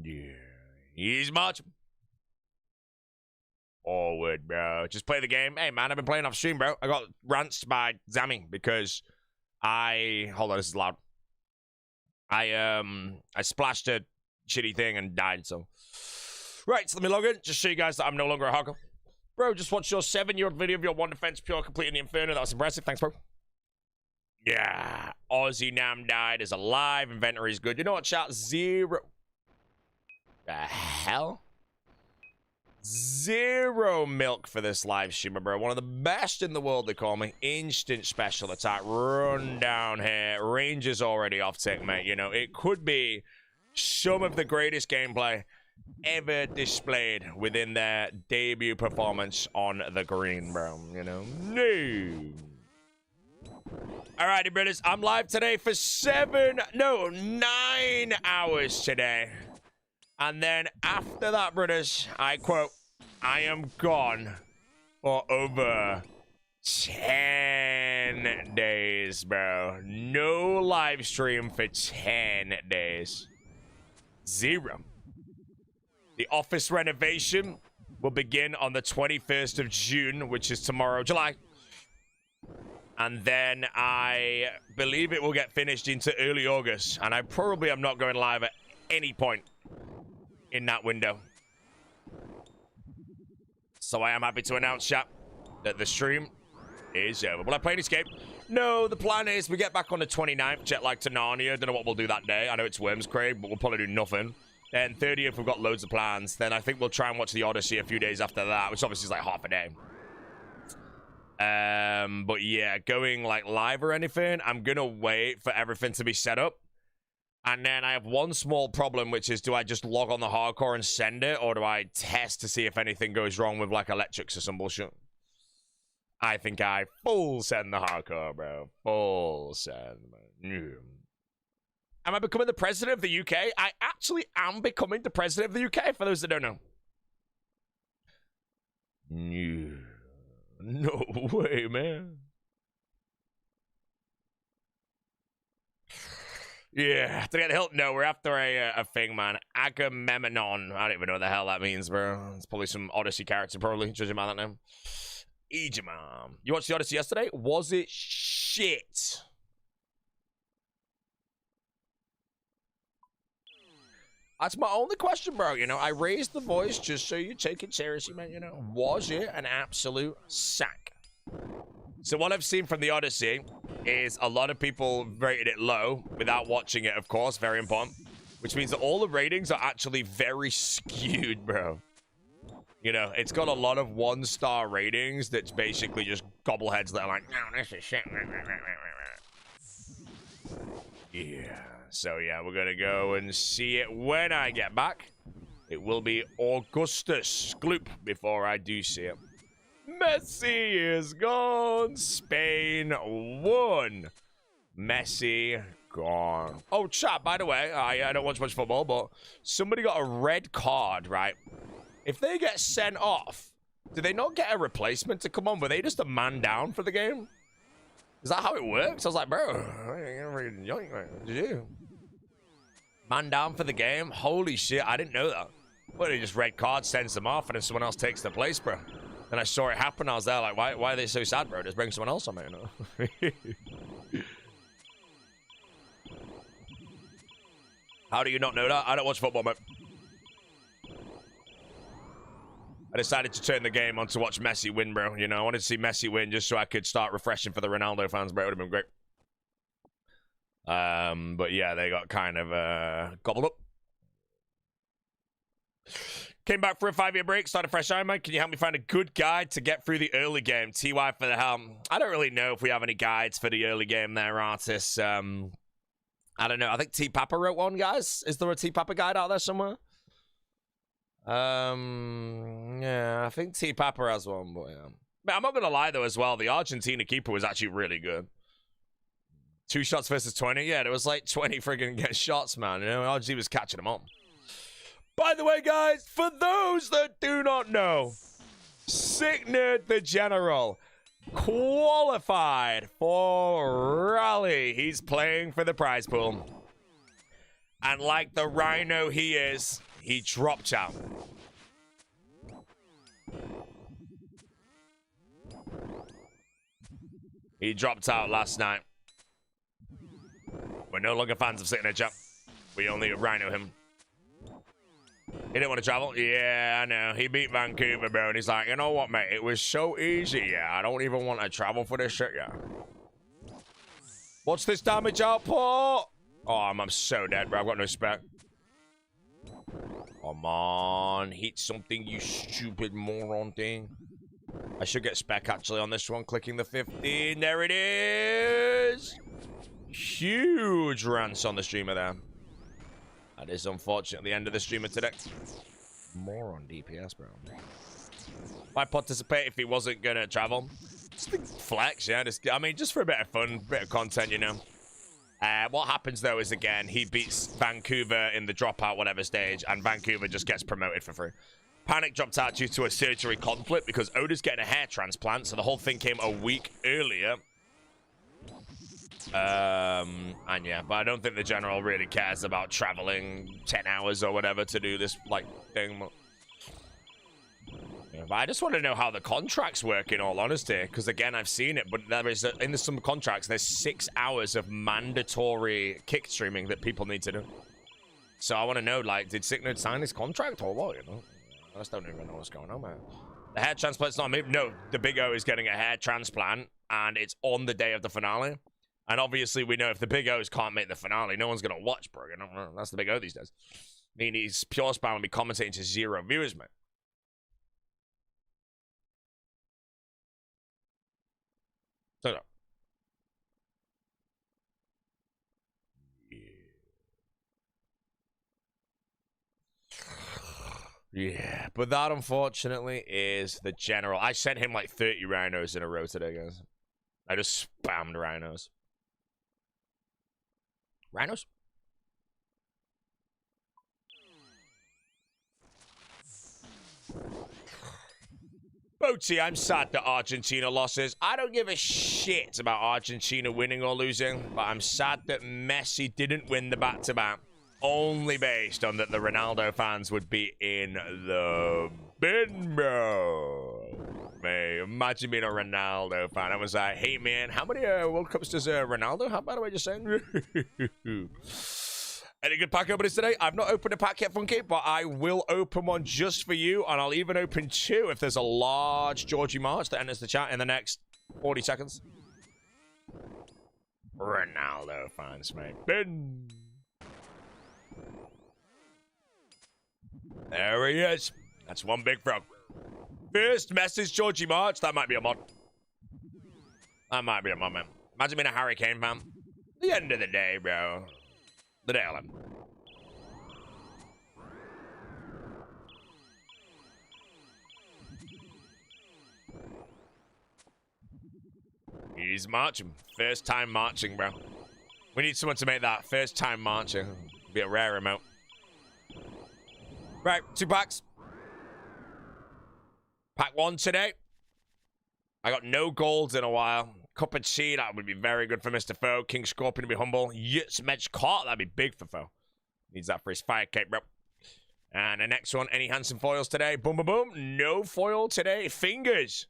Yeah. He's marching. Forward, bro. Just play the game. Hey, man, I've been playing off stream, bro. I got ranced by Zammy because hold on, this is loud. I splashed a shitty thing and died, so. Right, so let me log in. Just show you guys that I'm no longer a hawker. Bro, just watched your 7-year-old video of your one defense pure completing the Inferno. That was impressive. Thanks, bro. Yeah. Aussie Nam died, is alive. Inventory is good. You know what, chat? 0. The hell? 0 milk for this live streamer, bro. One of the best in the world, they call me. Instant special attack. Run down here. Range is already off tick, mate. You know, it could be some of the greatest gameplay ever displayed within their debut performance on the green, bro. You know? No. Alrighty, brothers. I'm live today for 9 hours today. And then after that, brothers, I quote, I am gone for over 10 days, bro. No live stream for 10 days. 0. The office renovation will begin on the 21st of June, which is tomorrow, July. And then I believe it will get finished into early August. And I probably am not going live at any point in that window. So I am happy to announce, chat, that the stream is over. Will I play Escape? No, the plan is we get back on the 29th, jet lag to Narnia. Don't know what we'll do that day. I know it's Worms Craig, but we'll probably do nothing. Then 30th, we've got loads of plans. Then I think we'll try and watch the Odyssey a few days after that, which obviously is like half a day. But yeah, going like live or anything, I'm gonna wait for everything to be set up. And then I have one small problem, which is, do I just log on the hardcore and send it, or do I test to see if anything goes wrong with like electrics or some bullshit? I think I full send the hardcore, bro. Full send. Am I becoming the president of the UK? I actually am becoming the president of the UK, for those that don't know. No way, man. Yeah, to get the help. No, we're after a thing, man. Agamemnon. I don't even know what the hell that means, bro. It's probably some Odyssey character, probably, judging by that name. Hcim. You watched the Odyssey yesterday? Was it shit? That's my only question, bro. You know, I raised the voice just so you take it seriously, man. You know, was it an absolute sack? So what I've seen from the Odyssey is a lot of people rated it low without watching it, of course. Very important. Which means that all the ratings are actually very skewed, bro. You know, it's got a lot of 1-star ratings that's basically just gobbleheads that are like, no, this is shit. Yeah. So, yeah, we're going to go and see it when I get back. It will be Augustus Gloop before I do see it. Messi is gone. Spain won. Messi gone. Oh, chat, by the way, I don't watch much football, but somebody got a red card, right? If they get sent off, do they not get a replacement to come on? Were they just a man down for the game? Is that how it works? I was like, bro, did you? Man down for the game? Holy shit, I didn't know that. Well, they just red card, sends them off, and then someone else takes their place, bro. Then I saw it happen, I was there like, why are they so sad, bro? Just bring someone else on, man, you know? How do you not know that? I don't watch football, mate. I decided to turn the game on to watch Messi win, bro. You know, I wanted to see Messi win just so I could start refreshing for the Ronaldo fans, bro. It would have been great. But yeah, they got kind of gobbled up. Came back for a 5-year break, started fresh Iron Man. Can you help me find a good guide to get through the early game? TY for the helm. I don't really know if we have any guides for the early game there, artists. I don't know. I think T Papa wrote one, guys. Is there a T Papa guide out there somewhere? Yeah, I think T Papa has one, but yeah. Man, I'm not gonna lie though as well. The Argentina keeper was actually really good. 2 shots versus 20. Yeah, there was like 20 friggin' shots, man. You know, Argentina was catching them up. By the way, guys, for those that do not know, Sick Nerd the General qualified for Rally. He's playing for the prize pool. And like the rhino he is, he dropped out. He dropped out last night. We're no longer fans of Signature. We only rhino him. He didn't want to travel. Yeah, I know. He beat Vancouver, bro. And he's like, you know what, mate? It was so easy, yeah. I don't even want to travel for this shit, yeah. What's this damage output? Oh, I'm so dead, bro. I've got no spec. Come on. Hit something, you stupid moron thing. I should get spec, actually, on this one. Clicking the 15. There it is. Huge rants on the streamer there. That is unfortunately the end of the streamer today. More on DPS, bro. Might participate if he wasn't gonna travel. Just flex, yeah. I mean, just for a bit of fun, bit of content, you know. What happens though is, again, he beats Vancouver in the dropout whatever stage, and Vancouver just gets promoted for free. Panic dropped out due to a surgery conflict because Oda's getting a hair transplant, so the whole thing came a week earlier. And yeah, but I don't think the general really cares about traveling 10 hours or whatever to do this, like, thing. Yeah, but I just want to know how the contracts work, in all honesty, because, again, I've seen it, but there is, in some contracts, there's 6 hours of mandatory kick streaming that people need to do. So I want to know, like, did Sicknode sign his contract or what, you know? I just don't even know what's going on, man. The hair transplant's not me. No, the Big O is getting a hair transplant, and it's on the day of the finale. And obviously, we know if the Big O's can't make the finale, no one's going to watch, bro. You know? That's the Big O these days. I mean, he's pure spam and be commentating to 0 viewers, man. So, no. Yeah, but that, unfortunately, is the general. I sent him like 30 rhinos in a row today, guys. I just spammed rhinos. Rhinos? Boaty, I'm sad that Argentina losses. I don't give a shit about Argentina winning or losing, but I'm sad that Messi didn't win the back-to-back, only based on that the Ronaldo fans would be in the bin, bro. Man, imagine being a Ronaldo fan. I was like, hey, man, how many World Cups does Ronaldo have, by the way, just saying? Any good pack openings today? I've not opened a pack yet, Funky, but I will open one just for you, and I'll even open 2 if there's a large Georgie March that enters the chat in the next 40 seconds. Ronaldo fans, mate. Bin. There he is. That's one big frog. First message, Georgie March. That might be a mod. That might be a mod, man. Imagine being a Hurricane fan. The end of the day, bro. The day I'll end. He's marching. First time marching, bro. We need someone to make that first time marching. Be a rare remote. Right, 2 packs. Pack 1 today. I got no golds in a while. Cup of tea, that would be very good for Mr. Foe. King Scorpion to be humble. Yes, Medj Cart, that'd be big for Foe. Needs that for his fire cake, bro. And the next one, any Hcim foils today? Boom, boom, boom. No foil today. Fingers.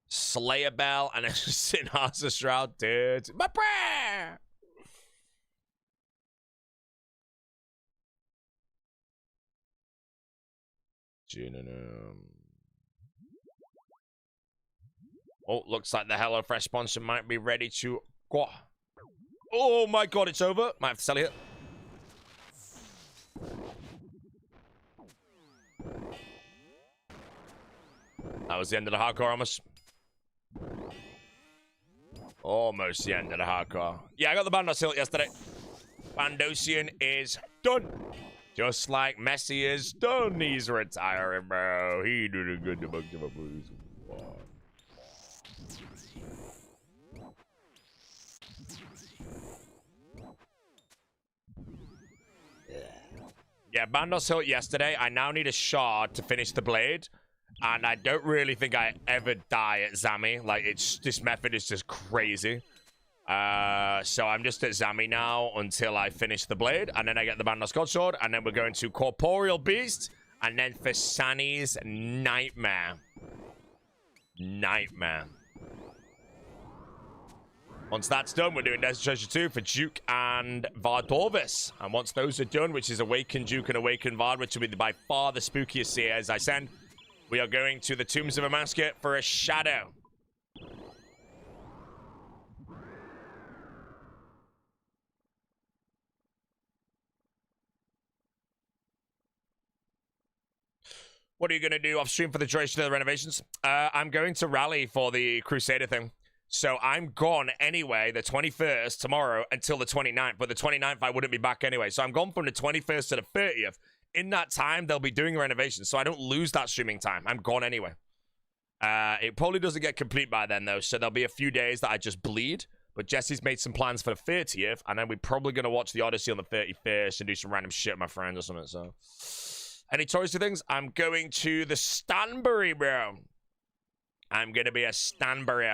Slayer Bell and a Sinhasa Shroud, dude. My prayer. Oh, looks like the HelloFresh sponsor might be ready to go. Oh my god, it's over. Might have to sell it. That was the end of the hardcore, almost. Almost the end of the hardcore. Yeah, I got the Bandos hilt yesterday. Bandosian is done. Just like Messi is done. He's retiring, bro. He did a good debug to please. Yeah, Bandos hilt yesterday. I now need a shard to finish the blade. And I don't really think I ever die at Zami. Like, it's this method is just crazy. So I'm just at Zami now until I finish the blade, and then I get the Bandos Godsword, and then we're going to Corporeal Beast, and then for Sani's Nightmare. Nightmare. Once that's done, we're doing Desert Treasure 2 for Duke and Vardorvis. And once those are done, which is Awakened Duke and Awakened Vard, which will be by far the spookiest seer as I send, we are going to the Tombs of Amaska for a Shadow. What are you going to do off stream for the duration of the renovations? I'm going to rally for the Crusader thing. So I'm gone anyway, the 21st, tomorrow, until the 29th. But the 29th, I wouldn't be back anyway. So I'm gone from the 21st to the 30th. In that time, they'll be doing renovations. So I don't lose that streaming time. I'm gone anyway. It probably doesn't get complete by then, though. So there'll be a few days that I just bleed. But Jesse's made some plans for the 30th. And then we're probably going to watch the Odyssey on the 31st and do some random shit with my friends or something. So any touristy things? I'm going to the Stanbury, bro. I'm going to be a Stanbury.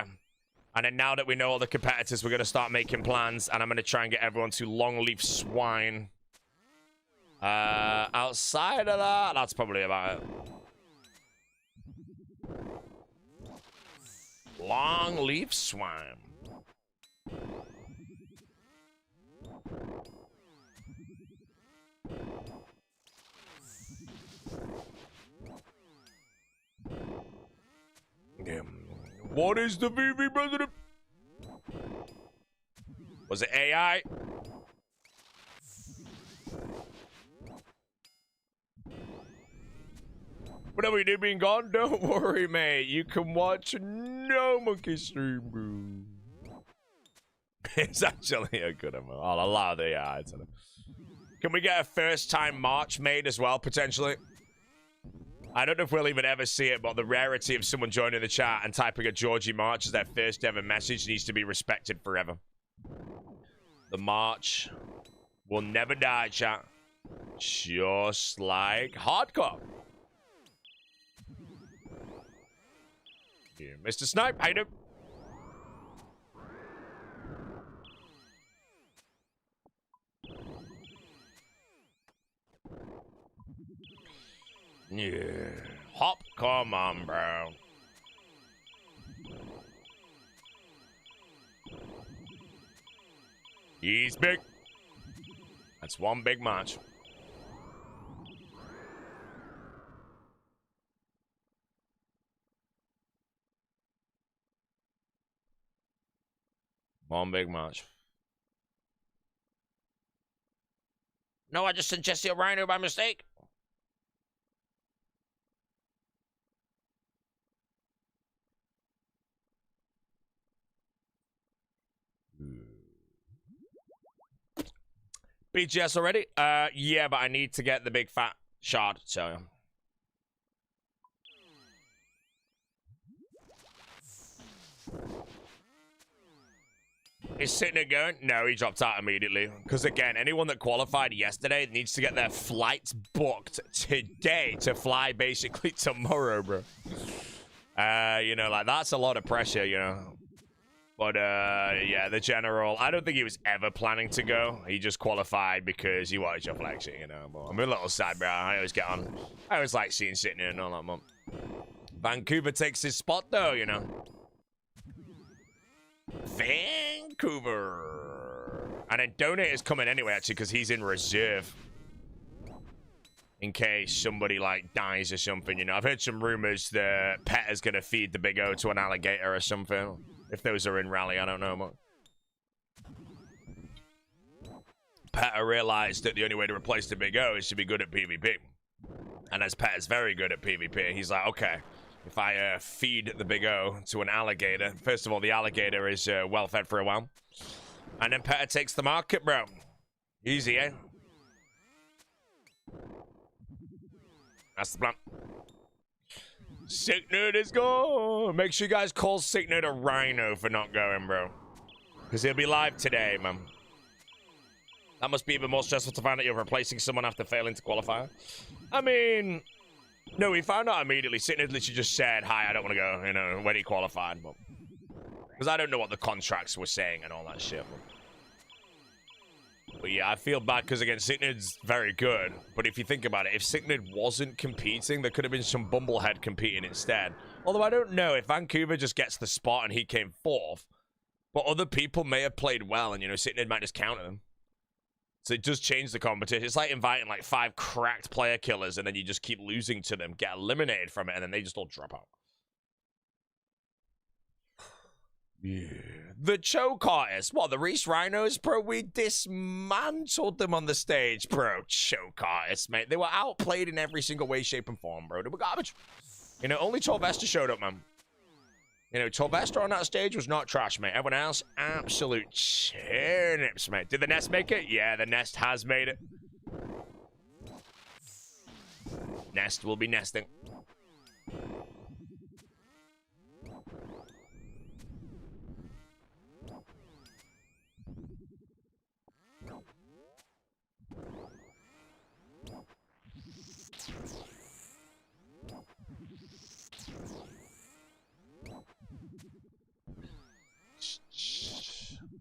And then now that we know all the competitors, we're going to start making plans. And I'm going to try and get everyone to Longleaf Swine. Outside of that, that's probably about it. Longleaf Swine. What is the VV president? Was it AI? Whatever you do being gone, don't worry, mate. You can watch no monkey stream, bro. It's actually a good amount. I'll allow the AI to them. Can we get a first-time March made as well, potentially? I don't know if we'll even ever see it, but the rarity of someone joining the chat and typing a Georgie March as their first ever message needs to be respected forever. The March will never die, chat. Just like hardcore. Yeah, Mr. Snipe, how you doing? Yeah. Hop, come on, bro. He's big. That's one big match. One big match. No, I just sent Jesse a rhino by mistake. BGS already? Yeah, but I need to get the big fat shard, so. Is sitting there going? No, he dropped out immediately. Because again, anyone that qualified yesterday needs to get their flights booked today to fly basically tomorrow, bro. You know, like that's a lot of pressure, you know. But yeah, the general, I don't think he was ever planning to go. He just qualified because he wanted your flexing, you know. But I'm a little sad, bro. I always get on. I always like seeing sitting here and all that, mum. Vancouver takes his spot, though, you know. Vancouver. And then Donate is coming anyway, actually, because he's in reserve. In case somebody, like, dies or something, you know. I've heard some rumors that Pet is going to feed the Big O to an alligator or something. If those are in rally, I don't know. But Peta realized that the only way to replace the Big O is to be good at PvP. And as Pet is very good at PvP, he's like, okay, if I feed the Big O to an alligator, first of all, the alligator is well fed for a while. And then Peta takes the market, bro. Easy, eh? That's the plan. Sick Nerd is gone. Make sure you guys call Sick Nerd a rhino for not going, bro. Because he'll be live today, man. That must be even more stressful to find out you're replacing someone after failing to qualify. I mean, no, he found out immediately. Sick Nerd literally just said, hi, I don't want to go, you know, when he qualified. But Because I don't know what the contracts were saying and all that shit. But yeah, I feel bad because, again, Scythe's very good. But if you think about it, if Scythe wasn't competing, there could have been some Bumblehead competing instead. Although I don't know if Vancouver just gets the spot and he came 4th. But other people may have played well and, you know, Scythe might just counter them. So it does change the competition. It's like inviting like 5 cracked player killers and then you just keep losing to them, get eliminated from it, and then they just all drop out. Yeah. The choke artist. What, the Reese Rhinos, bro? We dismantled them on the stage, bro. Choke artists, mate. They were outplayed in every single way, shape, and form, bro. They were garbage. You know, only Torvesta showed up, man. You know, Torvesta on that stage was not trash, mate. Everyone else, absolute turnips, mate. Did the nest make it? Yeah, the nest has made it. Nest will be nesting.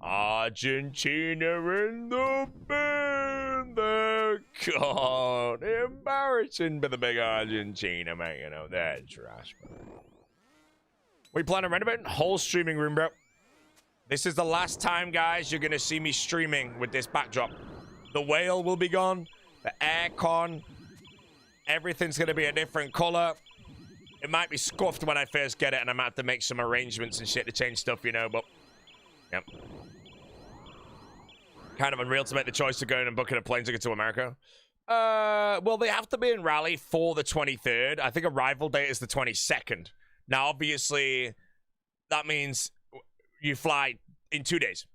Argentina in the bin. They're gone. Embarrassing by the big Argentina, mate. You know, they're trash, bro. We plan on renovating whole streaming room, bro. This is the last time, guys, you're going to see me streaming with this backdrop. The whale will be gone. The aircon. Everything's going to be a different color. It might be scuffed when I first get it, and I might have to make some arrangements and shit to change stuff, you know, but... Yep. Kind of unreal to make the choice of going and booking a plane ticket to America. Well, they have to be in Raleigh for the 23rd. I think arrival date is the 22nd. Now, obviously, that means you fly in 2 days.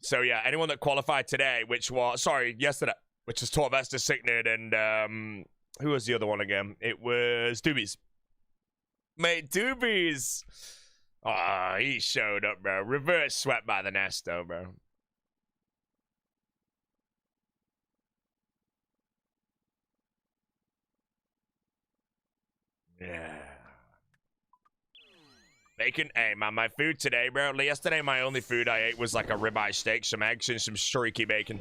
So, yeah, anyone that qualified today, which was... Sorry, yesterday, which was Torvesta, Signed, and... who was the other one again? It was Doobies. Mate, Doobies... Oh, he showed up, bro. Reverse swept by the nest, though, bro. Yeah. Bacon. Hey, man, my food today, bro. Yesterday, my only food I ate was like a ribeye steak, some eggs, and some streaky bacon.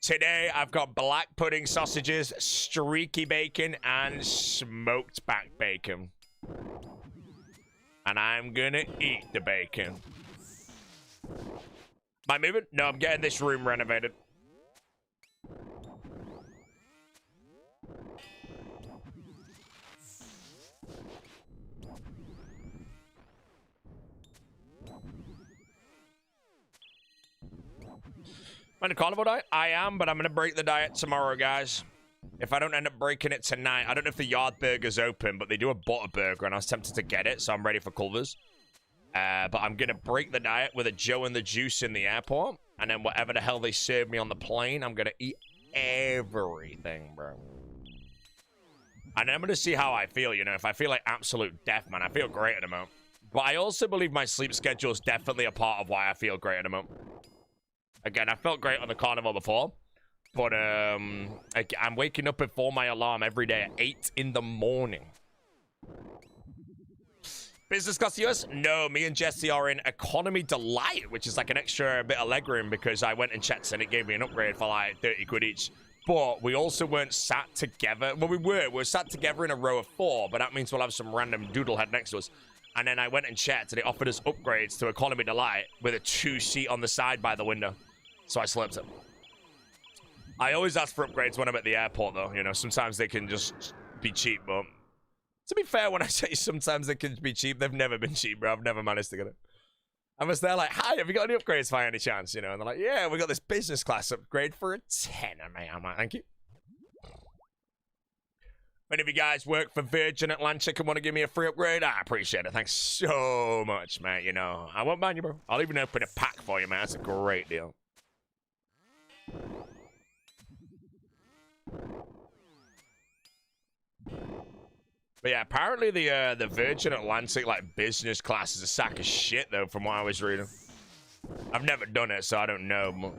Today, I've got black pudding sausages, streaky bacon, and smoked back bacon. And I'm gonna eat the bacon. Am I moving? No, I'm getting this room renovated. On the carnivore diet? I am, but I'm gonna break the diet tomorrow, guys. If I don't end up breaking it tonight, I don't know if the Yard Burger's open, but they do a butter burger, and I was tempted to get it, so I'm ready for Culver's. But I'm going to break the diet with a Joe and the Juice in the airport, and then whatever the hell they serve me on the plane, I'm going to eat everything, bro. And I'm going to see how I feel, you know. If I feel like absolute death, man, I feel great at the moment. But I also believe my sleep schedule is definitely a part of why I feel great at the moment. Again, I felt great on the carnival before. But I'm waking up before my alarm every day at 8 in the morning. Business class US? No, me and Jesse are in Economy Delight, which is like an extra bit of legroom because I went and checked and it gave me an upgrade for like 30 quid each. But we also weren't sat together. Well, we were sat together in a row of 4, but that means we'll have some random doodlehead next to us. And then I went and checked and it offered us upgrades to Economy Delight with a 2-seat on the side by the window. So I slept it. I always ask for upgrades when I'm at the airport, though. You know, sometimes they can just be cheap, but... To be fair, when I say sometimes they can be cheap, they've never been cheap, bro. I've never managed to get it. I was there like, hi, have you got any upgrades by any chance? You know, and they're like, yeah, we got this business class upgrade for a 10, mate. I'm like, thank you. Any of you guys work for Virgin Atlantic and want to give me a free upgrade? I appreciate it. Thanks so much, mate. You know, I won't mind you, bro. I'll even open a pack for you, man. That's a great deal. But yeah, apparently the Virgin Atlantic like business class is a sack of shit though, from what I was reading. I've never done it, so I don't know.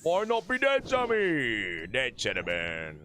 Why not be dead, Sammy? Dead should have been.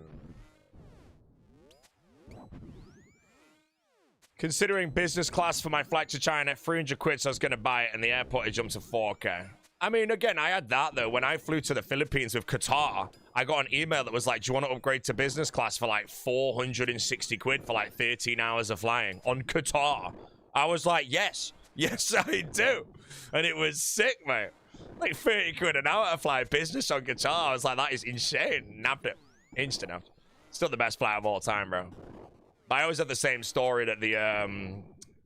Considering business class for my flight to China, 300 quid, so I was going to buy it, and the airport it jumped to 4K. I mean, again, I had that, though. When I flew to the Philippines with Qatar, I got an email that was like, do you want to upgrade to business class for like 460 quid for like 13 hours of flying on Qatar? I was like, yes. Yes, I do. And it was sick, mate. Like 30 quid an hour to fly business on Qatar. I was like, that is insane. Nabbed it. Instant nabbed. Still the best flight of all time, bro. I always have the same story that the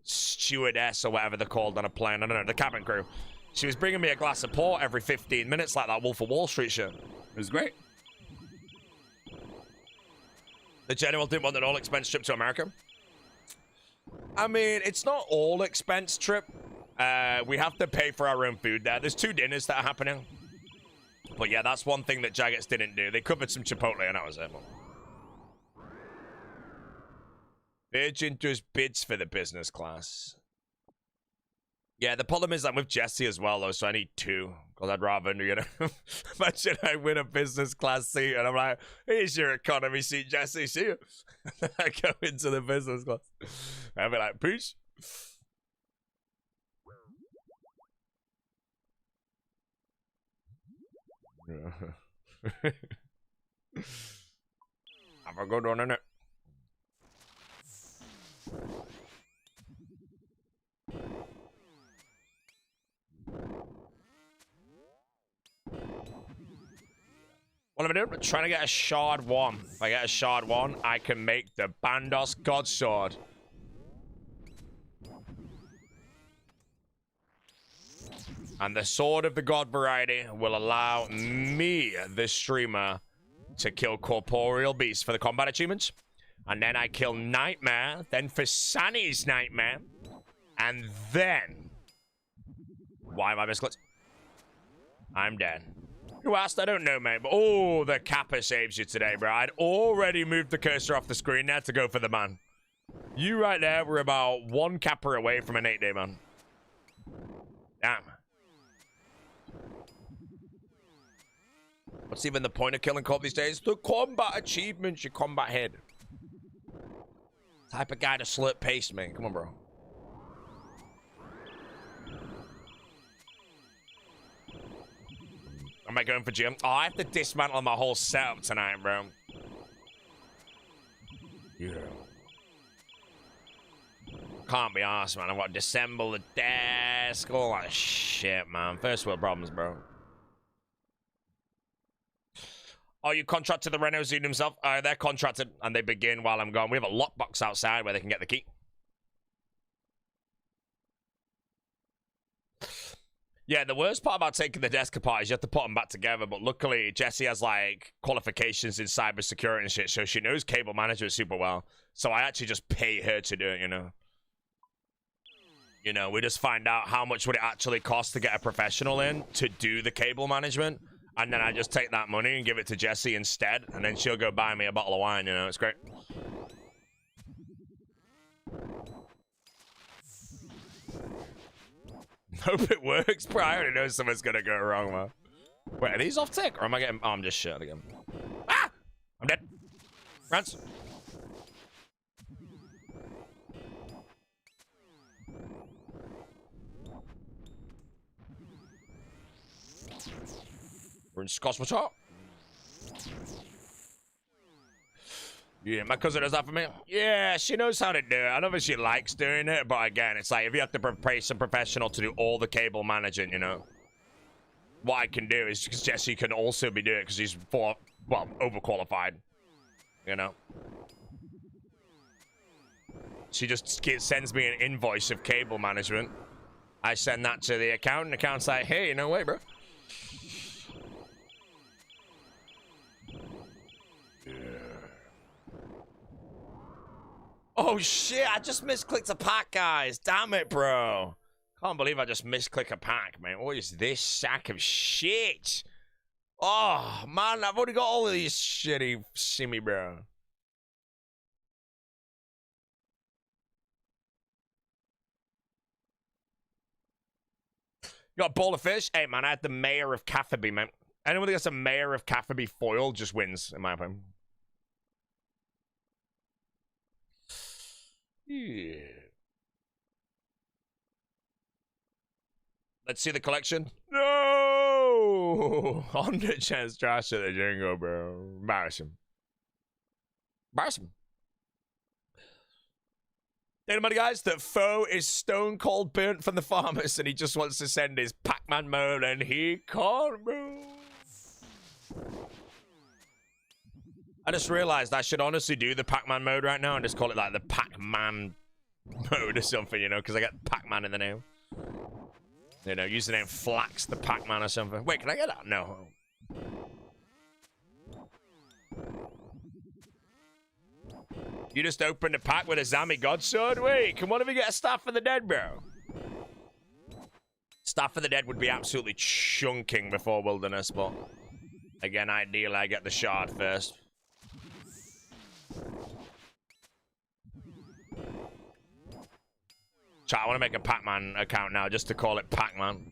stewardess or whatever they're called on a plane. I don't know, the cabin crew. She was bringing me a glass of port every 15 minutes like that Wolf of Wall Street shit. It was great. The general didn't want an all-expense trip to America. I mean, it's not all-expense trip. We have to pay for our own food there. There's 2 dinners that are happening. But yeah, that's one thing that Jaggets didn't do. They covered some Chipotle and that was it. Virgin does bids for the business class. Yeah, the problem is I'm with Jesse as well, though, so I need 2. Because I'd rather, you know, imagine I win a business class seat and I'm like, here's your economy seat, Jesse, see you. I go into the business class. I'll be like, peace. Have a good one, innit? What am I doing? I'm trying to get a shard 1. If I get a shard 1, I can make the Bandos God Sword. And the Sword of the God variety will allow me, the streamer, to kill corporeal beasts for the combat achievements. And then I kill Nightmare, then for Sunny's Nightmare. And then... Why am I misclicked? I'm dead. Who asked? I don't know, mate. But, oh, the Kappa saves you today, bro. I'd already moved the cursor off the screen there to go for the man. You right there were about 1 Kappa away from an 8-day man. Damn. What's even the point of killing Corp these days? The combat achievements, your combat head. Type of guy to slurp paste, man. Come on, bro. Am I going for gym? Oh, I have to dismantle my whole setup tonight, bro. Yeah. Can't be arsed, man. I've got to disassemble the desk. All that shit, man. First world problems, bro. Oh, you contracted the Renault Zoom himself? They're contracted, and they begin while I'm gone. We have a lockbox outside where they can get the key. Yeah, the worst part about taking the desk apart is you have to put them back together, but luckily Jessie has, like, qualifications in cybersecurity and shit, so she knows cable management super well. So I actually just pay her to do it, you know? You know, we just find out how much would it actually cost to get a professional in to do the cable management, and then I just take that money and give it to Jessie instead, and then she'll go buy me a bottle of wine, you know? It's great. Hope it works, bro. I already know something's gonna go wrong, man. Wait, are these off tick? Or am I getting... Oh, I'm just shit again. Ah! I'm dead. Rance. We're in Scotch. Yeah, my cousin does that for me. Yeah, she knows how to do it. I don't know if she likes doing it, but again, it's like if you have to pay some professional to do all the cable managing, you know. What I can do is because Jesse can also be doing it because he's overqualified, you know. She just sends me an invoice of cable management. I send that to the accountant. The accountant's like, hey, no way, bro. Oh shit, I just misclicked a pack, guys. Damn it, bro. Can't believe I just misclicked a pack, man. What is this sack of shit? Oh, man, I've already got all of these shitty shimmy, bro. You got a bowl of fish? Hey, man, I had the mayor of Catherby, man. Anyone that gets a Mayor of Cafferby foil just wins, in my opinion. Yeah. Let's see the collection. No! 100 chance trash at the Jingo, bro. Embarrassing. Embarrassing. Anybody, guys, that foe is stone cold burnt from the farmers and he just wants to send his Pac-Man mode and he can't, bro. I just realized I should honestly do the Pac-Man mode right now and just call it like the Pac-Man mode or something, you know, because I got Pac-Man in the name. You know, username Flax the Pac-Man or something. Wait, can I get that? No. You just opened a pack with a Zami God Sword? Wait, can one of you get a Staff for the Dead, bro? Staff for the Dead would be absolutely chunking before Wilderness, but again, ideally, I get the Shard first. Chat, I want to make a Pac-Man account now just to call it Pac-Man.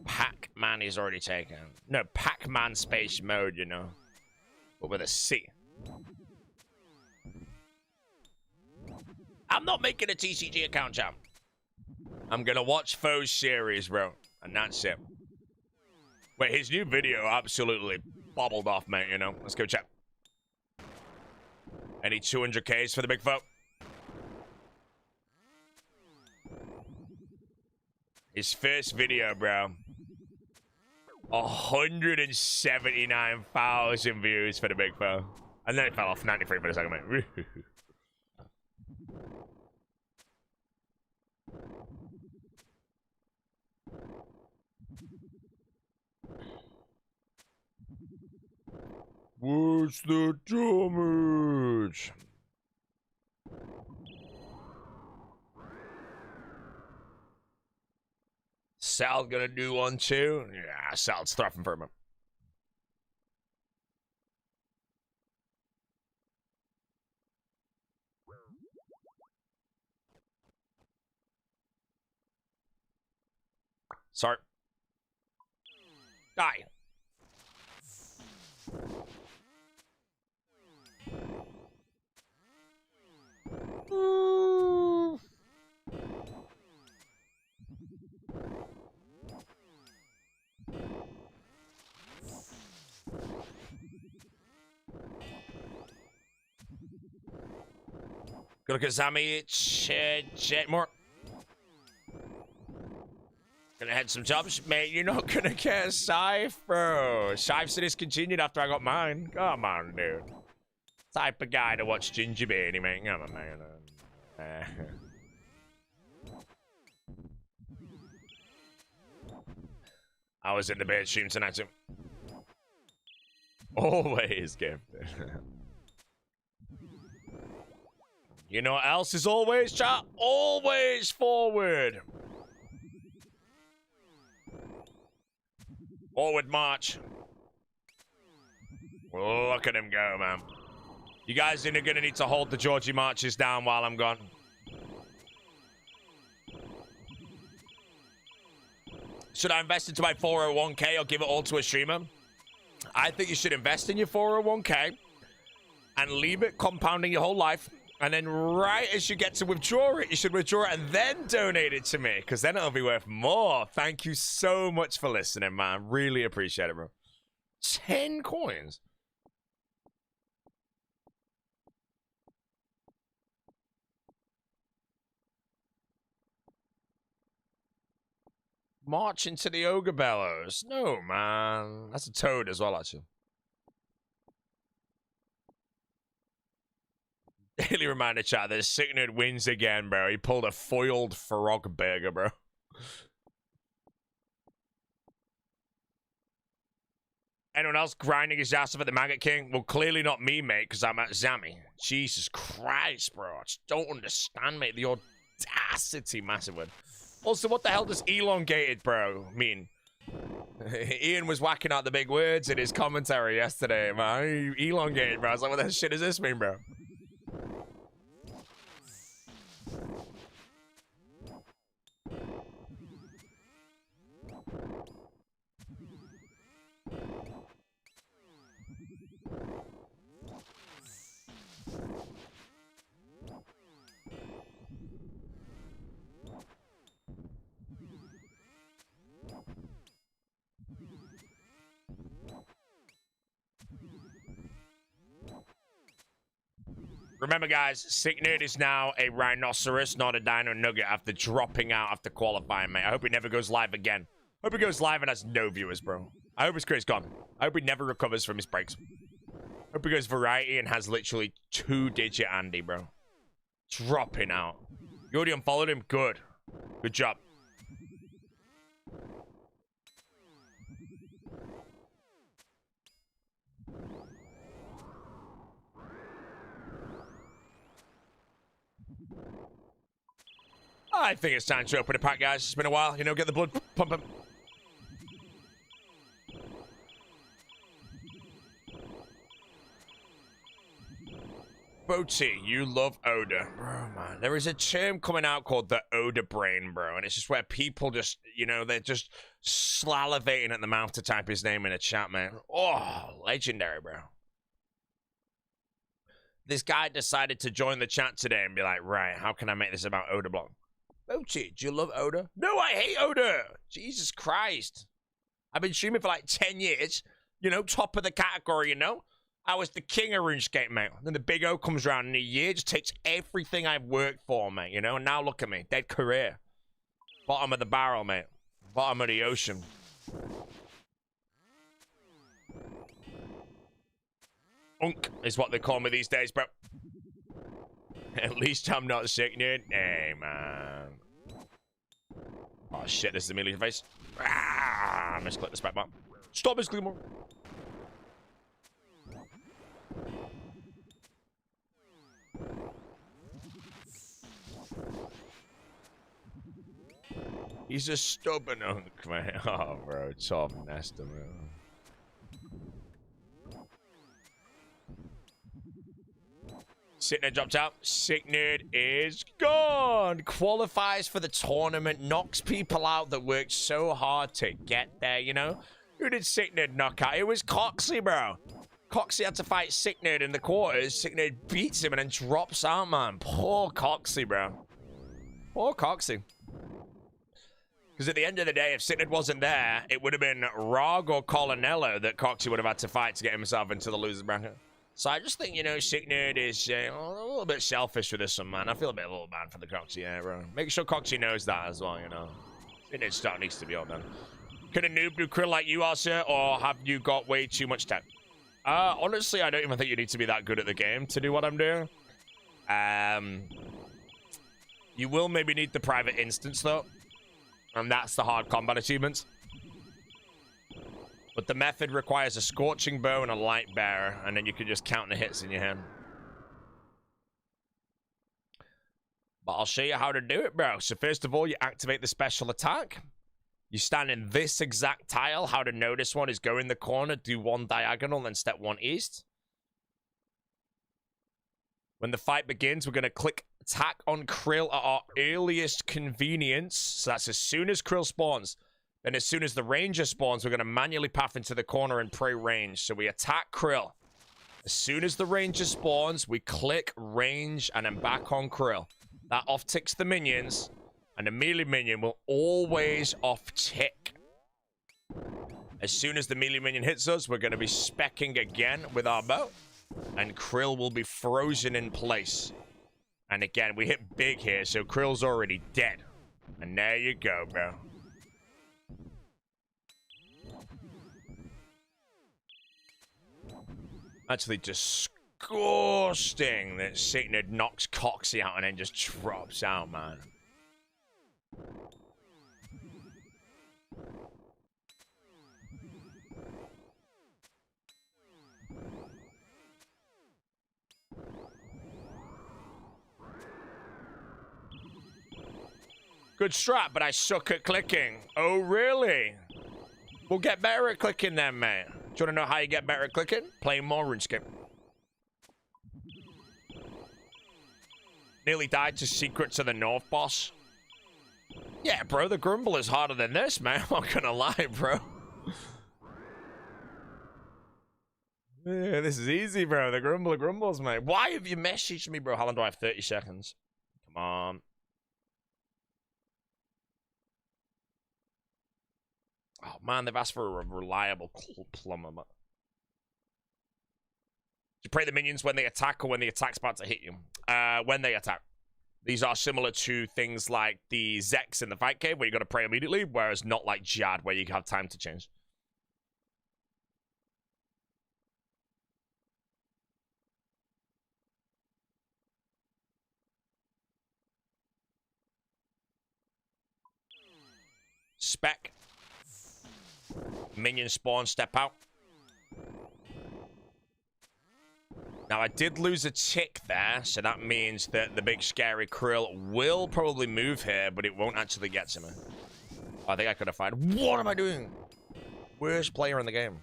Pac-Man is already taken. No, Pac-Man space mode, you know. But with a C. I'm not making a TCG account, champ. I'm gonna watch Foe's series, bro. And that's it. Wait, his new video absolutely bobbled off, mate, you know. Let's go check. Any 200Ks for the big Foe? His first video, bro. 179,000 views for the big Foe. And then it fell off 93 for a second, mate. What's the damage? Sal gonna do one too? Yeah, Sal's throwing for him. Sorry. Die. Go look at Zami. Check more. Gonna head some jobs, mate. You're not gonna get a Scythe, bro. Scythe's discontinued after I got mine. Come on, dude. Type of guy to watch Ginger Beanie, mate. Come on, man. I was in the bed stream tonight too. Always gifted. You know what else is always, chat? Always forward. Forward march. Look at him go, man. You guys are gonna need to hold the Georgie marches down while I'm gone. Should I invest into my 401k or give it all to a streamer? I think you should invest in your 401k and leave it compounding your whole life. And then right as you get to withdraw it, you should withdraw it and then donate it to me, because then it'll be worth more. Thank you so much for listening, man. Really appreciate it, bro. 10 coins. March into the Ogre Bellows. No, man. That's a toad as well, actually. Daily reminder, chat, that Signard wins again, bro. He pulled a foiled frog burger, bro. Anyone else grinding his ass off at the Maggot King? Well, clearly not me, mate, because I'm at Zami. Jesus Christ, bro. I just don't understand, mate. The audacity, massive one. Also, what the hell does elongated, bro, mean? Ian was whacking out the big words in his commentary yesterday, man. He elongated, bro. I was like, what the shit does this mean, bro? Remember, guys, Scythe is now a rhinoceros, not a dino nugget after dropping out after qualifying, mate. I hope he never goes live again. I hope he goes live and has no viewers, bro. I hope his career's gone. I hope he never recovers from his breaks. I hope he goes variety and has literally 2-digit Andy, bro. Dropping out. You already unfollowed him? Good. Good job. I think it's time to open a pack, guys. It's been a while. You know, get the blood pumping. Boaty, you love odor. Bro, man. There is a term coming out called the odor brain, bro. And it's just where people just, you know, they're just salivating at the mouth to type his name in a chat, man. Oh, legendary, bro. This guy decided to join the chat today and be like, right, how can I make this about odor block? Boaty, do you love odor? No, I hate odor. Jesus Christ. I've been streaming for like 10 years. You know, top of the category, you know? I was the king of RuneScape, mate. Then the big O comes around in a year, just takes everything I've worked for, mate, you know? And now look at me, dead career. Bottom of the barrel, mate. Bottom of the ocean. Unk is what they call me these days, bro. At least I'm not sick, dude. Hey, man. Oh, shit, this is the melee face. Ah, I misclicked the spec button. Stop misclicking more. He's a stubborn unk, man. Oh, bro, tough Nesta, man. Scythe dropped out. Scythe is gone. Qualifies for the tournament. Knocks people out that worked so hard to get there, you know? Who did Scythe knock out? It was Coxie, bro. Coxie had to fight Scythe in the quarters. Scythe beats him and then drops out, man. Poor Coxie, bro. Poor Coxie. Because at the end of the day, if Scythe wasn't there, it would have been Rog or Colonello that Coxie would have had to fight to get himself into the loser's bracket. So I just think, you know, Scythe is a little bit selfish for this one, man. I feel a little bad for the Coxie, yeah, bro. Make sure Coxie knows that as well, you know. Scythe stuff needs to be all done. Can a noob do krill like you are, sir, or have you got way too much time? Honestly, I don't even think you need to be that good at the game to do what I'm doing. You will maybe need the private instance, though. And that's the hard combat achievements. But the method requires a scorching bow and a light bearer, and then you can just count the hits in your hand. But I'll show you how to do it, bro. So first of all, you activate the special attack. You stand in this exact tile. How to know this one is go in the corner, do one diagonal, then step one east. When the fight begins, we're going to click attack on Krill at our earliest convenience. So that's as soon as Krill spawns. Then as soon as the ranger spawns, we're going to manually path into the corner and pray range. So we attack Krill. As soon as the ranger spawns, we click range and then back on Krill. That off-ticks the minions. And the melee minion will always off-tick. As soon as the melee minion hits us, we're going to be specking again with our bow. And Krill will be frozen in place. And again, we hit big here, so Krill's already dead. And there you go, bro. Actually disgusting that Scythe knocks Coxie out and then just drops out, man. Good strat, but I suck at clicking. Oh, really? We'll get better at clicking then, mate. Do you want to know how you get better at clicking? Playing more RuneScape. Nearly died to Secrets of the North boss. Yeah, bro, the Grumble is harder than this, man. I'm not gonna lie, bro. Yeah, this is easy, bro. The Grumble grumbles, mate. Why have you messaged me, bro? How long do I have? 30 seconds. Come on. Oh, man, they've asked for a reliable plumber. You pray the minions when they attack or when the attack's about to hit you? When they attack. These are similar to things like the Zex in the fight cave, where you got to pray immediately, whereas not like Jad, where you have time to change. Spec. Minion spawn, step out. Now, I did lose a tick there, so that means that the big scary krill will probably move here, but it won't actually get to me. I think I could have found. What am I doing? Worst player in the game.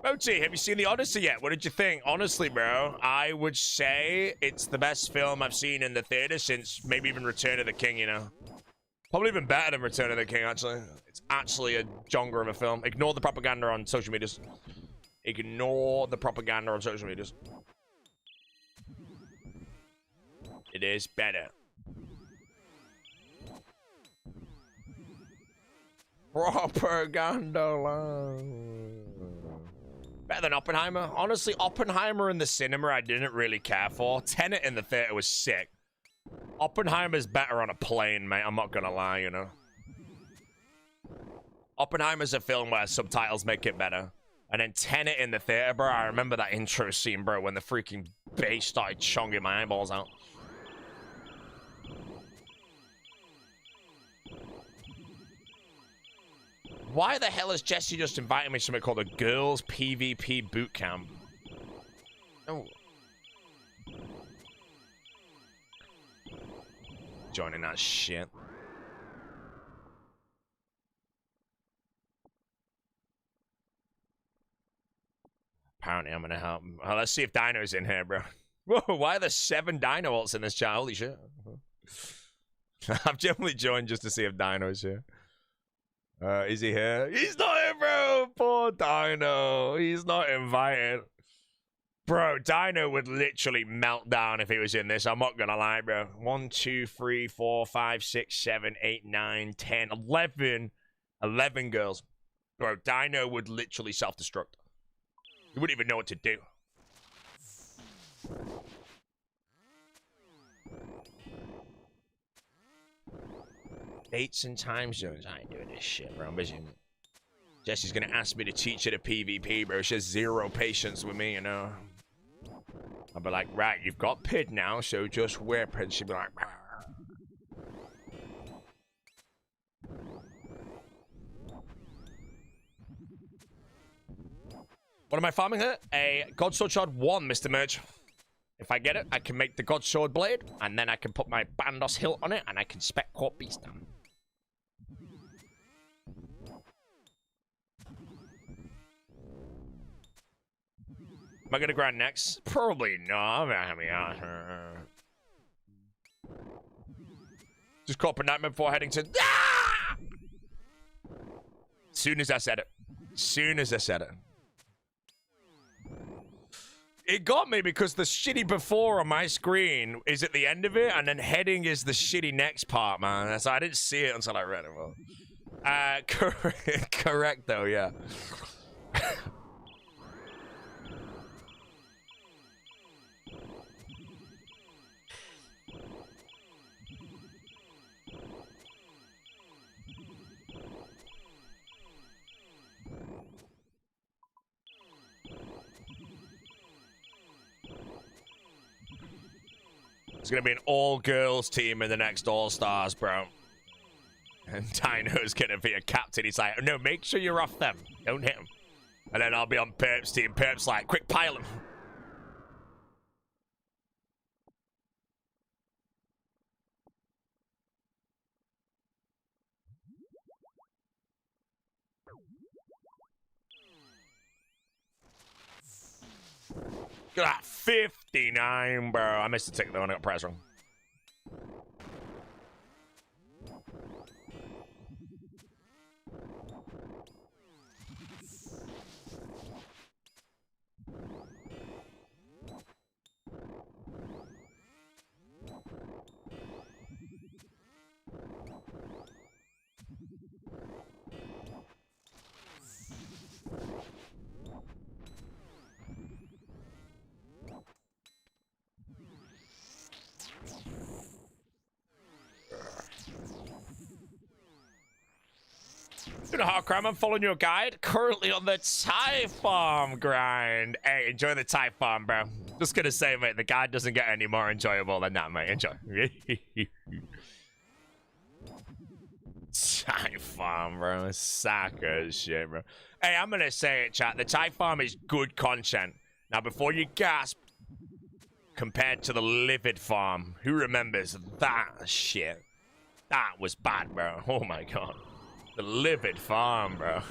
Moti, have you seen The Odyssey yet? What did you think? Honestly, bro, I would say it's the best film I've seen in the theater since maybe even Return of the King, you know? Probably even better than Return of the King, actually. It's actually a jonker of a film. Ignore the propaganda on social medias. Ignore the propaganda on social medias. It is better. Propaganda. Better than Oppenheimer. Honestly, Oppenheimer in the cinema I didn't really care for. Tenet in the theater was sick. Oppenheimer's better on a plane, mate. I'm not gonna lie, you know. Oppenheimer's a film where subtitles make it better. And then Tenet in the theater, bro. I remember that intro scene, bro, when the freaking bass started chonging my eyeballs out. Why the hell is Jesse just inviting me to something called a girls PvP boot camp? Oh. Joining that shit. Apparently I'm gonna help. Well, let's see if Dino's in here, bro. Whoa, why are there 7 Dino ults in this chat? Holy shit. I've generally joined just to see if Dino's here. Is he here? He's not here, bro. Poor Dino. He's not invited. Bro, Dino would literally melt down if he was in this. I'm not gonna lie, bro. 1, 2, 3, 4, 5, 6, 7, 8, 9, 10, 11. 11 girls. Bro, Dino would literally self-destruct. He wouldn't even know what to do. Dates and time zones. I ain't doing this shit, bro. I'm busy. Jesse's gonna ask me to teach her the PvP, bro. She has 0 patience with me, you know. I'll be like, right, you've got PID now, so just whip. And she'll be like, "Arr." What am I farming here? A God Sword Shard 1, Mr. Merch. If I get it, I can make the God Sword Blade, and then I can put my Bandos hilt on it, and I can spec Corp Beast down. Am I gonna grind next? Probably not. I mean, just caught a nightmare before heading to. Ah! Soon as I said it. Soon as I said it. It got me because the shitty before on my screen is at the end of it, and then heading is the shitty next part, man. So I didn't see it until I read it. Well, correct though, yeah. It's gonna be an all-girls team in the next All-Stars, bro. And Dino's gonna be a captain. He's like, no, make sure you're off them. Don't hit him. And then I'll be on Perp's team. Perp's like, quick, pile him. Look at that, 59, bro. I missed the tick though, and I got press wrong. You know how I'm following your guide. Currently on the Scythe farm grind. Hey, enjoy the Scythe farm, bro. Just gonna say, mate, the guide doesn't get any more enjoyable than that, mate. Enjoy. Scythe farm, bro. Sack as shit, bro. Hey, I'm gonna say it, chat. The Scythe farm is good content. Now, before you gasp, compared to the Livid farm, who remembers that shit? That was bad, bro. Oh my god. The Livid farm, bro.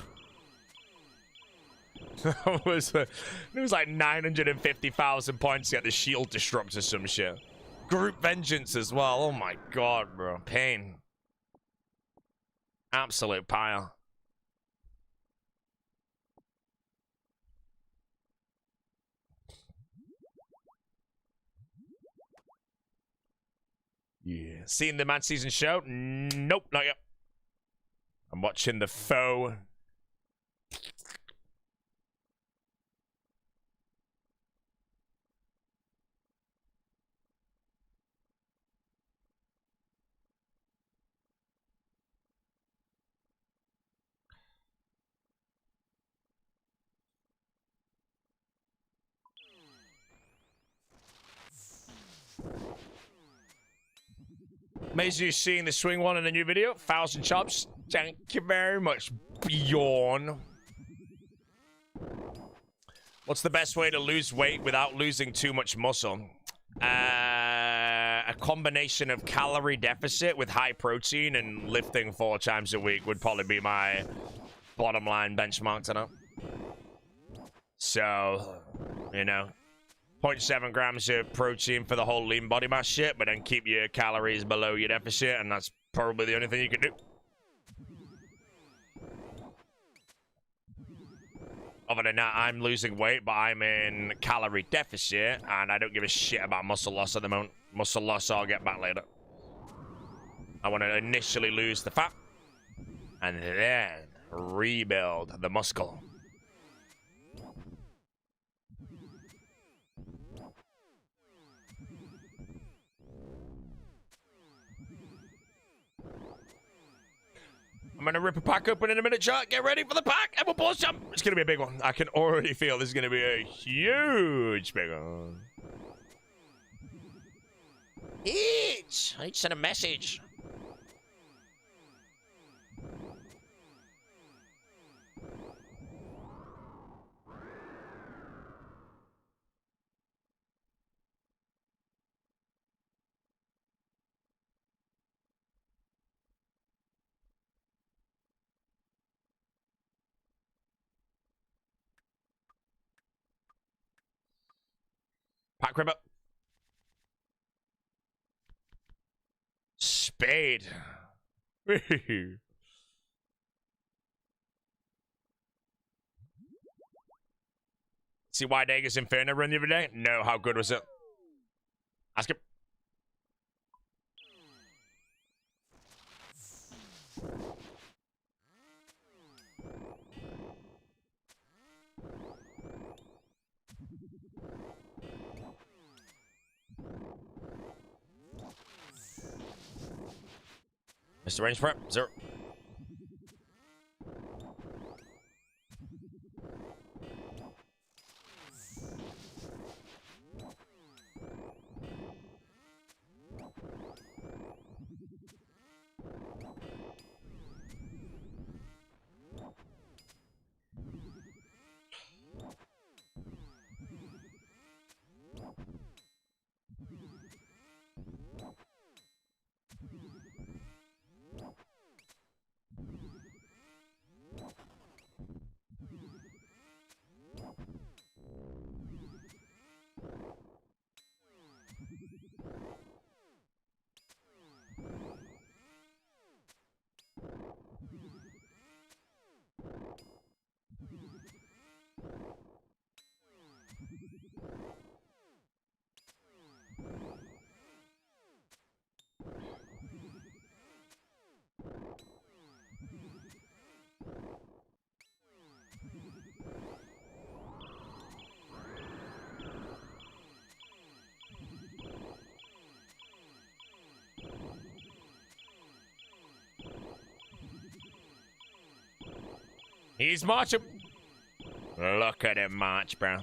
It was like 950,000 points to get the shield disrupt or some shit. Group vengeance as well. Oh my god, bro. Pain. Absolute pile. Yeah. Seen the Mad Season show? Nope, not yet. I'm watching the foe. Amazing you seeing the swing one in the new video. 1,000 chops. Thank you very much, Bjorn. What's the best way to lose weight without losing too much muscle? A combination of calorie deficit with high protein and lifting 4 times a week would probably be my bottom line benchmark tonight. So, you know, 0.7 grams of protein for the whole lean body mass shit, but then keep your calories below your deficit, and that's probably the only thing you can do. Other than that, I'm losing weight, but I'm in calorie deficit, and I don't give a shit about muscle loss at the moment. Muscle loss, I'll get back later. I want to initially lose the fat, and then rebuild the muscle. I'm going to rip a pack open in a minute, chat. Get ready for the pack. Everyone pause jump. It's going to be a big one. I can already feel this is going to be a huge big one. Each. I need to send a message. Pack ripper. Spade. See why Degas Inferno run the other day? No, how good was it? Ask him. Mr. Range Prep, 0. He's marching. Look at him march, bro.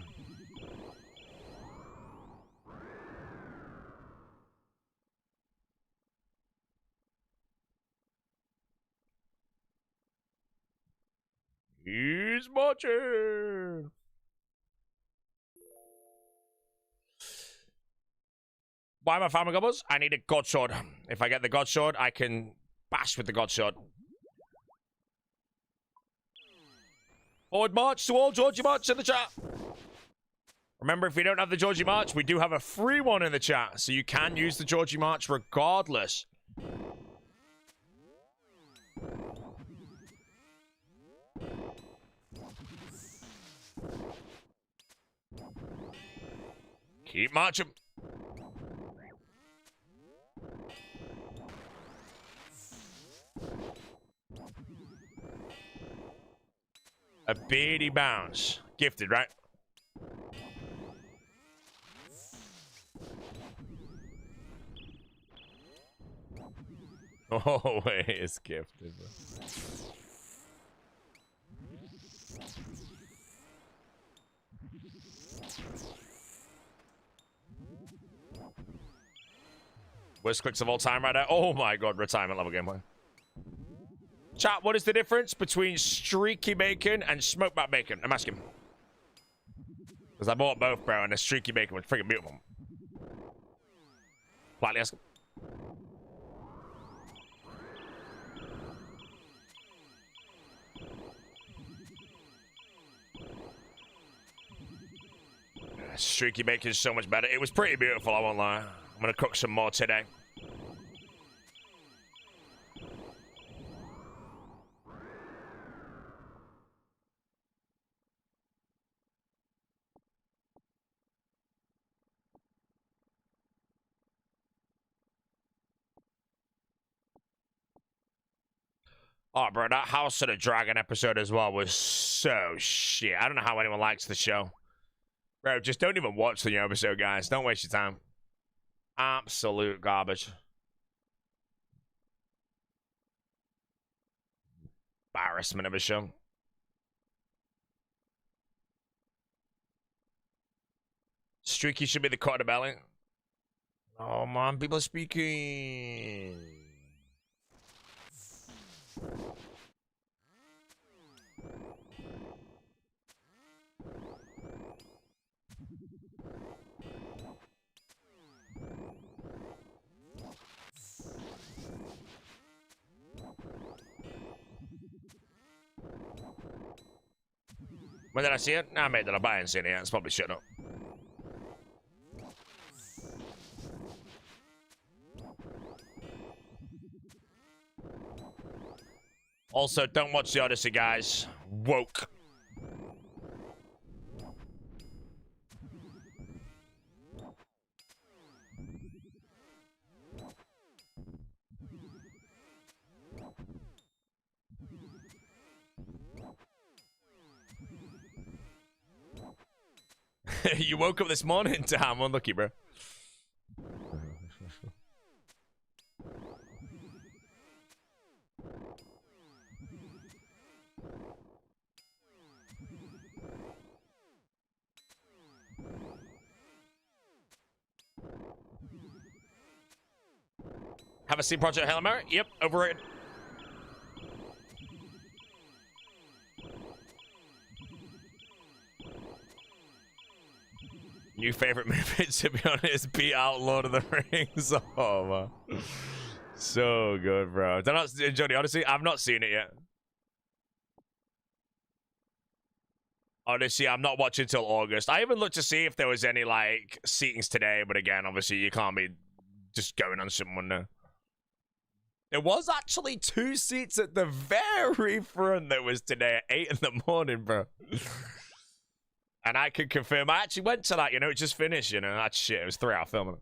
He's marching. Why am I farming goblins? I need a god sword. If I get the god sword, I can bash with the god sword. Forward march to all Georgie March in the chat. Remember, if we don't have the Georgie March, we do have a free one in the chat. So you can use the Georgie March regardless. Keep marching. A beardy bounce. Gifted, right? Oh, it's gifted. Worst clicks of all time right now. Oh my god, retirement level gameplay. Chat, what is the difference between streaky bacon and smoked back bacon? I'm asking. Because I bought both, bro, and the streaky bacon was freaking beautiful. Politely asking. Streaky bacon is so much better. It was pretty beautiful, I won't lie. I'm going to cook some more today. Oh, bro, that House of the Dragon episode as well was so shit. I don't know how anyone likes the show. Bro, just don't even watch the new episode, guys. Don't waste your time. Absolute garbage. Embarrassment of a show. Streaky should be the cut of the belly. Oh, man, people are speaking. When did I see it? Nah, mate, did I buy it and see it yet? It's probably shut up. Also, don't watch the Odyssey, guys. Woke. You woke up this morning, Tom. Unlucky, bro. Have a seen Project Hail Mary? Yep, overrated. New favorite movie, to be honest, beat out Lord of the Rings. Oh, man. So good, bro. Did I not enjoy the Odyssey? I've not seen it yet. Odyssey, I'm not watching till August. I even looked to see if there was any, like, seatings today, but again, obviously, you can't be just going on someone now. There was actually 2 seats at the very front that was today at 8 in the morning, bro. And I can confirm, I actually went to that, you know, it just finished, you know, that shit, it was 3-hour filming.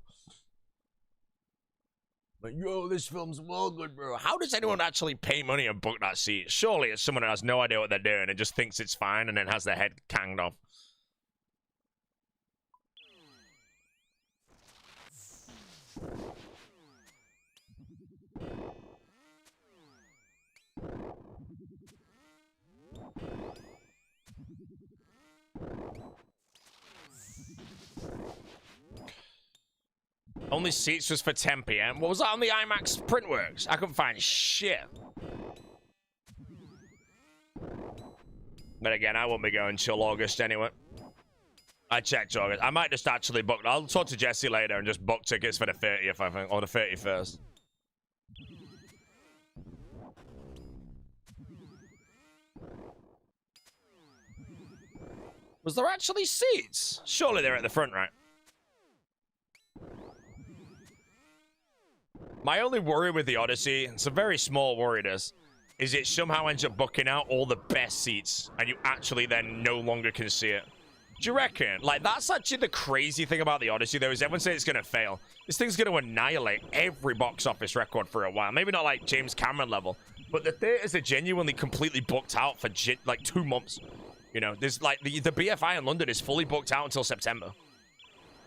Like, yo, this film's well good, bro. How does anyone actually pay money and book that seat? Surely it's someone who has no idea what they're doing and just thinks it's fine and then has their head canged off. Only seats was for 10 p.m. What was that on the IMAX Printworks? I couldn't find shit. But again, I won't be going till August anyway. I checked August. I might just actually book. I'll talk to Jesse later and just book tickets for the 30th, I think, or the 31st. Was there actually seats? Surely they're at the front, right? My only worry with the Odyssey, it's a very small worry this, is it somehow ends up booking out all the best seats and you actually then no longer can see it. Do you reckon? Like, that's actually the crazy thing about the Odyssey, though, is everyone says it's going to fail. This thing's going to annihilate every box office record for a while. Maybe not like James Cameron level, but the theaters are genuinely completely booked out for like 2 months. You know, there's like the BFI in London is fully booked out until September.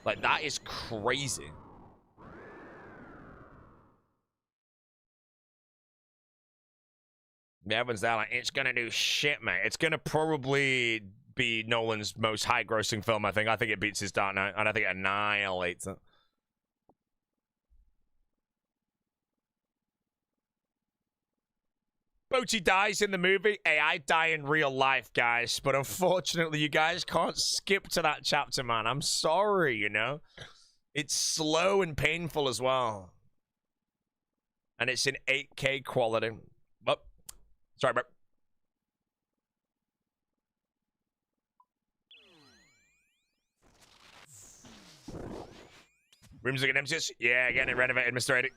Like, that is crazy. Yeah, everyone's there like, it's gonna do shit, mate. It's gonna probably be Nolan's most high-grossing film, I think. I think it beats his Dark Knight, and I think it annihilates it. Boaty dies in the movie. Hey, I die in real life, guys. But unfortunately, you guys can't skip to that chapter, man. I'm sorry, you know? It's slow and painful as well. And it's in 8K quality. Oh. Sorry, bro. Rooms are getting empty. Yeah, getting it renovated, Mr. 80.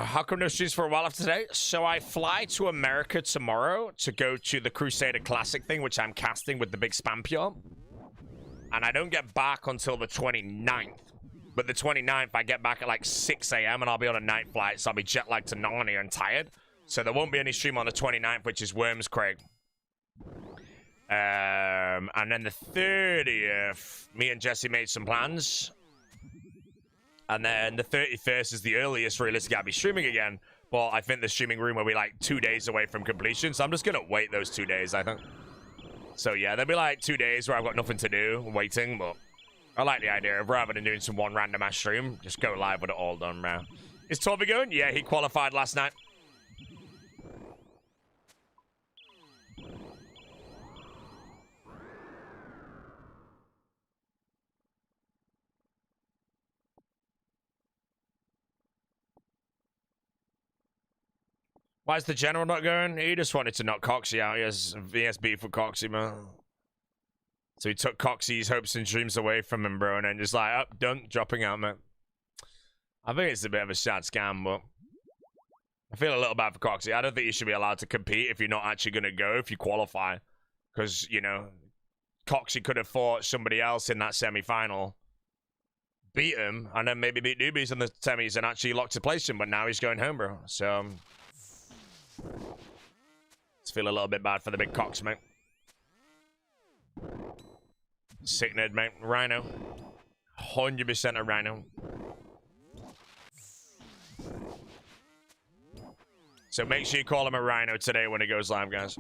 How come no streams for a while after today? So I fly to America tomorrow to go to the Crusader Classic thing, which I'm casting with the big spam pure. And I don't get back until the 29th. But the 29th, I get back at like 6 a.m. and I'll be on a night flight, so I'll be jet lagged to Narnia and tired. So there won't be any stream on the 29th, which is Worms Craig. And then the 30th, me and Jesse made some plans. And then the 31st is the earliest realistically I'll be streaming again. But I think the streaming room will be like 2 days away from completion. So I'm just going to wait those 2 days, I think. So yeah, there'll be like 2 days where I've got nothing to do, waiting. But I like the idea of rather than doing some one random ass stream, just go live with it all done, man. Is Toby going? Yeah, he qualified last night. Why is the general not going? He just wanted to knock Coxie out. He has beef with Coxie, man. So he took Coxie's hopes and dreams away from him, bro, and then just like, up, done, dropping out, man. I think it's a bit of a sad scam, but I feel a little bad for Coxie. I don't think you should be allowed to compete if you're not actually going to go, if you qualify. Because, you know, Coxie could have fought somebody else in that semi-final, beat him, and then maybe beat Newbies in the semis and actually locked to place him, but now he's going home, bro. So let's feel a little bit bad for the big Cox, mate. Sick nerd, mate. Rhino. 100% a Rhino. So make sure you call him a Rhino today when he goes live, guys.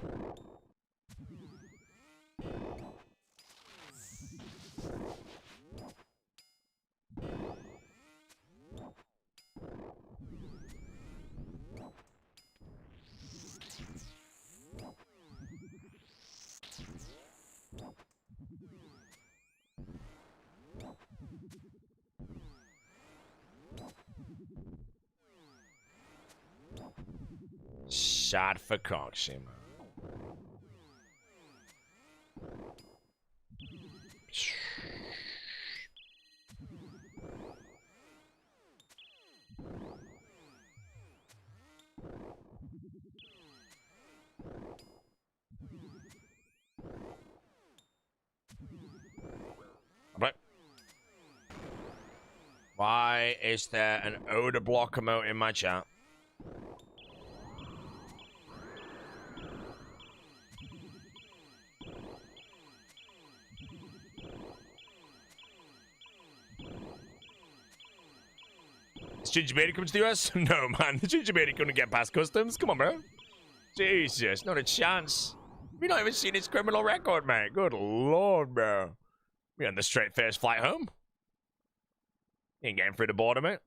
Sad for Hcim. But why is there an odor block emote in my chat? Is Ginger Baby coming to the US? No, man. The Ginger Baby couldn't get past customs. Come on, bro. Jesus, not a chance. We not even seen his criminal record, mate. Good lord, bro. We on the straight first flight home. He ain't getting through the border, mate.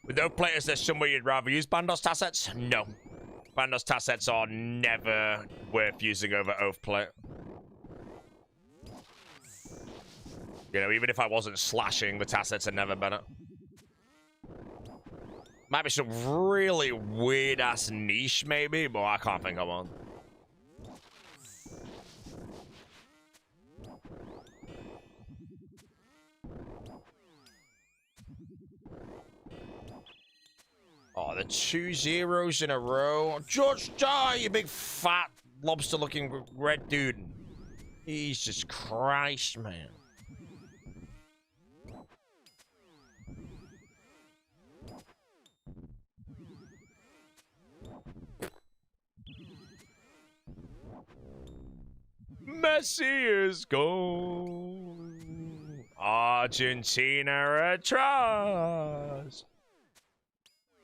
With those players, there's somewhere you'd rather use Bandos Tassets? No. Bandos Tassets are never worth using over Oath Play. You know, even if I wasn't slashing, the Tassets are never better. Might be some really weird-ass niche, maybe, but I can't think of one. Oh, the 2 zeros in a row. Just die, you big fat lobster-looking red dude. Jesus Christ, man. Messi is gone. Argentina atrás.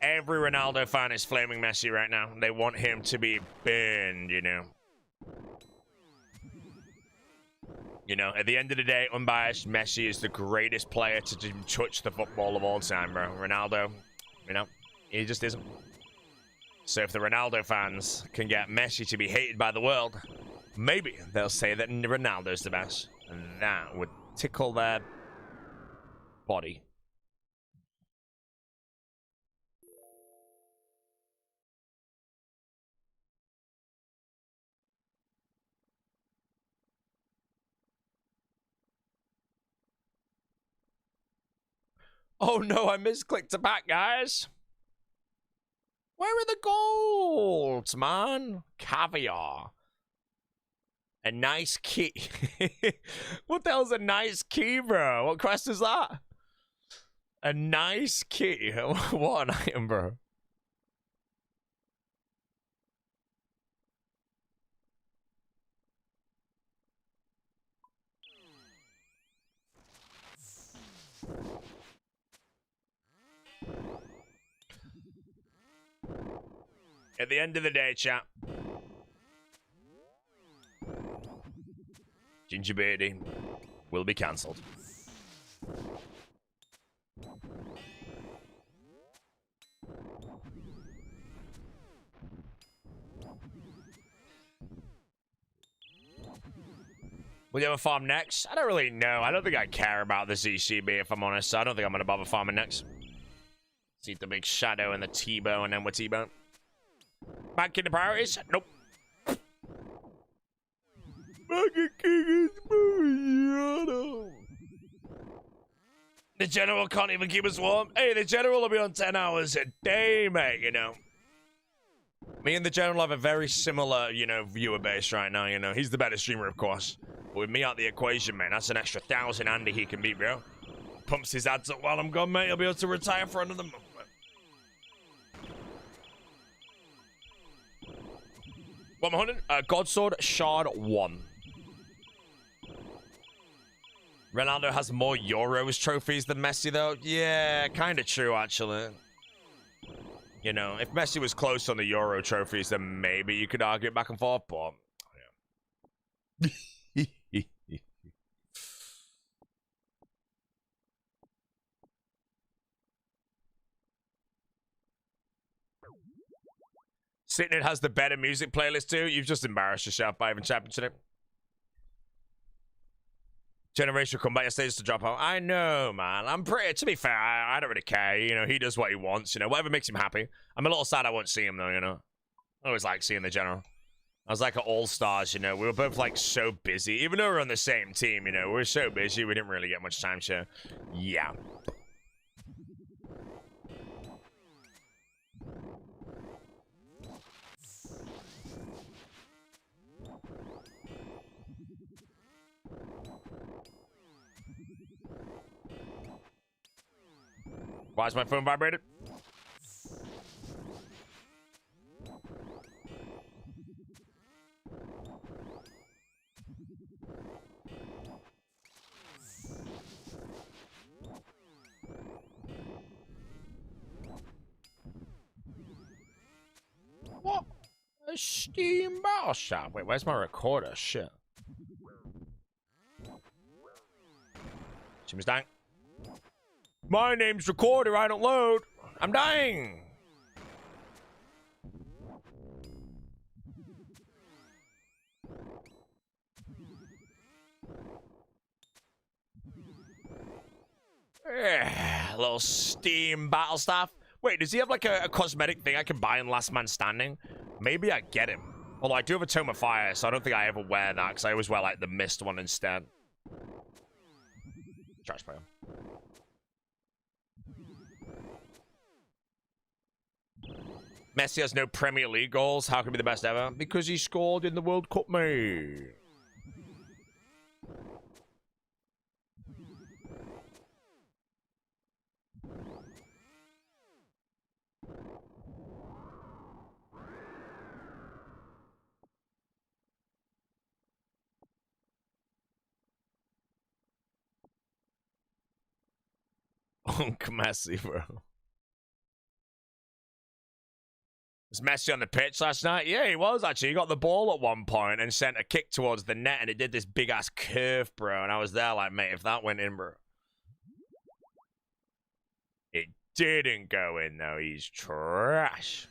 Every Ronaldo fan is flaming Messi right now. They want him to be banned, you know. You know, at the end of the day, unbiased, Messi is the greatest player to touch the football of all time, bro. Ronaldo, you know, he just isn't. So if the Ronaldo fans can get Messi to be hated by the world, maybe they'll say that Ronaldo's the best. And that would tickle their body. Oh no, I misclicked to back, guys. Where are the golds, man? Caviar. A nice key. What the hell's a nice key, bro? What quest is that? A nice key. What an item, bro. At the end of the day, chat, Ginger Beardy will be cancelled. Will you have a farm next? I don't really know. I don't think I care about the ZCB, if I'm honest. So I don't think I'm going to bother farming next. See the big shadow and the T-bow, and then we're T-bow. Back in the priorities? Nope. The general can't even keep us warm. Hey, the general will be on 10 hours a day, mate, you know. Me and the general have a very similar, you know, viewer base right now, you know. He's the better streamer, of course. But with me out the equation, man, that's an extra 1,000 Andy he can beat, bro. Pumps his ads up while I'm gone, mate. He'll be able to retire for another month. What am I hunting? Godsword Shard 1. Ronaldo has more Euros trophies than Messi, though. Yeah, kind of true, actually. You know, if Messi was close on the Euro trophies, then maybe you could argue it back and forth, but... Yeah. Sitting has the better music playlist too. You've just embarrassed yourself by even championing it. Generational comeback stage to drop out. I know, man. I'm pretty. To be fair, I don't really care. You know, he does what he wants. You know, whatever makes him happy. I'm a little sad I won't see him though. You know, I always like seeing the general. I was like at All Stars. You know, we were both like so busy. Even though we're on the same team, you know, we were so busy we didn't really get much time. So, yeah. Why is my phone vibrated? What? A Steam Battle Shop? Wait, where's my recorder? Shit. Jim's dying. My name's Recorder, I don't load. I'm dying. A little Steam battle stuff. Wait, does he have like a cosmetic thing I can buy in Last Man Standing? Maybe I get him. Although I do have a Tome of Fire, so I don't think I ever wear that because I always wear like the mist one instead. Trash player. Messi has no Premier League goals. How can he be the best ever? Because he scored in the World Cup, mate. Unc Messi, bro. Was Messi on the pitch last night? Yeah, he was actually. He got the ball at one point and sent a kick towards the net, and it did this big ass curve, bro. And I was there like, mate, if that went in, bro. It didn't go in, though. He's trash.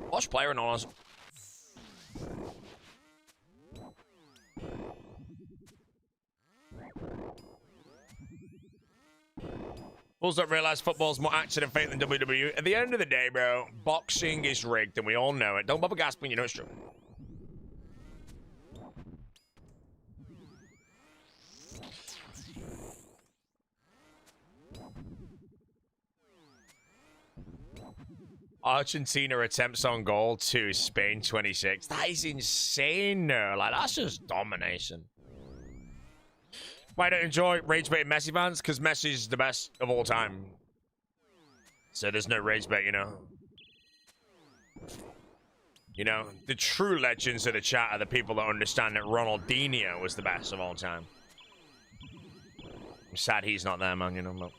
Watch player and honors. Bulls don't realize football's more action and fate than WWE. At the end of the day, bro, boxing is rigged and we all know it. Don't bother gasping, you know it's true. Argentina attempts on goal to Spain 26. That is insane, no. Like, that's just domination. Why don't you enjoy rage baiting Messi fans? Because Messi's the best of all time. So there's no rage bait, you know. You know, the true legends of the chat are the people that understand that Ronaldinho was the best of all time. I'm sad he's not there, man, you know. But...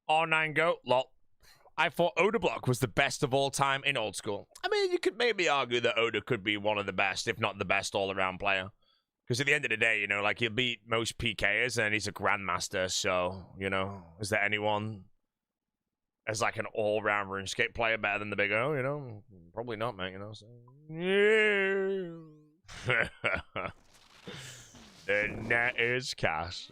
R9 go, lol. I thought Oda Block was the best of all time in old school. I mean, you could maybe argue that Oda could be one of the best, if not the best all-around player. Because at the end of the day, you know, like, he'll beat most PKers, and he's a Grandmaster, so, you know, is there anyone as, like, an all-round RuneScape player better than the Big O, you know? Probably not, mate, you know? So... Yeah. The net is cash.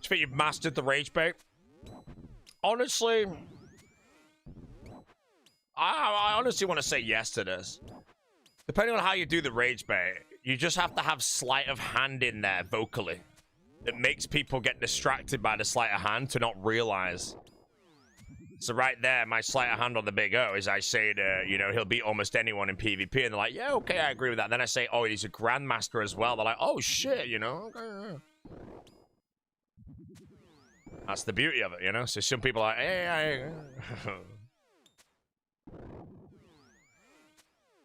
you think you've mastered the rage bait? Honestly, I honestly want to say yes to this. Depending on how you do the rage bait, you just have to have sleight of hand in there vocally. It makes people get distracted by the sleight of hand to not realize. So right there, my sleight of hand on the big O is I say to, you know, he'll beat almost anyone in PvP. And they're like, yeah, okay, I agree with that. Then I say, oh, he's a Grandmaster as well. They're like, oh, shit, you know. Okay. That's the beauty of it, you know? So some people are like, hey,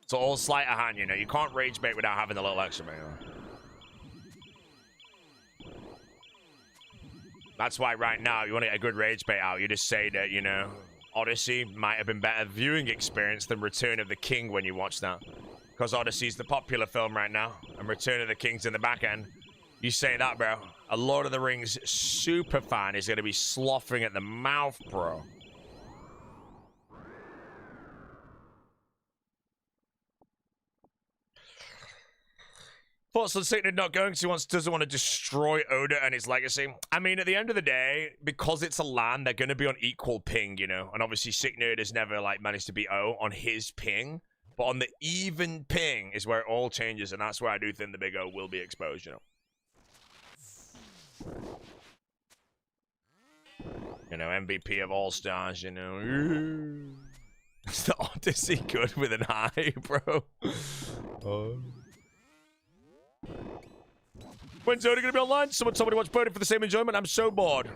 it's all sleight of hand, you know? You can't rage bait without having a little extra, man. That's why right now, you want to get a good rage bait out, you just say that, you know, Odyssey might have been better viewing experience than Return of the King when you watch that. Because Odyssey's the popular film right now, and Return of the King's in the back end. You say that, bro. A Lord of the Rings super fan is going to be sloughing at the mouth, bro. Thoughts on Scythe not going because he doesn't want to destroy Oda and his legacy. I mean, at the end of the day, because it's a LAN, they're going to be on equal ping, you know? And obviously, Scythe has never, like, managed to beat O on his ping. But on the even ping is where it all changes, and that's where I do think the big O will be exposed, you know? You know, MVP of all stars, you know? Is the Odyssey good with an eye, bro? When's Oda gonna be online? Someone told me to watch Pony for the same enjoyment. I'm so bored.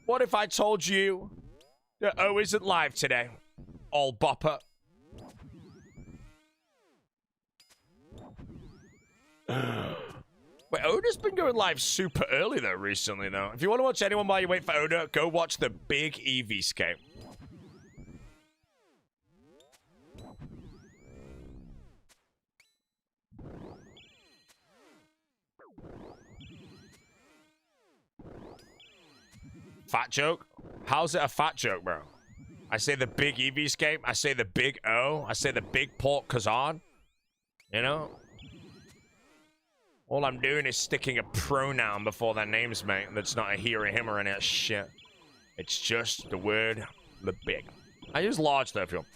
What if I told you that O isn't live today? All bopper. Wait, Oda's been going live super early though recently though. If you want to watch anyone while you wait for Oda, go watch the big RuneScape. Fat joke? How's it a fat joke, bro? I say the big RuneScape. I say the big O. I say the big Port Kazan. You know? All I'm doing is sticking a pronoun before their names, mate. That's not a he or a him or any of that shit. It's just the word, the big. I use large, though, if you want.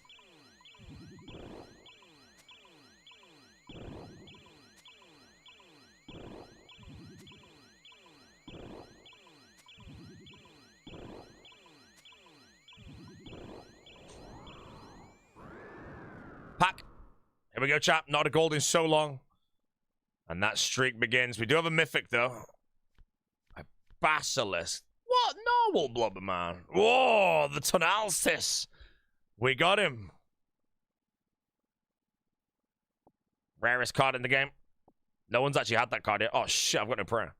Pack. Here we go, chap. Not a gold in so long. And that streak begins. We do have a mythic, though. A basilisk. What? Normal blubber, man. Whoa, the Tonalsis. We got him. Rarest card in the game. No one's actually had that card yet. Oh, shit, I've got no prayer.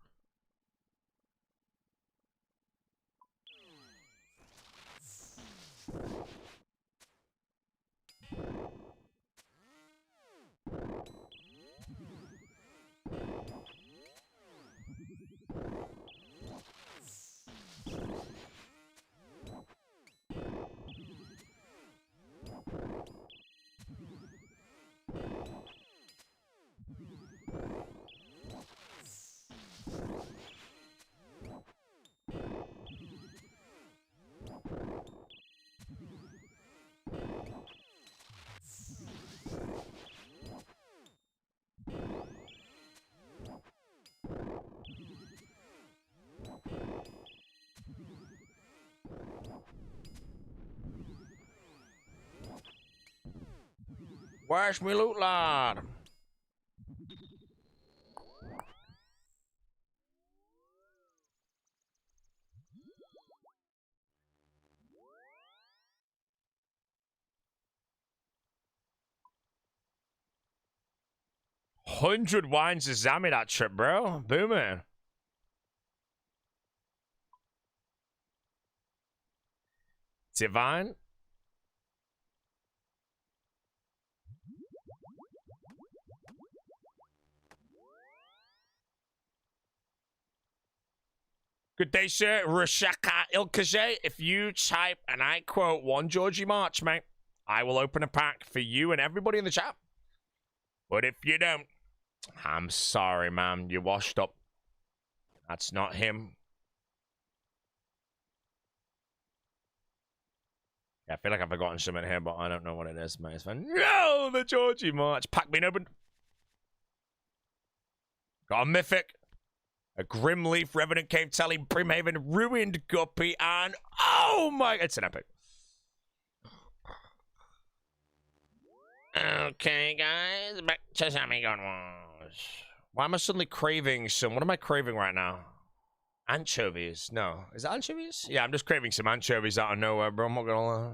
Where's me loot, lad? $100 wines to Zami that trip, bro. Booming. Divine. Good day, sir. Rashaka Ilkaje. If you type, and I quote, one Georgie March, mate, I will open a pack for you and everybody in the chat. But if you don't, I'm sorry, man. You're washed up. That's not him. Yeah, I feel like I've forgotten something here, but I don't know what it is, mate. It's fine. No, the Georgie March. Pack being opened. Got a Mythic. A Grimleaf, Revenant Cave Tally, Brimhaven, Ruined Guppy, and oh my, it's an epic. Okay, guys, back to Sammy Gun Wars. Why am I suddenly craving some? What am I craving right now? Anchovies? No, is it anchovies? Yeah, I'm just craving some anchovies out of nowhere, bro. I'm not gonna lie.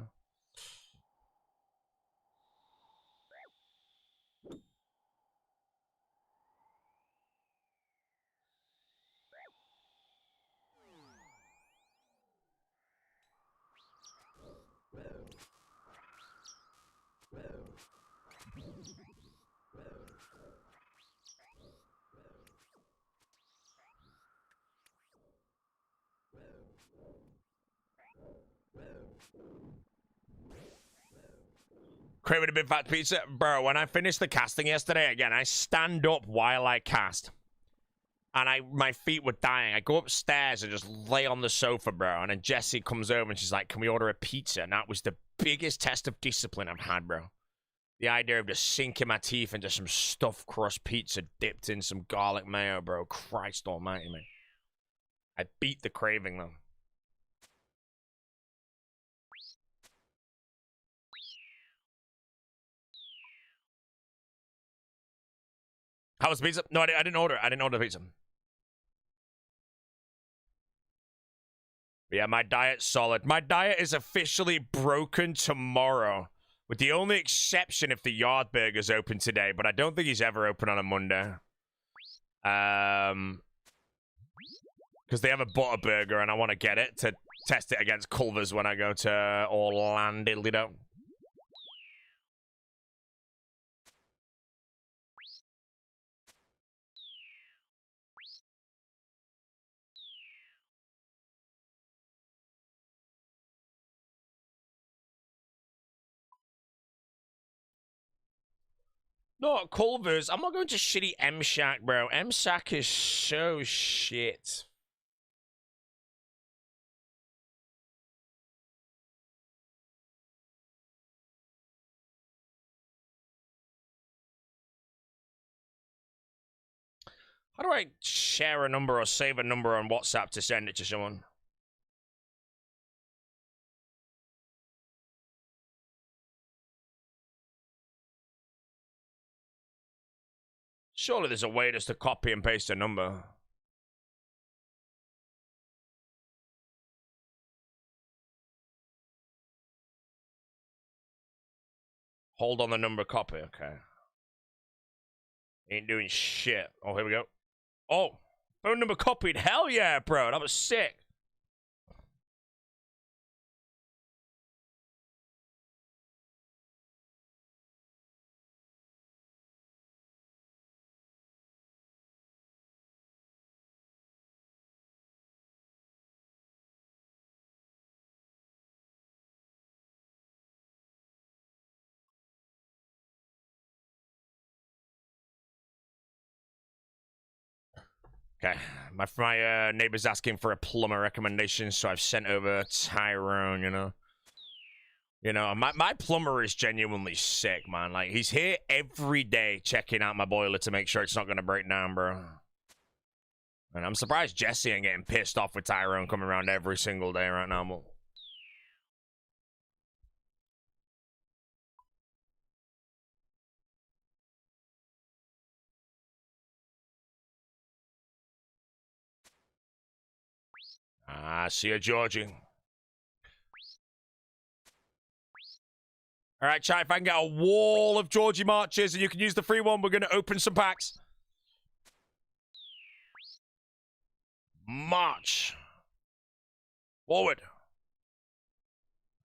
Craving a big fat pizza? Bro, when I finished the casting yesterday, again, I stand up while I cast. And my feet were dying. I go upstairs and just lay on the sofa, bro. And then Jessie comes over and she's like, can we order a pizza? And that was the biggest test of discipline I've had, bro. The idea of just sinking my teeth into some stuffed crust pizza dipped in some garlic mayo, bro. Christ almighty, man. I beat the craving, though. How was the pizza? No, I didn't order it. I didn't order the pizza. But yeah, my diet's solid. My diet is officially broken tomorrow. With the only exception if the Yard Burger's open today. But I don't think he's ever open on a Monday. Because they have a butter burger and I want to get it to test it against Culver's when I go to Orlando. No, Culver's. I'm not going to shitty M-Shack, bro. M-Shack is so shit. How do I share a number or save a number on WhatsApp to send it to someone? Surely there's a way just to copy and paste a number. Hold on the number copy, okay. Ain't doing shit. Oh, here we go. Oh, phone number copied. Hell yeah, bro. That was sick. Okay, my neighbor's asking for a plumber recommendation, so I've sent over Tyrone, you know. You know, my plumber is genuinely sick, man. Like, he's here every day checking out my boiler to make sure it's not going to break down, bro. And I'm surprised Jesse ain't getting pissed off with Tyrone coming around every single day right now. Ah, see you, Georgie. All right, chat, if I can get a wall of Georgie marches and you can use the free one, we're going to open some packs. March. Forward.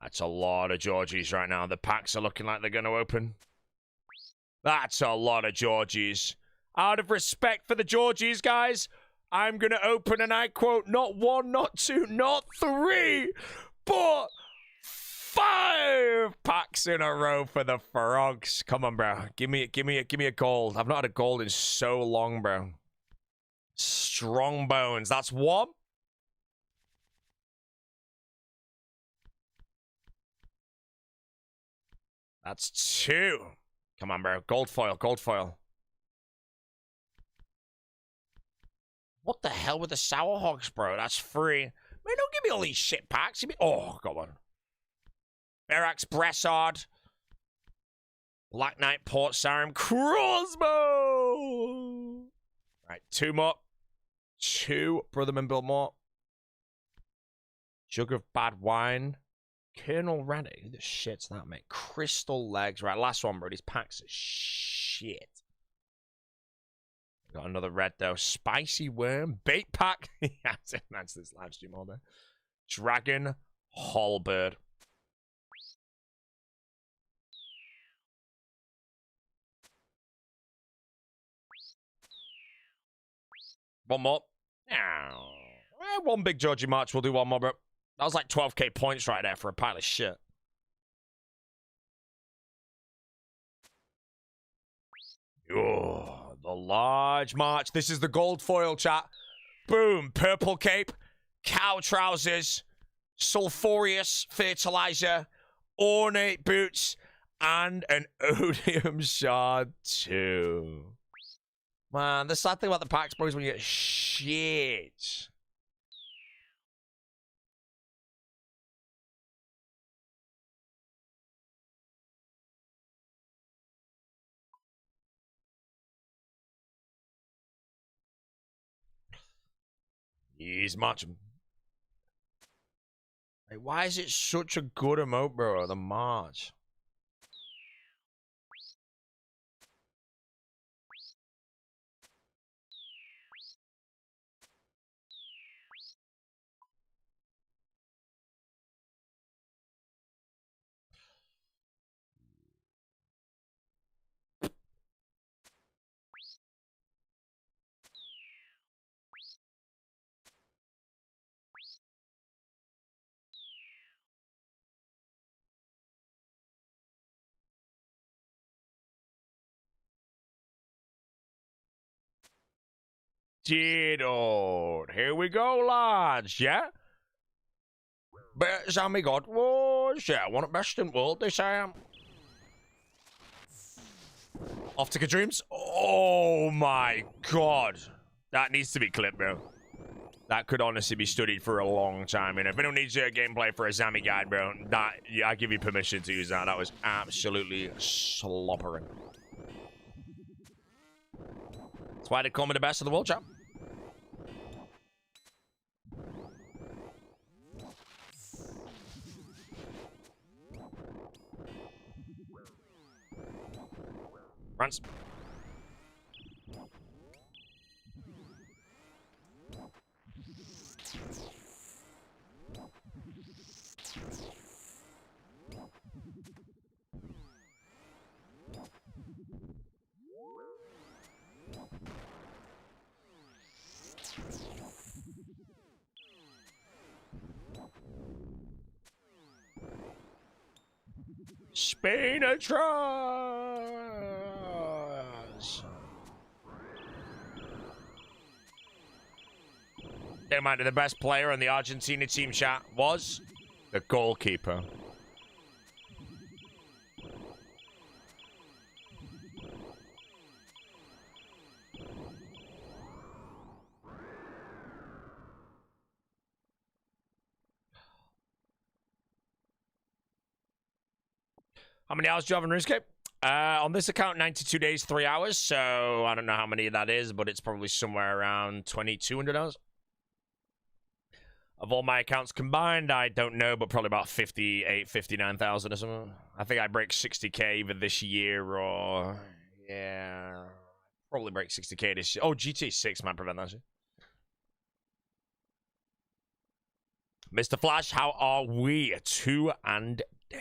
That's a lot of Georgies right now. The packs are looking like they're going to open. That's a lot of Georgies. Out of respect for the Georgies, guys, I'm going to open, and I quote, not one, not two, not three, but 5 packs in a row for the frogs. Come on, bro. Give me a gold. I've not had a gold in so long, bro. Strong bones. That's one. That's two. Come on, bro. Gold foil, gold foil. What the hell with the Sour Hogs, bro? That's free. Man, don't give me all these shit packs. Give me... Oh, got one. Berax, Bressard. Black Knight, Port Sarim, Crossbow. Right, two more. Two Brotherman Biltmore. Jug of Bad Wine. Colonel Raddy. Who the shit's that, mate? Crystal Legs. Right, last one, bro. These packs are shit. Got another red, though. Spicy Worm. Bait Pack. Yeah, that's this live stream all day. Dragon Halberd. One more. One big Georgie March. We'll do one more, bro. That was like 12k points right there for a pile of shit. Oh, the large march. This is the gold foil, chat. Boom. Purple cape, cow trousers, sulfurious fertilizer, ornate boots, and an odium shard too. Man, the sad thing about the packs, bro, is when you get shit. He's marching. Hey, why is it such a good emote, bro? The march. Dude, here we go, lads, yeah? But Sammy God was, yeah, one of the best in the world, they say. Optica Dreams? Oh my god. That needs to be clipped, bro. That could honestly be studied for a long time. And if anyone needs a gameplay for a Zami guide, bro, that, yeah, I give you permission to use that. That was absolutely sloppering. That's why they call me the best of the world, chap. France. Spain Atras. They might be the best player on the Argentina team chat was the goalkeeper. How many hours do you have on RuneScape? On this account, 92 days, 3 hours. So I don't know how many that is, but it's probably somewhere around 2,200 hours. Of all my accounts combined, I don't know, but probably about 58, 59,000 or something. I think I break 60k either this year or... Yeah... Probably break 60k this year. Oh, GT 6 might prevent that shit. Mr. Flash, how are we? 2 and day.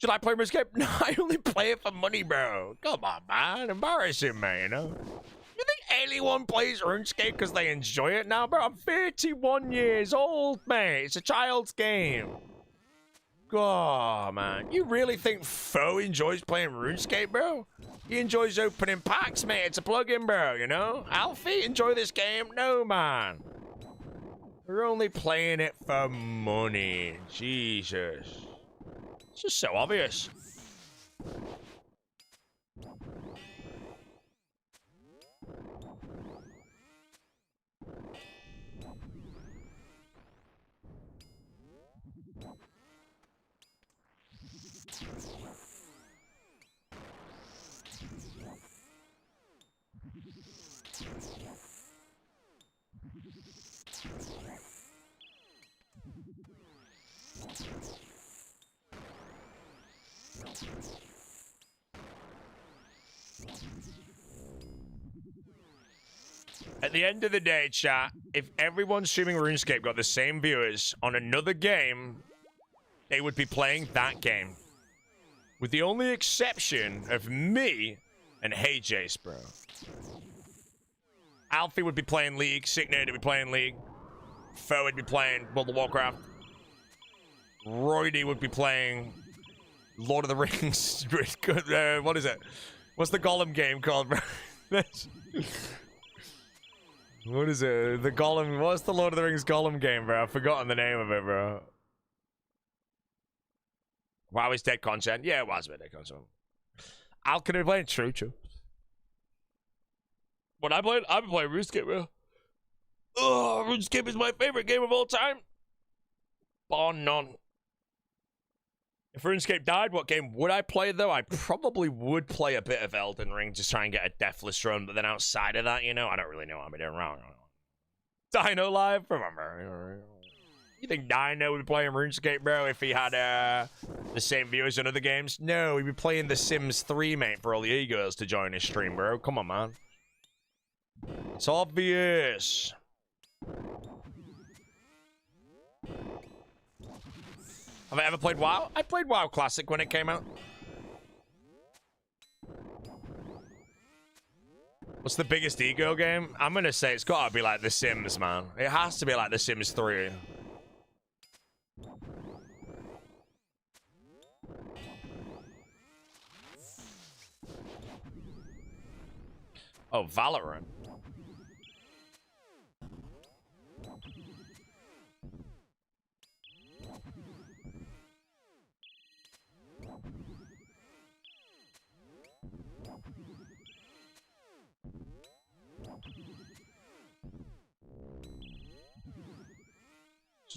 Should I play RuneScape? No, I only play it for money, bro. Come on, man. Embarrassing, man, you know? You think anyone plays RuneScape because they enjoy it now, bro? I'm 31 years old, mate. It's a child's game. God, man. You really think Foe enjoys playing RuneScape, bro? He enjoys opening packs, mate. It's a plugin, bro, you know? Alfie, enjoy this game? No, man. We're only playing it for money. Jesus. It's just so obvious. At the end of the day, chat, if everyone streaming RuneScape got the same viewers on another game, they would be playing that game. With the only exception of me and Hey Jace, bro. Alfie would be playing League, Sicknerd would be playing League, Foe would be playing World of Warcraft, Roydy would be playing Lord of the Rings. What is it? What's the Gollum game called, bro? What is it? The Gollum. What's the Lord of the Rings Gollum game, bro? I've forgotten the name of it, bro. WoW is dead content. Yeah, it was a bit dead content. Alchemy playing true. But I've been playing RuneScape, bro. Oh, RuneScape is my favorite game of all time. Bar none. If RuneScape died, what game would I play, though? I probably would play a bit of Elden Ring, just try and get a deathless run, but then outside of that, you know, I don't really know what I'm doing wrong. Dino Live? Remember. You think Dino would be playing RuneScape, bro, if he had the same viewers in other games? No, he'd be playing The Sims 3, mate, for all the e-girls to join his stream, bro. Come on, man. It's obvious. Have I ever played WoW? I played WoW Classic when it came out. What's the biggest ego game? I'm gonna say it's gotta be like The Sims, man. It has to be like The Sims 3. Oh, Valorant.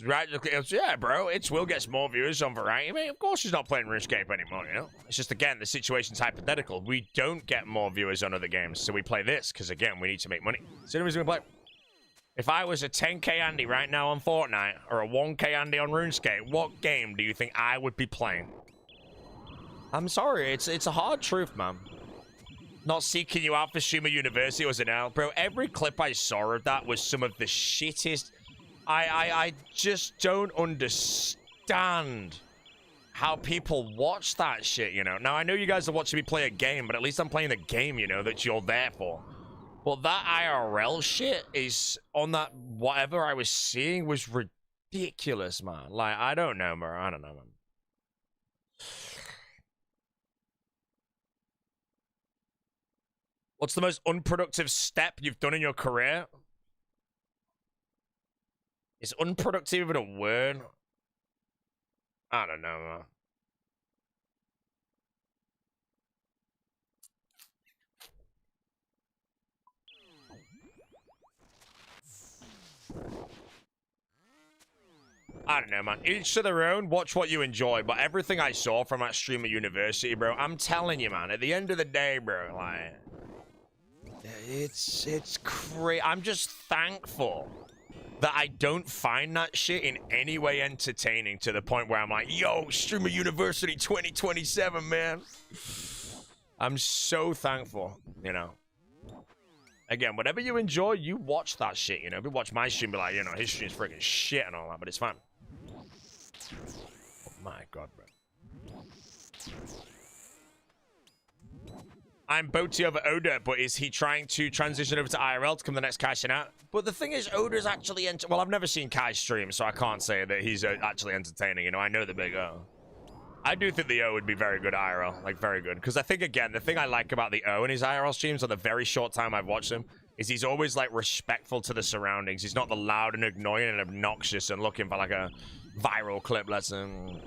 Right, yeah, bro. It's Will gets more viewers on Variety. Mate, of course he's not playing RuneScape anymore, you know? It's just, again, the situation's hypothetical. We don't get more viewers on other games, so we play this, because, again, we need to make money. So, anyways, we play. If I was a 10k Andy right now on Fortnite, or a 1k Andy on RuneScape, what game do you think I would be playing? I'm sorry, it's a hard truth, man. Not seeking you out for Streamer University was an L. Bro, every clip I saw of that was some of the shittest... I just don't understand how people watch that shit, you know? Now, I know you guys are watching me play a game, but at least I'm playing the game, you know, that you're there for. But that IRL shit is on that whatever I was seeing was ridiculous, man. Like, I don't know, bro. I don't know, man. What's the most unproductive step you've done in your career? Is unproductive even a word? I don't know, man. I don't know, man. Each to their own. Watch what you enjoy. But everything I saw from that Streamer University, bro, I'm telling you, man, at the end of the day, bro, like... It's crazy. I'm just thankful that I don't find that shit in any way entertaining to the point where I'm like, yo, Streamer University 2027, man. I'm so thankful, you know. Again, whatever you enjoy, you watch that shit, you know. If you watch my stream, be like, you know, his stream's freaking shit and all that, but it's fine. Oh my god, bro. I'm Boaty over Oda, but is he trying to transition over to IRL to come the next cashing out? But the thing is, Oda's actually... Well, I've never seen Kai stream, so I can't say that he's actually entertaining. You know, I know the big O. I do think the O would be very good IRL, like very good. Because I think, again, the thing I like about the O in his IRL streams on the very short time I've watched him is he's always like respectful to the surroundings. He's not the loud and annoying and obnoxious and looking for like a viral clip. Let's You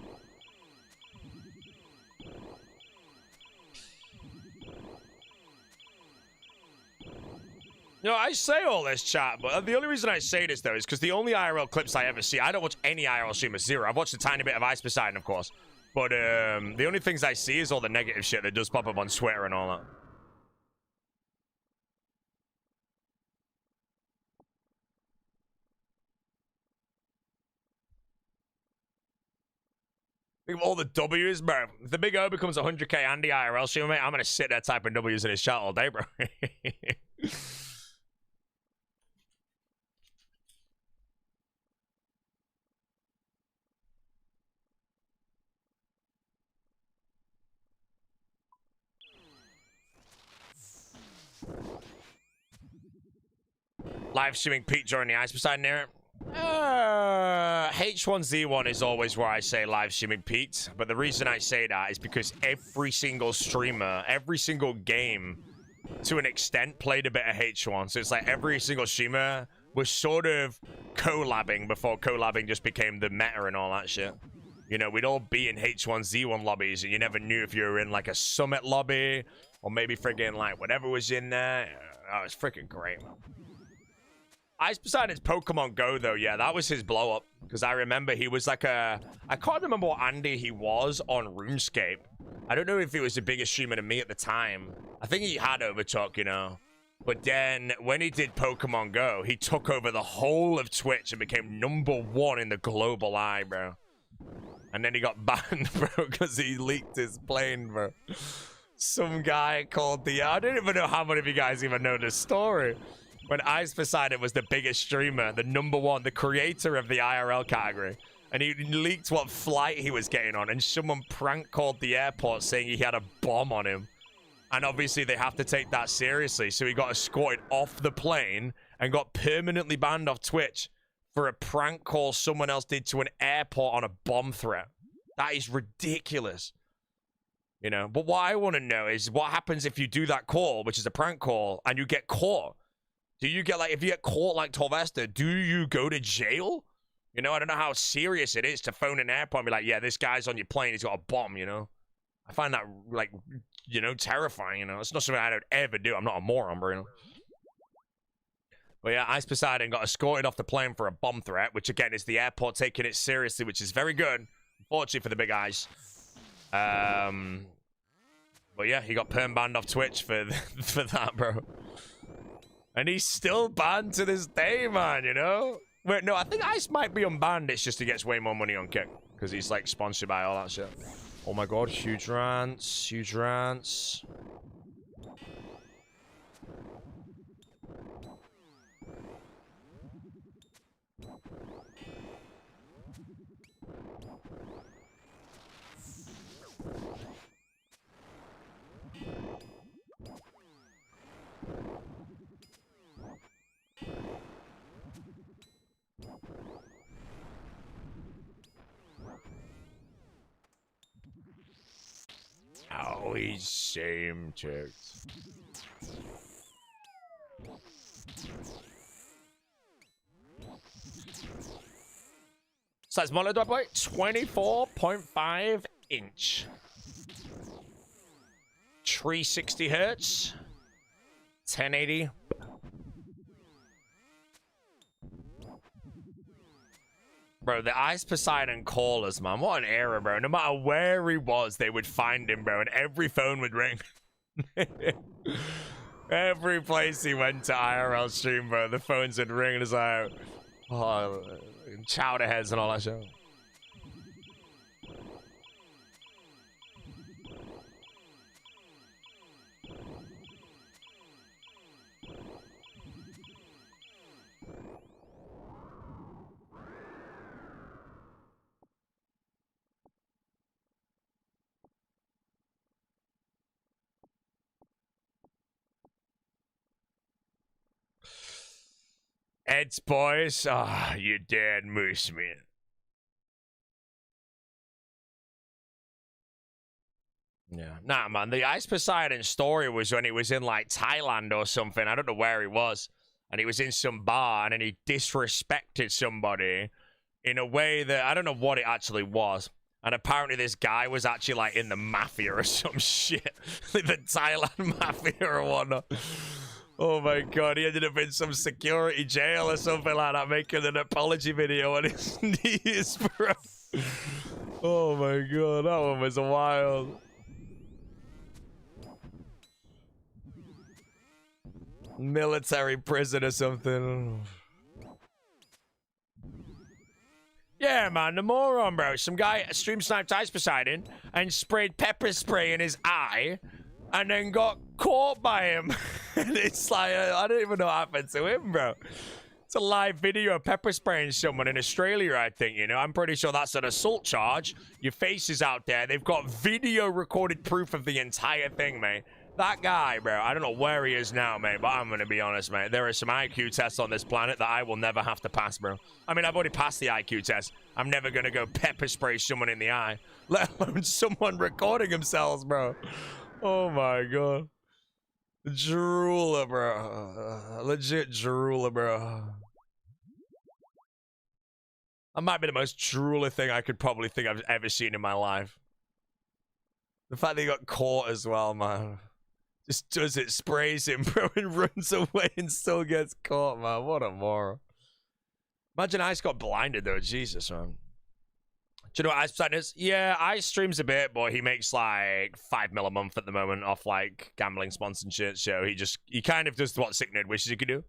know, I say all this, chat, but the only reason I say this, though, is because the only IRL clips I ever see, I don't watch any IRL streamers, zero. I've watched a tiny bit of Ice Poseidon, of course. But the only things I see is all the negative shit that does pop up on Twitter and all that. Think of all the W's, bro. If the Big O becomes 100k Andy IRL streamer, mate, I'm going to sit there typing W's in his chat all day, bro. Live streaming Pete during the Ice Poseidon era. H1Z1 is always where I say live streaming Pete, but the reason I say that is because every single streamer, every single game, to an extent, played a bit of H1. So it's like every single streamer was sort of collabing before collabing just became the meta and all that shit. You know, we'd all be in H1Z1 lobbies, and you never knew if you were in like a Summit lobby or maybe friggin' like whatever was in there. Oh, it's freaking great, man. Ice Poseidon's Pokemon Go, though, yeah, that was his blow-up. Because I remember he was like a... I can't remember what Andy he was on RuneScape. I don't know if he was the biggest streamer than me at the time. I think he had Overtalk, you know. But then, when he did Pokemon Go, he took over the whole of Twitch and became #1 in the global eye, bro. And then he got banned, bro, because he leaked his plane, bro. Some guy called the... I don't even know how many of you guys even know this story. When Ice Poseidon was the biggest streamer, the #1, the creator of the IRL category, and he leaked what flight he was getting on, and someone prank called the airport saying he had a bomb on him. And obviously they have to take that seriously, so he got escorted off the plane and got permanently banned off Twitch for a prank call someone else did to an airport on a bomb threat. That is ridiculous. You know, but what I want to know is what happens if you do that call, which is a prank call, and you get caught? Do you get, like, if you get caught like Torvesta, do you go to jail? You know, I don't know how serious it is to phone an airport and be like, yeah, this guy's on your plane, he's got a bomb, you know? I find that, like, you know, terrifying, you know? It's not something I would ever do. I'm not a moron, bro, you know? But yeah, Ice Poseidon got escorted off the plane for a bomb threat, which, again, is the airport taking it seriously, which is very good, unfortunately for the big eyes. But yeah, he got perm banned off Twitch for that, bro. And he's still banned to this day, man, you know? Wait, no, I think Ice might be unbanned. It's just he gets way more money on Kick. Because he's, like, sponsored by all that shit. Oh, my God. Huge rants. Huge rants. Oh, he's shame checked. Size monitor, do I play? 24.5 inch. 360 hertz. 1080. Bro, the Ice Poseidon callers, man. What an era, bro. No matter where he was, they would find him, bro. And every phone would ring. Every place he went to IRL stream, bro, the phones would ring. And it's like, oh, chowder heads and all that shit. Ed's boys. Ah, oh, you dead moose man. Yeah. Nah, man. The Ice Poseidon story was when he was in, like, Thailand or something. I don't know where he was. And he was in some bar, and then he disrespected somebody in a way that I don't know what it actually was. And apparently this guy was actually, like, in the mafia or some shit. Like the Thailand mafia or whatnot. Oh, my God. He ended up in some security jail or something like that, making an apology video on his knees, bro. Oh, my God. That one was wild. Military prison or something. Yeah, man, the moron, bro. Some guy stream sniped Ice Poseidon and sprayed pepper spray in his eye and then got caught by him. And it's like, I don't even know what happened to him, bro. It's a live video of pepper spraying someone in Australia, I think, you know. I'm pretty sure that's an assault charge. Your face is out there. They've got video recorded proof of the entire thing, mate. That guy, bro, I don't know where he is now, mate, but I'm going to be honest, mate. There are some IQ tests on this planet that I will never have to pass, bro. I mean, I've already passed the IQ test. I'm never going to go pepper spray someone in the eye, let alone someone recording themselves, bro. Oh, my God. Drooler, bro. Legit drooler, bro. That might be the most drooler thing I could probably think I've ever seen in my life. The fact that he got caught as well, man. Just does it, sprays him, bro, and runs away and still gets caught, man. What a moron. Imagine Ice got blinded, though. Jesus, man. Do you know what Ice Poseidon is? Yeah, Ice streams a bit, but he makes like 5 mil a month at the moment off like gambling sponsored shit. So he kind of does what Sick Nerd wishes he could do.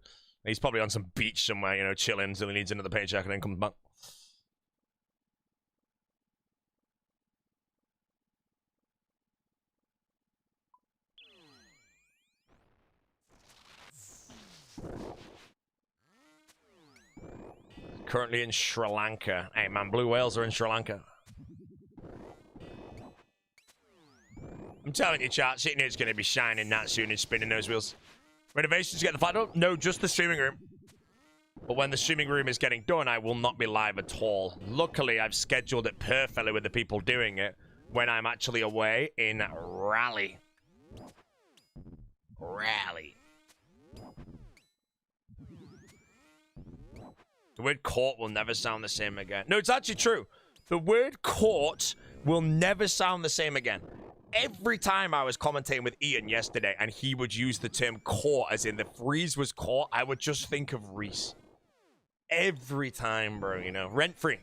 He's probably on some beach somewhere, you know, chilling until he needs another paycheck and then comes back. Currently in Sri Lanka. Hey, man, blue whales are in Sri Lanka. I'm telling you, chat, sitting here's going to be shining that soon and spinning those wheels. Renovations get the flat up? No, just the streaming room. But when the streaming room is getting done, I will not be live at all. Luckily, I've scheduled it perfectly with the people doing it when I'm actually away in Raleigh. The word court will never sound the same again. No, it's actually true. The word court will never sound the same again. Every time I was commentating with Ian yesterday and he would use the term court as in the freeze was caught, I would just think of Reese. Every time, bro, you know. Rent-free.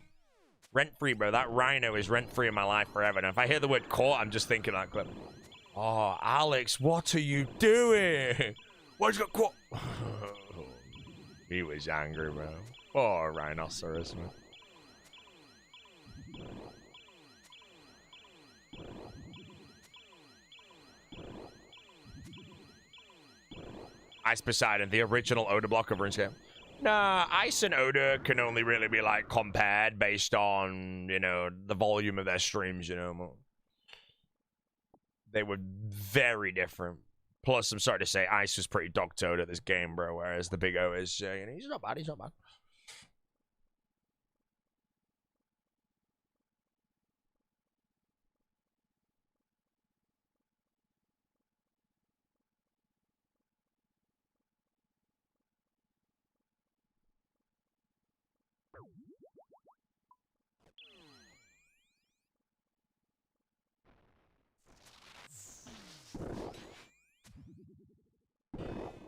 Rent-free, bro. That rhino is rent-free in my life forever. And if I hear the word court, I'm just thinking that clip. Oh, Alex, what are you doing? Why'd you got caught? He was angry, bro. Oh, rhinoceros, man. Ice Poseidon, the original Odor block of RuneScape. Nah, Ice and Odor can only really be, like, compared based on, you know, the volume of their streams, you know. They were very different. Plus, I'm sorry to say, Ice was pretty dog-toed at this game, bro, whereas the Big O is, you know, he's not bad, he's not bad.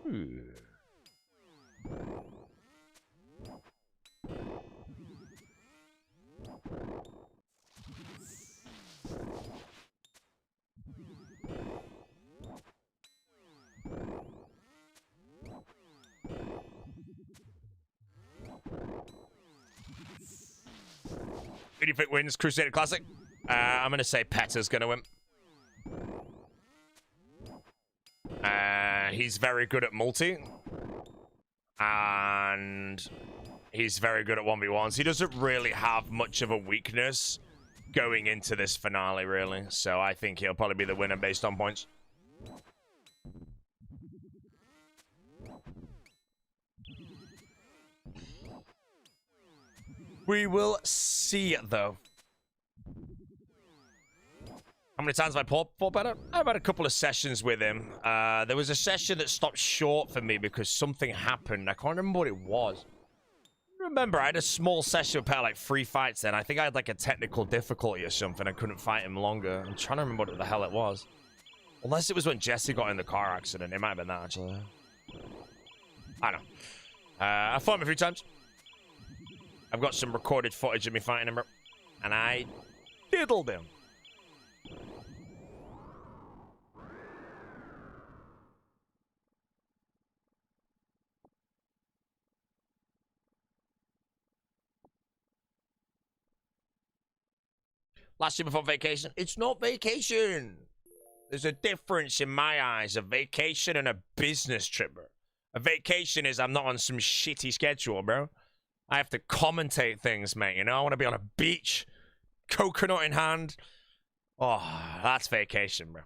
Who do you think wins Crusader Classic? I'm going to say Petter's going to win. He's very good at multi. And he's very good at 1v1s. He doesn't really have much of a weakness going into this finale, really. So I think he'll probably be the winner based on points. We will see, though. How many times have I fought better? I've had a couple of sessions with him. There was a session that stopped short for me because something happened. I can't remember what it was. Remember, I had a small session with like 3 fights then. I think I had like a technical difficulty or something. I couldn't fight him longer. I'm trying to remember what the hell it was. Unless it was when Jesse got in the car accident. It might have been that, actually. I don't know. I fought him a few times. I've got some recorded footage of me fighting him, and I diddled him. Last year before vacation. It's not vacation. There's a difference in my eyes, a vacation and a business trip, bro. A vacation is I'm not on some shitty schedule, bro. I have to commentate things, mate, you know? I want to be on a beach, coconut in hand. Oh, that's vacation, bro.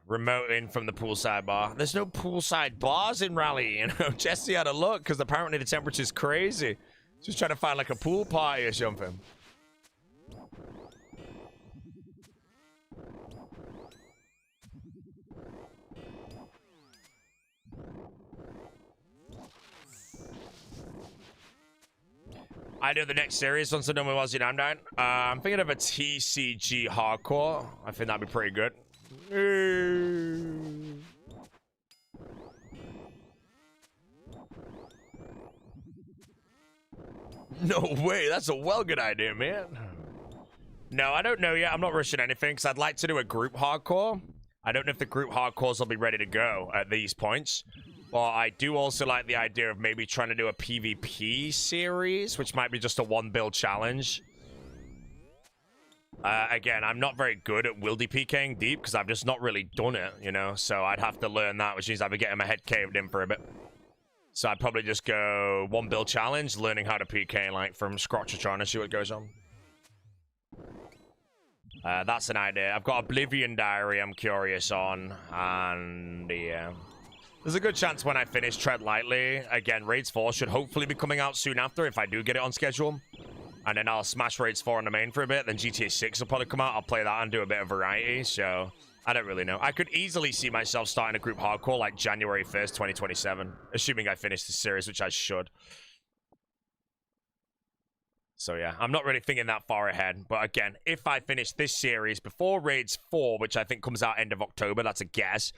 Remote in from the poolside bar. There's no poolside bars in Raleigh, you know? Jesse had a look, because apparently the temperature's crazy. Just trying to find, like, a pool party or something. I know the next series, once I know my Aussie, I'm down. I'm thinking of a TCG hardcore. I think that'd be pretty good. No way, that's a well good idea, man. No, I don't know yet. I'm not rushing anything because I'd like to do a group hardcore. I don't know if the group hardcores will be ready to go at these points. But I do also like the idea of maybe trying to do a PvP series, which might be just a 1-build challenge. Again, I'm not very good at wildy PKing deep because I've just not really done it, you know? So I'd have to learn that, which means I'd be getting my head caved in for a bit. So I'd probably just go 1-build challenge, learning how to PK, like, from scratch, trying to see what goes on. That's an idea. I've got Oblivion Diary I'm curious on, and yeah. There's a good chance when I finish Tread Lightly, again, Raids 4 should hopefully be coming out soon after if I do get it on schedule. And then I'll smash Raids 4 on the main for a bit, then GTA 6 will probably come out. I'll play that and do a bit of variety, so I don't really know. I could easily see myself starting a group hardcore like January 1st, 2027, assuming I finish the series, which I should. So yeah, I'm not really thinking that far ahead. But again, if I finish this series before Raids 4, which I think comes out end of October, that's a guess,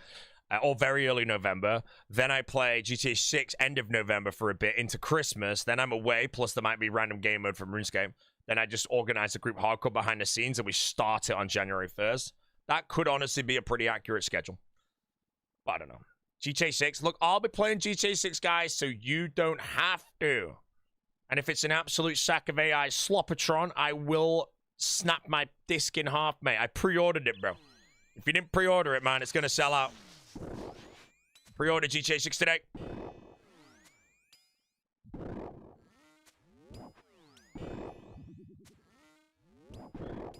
or very early November, then I play GTA 6 end of November for a bit into Christmas, then I'm away, plus there might be random game mode from RuneScape. Then I just organize a group hardcore behind the scenes and we start it on January 1st. That could honestly be a pretty accurate schedule. But I don't know. GTA 6, look, I'll be playing GTA 6, guys, so you don't have to. And if it's an absolute sack of AI Slopatron, I will snap my disc in half, mate. I pre-ordered it, bro. If you didn't pre-order it, man, it's going to sell out. Pre-order GTA 6 today.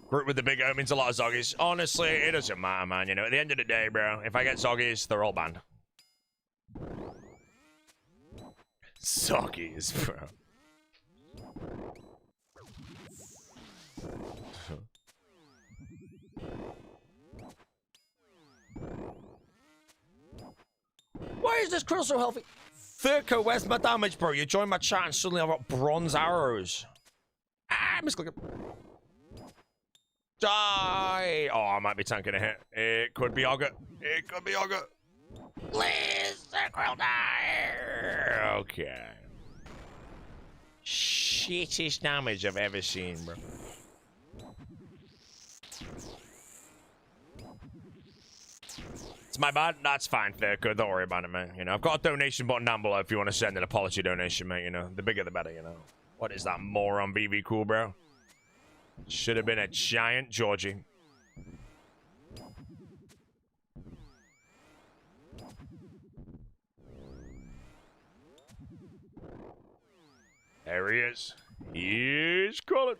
Group with the big O means a lot of Zoggies. Honestly, it doesn't matter, man. You know, at the end of the day, bro, if I get Zoggies, they're all banned. Zoggies, bro. Why is this krill so healthy? Thurko, where's my damage, bro? You joined my chat and suddenly I've got bronze arrows. Ah, misclicking. Die! Oh, I might be tanking a hit. It could be Augur. It could be Augur. Please, the krill die! Okay. Shittest damage I've ever seen, bro. It's my bad. That's fine, Thurko. Don't worry about it, man. You know, I've got a donation button down below if you want to send an apology donation, mate. You know, the bigger the better, you know. What is that moron BB cool, bro? Should have been a giant Georgie. There he is. He's calling.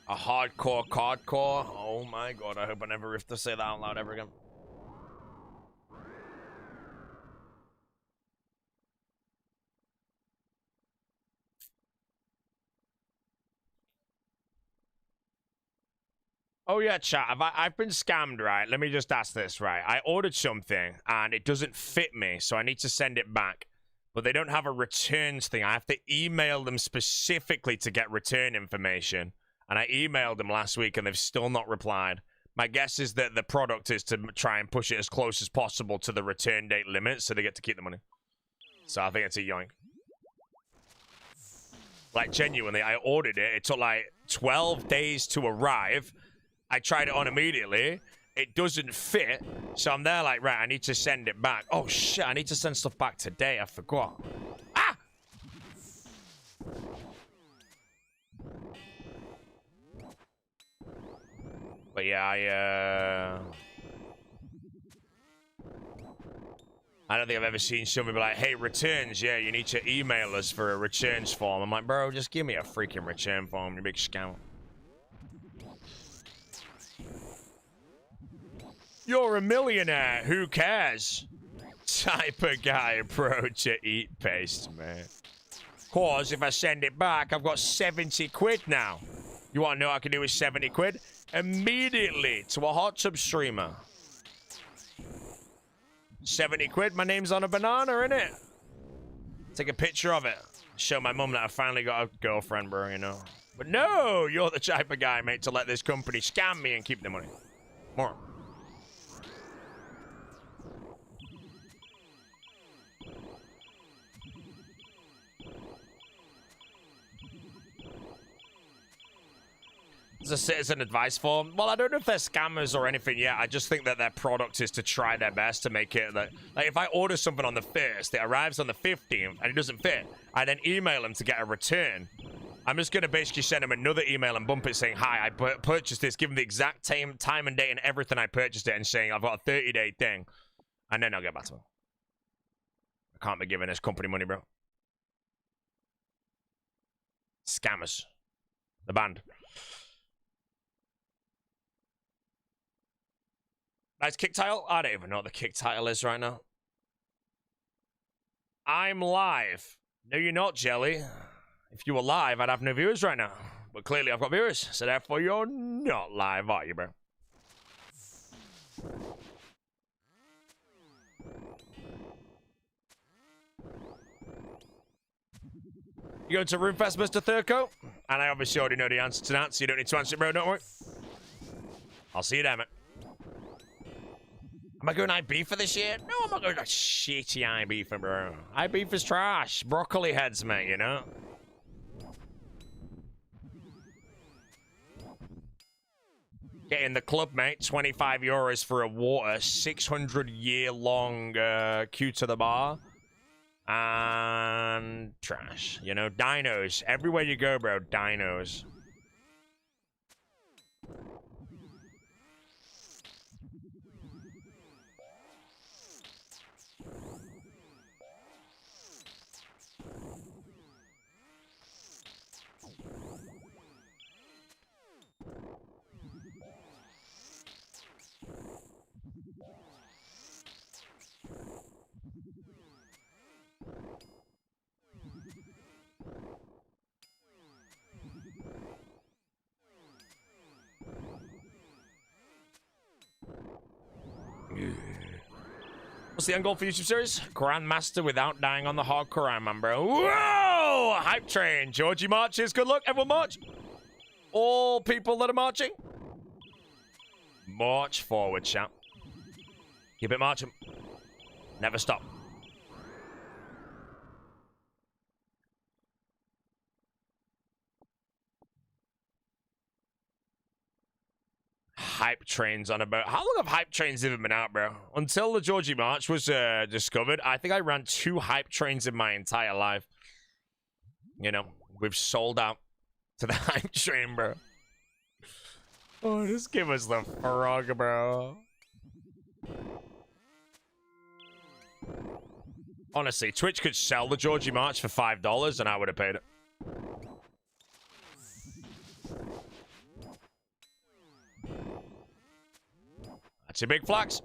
A hardcore cardcore? Oh my god, I hope I never have to say that out loud ever again. Oh yeah, chat, I've been scammed, right? Let me just ask this, right? I ordered something, and it doesn't fit me, so I need to send it back. But they don't have a returns thing. I have to email them specifically to get return information. And I emailed them last week, and they've still not replied. My guess is that the product is to try and push it as close as possible to the return date limit, so they get to keep the money. So I think it's a yoink. Like, genuinely, I ordered it. It took, like, 12 days to arrive. I tried it on immediately. It doesn't fit. So I'm there like, right, I need to send it back. Oh, shit, I need to send stuff back today. I forgot. Ah! But yeah, I don't think I've ever seen somebody be like, hey, returns, yeah, you need to email us for a returns form. I'm like, bro, just give me a freaking return form, you big scam. You're a millionaire, who cares? Type of guy, bro, to eat paste, man. Cause if I send it back, I've got 70 quid now. You want to know what I can do with 70 quid? Immediately to a hot tub streamer. 70 quid, my name's on a banana, innit? Take a picture of it. Show my mum that I finally got a girlfriend, bro, you know. But no, you're the type of guy, mate, to let this company scam me and keep the money. More. As a citizen advice form, well, I don't know if they're scammers or anything yet. I just think that their product is to try their best to make it that, like, if I order something on the 1st, it arrives on the 15th and it doesn't fit, I then email them to get a return. I'm just going to basically send them another email and bump it saying, hi, I purchased this, give them the exact time and date and everything I purchased it, and saying I've got a 30-day thing, and then I'll get back to them. I can't be giving this company money, bro. Scammers. The band. Nice kick title? I don't even know what the kick title is right now. I'm live. No, you're not, Jelly. If you were live, I'd have no viewers right now. But clearly I've got viewers, so therefore you're not live, are you, bro? You go to RuneFest, Mr. Thurko? And I obviously already know the answer to that, so you don't need to answer it, bro, don't worry. I'll see you there, mate. Am I going IB for this year? No, I'm not going to shitty IB for, bro. IB for's trash. Broccoli heads, mate, you know? Get in the club, mate. 25 euros for a water. 600-year-long queue to the bar. And trash. You know, dinos. Everywhere you go, bro, dinos. What's the end goal for YouTube series? Grandmaster without dying on the hardcore Iron Man, bro. Whoa! Hype train. Georgie marches. Good luck. Everyone march. All people that are marching. March forward, champ. Keep it marching. Never stop. Hype trains on about. How long have hype trains even been out, bro? Until the Georgie March was discovered, I think I ran 2 hype trains in my entire life. You know, we've sold out to the hype train, bro. Oh, just give us the frog, bro. Honestly, Twitch could sell the Georgie March for $5 and I would have paid it. That's a big flex.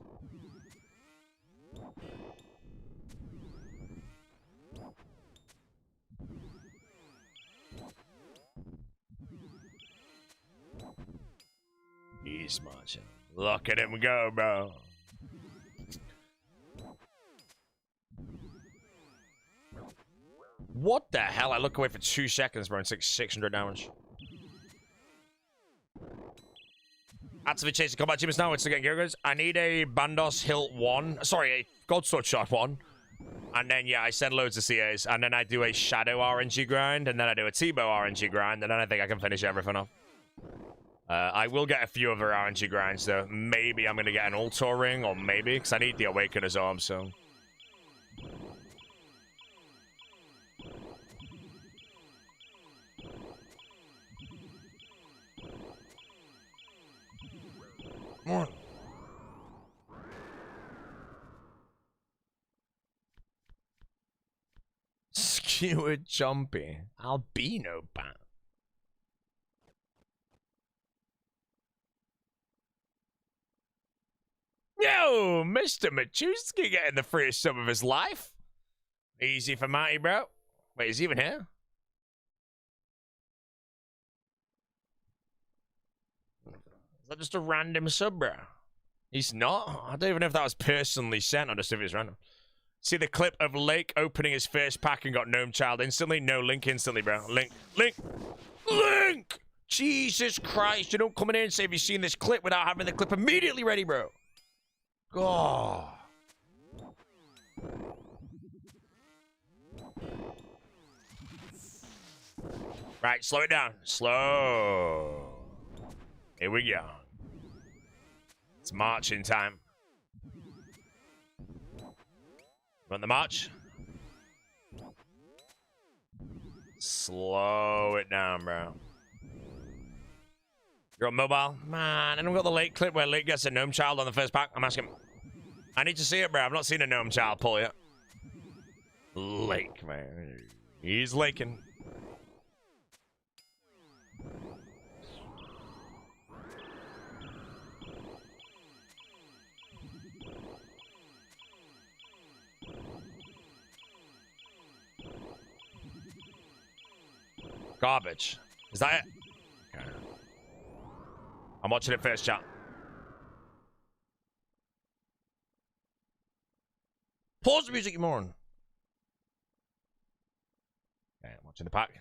He's marching. Look at him go, bro. What the hell? I look away for 2 seconds, bro, and take 600 damage. Activate Chase Combat Gyms now. It's again, Gurgles. I need a Bandos Hilt 1. Sorry, a Godsword Shot 1. And then, yeah, I send loads of CAs. And then I do a Shadow RNG grind. And then I do a T-Bow RNG grind. And then I think I can finish everything off. I will get a few other RNG grinds, though. Maybe I'm going to get an Ultor Ring, or maybe, because I need the Awakener's Arm, so... More. Skewered Jumpy. Albino Bat. Yo, Mr. Machuski getting the freest sub of his life. Easy for Matty, bro. Wait, is he even here? Is that just a random sub, bro? He's not. I don't even know if that was personally sent or just if it's random. See the clip of Lake opening his first pack and got Gnome Child instantly? No, Link instantly, bro. Link. Link! Jesus Christ, you don't come in here and say, have you seen this clip without having the clip immediately ready, bro? God. Right, slow it down. Slow. Here we go. It's marching time. Run the march. Slow it down, bro. You're on mobile? Man, and I've got the Lake clip where Lake gets a Gnome Child on the first pack. I'm asking. I need to see it, bro. I've not seen a Gnome Child pull yet. Lake, man. He's laking. Garbage. Is that it? Okay. I'm watching it first, chat. Pause the music, you moron. Okay, I'm watching the pack.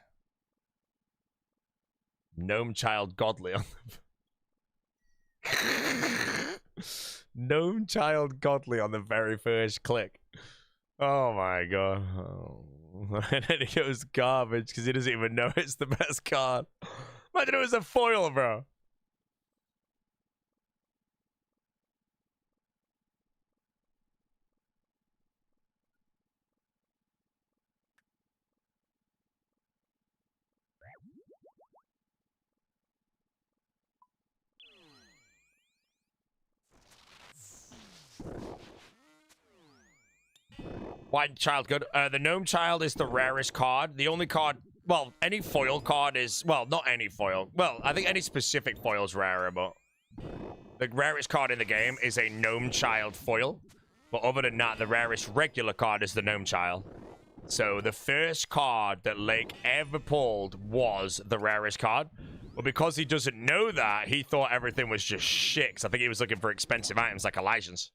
Gnome Child Godly on the... Gnome Child Godly on the very first click. Oh my god. Oh. And then it goes garbage because he doesn't even know it's the best card. Imagine it was a foil, bro. White Child good. The Gnome Child is the rarest card. The only card... Well, any foil card is... Well, not any foil. Well, I think any specific foil is rarer, but... The rarest card in the game is a Gnome Child foil. But other than that, the rarest regular card is the Gnome Child. So the first card that Lake ever pulled was the rarest card. But because he doesn't know that, he thought everything was just shit. 'Cause I think he was looking for expensive items like Elysians.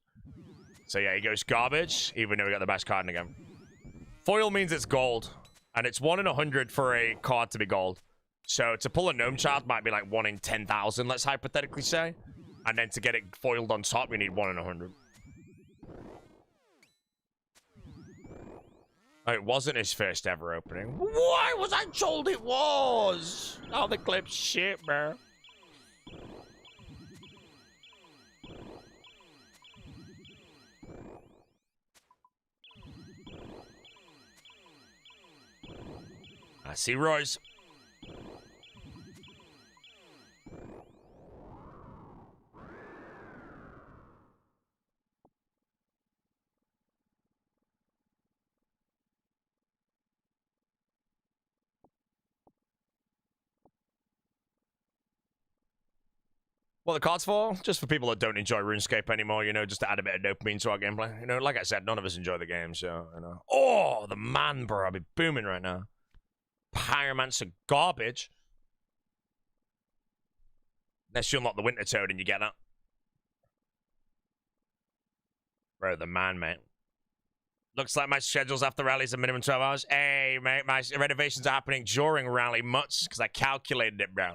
So yeah, he goes garbage, even though we got the best card in the game. Foil means it's gold. And it's 1 in 100 for a card to be gold. So to pull a Gnome Child might be like 1 in 10,000, let's hypothetically say. And then to get it foiled on top, we need 1 in 100. Oh, it wasn't his first ever opening. Why was I told it was? Oh, the clip's shit, bro. I see Royce. What the cards for? Just for people that don't enjoy RuneScape anymore, you know, just to add a bit of dopamine to our gameplay. You know, like I said, none of us enjoy the game, so, you know. Oh, the man, bro. I'll be booming right now. Pyromancer garbage. Unless you unlock the Winter Toad and you get that. Bro, the man, mate. Looks like my schedules after rallies are minimum 12 hours. Hey, mate, my renovations are happening during rally mutts because I calculated it, bro.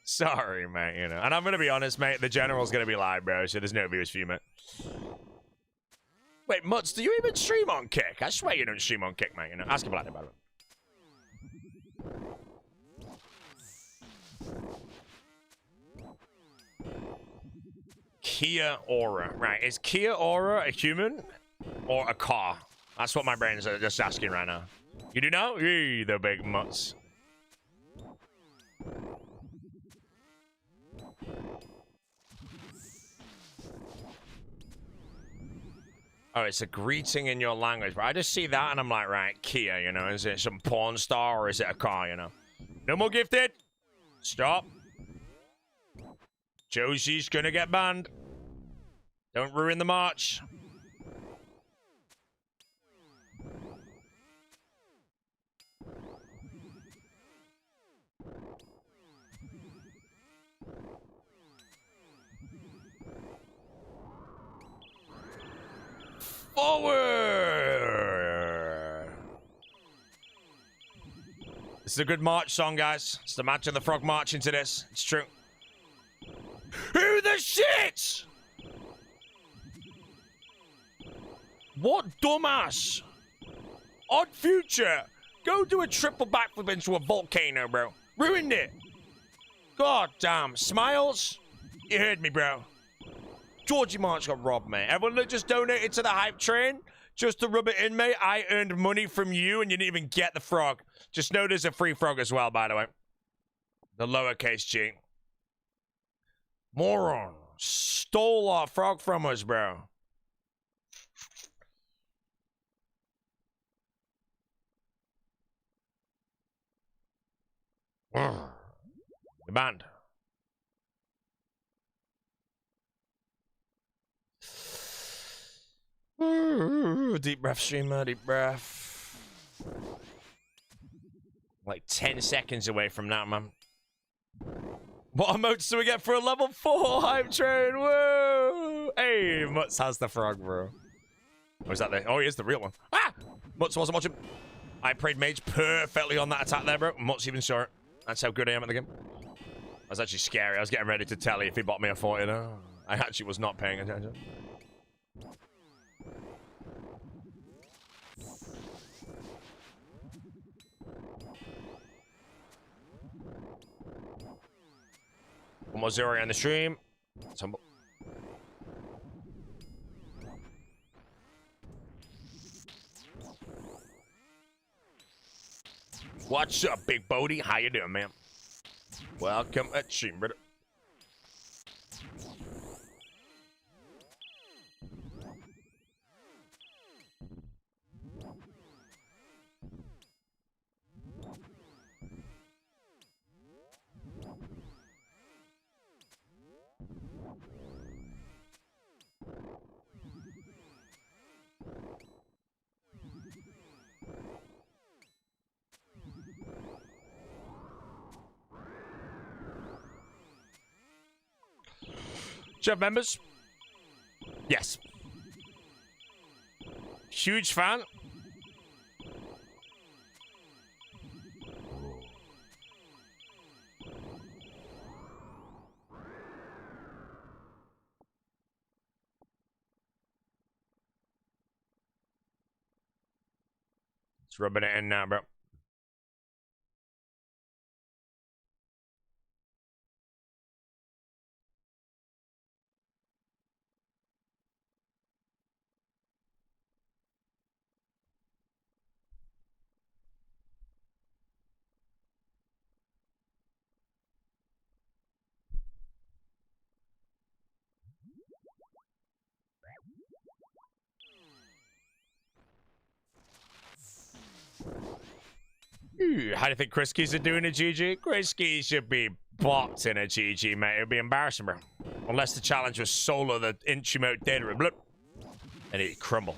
Sorry, mate, you know. And I'm going to be honest, mate, the general's going to be live, bro, so there's no viewers for you, mate. Wait, Mutts, do you even stream on Kick? I swear you don't stream on Kick, mate, you know. Ask him about it, by the way. Kia Aura. Right, is Kia Aura a human or a car? That's what my brain's just asking right now. You do know? Eee, the big Mutts. Oh, it's a greeting in your language. But I just see that and I'm like, right, Kia, you know, is it some porn star or is it a car, you know? No more gifted. Stop. Josie's gonna get banned. Don't ruin the march. Forward! This is a good march song, guys. It's the Match of the Frog march into this. It's true. Who the shit? What dumbass? Odd Future. Go do a triple backflip into a volcano, bro. Ruined it. God damn. Smiles? You heard me, bro. Georgie March got robbed, mate. Everyone that just donated to the hype train, just to rub it in, mate, I earned money from you and you didn't even get the frog. Just know there's a free frog as well, by the way. The lowercase G. Moron. Stole our frog from us, bro. The band. Deep breath, streamer, deep breath. Like 10 seconds away from that, man. What emotes do we get for a level 4 hype train? Whoa! Hey, Mutz has the frog, bro. Oh, is that there? Oh, he is the real one. Ah! Mutz wasn't watching. I prayed mage perfectly on that attack there, bro. Mutz even saw it. That's how good I am at the game. That's actually scary. I was getting ready to tell you if he bought me a 40, though. I actually was not paying attention. One more zero on the stream. What's up, Big Bodie? How you doing, man? Welcome at stream, brother. Do you have members? Yes. Huge fan. It's rubbing it in now, bro. Ooh, how do you think Chris Keys are doing a GG? Chris Keys should be blocked in a GG, mate. It would be embarrassing, bro. Unless the challenge was solo the inch amount data and blip, and it'd crumble.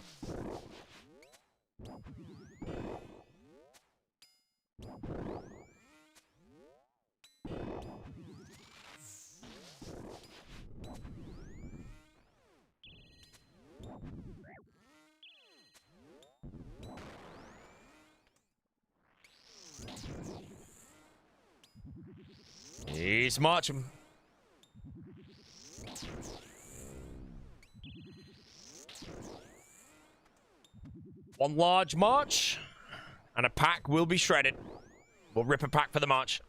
He's marching. One large march, and a pack will be shredded. We'll rip a pack for the march.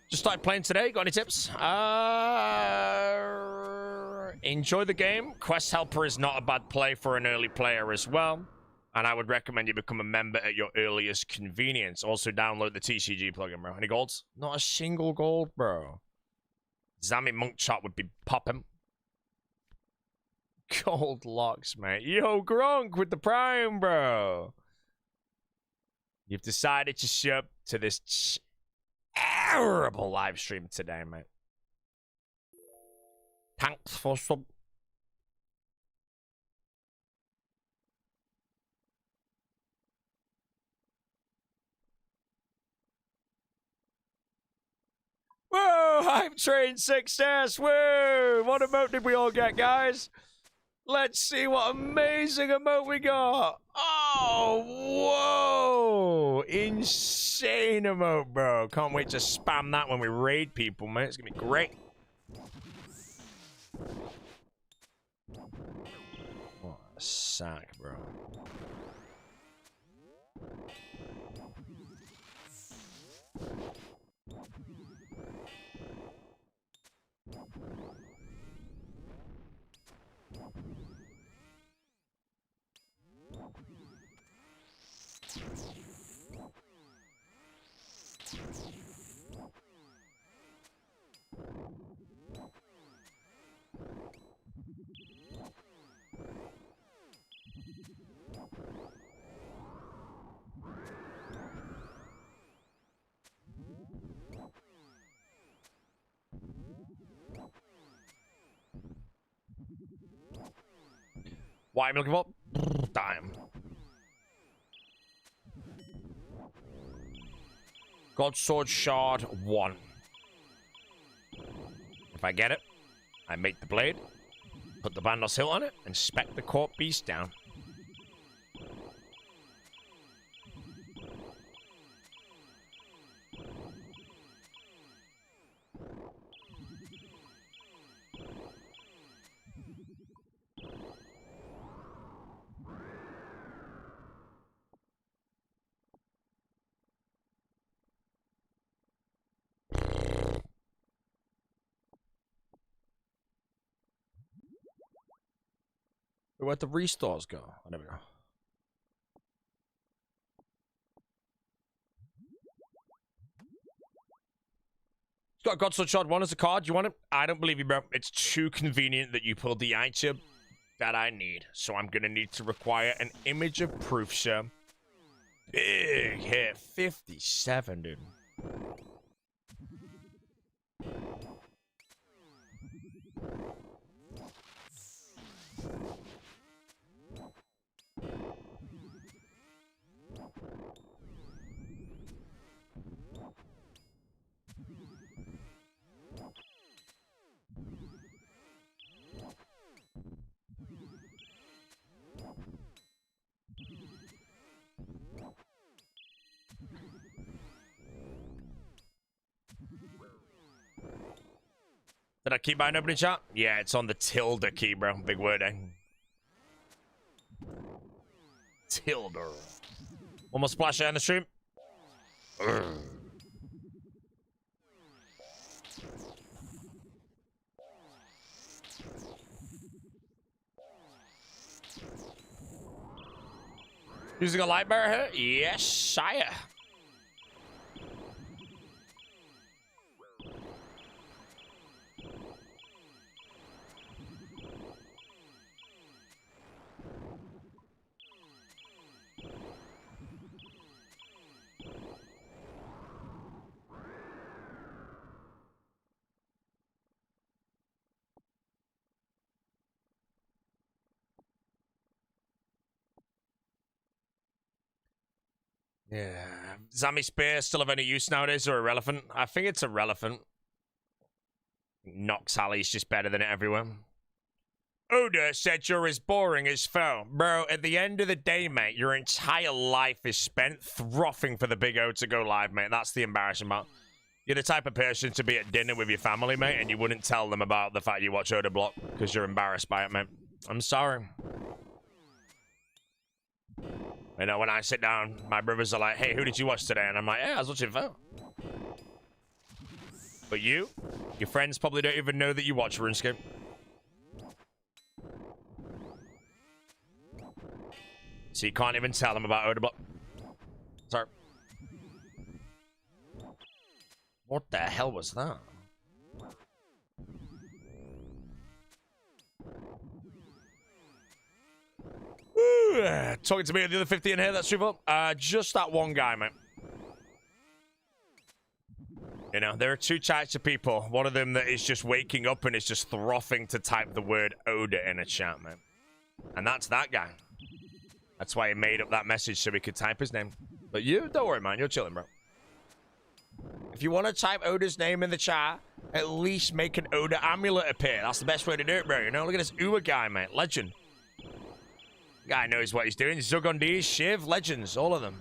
Just started playing today. Got any tips? Enjoy the game. Quest Helper is not a bad play for an early player as well. And I would recommend you become a member at your earliest convenience. Also download the TCG plugin, bro. Any golds? Not a single gold, bro. Zami Monk Chop would be popping. Gold locks, mate. Yo, Gronk with the prime, bro. You've decided to show up to this terrible live stream today, mate. Thanks for sub. Whoa, I've trained 6 stairs. Whoa, what emote did we all get, guys? Let's see what amazing emote we got. Oh, whoa. Insane emote, bro. Can't wait to spam that when we raid people, man. It's going to be great. What a sack, bro. What am I looking for? Damn. God Sword Shard 1. If I get it, I make the blade, put the Bandos hilt on it, and spec the Corp Beast down. Where'd the restores go? Oh, there we go. It's got Godsword Shard 1 as a card. You want it? I don't believe you, bro. It's too convenient that you pulled the item that I need. So I'm going to need to require an image of proof, sir. Big hit. 57, dude. Did I keep buying opening chat? Yeah, it's on the tilde key, bro. Big word, eh? Tilde. One more splash on the stream. Using a light bearer here? Yes, sire. Yeah. Zammy Spear still of any use nowadays or irrelevant? I think it's irrelevant. Nox Alley's just better than it everywhere. Oda said you're as boring as foe. Bro, at the end of the day, mate, your entire life is spent frothing for the big O to go live, mate. That's the embarrassing part. You're the type of person to be at dinner with your family, mate, and you wouldn't tell them about the fact you watch Oda Block because you're embarrassed by it, mate. I'm sorry. You know, when I sit down, my brothers are like, hey, who did you watch today? And I'm like, yeah, I was watching foe. But you, your friends probably don't even know that you watch RuneScape. So you can't even tell them about Oda Block. Sorry. What the hell was that? Ooh, talking to me and the other 50 in here, that's super. Just that one guy, mate. You know, there are two types of people. One of them that is just waking up and is just frothing to type the word Oda in a chat, man. And that's that guy. That's why he made up that message so he could type his name. But you, don't worry, man. You're chilling, bro. If you want to type Oda's name in the chat, at least make an Oda amulet appear. That's the best way to do it, bro. You know, look at this Uwa guy, mate. Legend. Guy knows what he's doing. Zugondi, Shiv, legends, all of them.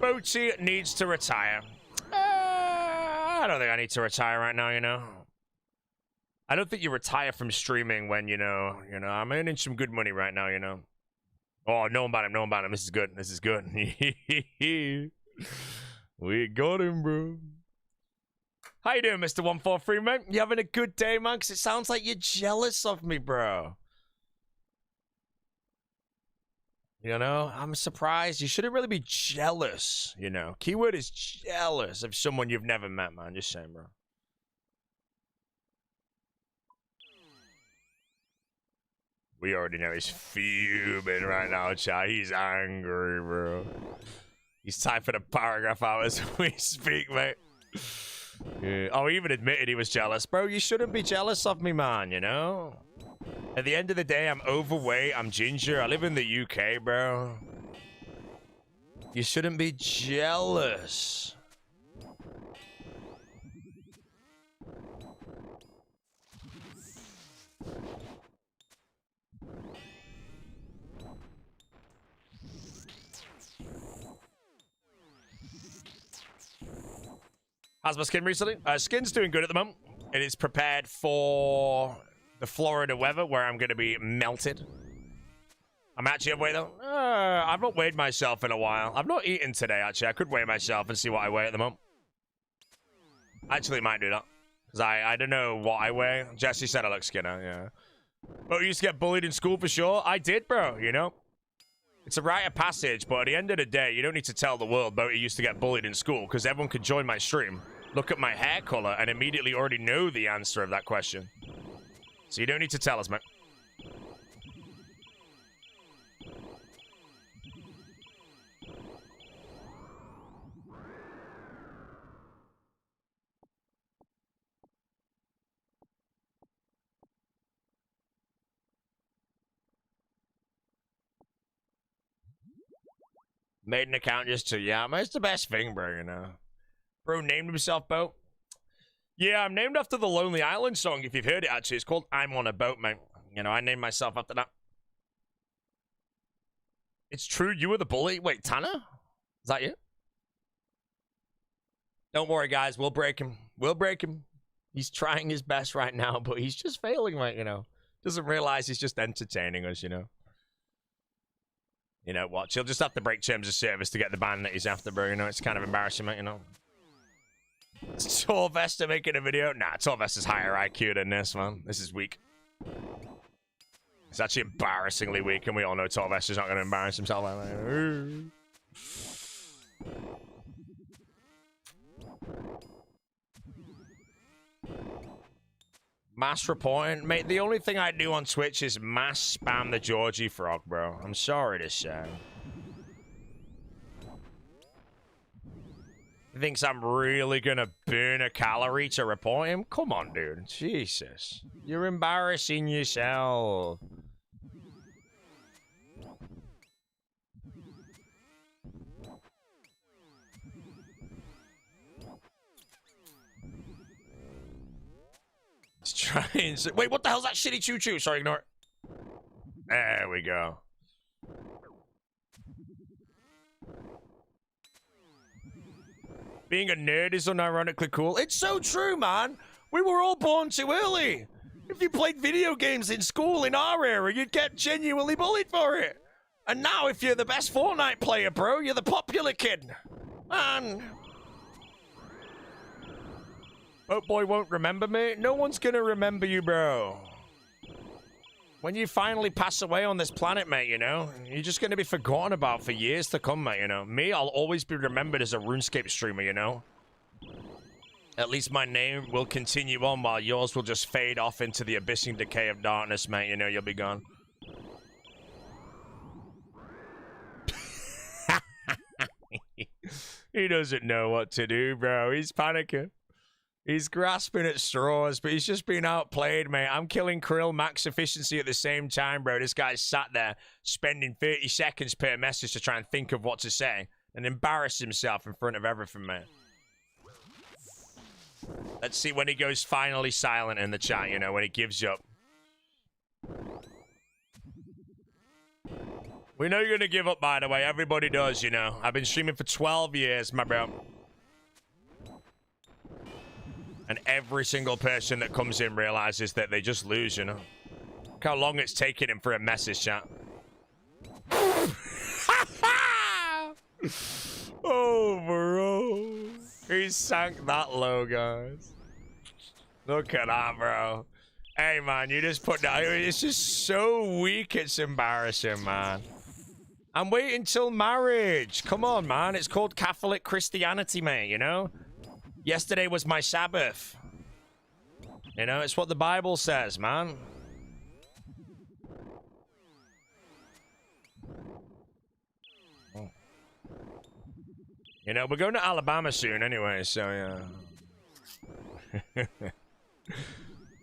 Boaty needs to retire. I don't think I need to retire right now, you know. I don't think you retire from streaming when, you know, I'm earning some good money right now, you know. Oh, know about him. This is good. This is good. We got him, bro. How you doing, Mr. 143, mate? You having a good day, man? Because it sounds like you're jealous of me, bro. You know, I'm surprised. You shouldn't really be jealous, you know. Keyword is jealous of someone you've never met, man. Just saying, bro. We already know he's fuming right now, chat. He's angry, bro. He's typing a paragraph out as we speak, mate. Yeah. Oh, he even admitted he was jealous. Bro, you shouldn't be jealous of me, man, you know? At the end of the day, I'm overweight. I'm ginger. I live in the UK, bro. You shouldn't be jealous. How's my skin recently? Skin's doing good at the moment. It is prepared for the Florida weather where I'm going to be melted. I'm actually overweight though. I've not weighed myself in a while. I've not eaten today, actually. I could weigh myself and see what I weigh at the moment. Actually, might do that. Because I don't know what I weigh. Jesse said I look skinner, yeah. But you used to get bullied in school for sure. I did, bro, you know? It's a rite of passage, but at the end of the day, you don't need to tell the world about you used to get bullied in school, because everyone could join my stream, look at my hair color, and immediately already know the answer of that question. So you don't need to tell us, mate. Made an account just to, yeah, man, it's the best thing, bro, you know. Bro named himself Boat. Yeah, I'm named after the Lonely Island song, if you've heard it, actually. It's called I'm on a Boat, mate. You know, I named myself after that. It's true, you were the bully? Wait, Tanner? Is that you? Don't worry, guys, we'll break him. We'll break him. He's trying his best right now, but he's just failing, right, you know. Doesn't realize he's just entertaining us, you know. You know, watch. He'll just have to break terms of service to get the ban that he's after, bro. You know, it's kind of embarrassing, mate, you know. Torvester making a video? Nah, Torvester's higher IQ than this, man. This is weak. It's actually embarrassingly weak, and we all know Torvester's not going to embarrass himself like that. Mass reporting? Mate, the only thing I do on Twitch is mass spam the Georgie frog, bro. I'm sorry to say. He thinks I'm really gonna burn a calorie to report him? Come on, dude. Jesus. You're embarrassing yourself. He's trying to... Wait, what the hell's that shitty choo-choo? Sorry, ignore it. There we go. Being a nerd is unironically cool. It's so true, man. We were all born too early. If you played video games in school in our era, you'd get genuinely bullied for it. And now, if you're the best Fortnite player, bro, you're the popular kid. Man. Boat Boy won't remember me? No one's gonna remember you, bro. When you finally pass away on this planet, mate, you know, you're just going to be forgotten about for years to come, mate, you know. Me, I'll always be remembered as a RuneScape streamer, you know. At least my name will continue on while yours will just fade off into the abyssing decay of darkness, mate. You know, you'll be gone. He doesn't know what to do, bro. He's panicking. He's grasping at straws, but he's just being outplayed, mate. I'm killing Krill max efficiency at the same time, bro. This guy's sat there spending 30 seconds per message to try and think of what to say and embarrass himself in front of everything, mate. Let's see when he goes finally silent in the chat, you know, when he gives up. We know you're going to give up, by the way. Everybody does, you know. I've been streaming for 12 years, my bro. And every single person that comes in realizes that they just lose, you know. Look how long it's taken him for a message, chat. Oh, bro. He sank that low, guys. Look at that, bro. Hey, man, you just put that... It's just so weak, it's embarrassing, man. I'm waiting till marriage. Come on, man. It's called Catholic Christianity, mate, you know? Yesterday was my Sabbath. You know, it's what the Bible says, man. Oh. You know, we're going to Alabama soon anyway, so yeah.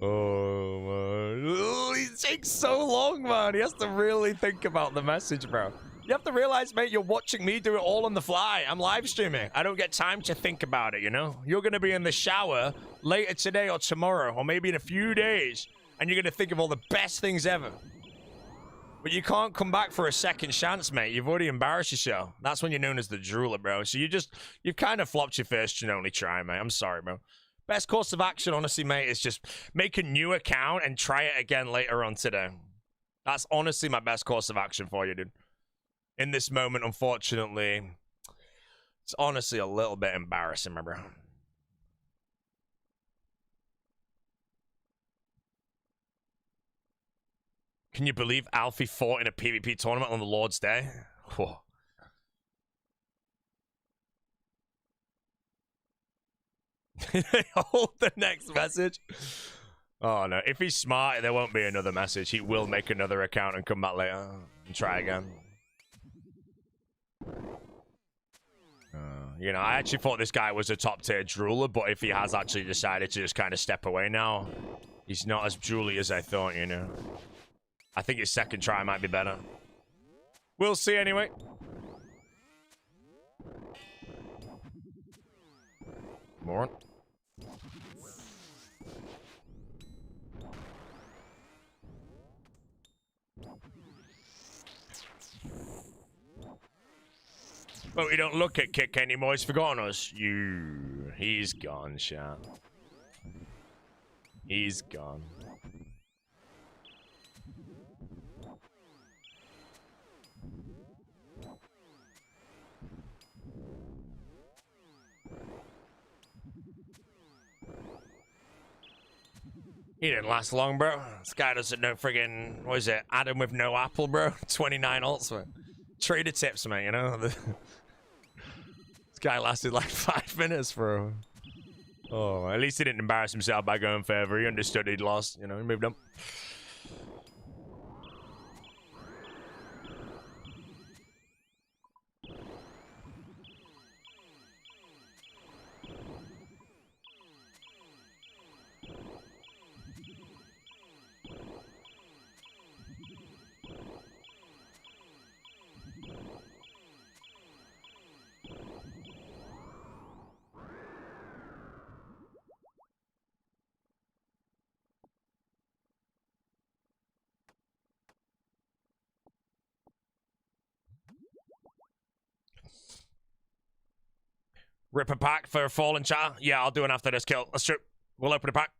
Oh, man. Ooh, it takes so long, man. He has to really think about the message, bro. You have to realize, mate, you're watching me do it all on the fly. I'm live streaming. I don't get time to think about it, you know? You're going to be in the shower later today or tomorrow, or maybe in a few days, and you're going to think of all the best things ever. But you can't come back for a second chance, mate. You've already embarrassed yourself. That's when you're known as the drooler, bro. So you've kind of flopped your first and only try, mate. I'm sorry, bro. Best course of action, honestly, mate, is just make a new account and try it again later on today. That's honestly my best course of action for you, dude. In this moment, unfortunately, it's honestly a little bit embarrassing, my bro. Can you believe Alfie fought in a PvP tournament on the Lord's Day? Whoa. Hold the next message. Oh, no. If he's smart, there won't be another message. He will make another account and come back later and try again. You know, I actually thought this guy was a top-tier drooler, but if he has actually decided to just kind of step away now, he's not as drooly as I thought, you know. I think his second try might be better. We'll see anyway. More. But we don't look at Kick anymore. He's forgotten us. He's gone, chat. He's gone. He didn't last long, bro. This guy doesn't know friggin', what is it? Adam with no apple, bro. 29 ults, man. Trader tips, man, you know? This guy lasted like 5 minutes, bro. Oh, at least he didn't embarrass himself by going further. He understood he'd lost, you know, he moved on. Rip a pack for a fallen chatter? Yeah, I'll do one after this kill. That's true. We'll open a pack.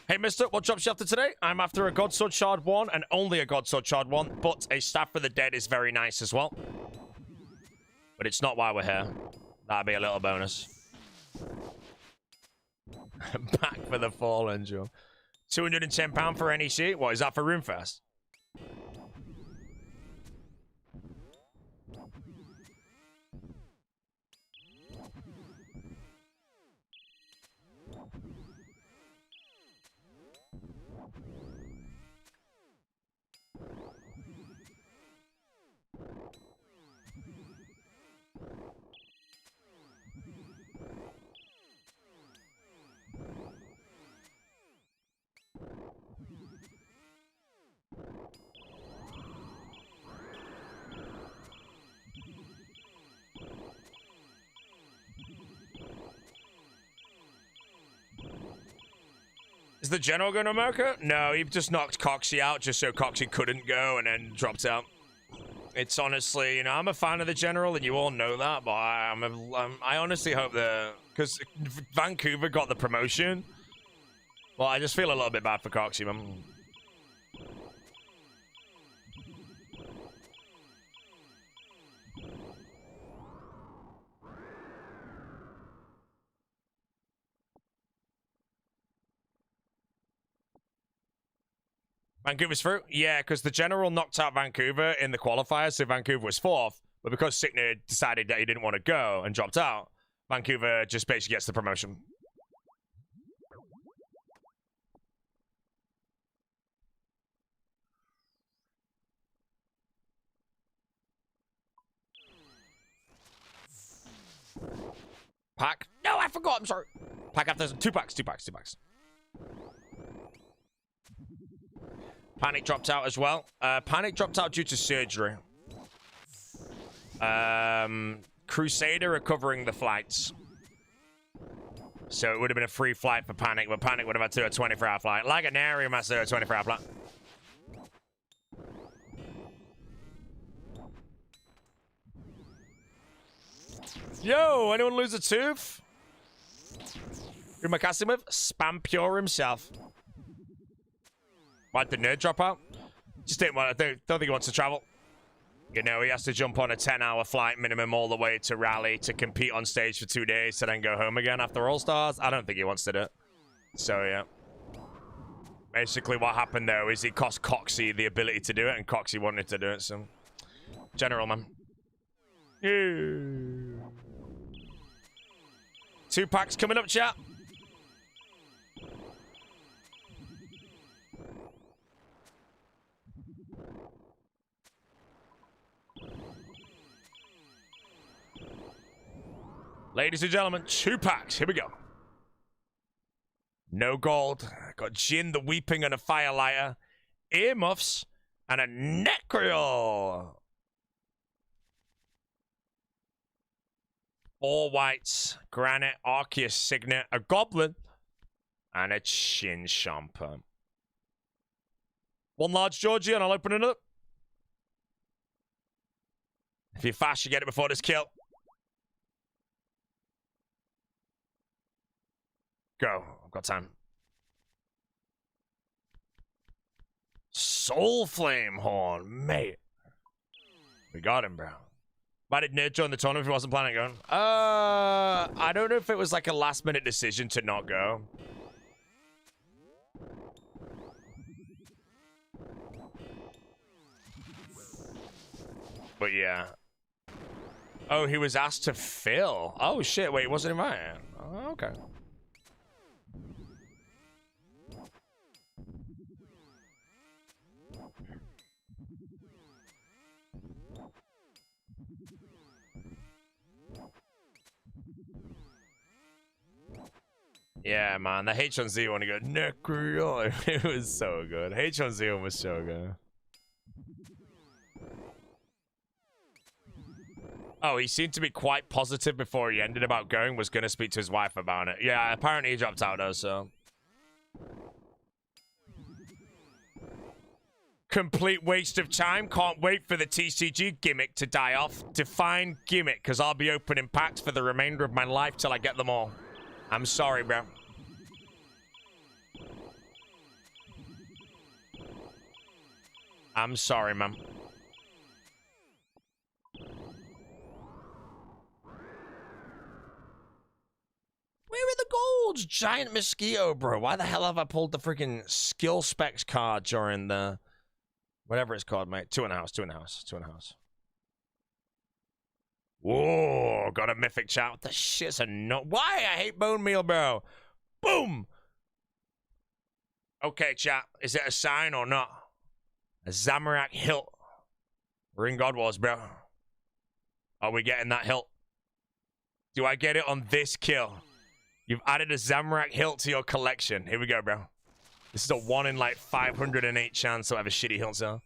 Hey, mister, what job's you after today? I'm after a God Sword Shard 1 and only a God Sword Shard 1, but a Staff for the Dead is very nice as well. But it's not why we're here. That'd be a little bonus. Back for the Fallen job. £210 for NEC? What, is that for RuneFest? Is the general going to America? No, he just knocked Coxie out just so Coxie couldn't go and then dropped out. It's honestly, you know, I'm a fan of the general and you all know that, but I honestly hope that, because Vancouver got the promotion, well, I just feel a little bit bad for Coxie, man. Vancouver's through? Yeah, because the general knocked out Vancouver in the qualifiers, so Vancouver was 4th. But because Signer decided that he didn't want to go and dropped out, Vancouver just basically gets the promotion. Pack? No, I forgot. I'm sorry. Pack after 2 packs. 2 packs. 2 packs. Panic dropped out as well. Panic dropped out due to surgery. Crusader are covering the flights. So it would have been a free flight for Panic, but Panic would have had to do a 24-hour flight. Like an area master, a 24-hour flight. Yo, anyone lose a tooth? Who am I casting with? Spam Pure himself. Why'd the nerd drop out? Just didn't want to, don't think he wants to travel. You know, he has to jump on a 10-hour flight minimum all the way to Raleigh to compete on stage for 2 days to then go home again after All-Stars. I don't think he wants to do it. So, yeah. Basically, what happened, though, is he cost Coxie the ability to do it, and Coxie wanted to do it, so... General, man. Yeah. 2 packs coming up, chat. Ladies and gentlemen, 2 packs. Here we go. No gold. Got Jin the Weeping and a Firelighter. Earmuffs and a Necreal. 4 whites. Granite, Arceus Signet, a Goblin, and a Chin Chomper. 1 large Georgie, and I'll open it up. If you're fast, you get it before this kill. Go. I've got time. Soul Flame Horn, mate. We got him, bro. Why did Nerd join the tournament if he wasn't planning on going? I don't know if it was like a last-minute decision to not go. But yeah. Oh, he was asked to fill. Oh, shit. Wait, he wasn't invited. Oh, okay. Yeah, man, the H1Z one to go Necreal. It was so good. H1Z one was so good. Oh, he seemed to be quite positive before he ended about going. Was going to speak to his wife about it. Yeah, apparently he dropped out though, so. Complete waste of time. Can't wait for the TCG gimmick to die off. Define gimmick, because I'll be opening packs for the remainder of my life till I get them all. I'm sorry, bro. I'm sorry, man. Where are the golds? Giant mosquito, bro. Why the hell have I pulled the freaking skill specs card during the... whatever it's called, mate. 2 in a house, 2 in a house, 2 in a house. Whoa, got a mythic chat. What the shit's a no... Why? I hate bone meal, bro. Boom! Okay, chat. Is it a sign or not? A Zamorak hilt. We're in God Wars, bro. Are we getting that hilt? Do I get it on this kill? You've added a Zamorak hilt to your collection. Here we go, bro. This is a 1 in like 508 chance to have a shitty hilt cell.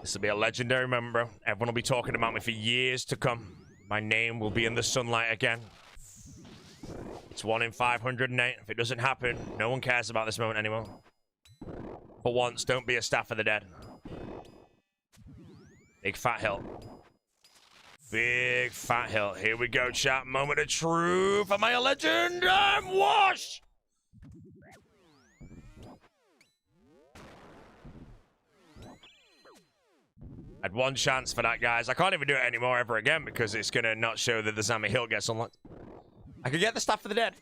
This will be a legendary moment, bro. Everyone will be talking about me for years to come. My name will be in the sunlight again. It's 1 in 508. If it doesn't happen, no one cares about this moment anymore. For once, don't be a staff of the dead. Big fat hill. Big fat hill. Here we go, chat. Moment of truth. Am I a legend? I'm washed! I had 1 chance for that, guys. I can't even do it anymore ever again because it's going to not show that the Zami hill gets unlocked. I could get the staff for the dead.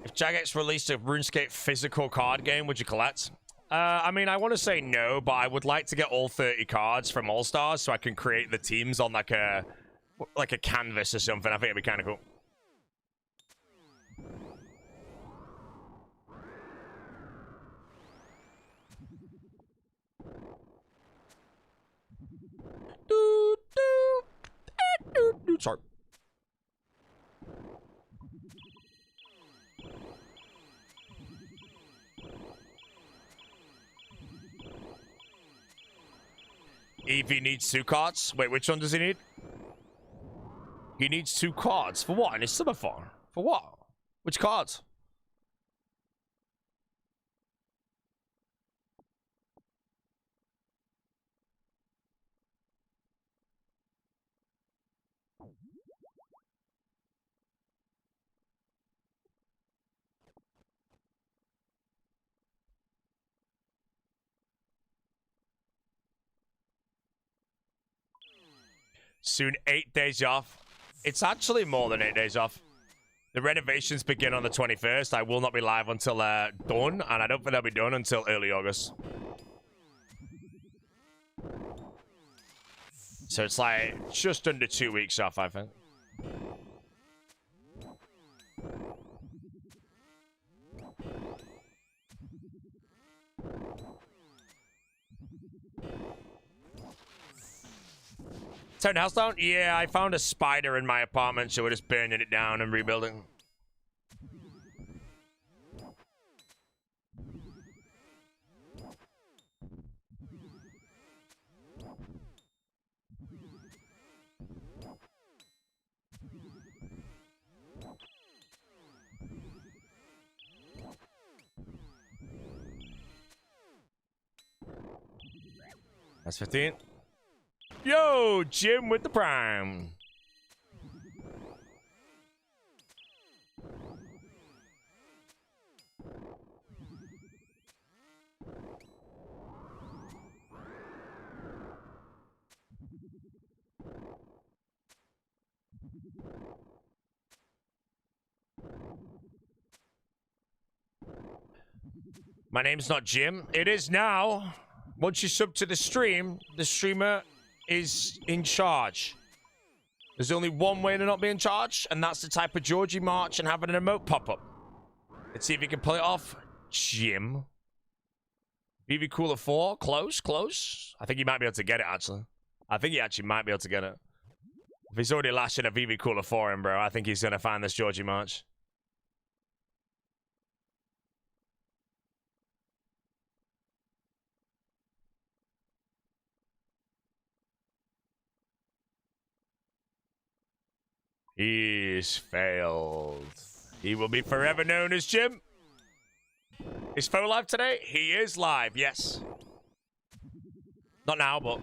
If Jagex released a RuneScape physical card game, would you collect? I mean, I want to say no, but I would like to get all 30 cards from All Stars so I can create the teams on like a canvas or something. I think it'd be kind of cool. Sorry. Evie needs 2 cards. Wait, which one does he need? He needs 2 cards. For what? In his semaphore? For what? Which cards? Soon 8 days off. It's actually more than 8 days off. The renovations begin on the 21st. I will not be live until dawn, and I don't think they'll be done until early August. So it's like just under 2 weeks off, I think. Turn the house down? Yeah, I found a spider in my apartment, so we're just burning it down and rebuilding. That's 15. Yo, Jim with the prime. My name's not Jim. It is now. Once you sub to the stream, the streamer is in charge. There's only one way to not be in charge, and that's the type of Georgie March and having an emote pop up. Let's see if you can pull it off. Jim. BB Cooler 4. Close, close. I think he might be able to get it, actually. I think he actually might be able to get it. If he's already lashing a VV Cooler 4 in, bro, I think he's going to find this Georgie March. He's failed. He will be forever known as Jim. Is Foe live today? He is live, yes. Not now, but...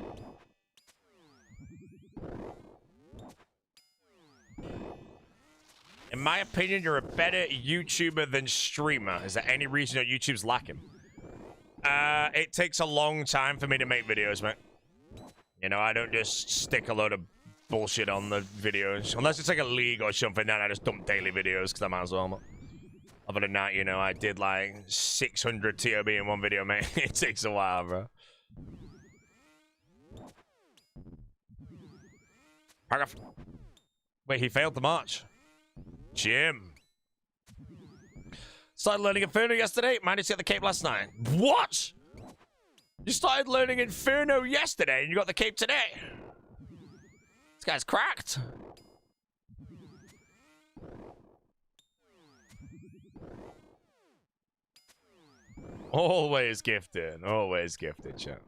In my opinion, you're a better YouTuber than streamer. Is there any reason that YouTube's lacking? It takes a long time for me to make videos, mate. You know, I don't just stick a load of bullshit on the videos. Unless it's like a league or something, then I just dump daily videos because I might as well. Other than that, you know, I did like 600 TOB in one video, mate. It takes a while, bro. Paragraph. Wait, he failed the march. Jim. Started learning Inferno yesterday. Managed to get the cape last night. What? You started learning Inferno yesterday and you got the cape today? This guy's cracked. Always gifted. Always gifted, chat.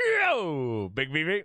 Yo, Big VV.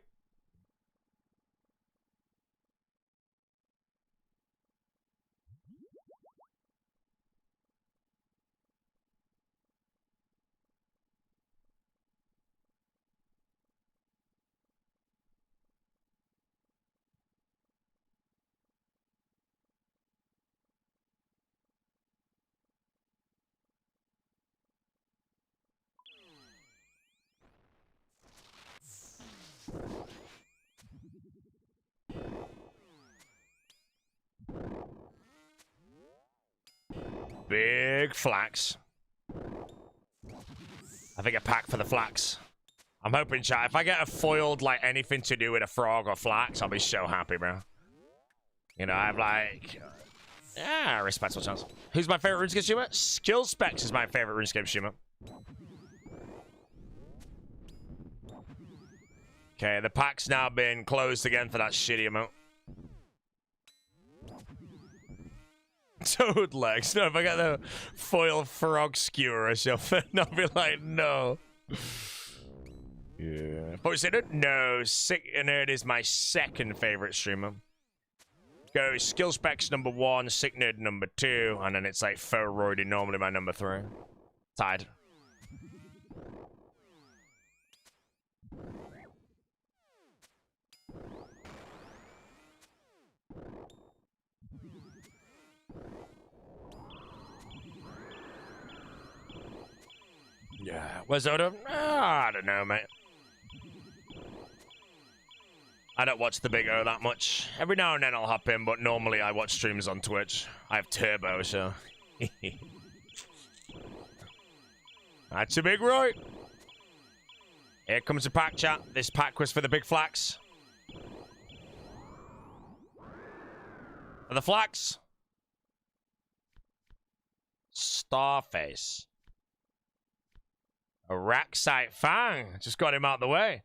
Big flax. I think a pack for the flax. I'm hoping, chat, if I get a foiled, like, anything to do with a frog or flax, I'll be so happy, bro. You know, I have, like... Yeah, respectful chance. Who's my favorite RuneScape streamer? Skill Specs is my favorite RuneScape streamer. Okay, the pack's now been closed again for that shitty amount. Toad legs. No, if I got the foil frog skewer or something, I'll be like, no. Yeah. But no, Sick Nerd is my second favorite streamer. Go Skill Specs number 1, Sick Nerd number 2, and then it's like Furroidy normally my number 3. Tied. Yeah. Where's Oda? I don't know, mate. I don't watch the Big O that much. Every now and then I'll hop in, but normally I watch streams on Twitch. I have Turbo, so... That's a big right. Here comes the pack, chat. This pack was for the big flax. For the flax. Starface. A Racksite Fang. Just got him out the way.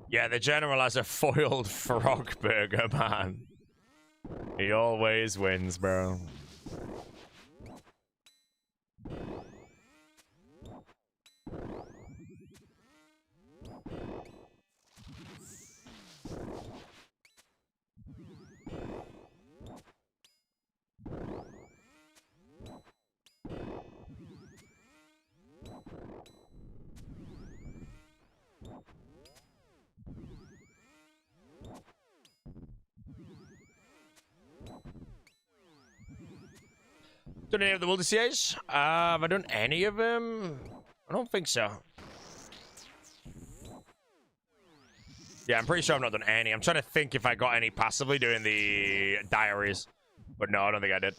Yeah, the general has a foiled frog burger, man. He always wins, bro. Done any of the Wilder CAs? Have I done any of them? I don't think so. Yeah, I'm pretty sure I've not done any. I'm trying to think if I got any passively doing the diaries. But no, I don't think I did.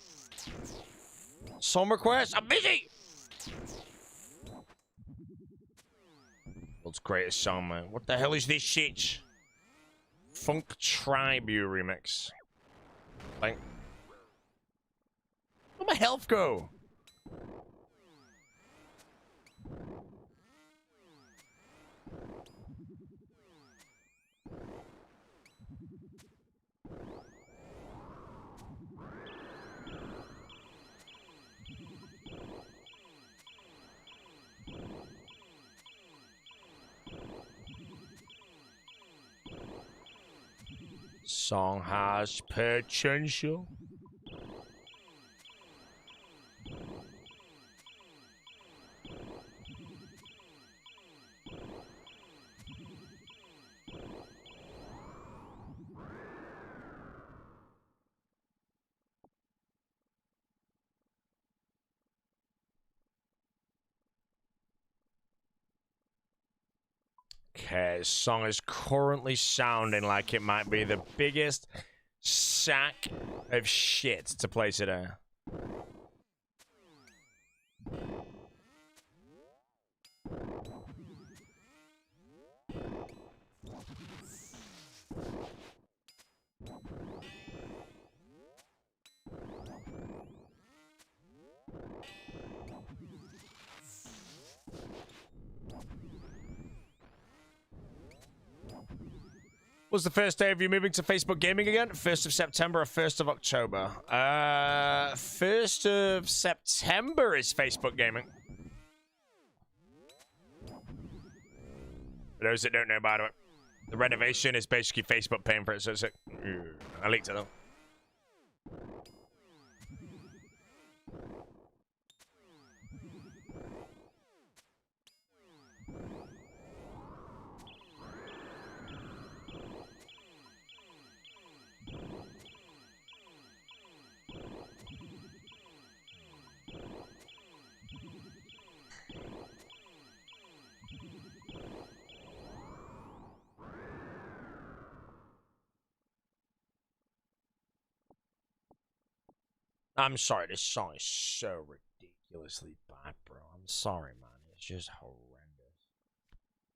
Some requests? I'm busy! World's greatest song, man. What the hell is this shit? Funk Tribu remix. Like, where'd my health go? Song has potential. Okay, this song is currently sounding like it might be the biggest sack of shit to play today. Was the first day of you moving to Facebook gaming again? 1st of September or 1st of October? 1st of September is Facebook gaming. For those that don't know about it, the renovation is basically Facebook paying for it, so it's like, I leaked it though. I'm sorry, this song is so ridiculously bad, bro. I'm sorry, man. It's just horrendous.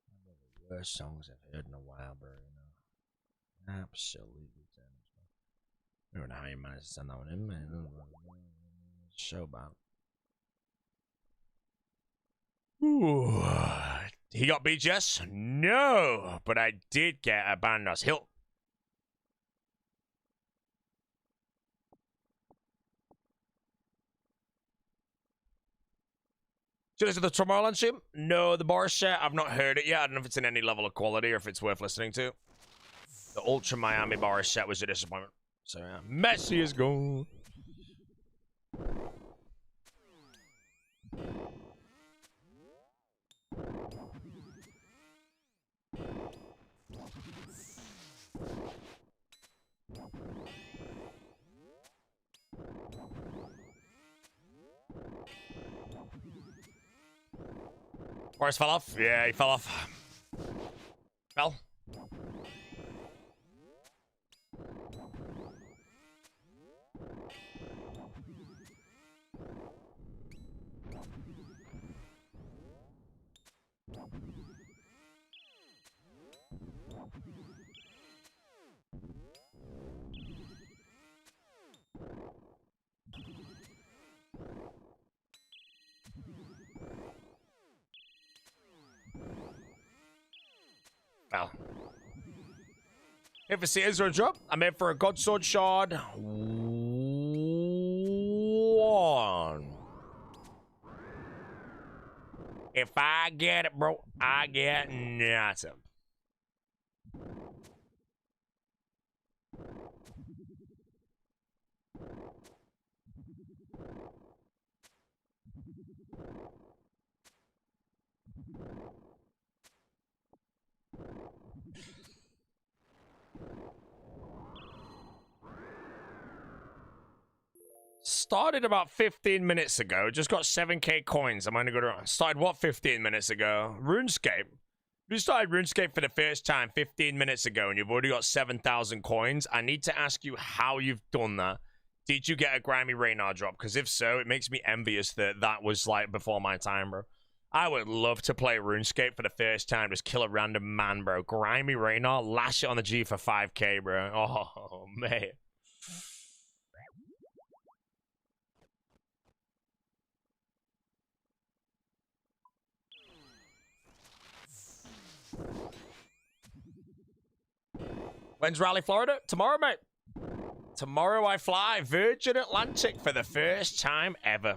One of the worst songs I've heard in a while, bro, you know. Absolutely terrible. I don't know how you managed to send that one in, man. So bad. Ooh. He got BGS? No, but I did get a Bandos Hill. So is it the Tomorrowland stream? No, the bar set, I've not heard it yet. I don't know if it's in any level of quality or if it's worth listening to. The Ultra Miami bar set was a disappointment. So yeah, Messi is gone. Boris fell off? Yeah, he fell off. Fell. Well. If it's the Ezra drop, I'm in for a God Sword Shard. 1. If I get it, bro, I get nothing. Started about 15 minutes ago. Just got 7k coins. I'm only going to... Started what 15 minutes ago? RuneScape. You started RuneScape for the first time 15 minutes ago and you've already got 7,000 coins. I need to ask you how you've done that. Did you get a Grimy Raynar drop? Because if so, it makes me envious that that was like before my time, bro. I would love to play RuneScape for the first time. Just kill a random man, bro. Grimy Raynar, lash it on the G for 5k, bro. Oh, man. When's Raleigh, Florida? Tomorrow, mate. Tomorrow I fly Virgin Atlantic for the first time ever.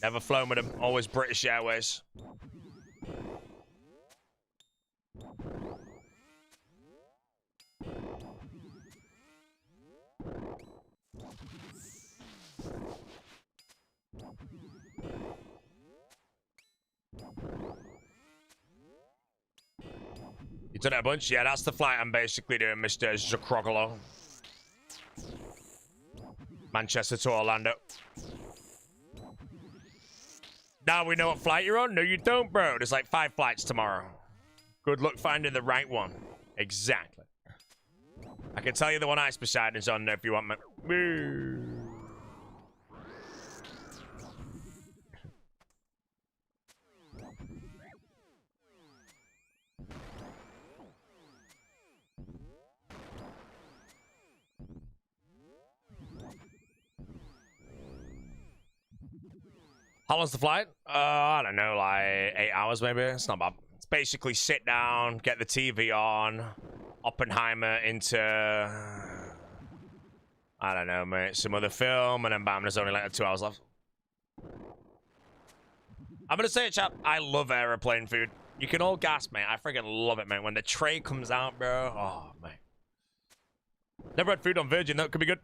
Never flown with them. Always British Airways. You done it a bunch? Yeah, that's the flight I'm basically doing, Mr. Zacrocolo. Manchester to Orlando. Now we know what flight you're on? No, you don't, bro. There's like 5 flights tomorrow. Good luck finding the right one. Exactly. I can tell you the one Ice Poseidon's on there if you want me. How long's the flight? I don't know, like 8 hours maybe. It's not bad. It's basically sit down, get the TV on, Oppenheimer into, I don't know, mate, some other film, and then bam, there's only like 2 hours left. I'm gonna say it, chap. I love aeroplane food. You can all gasp, mate. I freaking love it, mate. When the tray comes out, bro. Oh, mate. Never had food on Virgin, though. Could be good.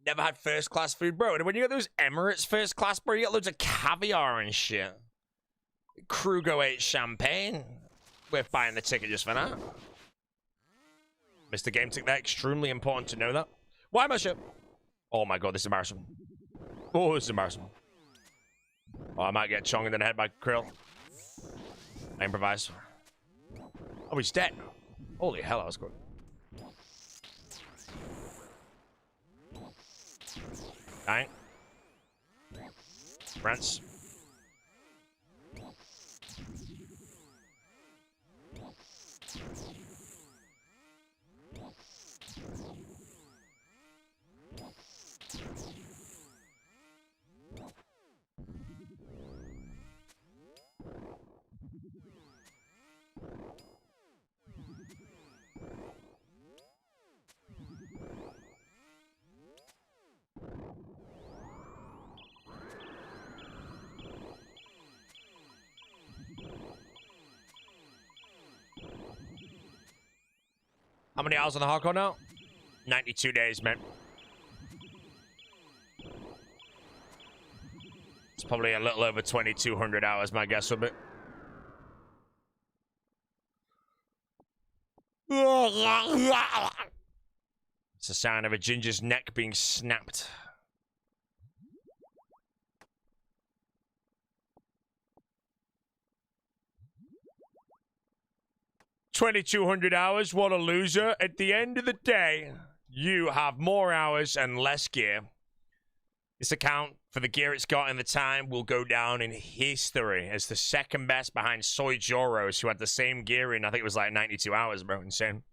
Never had first class food, bro. And when you get those Emirates first class, bro, you get loads of caviar and shit. Krugo ate champagne. We're buying the ticket just for that. Mr. Game Tick there. Extremely important to know that. Why am I shit? Oh my god, this is embarrassing. Oh, this is embarrassing. Oh, I might get chonged in the head by Krill. I improvise. Oh, he's dead. Holy hell, that was good. Dying. Rents. How many hours on the hardcore now? 92 days, man. It's probably a little over 2,200 hours, my guess would be. It's the sound of a ginger's neck being snapped. $2,200 hours, what a loser. At the end of the day, you have more hours and less gear. This account, for the gear it's got in the time, will go down in history as the second best behind Soy Joros, who had the same gear in, I think it was like 92 hours, bro. Insane.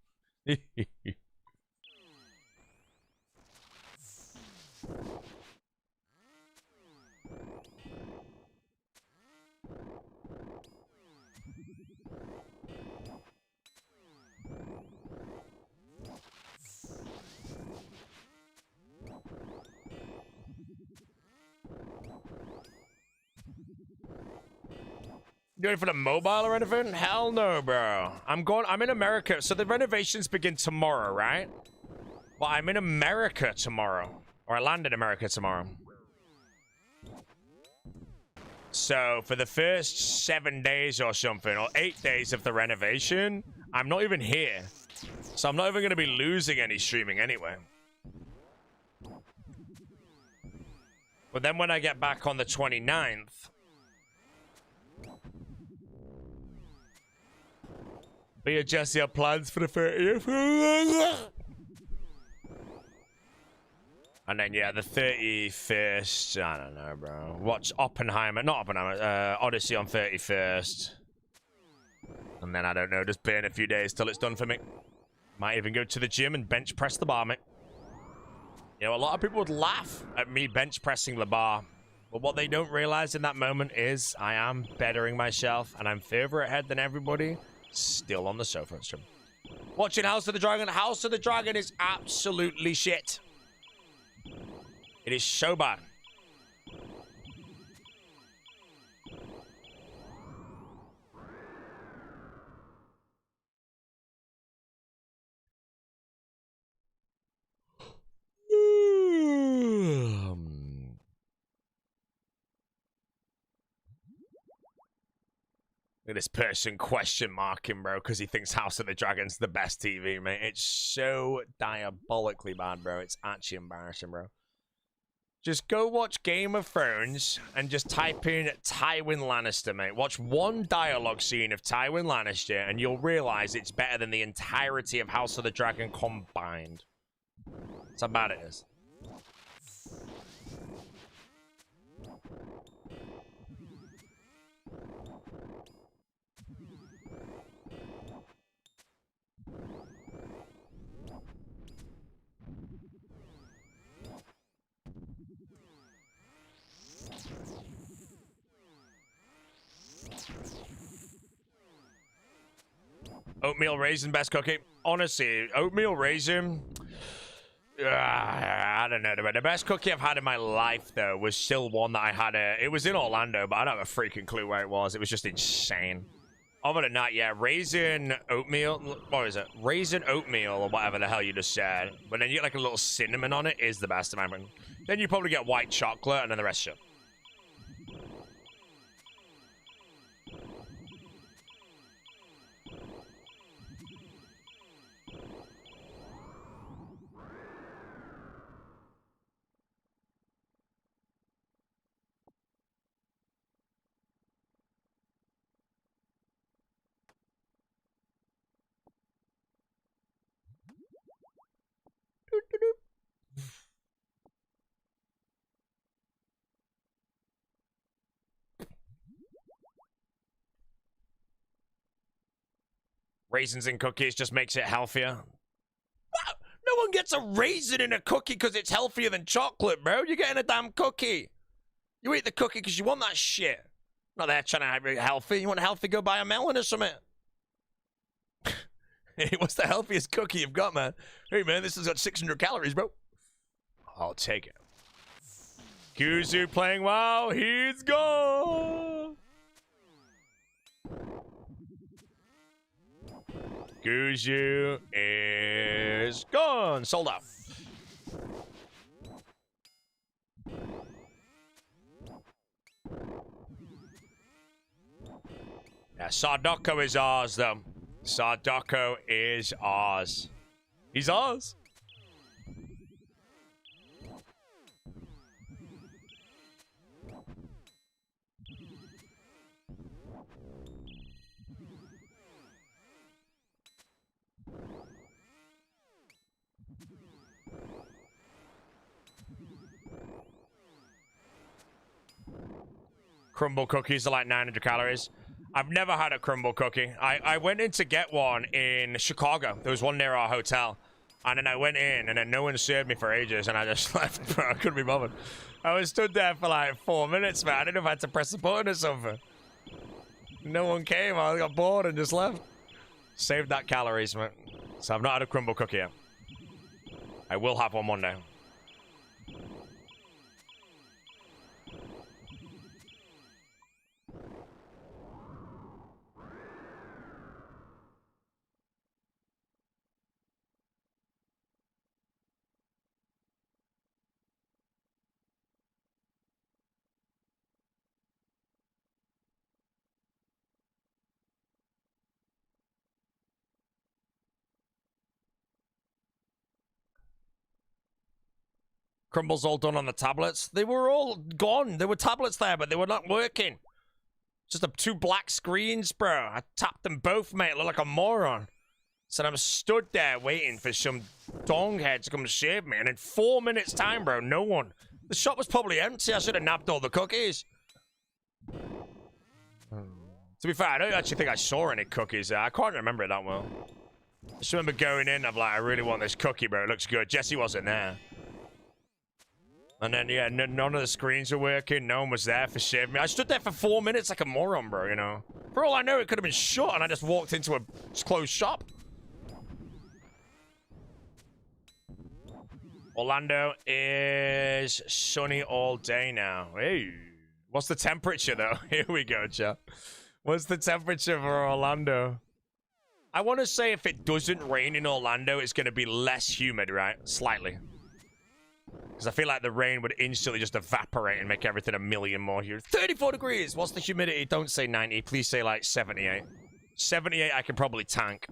You ready for the mobile or anything? Hell no, bro. I'm in America. So the renovations begin tomorrow, right? Well, I'm in America tomorrow. Or I land in America tomorrow. So for the first 7 days or something, or 8 days of the renovation, I'm not even here. So I'm not even going to be losing any streaming anyway. But then when I get back on the 29th... But yeah, Jesse, have plans for the 30th? And then, yeah, the 31st, I don't know, bro. Watch Oppenheimer, not Oppenheimer, Odyssey on 31st. And then, I don't know, just burn a few days till it's done for me. Might even go to the gym and bench press the bar, mate. You know, a lot of people would laugh at me bench pressing the bar. But what they don't realize in that moment is I am bettering myself and I'm further ahead than everybody. Still on the sofa. Watching House of the Dragon. House of the Dragon is absolutely shit. It is so bad. Look at this person question marking, bro, because he thinks House of the Dragon's the best TV, mate. It's so diabolically bad, bro. It's actually embarrassing, bro. Just go watch Game of Thrones and just type in Tywin Lannister, mate. Watch one dialogue scene of Tywin Lannister and you'll realize it's better than the entirety of House of the Dragon combined. That's how bad it is. Oatmeal raisin, best cookie. Honestly, oatmeal raisin. I don't know. The best cookie I've had in my life, though, was still one that I had. It was in Orlando, but I don't have a freaking clue where it was. It was just insane. Other than that, yeah, raisin oatmeal. What is it? Raisin oatmeal or whatever the hell you just said. But then you get like a little cinnamon on it is the best in my opinion. Then you probably get white chocolate and then the rest shit. Raisins in cookies just makes it healthier. What? No one gets a raisin in a cookie because it's healthier than chocolate, bro. You're getting a damn cookie. You eat the cookie because you want that shit. Not there trying to be healthy. You want healthy, go buy a melon or something. Hey, what's the healthiest cookie you've got, man? Hey, man, this has got 600 calories, bro. I'll take it. Kuzu playing WoW. He's gone. Kuzu is gone. Sold out. Yeah, Sardocco is ours, though. Sardocco is ours. He's ours. Crumble cookies are like 900 calories. I've never had a crumble cookie. I went in to get one in Chicago. There was one near our hotel. And then I went in, and then no one served me for ages, and I just left, bro. I couldn't be bothered. I was stood there for like 4 minutes, man. I didn't know if I had to press a button or something. No one came. I got bored and just left. Saved that calories, man. So I've not had a crumble cookie yet. I will have one Monday. Crumbles all done on the tablets. They were all gone. There were tablets there, but they were not working. Just two black screens, bro. I tapped them both, mate. I look like a moron. So I'm stood there waiting for some donghead to come and save me. And in 4 minutes' time, bro, no one. The shop was probably empty. I should have nabbed all the cookies. To be fair, I don't actually think I saw any cookies there. I can't remember it that well. I just remember going in, I'm like, I really want this cookie, bro. It looks good. Jesse wasn't there. And then, yeah, none of the screens were working. No one was there for saving me. I stood there for 4 minutes like a moron, bro, you know. For all I know, it could have been shut, and I just walked into a closed shop. Orlando is sunny all day now. Hey, what's the temperature, though? Here we go, chat. What's the temperature for Orlando? I want to say if it doesn't rain in Orlando, it's going to be less humid, right? Slightly. Because I feel like the rain would instantly just evaporate and make everything a million more humid. 34 degrees. What's the humidity? Don't say 90. Please say like 78. 78, I can probably tank.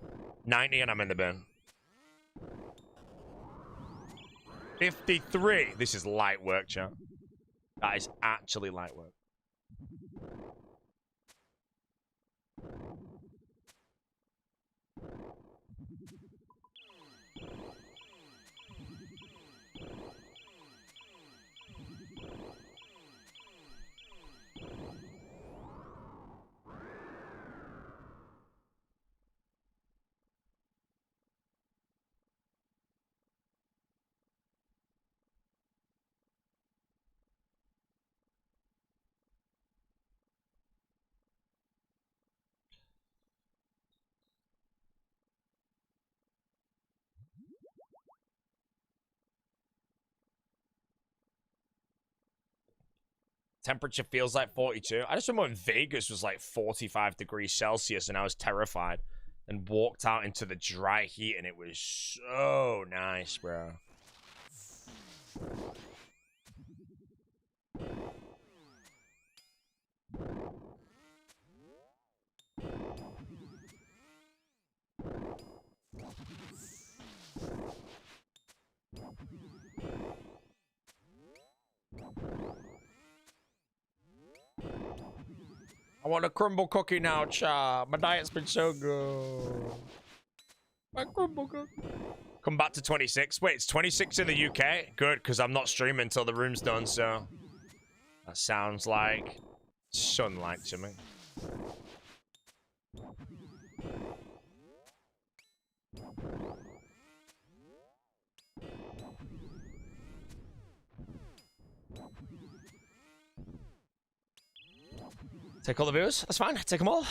90, and I'm in the bin. 53. This is light work, chat. That is actually light work. Temperature feels like 42. I just remember when Vegas was like 45 degrees Celsius and I was terrified. And walked out into the dry heat and it was so nice, bro. I want a crumble cookie now, cha. My diet's been so good. My crumble cookie. Come back to 26. Wait, it's 26 in the UK? Good, because I'm not streaming until the room's done, so... That sounds like sunlight to me. Take all the viewers. That's fine. Take them all.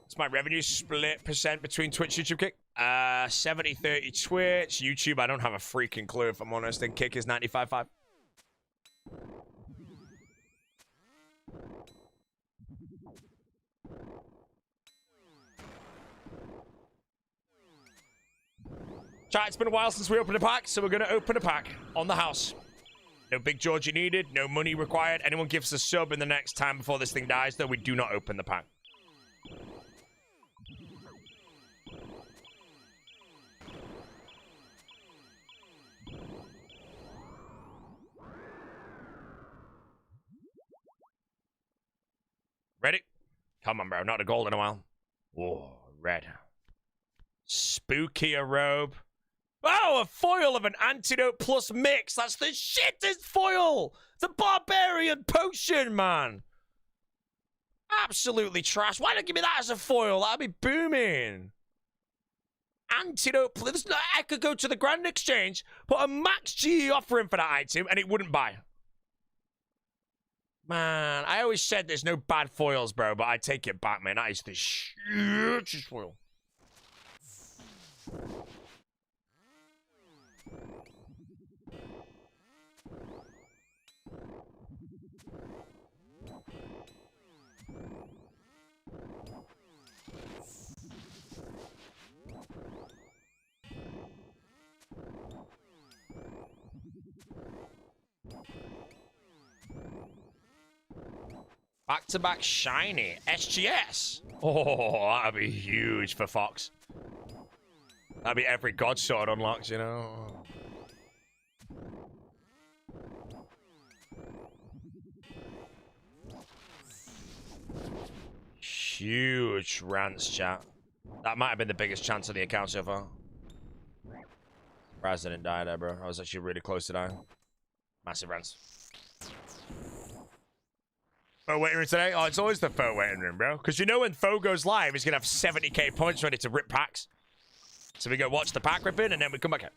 It's my revenue split percent between Twitch, YouTube, Kick. 70-30 Twitch. YouTube, I don't have a freaking clue, if I'm honest. And Kick is 95.5. Chat, it's been a while since we opened a pack, so we're going to open a pack on the house. No Big Georgie needed, no money required. Anyone gives a sub in the next time before this thing dies, though, we do not open the pack. Ready? Come on, bro. Not a gold in a while. Whoa, red. Spookier robe. Oh, a foil of an antidote plus mix. That's the shittest foil. The barbarian potion, man. Absolutely trash. Why don't give me that as a foil? That'd be booming. Antidote plus. I could go to the Grand Exchange, put a max GE offer in for that item, and it wouldn't buy. Man, I always said there's no bad foils, bro, but I take it back, man. That is the shittest foil. Back-to-back shiny. SGS. Oh, that'd be huge for Fox. That'd be every god sword unlocked, you know. Huge rants, chat. That might have been the biggest chance of the account so far. Surprised I didn't die there, bro. I was actually really close to dying. Massive rants. Foe waiting room today? Oh, it's always the Foe waiting room, bro. Because you know when Foe goes live, he's going to have 70k points ready to rip packs. So we go watch the pack ripping, and then we come back out.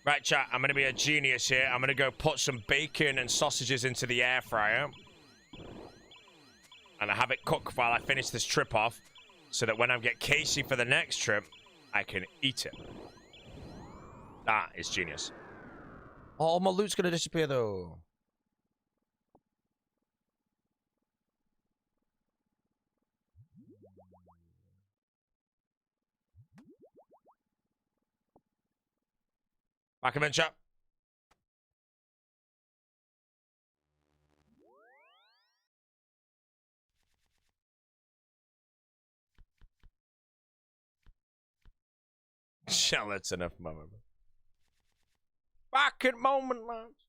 Right, chat, I'm going to be a genius here. I'm going to go put some bacon and sausages into the air fryer. And I have it cook while I finish this trip off. So that when I get Casey for the next trip, I can eat it. That is genius. Oh, my loot's going to disappear, though. Back in, chat. Shall that's enough, mama. Back in moment, lads.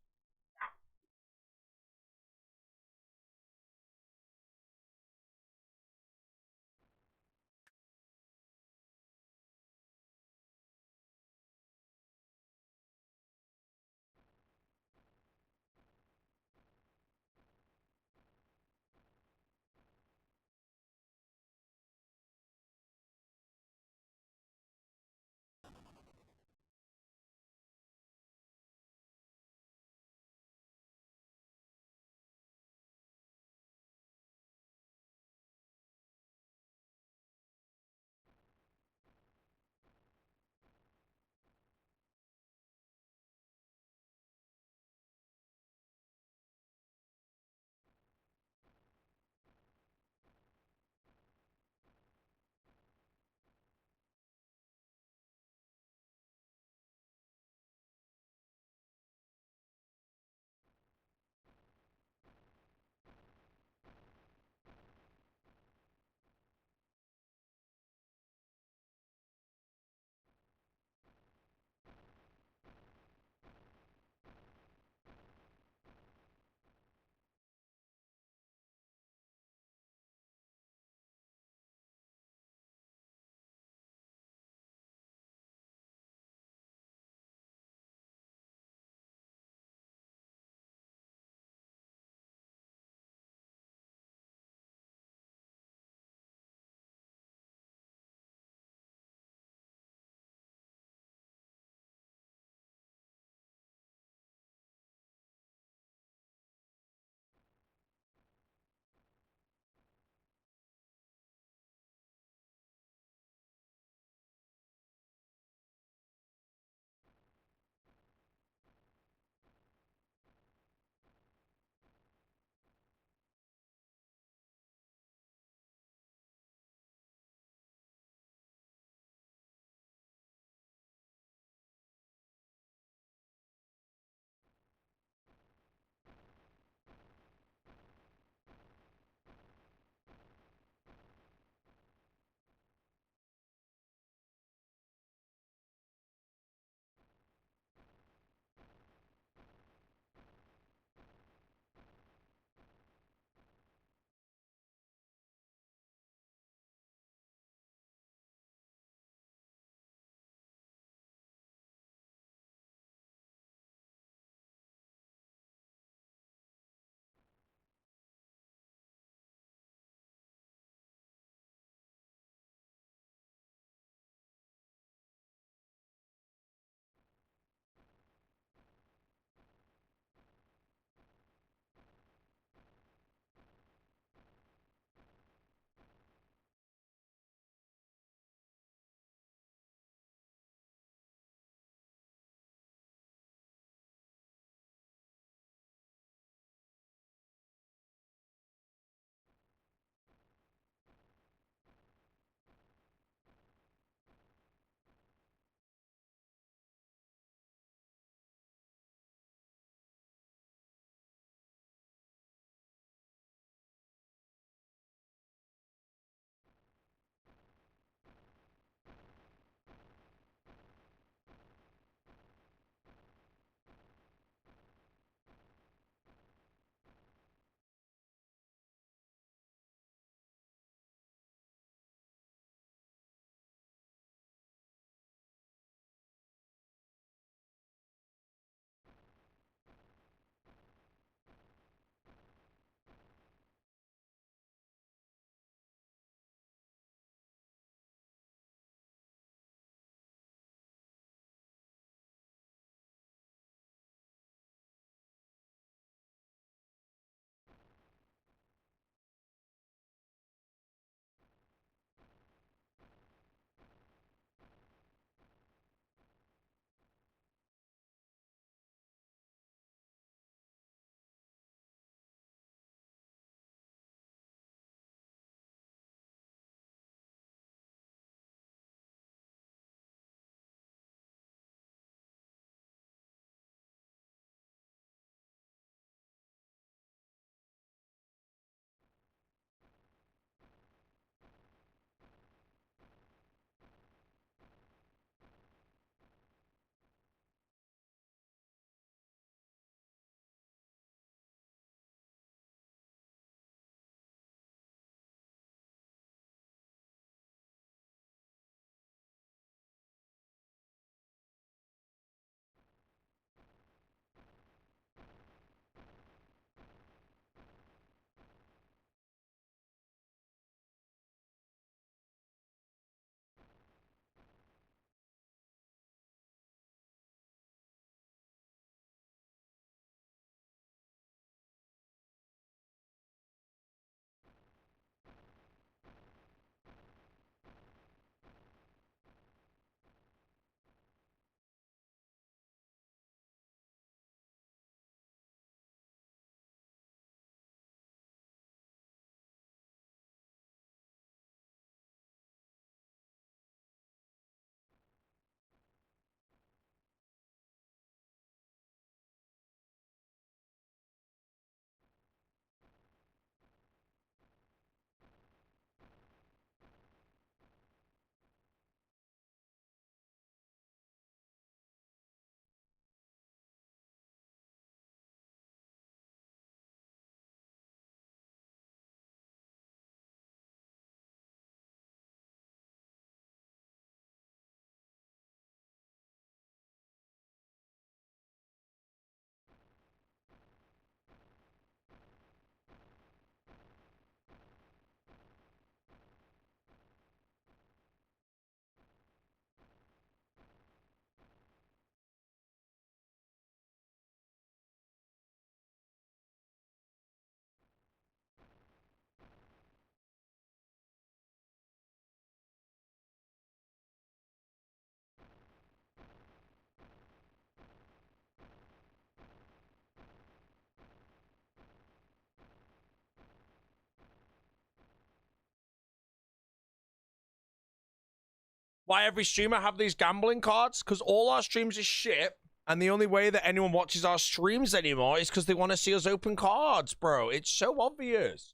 why every streamer have these gambling cards? Because all our streams is shit, and the only way that anyone watches our streams anymore is because they want to see us open cards, bro. It's so obvious.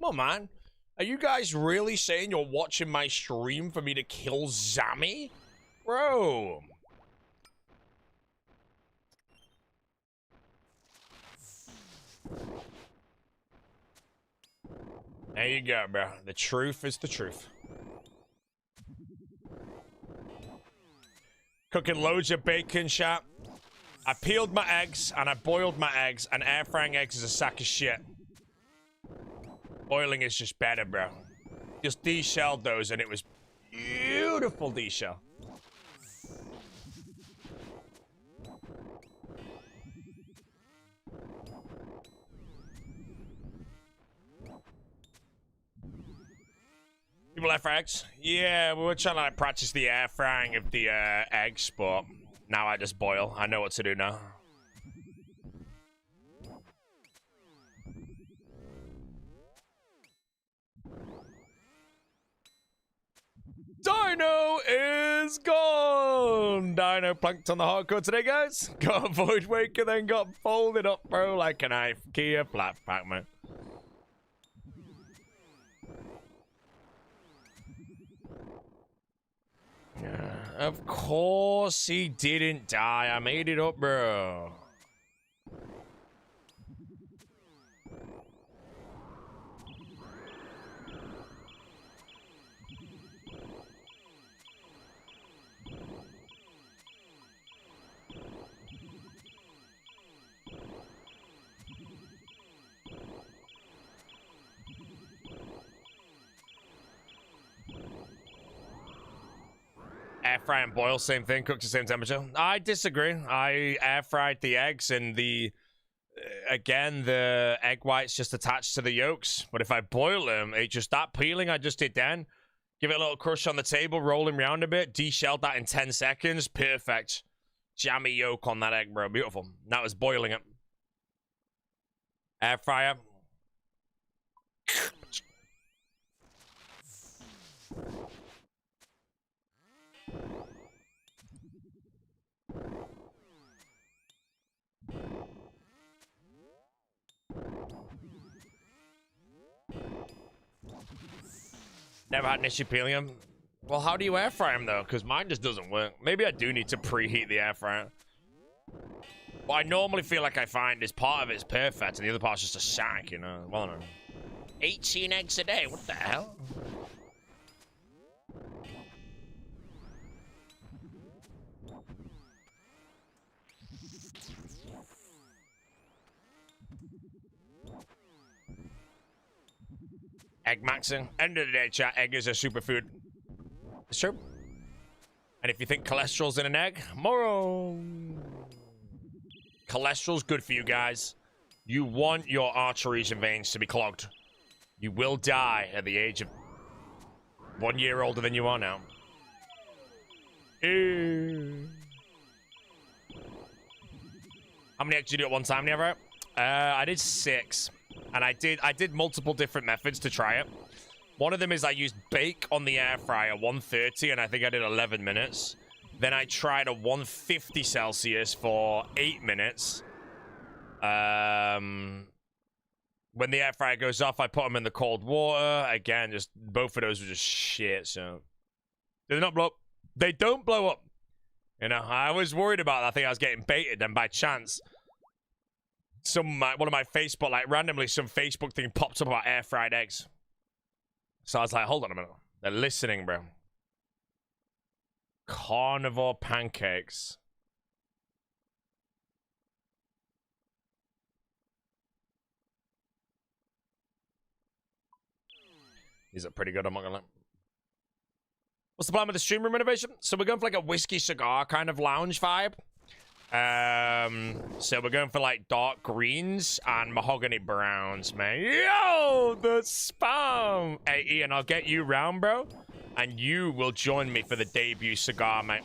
Come on, man. Are you guys really saying you're watching my stream for me to kill Zami? Bro. There you go, bro. The truth is the truth. Cooking loads of bacon, chat. I peeled my eggs and I boiled my eggs, and air frying eggs is a sack of shit. Boiling is just better, bro. Just deshelled those and it was beautiful deshell. People air fry eggs? Yeah, we were trying to like practice the air frying of the eggs, but now I just boil. I know what to do now. Dino is gone! Dino planked on the hardcore today, guys. Got a Void Waker, then got folded up, bro, like a knife. Kia flat pack, man. Yeah, of course he didn't die. I made it up, bro. Air fry and boil, same thing, cooked to the same temperature. I disagree. I air fried the eggs and the, again, the egg whites just attached to the yolks. But if I boil them, it just, that peeling I just did then, give it a little crush on the table, roll them around a bit, deshelled that in 10 seconds, perfect. Jammy yolk on that egg, bro, beautiful. That was boiling it. Air fryer. Never had an issue peeling them. Well, how do you air fry them though? Because mine just doesn't work. Maybe I do need to preheat the air fryer. What I normally feel like I find is part of it's perfect and the other part's just a sack, you know. Well, I don't know. 18 eggs a day. What the hell? Egg maxing. End of the day, chat. Egg is a superfood. It's true. And if you think cholesterol's in an egg, moro. Cholesterol's good for you guys. You want your arteries and veins to be clogged. You will die at the age of 1 year older than you are now. How many eggs did you do at one time, Never? I did 6. And I did multiple different methods to try it. One of them is I used bake on the air fryer 130, and I think I did 11 minutes. Then I tried a 150 Celsius for 8 minutes. When the air fryer goes off, I put them in the cold water. Again, just both of those were just shit, so. They not blow up. They don't blow up. You know, I was worried about that. I think I was getting baited, and by chance, one of my Facebook, like randomly, some Facebook thing popped up about air fried eggs. So I was like, hold on a minute. They're listening, bro. Carnivore pancakes. These are pretty good, I'm not gonna lie. What's the plan with the stream room renovation? So we're going for like a whiskey cigar kind of lounge vibe. So we're going for like dark greens and mahogany browns, man. Yo, the spam. Hey, Ian, I'll get you round, bro. And you will join me for the debut cigar, mate.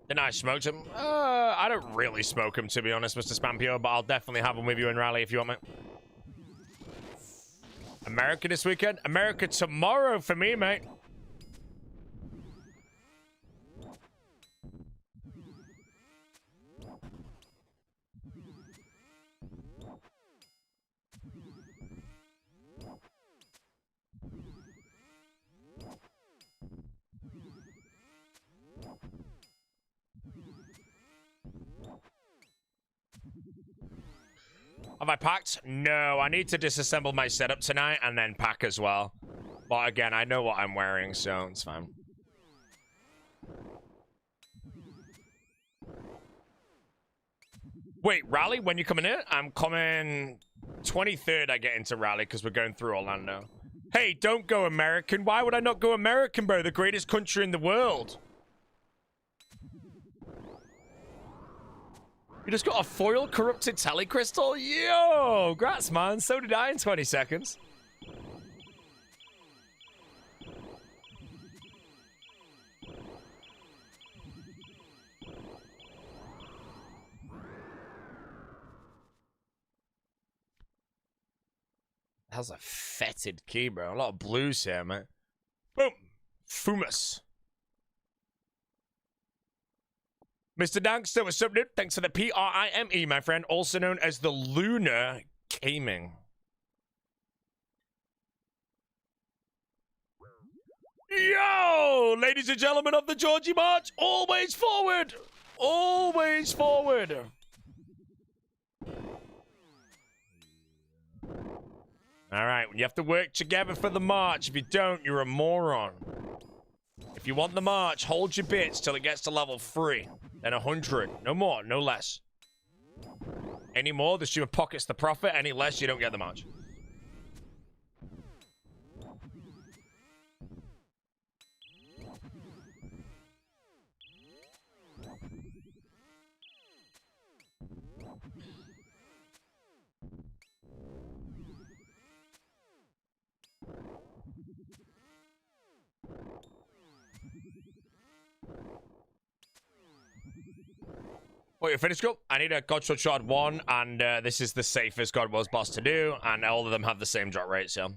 Didn't I smoke him? I don't really smoke him, to be honest, Mr. Spampio, but I'll definitely have him with you in rally if you want, mate. America this weekend? America tomorrow for me, mate. Have I packed? No, I need to disassemble my setup tonight and then pack as well. But again, I know what I'm wearing, so it's fine. Wait, rally? When you coming in? I'm coming 23rd. I get into rally because we're going through Orlando. Hey, don't go American. Why would I not go American, bro? The greatest country in the world. You just got a foil corrupted telecrystal? Yo, grats, man. So did I in 20 seconds. That's a fetid key, bro. A lot of blues here, man. Boom. Fumus. Mr. Dankster, what's up, dude? Thanks for the PRIME, my friend, also known as the Lunar Gaming. Yo, ladies and gentlemen of the Georgie March, always forward! Always forward! Alright, you have to work together for the march. If you don't, you're a moron. If you want the march, hold your bits till it gets to level 3. Then 100. No more, no less. Any more, the streamer pockets the profit. Any less, you don't get the march. Oh, you finished, go? I need a Godshot Shard 1, and this is the safest God Wars boss to do, and all of them have the same drop rate, so...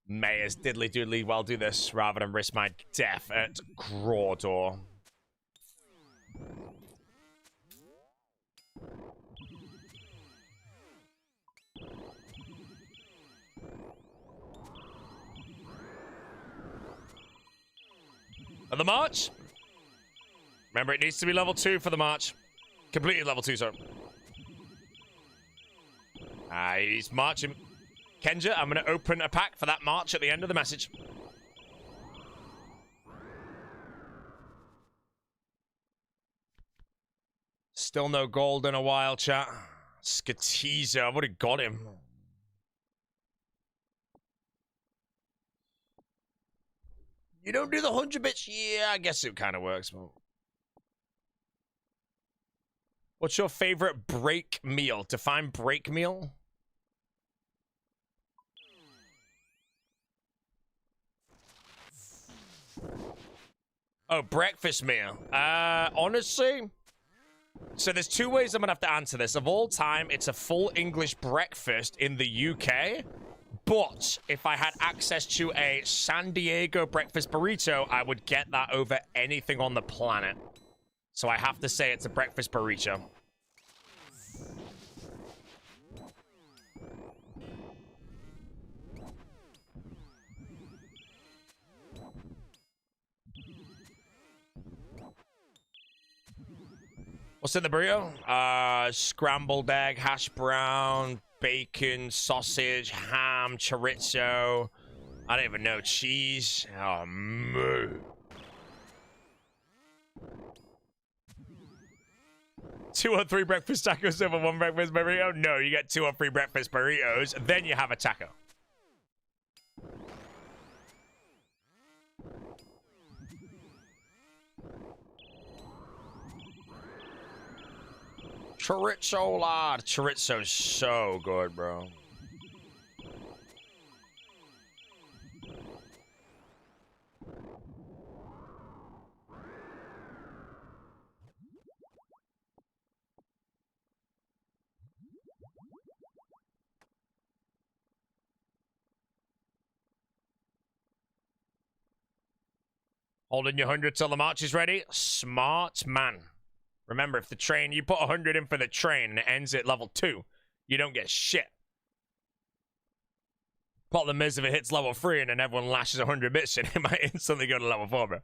May as diddly doodly well do this, rather than risk my death at Grawdor. And the march? Remember, it needs to be level 2 for the march. Completed level 2, sorry. He's marching. Kenja, I'm going to open a pack for that march at the end of the message. Still no gold in a while, chat. Skatiza, I've already got him. You don't do the 100 bits? Yeah, I guess it kind of works. But... What's your favorite break meal? Define break meal. Oh, breakfast meal. Honestly, so there's 2 ways I'm gonna have to answer this. Of all time, it's a full English breakfast in the UK. But if I had access to a San Diego breakfast burrito, I would get that over anything on the planet. So I have to say it's a breakfast burrito. What's in the burrito? Scrambled egg, hash brown, bacon, sausage, ham, chorizo. I don't even know, cheese. Oh, moo. Two or three breakfast tacos over 1 breakfast burrito? No, you get 2 or 3 breakfast burritos, then you have a taco. Chorizo, lad. Chorizo's so good, bro. Holding your 100 till the march is ready. Smart man. Remember, if the train, you put 100 in for the train and it ends at level 2, you don't get shit. Problem is, if it hits level 3 and then everyone lashes 100 bits in, it might instantly go to level 4, bro.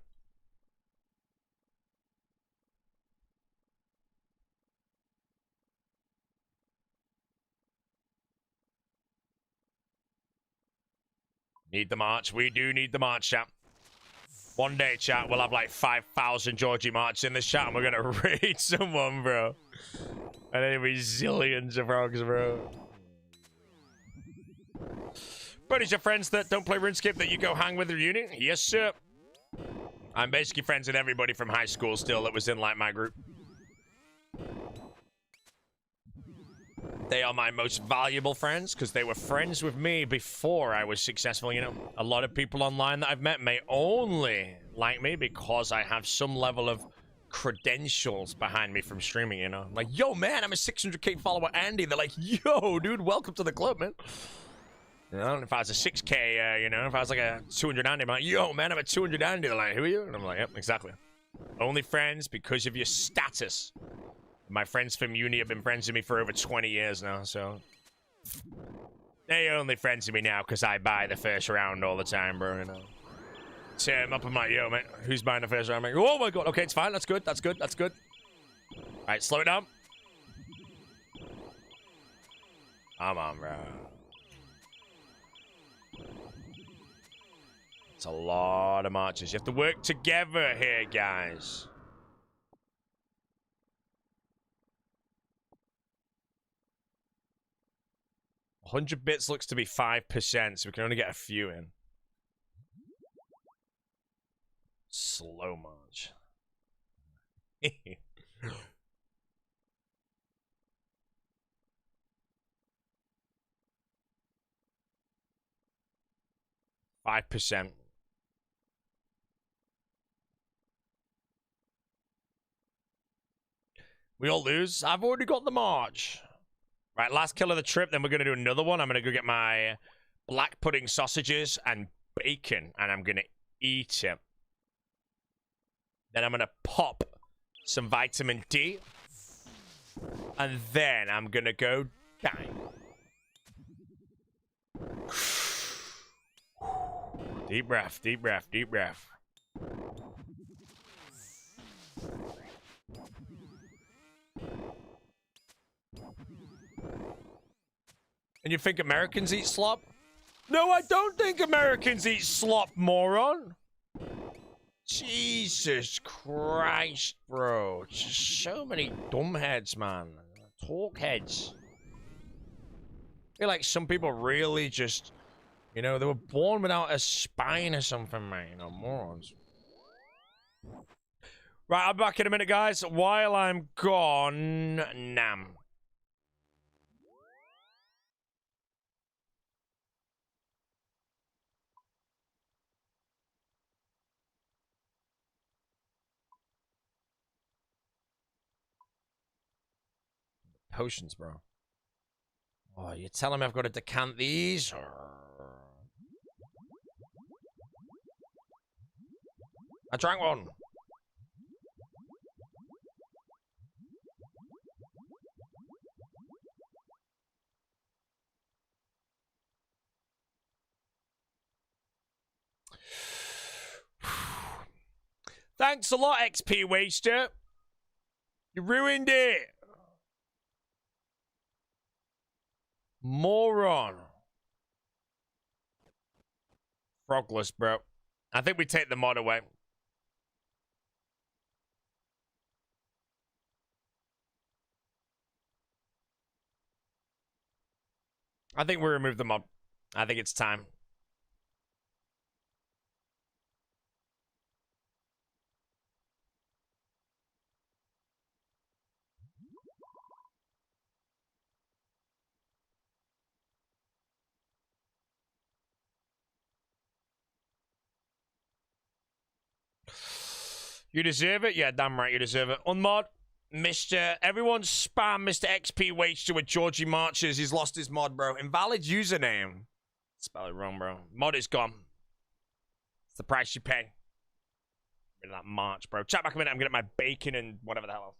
Need the march. We do need the march, chat. One day, chat, we'll have like 5,000 Georgie march in this chat and we're gonna raid someone, bro. And there'll be zillions of frogs, bro. Buddies, your friends that don't play RuneScape that you go hang with at uni? Yes, sir. I'm basically friends with everybody from high school still that was in like my group. They are my most valuable friends because they were friends with me before I was successful, you know. A lot of people online that I've met may only like me because I have some level of credentials behind me from streaming, you know. Like, yo, man, I'm a 600k follower, Andy. They're like, yo, dude, welcome to the club, man. You know, if I was a 6k, you know, if I was like a 200 Andy, I'm like, yo, man, I'm a 200 Andy. They're like, who are you? And I'm like, yep, exactly. Only friends because of your status. My friends from uni have been friends with me for over 20 years now, so... They only friends with me now because I buy the first round all the time, bro, you know. So I'm up, I'm like, yo, man, who's buying the first round? I'm like, oh my god, okay, it's fine, that's good, that's good, that's good. Alright, slow it down. Come on, bro. It's a lot of marches. You have to work together here, guys. $100 bits looks to be 5%, so we can only get a few in. Slow march. 5%. We all lose. I've already got the march. Right, last kill of the trip, then we're going to do another one. I'm going to go get my black pudding sausages and bacon, and I'm going to eat it. Then I'm going to pop some vitamin D, and then I'm going to go die. Deep breath, deep breath, deep breath. And you think Americans eat slop? No, I don't think Americans eat slop, moron. Jesus Christ, bro. Just so many dumbheads, man. Talk heads. I feel like some people really just, you know, they were born without a spine or something, man. You know, morons. Right, I'm back in a minute, guys. While I'm gone, Nam. Potions, bro. Oh, you're telling me I've got to decant these? I drank one. Thanks a lot, XP Waster. You ruined it. Moron. Frogless, bro. I think we take the mod away. I think we remove the mod. I think it's time. You deserve it? Yeah, damn right you deserve it. Unmod, everyone spam Mr. XP Waster with Georgie Marches. He's lost his mod, bro. Invalid username. Spell it wrong, bro. Mod is gone. It's the price you pay. In that march, bro. Chat back a minute. I'm getting my bacon and whatever the hell else.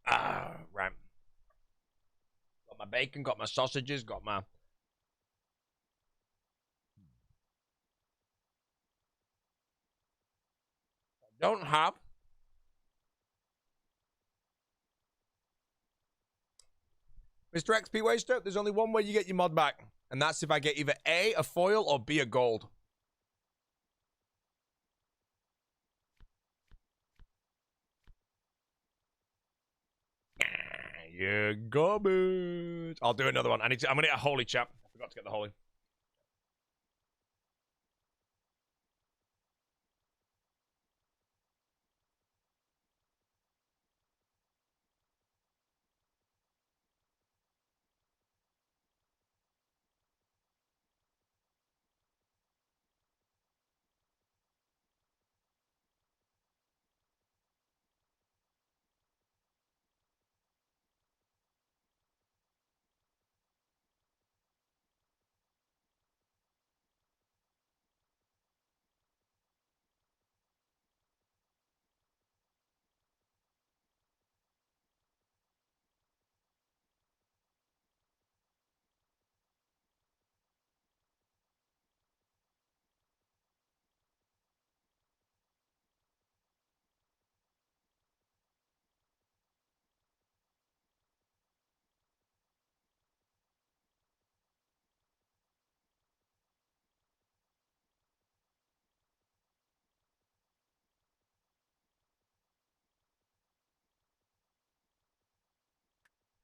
Ah, right. Got my bacon, got my sausages, got my... Don't have... Mr. XP Waster, there's only one way you get your mod back. And that's if I get either A, a foil, or B, a gold. Yeah, garbage. I'll do another one. I'm gonna get a holy, chap. I forgot to get the holy.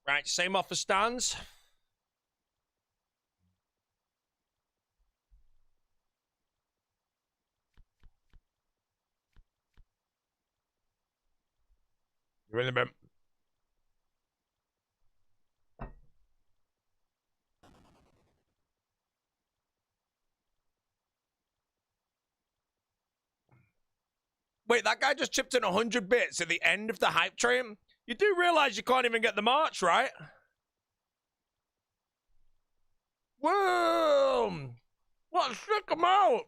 Right, same offer stands. You're in the bit. Wait, that guy just chipped in 100 bits at the end of the hype train? You do realize you can't even get the march, right? Whoa! What a sick amount!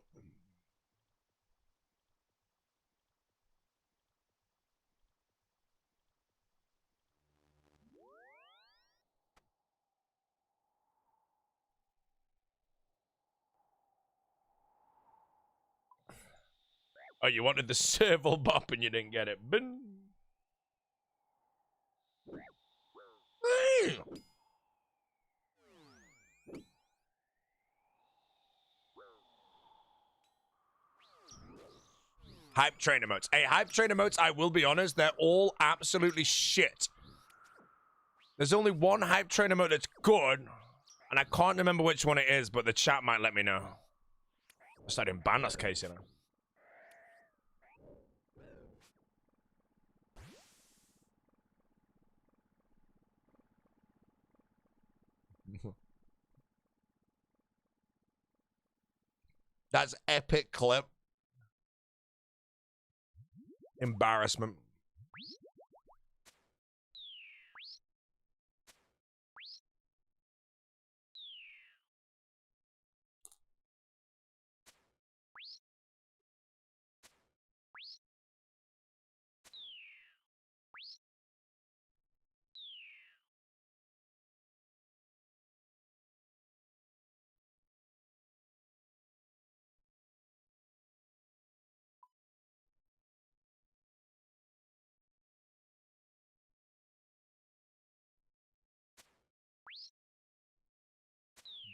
Oh, you wanted the serval bop and you didn't get it. Bin. Hey. Hype train emotes. Hey, hype train emotes, I will be honest, they're all absolutely shit. There's only one hype train emote that's good, and I can't remember which one it is, but the chat might let me know. I didn't ban that case, you know. That's epic clip. Embarrassment.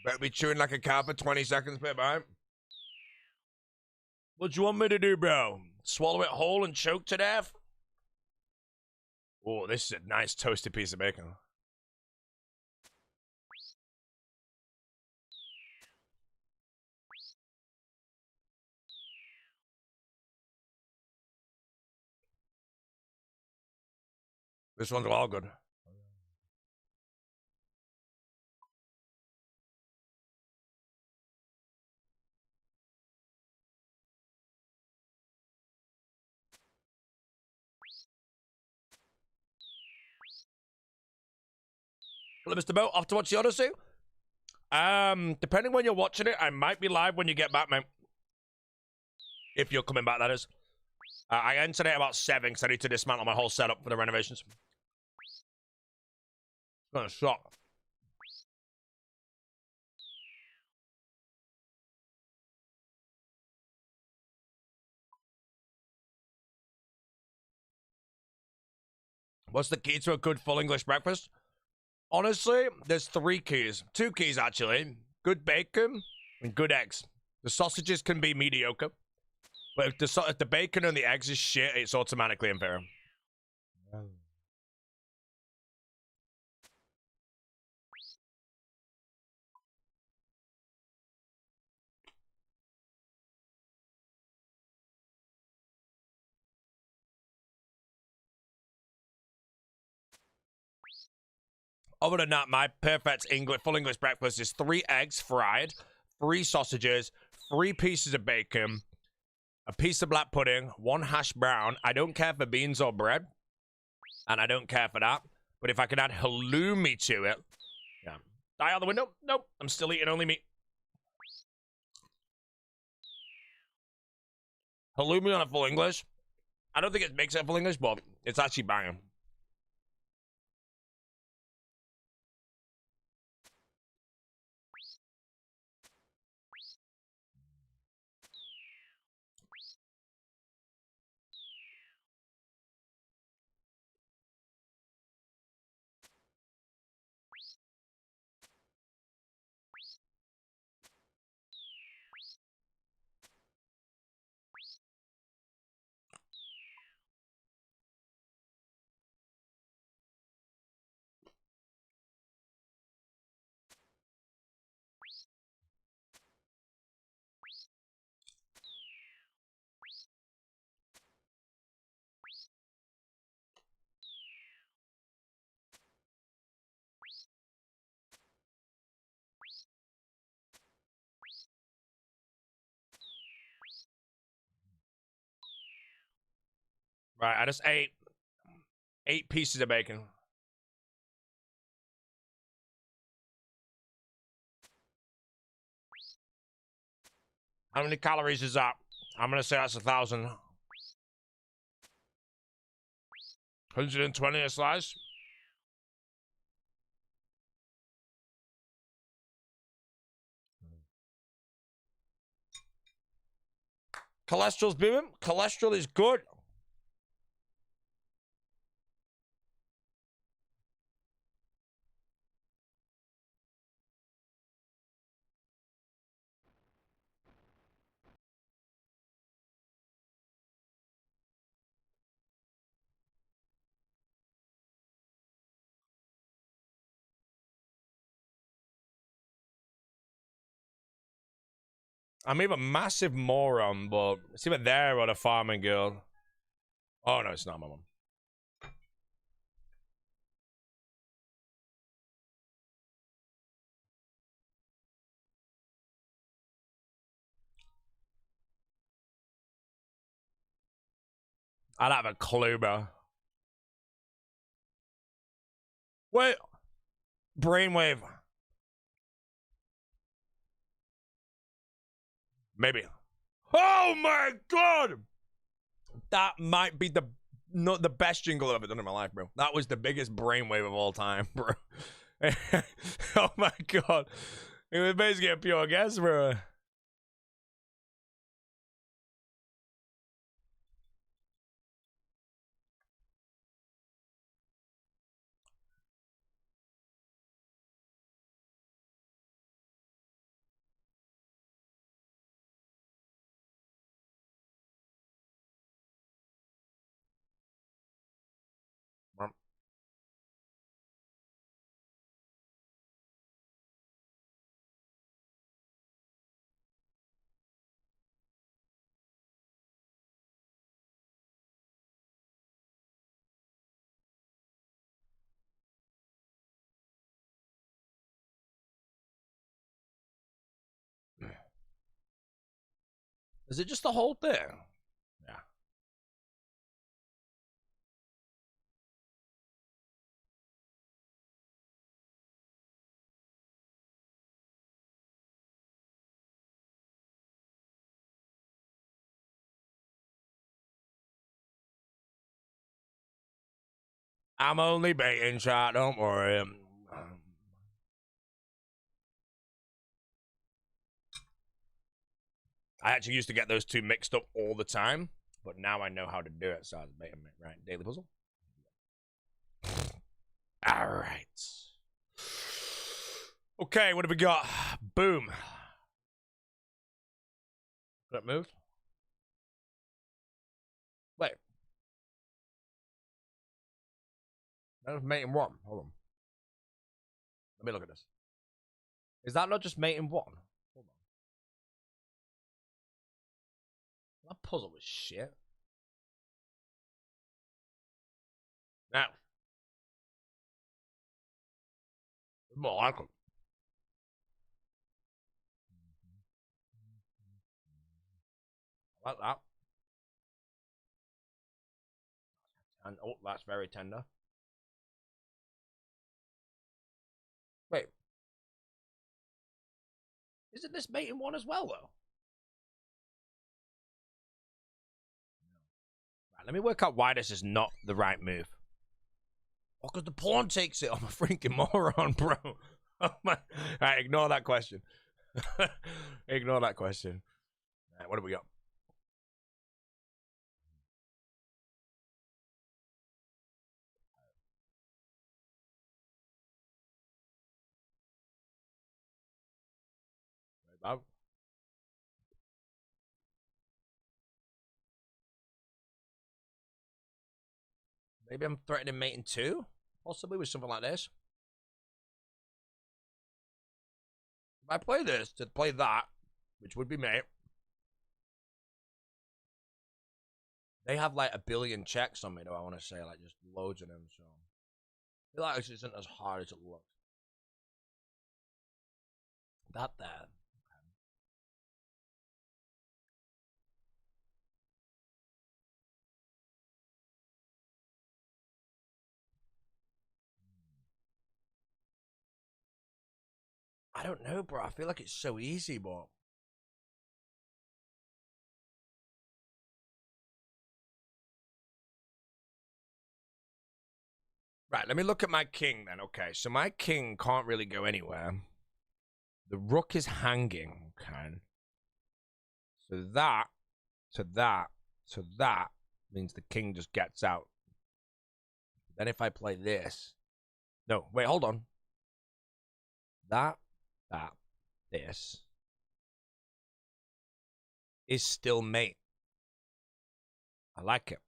Better be chewing like a cow for 20 seconds, bit, mate. What do you want me to do, bro? Swallow it whole and choke to death? Oh, this is a nice toasted piece of bacon. This one's all good. Hello, Mr. Bo. Off to watch the Odyssey? Depending when you're watching it, I might be live when you get back, mate. If you're coming back, that is. I entered it about 7 because I need to dismantle my whole setup for the renovations. It's gonna suck. What's the key to a good full English breakfast? Honestly, there's 3 keys. 2 keys, actually. Good bacon and good eggs. The sausages can be mediocre. But if the bacon and the eggs is shit, it's automatically inferior. Other than that, my perfect full English breakfast is 3 eggs fried, 3 sausages, 3 pieces of bacon, a piece of black pudding, 1 hash brown. I don't care for beans or bread, and I don't care for that. But if I can add halloumi to it, yeah. Die out the window? Nope. I'm still eating only meat. Halloumi on a full English? I don't think it makes it full English, but it's actually banging. Right, I just ate 8 pieces of bacon. How many calories is that? I'm gonna say that's 1,000. 120 a slice. Cholesterol's booming. Cholesterol is good. I'm either a massive moron, but it's either there or the farming girl. Oh no, it's not my mom. I don't have a clue, bro. Wait. Brainwave. Maybe. Oh my god! That might be not the best jingle I've ever done in my life, bro. That was the biggest brainwave of all time, bro. Oh my god. It was basically a pure guess, bro. Is it just the whole thing? Yeah. I'm only baiting, chat. Don't worry. I actually used to get those two mixed up all the time, but now I know how to do it, so I was baiting it. Right, daily puzzle. All right. Okay, what have we got? Boom. That moved? Wait. That was mate in one. Hold on. Let me look at this. Is that not just mate in one? Hold on. That puzzle was shit. Now. More like it. I like that. And oh, that's very tender. Wait. Isn't this mate in one as well, though? Right, let me work out why this is not the right move. Oh, because the pawn takes it. I'm a freaking moron, bro. Oh my. Alright, ignore that question. Ignore that question. Alright, what do we got? About. Maybe I'm threatening mate in two? Possibly with something like this. If I play this to play that, which would be mate, they have like a billion checks on me, though, I want to say, like just loads of them, so I feel like this isn't as hard as it looks. That there. I don't know, bro. I feel like it's so easy, but right, let me look at my king then. Okay, so my king can't really go anywhere. The rook is hanging, okay. So that, to that, to that means the king just gets out. Then if I play this, no, wait, hold on. That, this is still mate. I like it.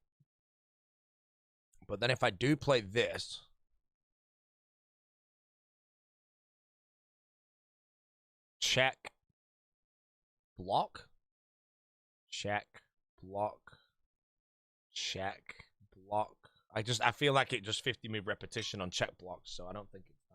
But then if I do play this, check, block, check, block, check, block. I feel like it just 50 move repetition on check blocks, so I don't think it's that.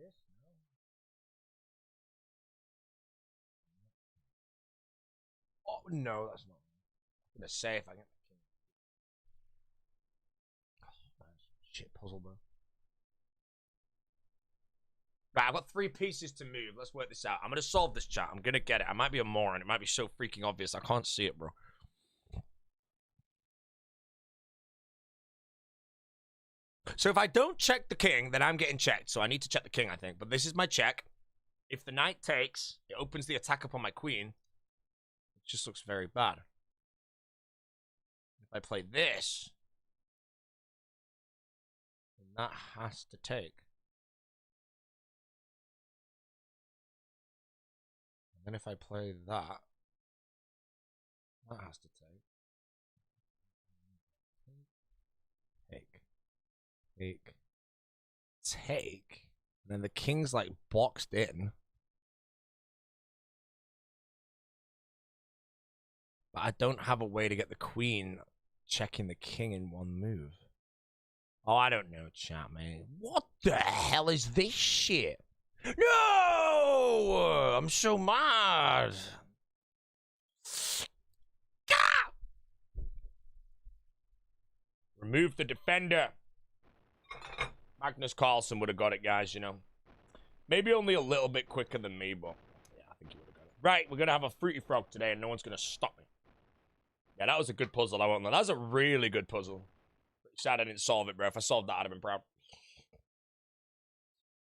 this? No. Oh, no, that's not. I'm gonna say if I get the king. Oh, man, shit puzzle, bro. Right, I've got 3 pieces to move. Let's work this out. I'm gonna solve this, chat. I'm gonna get it. I might be a moron. It might be so freaking obvious. I can't see it, bro. So if I don't check the king, then I'm getting checked. So I need to check the king, I think. But this is my check. If the knight takes, it opens the attack up on my queen. It just looks very bad. If I play this, then that has to take. And then if I play that, that has to take. Take. And then the king's like boxed in. But I don't have a way to get the queen checking the king in one move. Oh, I don't know, chat, man. What the hell is this shit? No! I'm so mad. Ah! Remove the defender. Magnus Carlsen would have got it, guys, you know. Maybe only a little bit quicker than me, but yeah, I think he would have got it. Right, we're going to have a fruity frog today, and no one's going to stop me. Yeah, that was a good puzzle. I won't lie. That was a really good puzzle. Sad I didn't solve it, bro. If I solved that, I'd have been proud.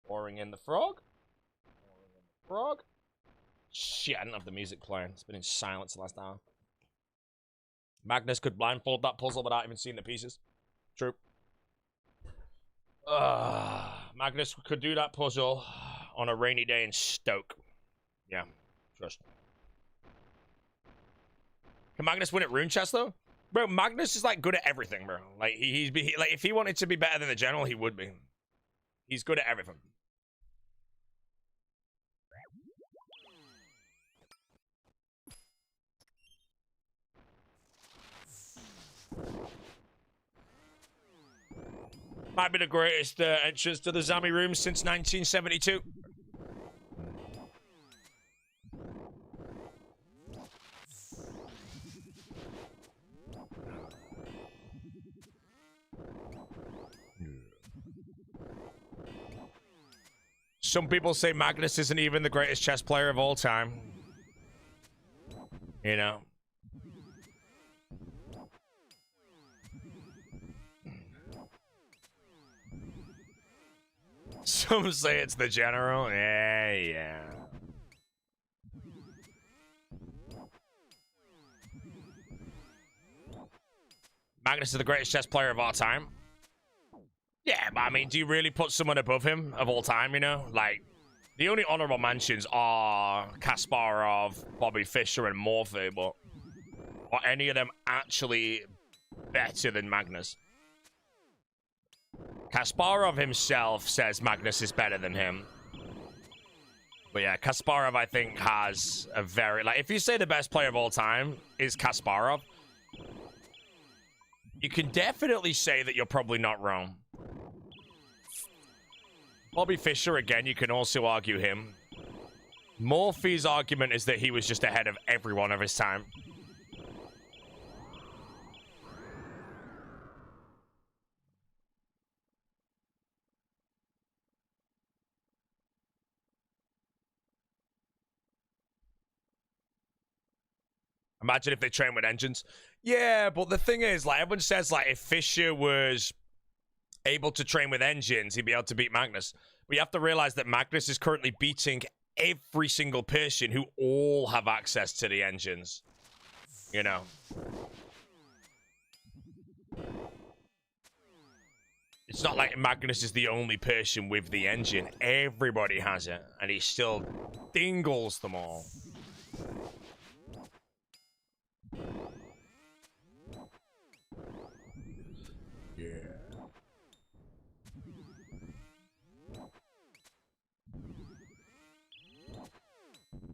Pouring in the frog. Pouring in the frog. Shit, I didn't have the music playing. It's been in silence the last hour. Magnus could blindfold that puzzle without even seeing the pieces. True. Magnus could do that puzzle on a rainy day in Stoke. Yeah, trust. Can Magnus win at Rune Chest though? Bro, Magnus is like good at everything, bro. Like he's like if he wanted to be better than the general, he would be. He's good at everything. Might be the greatest entrance to the Zami room since 1972. Some people say Magnus isn't even the greatest chess player of all time. You know. Some say it's the general. Yeah. Magnus is the greatest chess player of all time. Yeah, but I mean, do you really put someone above him of all time, you know? Like, the only honorable mentions are Kasparov, Bobby Fischer, and Morphy, but are any of them actually better than Magnus? Kasparov himself says Magnus is better than him. But yeah, Kasparov, I think, has a very... Like, if you say the best player of all time is Kasparov, you can definitely say that you're probably not wrong. Bobby Fischer, again, you can also argue him. Morphy's argument is that he was just ahead of everyone of his time. Imagine if they train with engines. Yeah, but the thing is, like, everyone says, like, if Fischer was able to train with engines, he'd be able to beat Magnus. But you have to realize that Magnus is currently beating every single person who all have access to the engines. You know. It's not like Magnus is the only person with the engine. Everybody has it. And he still dingles them all.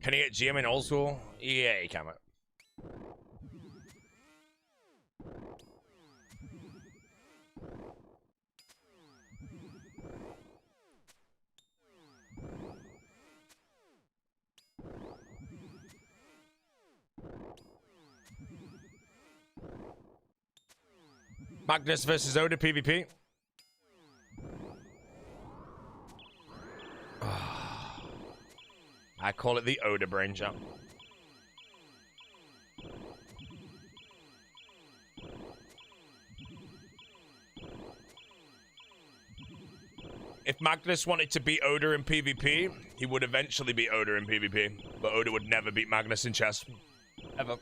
Can he get GM in old school? Yeah, he can. Magnus versus Oda PvP. I call it the Oda brain jump. If Magnus wanted to beat Oda in PvP, he would eventually beat Oda in PvP. But Oda would never beat Magnus in chess. Ever.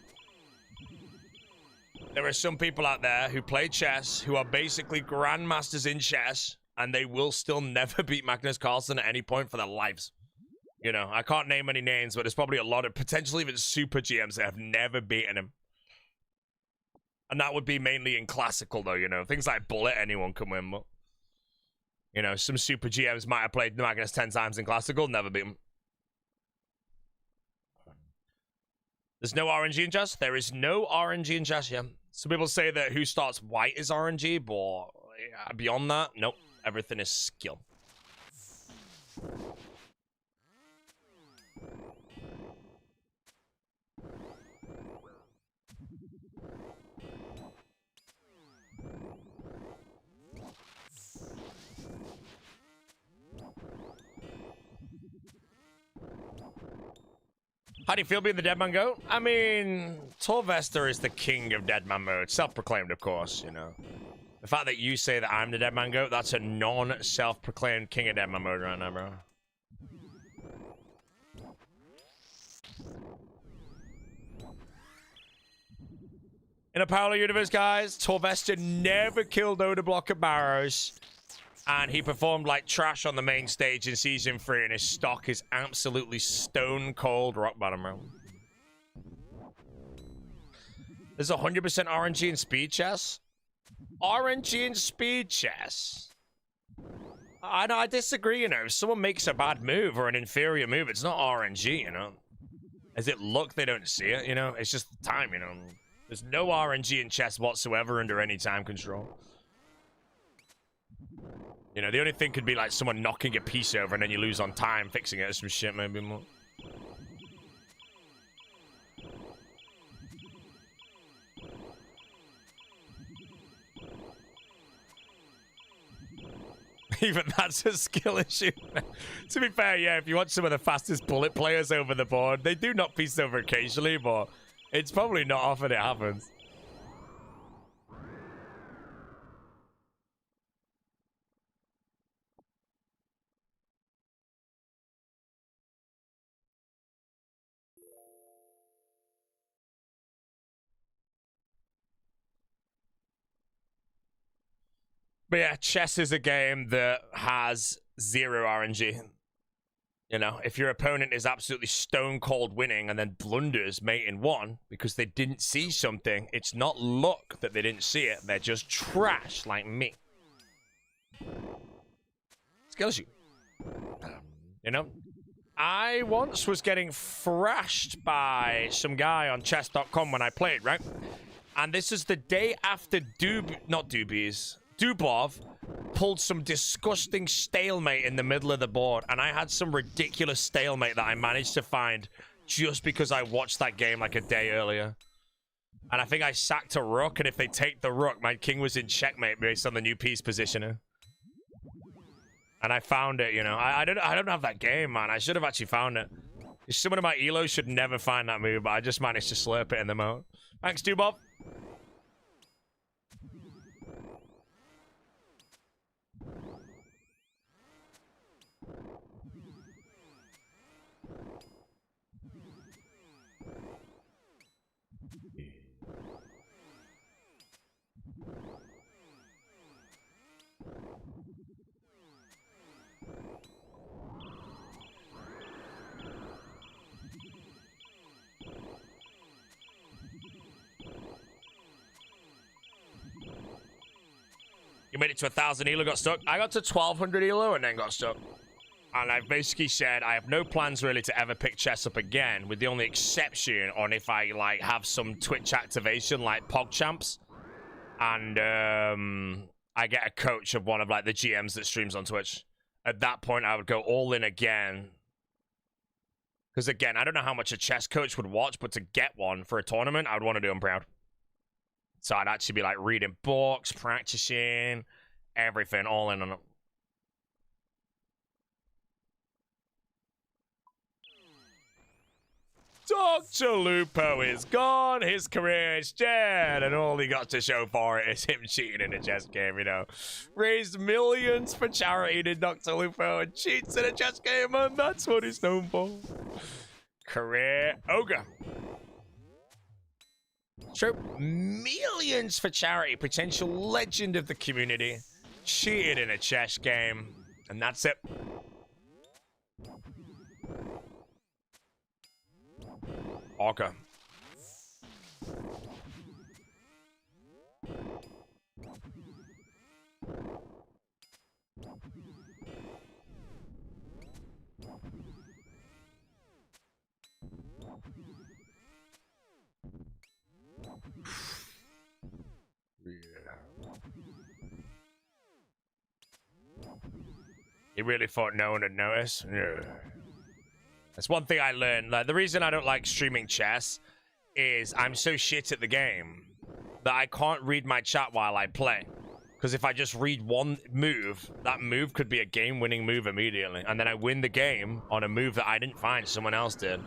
There are some people out there who play chess, who are basically grandmasters in chess, and they will still never beat Magnus Carlsen at any point for their lives. You know, I can't name any names, but there's probably a lot of potentially even super GMs that have never beaten him. And that would be mainly in classical, though, you know. Things like Bullet, anyone can win, but... You know, some super GMs might have played Magnus 10 times in classical, never beat him. There's no RNG in chess? There is no RNG in chess, yeah. Some people say that who starts white is RNG, but yeah, beyond that, nope. Everything is skill. How do you feel being the Deadman Goat? I mean, Torvester is the king of Deadman mode. Self-proclaimed, of course, you know. The fact that you say that I'm the Deadman Goat, that's a non-self-proclaimed king of Deadman mode right now, bro. In a parallel universe, guys, Torvester never killed Oda Block at Barrows. And he performed like trash on the main stage in Season 3, and his stock is absolutely stone cold rock bottom, bro. There's 100% RNG in speed chess? RNG in speed chess? I disagree, you know. If someone makes a bad move or an inferior move, it's not RNG, you know. As it look, they don't see it, you know. It's just time, you know. There's no RNG in chess whatsoever under any time control. You know, the only thing could be like someone knocking a piece over and then you lose on time fixing it or some shit, maybe more. Even that's a skill issue. To be fair, yeah, if you watch some of the fastest bullet players over the board, they do knock pieces over occasionally, but it's probably not often it happens. But yeah, chess is a game that has zero RNG. You know, if your opponent is absolutely stone cold winning and then blunders mate in one because they didn't see something, it's not luck that they didn't see it. They're just trash like me. Skills you. You know, I once was getting thrashed by some guy on chess.com when I played, right? And this is the day after Dubov pulled some disgusting stalemate in the middle of the board, and I had some ridiculous stalemate that I managed to find just because I watched that game like a day earlier. And I think I sacked a rook, and if they take the rook, my king was in checkmate based on the new piece positioner. And I found it, you know. I don't have that game, man. I should have actually found it. Someone of my elo should never find that move, but I just managed to slurp it in the mode. Thanks, Dubov. You made it to 1,000 elo, got stuck. I got to 1,200 elo and then got stuck. And I've basically said I have no plans really to ever pick chess up again, with the only exception on if I like have some Twitch activation like PogChamps, and I get a coach of one of like the GMs that streams on Twitch. At that point, I would go all in again. Because again, I don't know how much a chess coach would watch, but to get one for a tournament, I would want to do him proud. So I'd actually be like reading books, practicing, everything, all in on it. Dr. Lupo is gone, his career is dead, and all he got to show for it is him cheating in a chess game, you know. Raised millions for charity to Dr. Lupo and cheats in a chess game, and that's what he's known for. Career ogre. So, millions for charity, potential legend of the community, cheated in a chess game, and that's it. Okay. You really thought no one would notice? Yeah. That's one thing I learned. Like, the reason I don't like streaming chess is I'm so shit at the game that I can't read my chat while I play. Because if I just read one move, that move could be a game-winning move immediately. And then I win the game on a move that I didn't find, someone else did.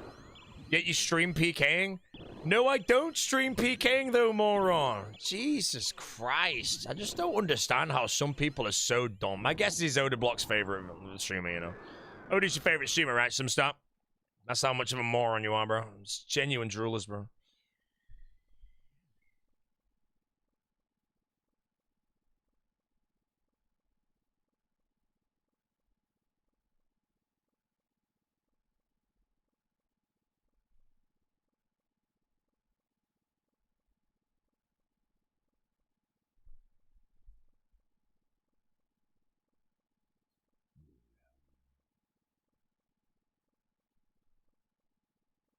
Yet you stream PKing? No, I don't stream PKing though, moron. Jesus Christ. I just don't understand how some people are so dumb. I guess he's Odablock's favorite streamer, you know. Odie's your favorite streamer, right? Some stop. That's how much of a moron you are, bro. It's genuine droolers, bro.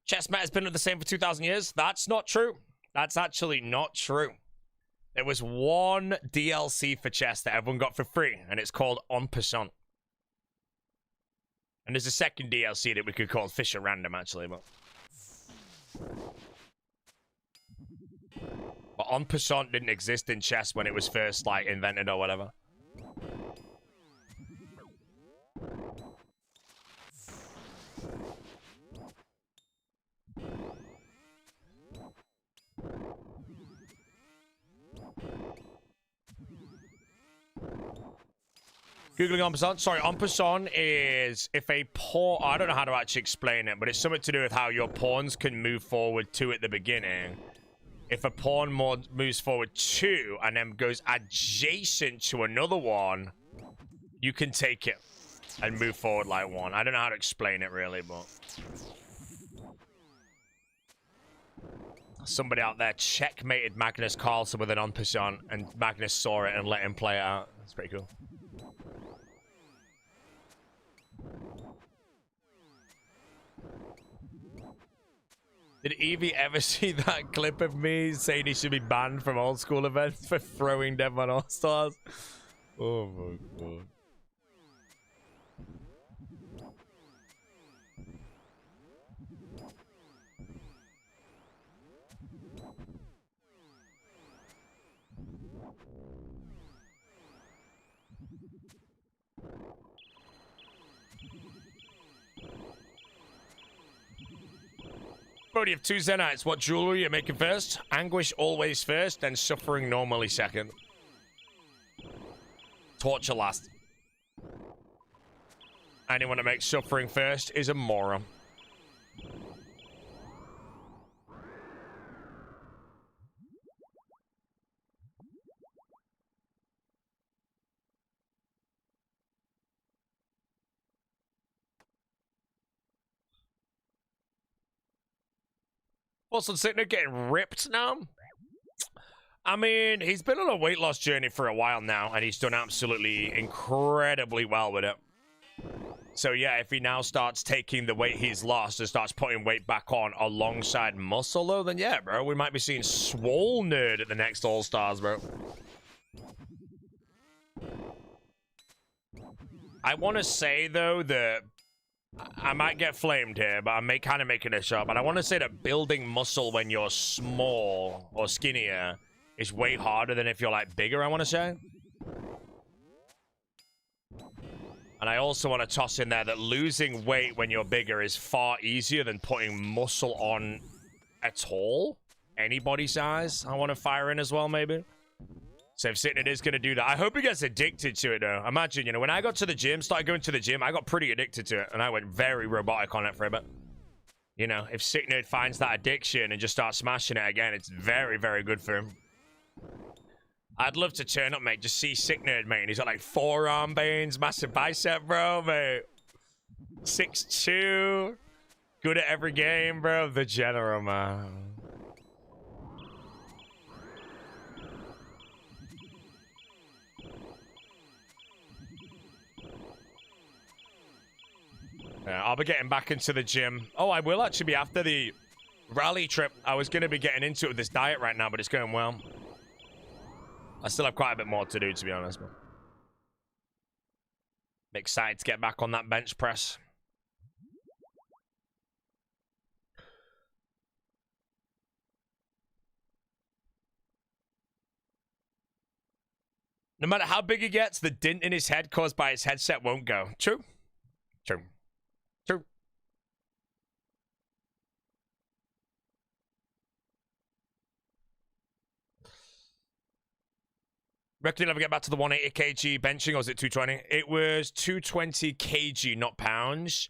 Chessmat has been the same for 2,000 years. That's not true. That's actually not true. There was one DLC for chess that everyone got for free, and it's called En Passant. And there's a second DLC that we could call Fisher Random, actually. But En Passant didn't exist in chess when it was first, like, invented or whatever. Googling En Passant. Sorry, En Passant is if a pawn... I don't know how to actually explain it, but it's something to do with how your pawns can move forward 2 at the beginning. If a pawn moves forward 2 and then goes adjacent to another one, you can take it and move forward like 1. I don't know how to explain it really, but... Somebody out there checkmated Magnus Carlsen with an En Passant, and Magnus saw it and let him play it out. That's pretty cool. Did Evie ever see that clip of me saying he should be banned from old school events for throwing them on All-Stars? Oh my god. Brody, you have 2 Zenites. What jewelry are you making first? Anguish always first, then suffering normally second. Torture last. Anyone that makes suffering first is a moron. Also, Scythe getting ripped now. I mean, he's been on a weight loss journey for a while now, and he's done absolutely incredibly well with it. So yeah, if he now starts taking the weight he's lost and starts putting weight back on alongside muscle, though, then yeah, bro, we might be seeing Swole Nerd at the next All-Stars, bro. I want to say, though, that I might get flamed here, but I'm kind of making this up. But I want to say that building muscle when you're small or skinnier is way harder than if you're, like, bigger, I want to say. And I also want to toss in there that losing weight when you're bigger is far easier than putting muscle on at all. Any body size, I want to fire in as well, maybe. So if Scythe is going to do that, I hope he gets addicted to it, though. Imagine, you know, when I got to the gym, started going to the gym, I got pretty addicted to it, and I went very robotic on it for a bit. You know, if Scythe finds that addiction and just starts smashing it again, it's very, very good for him. I'd love to turn up, mate. Just see Scythe, mate. He's got like forearm veins, massive bicep, bro, mate. 6'2". Good at every game, bro. The general, man. Yeah, I'll be getting back into the gym. Oh, I will actually be after the rally trip. I was going to be getting into it with this diet right now, but it's going well. I still have quite a bit more to do, to be honest. But I'm excited to get back on that bench press. No matter how big he gets, the dint in his head caused by his headset won't go. True. True. True. Reckon you'll ever get back to the 180 kg benching, or was it 220? It was 220 kg, not pounds.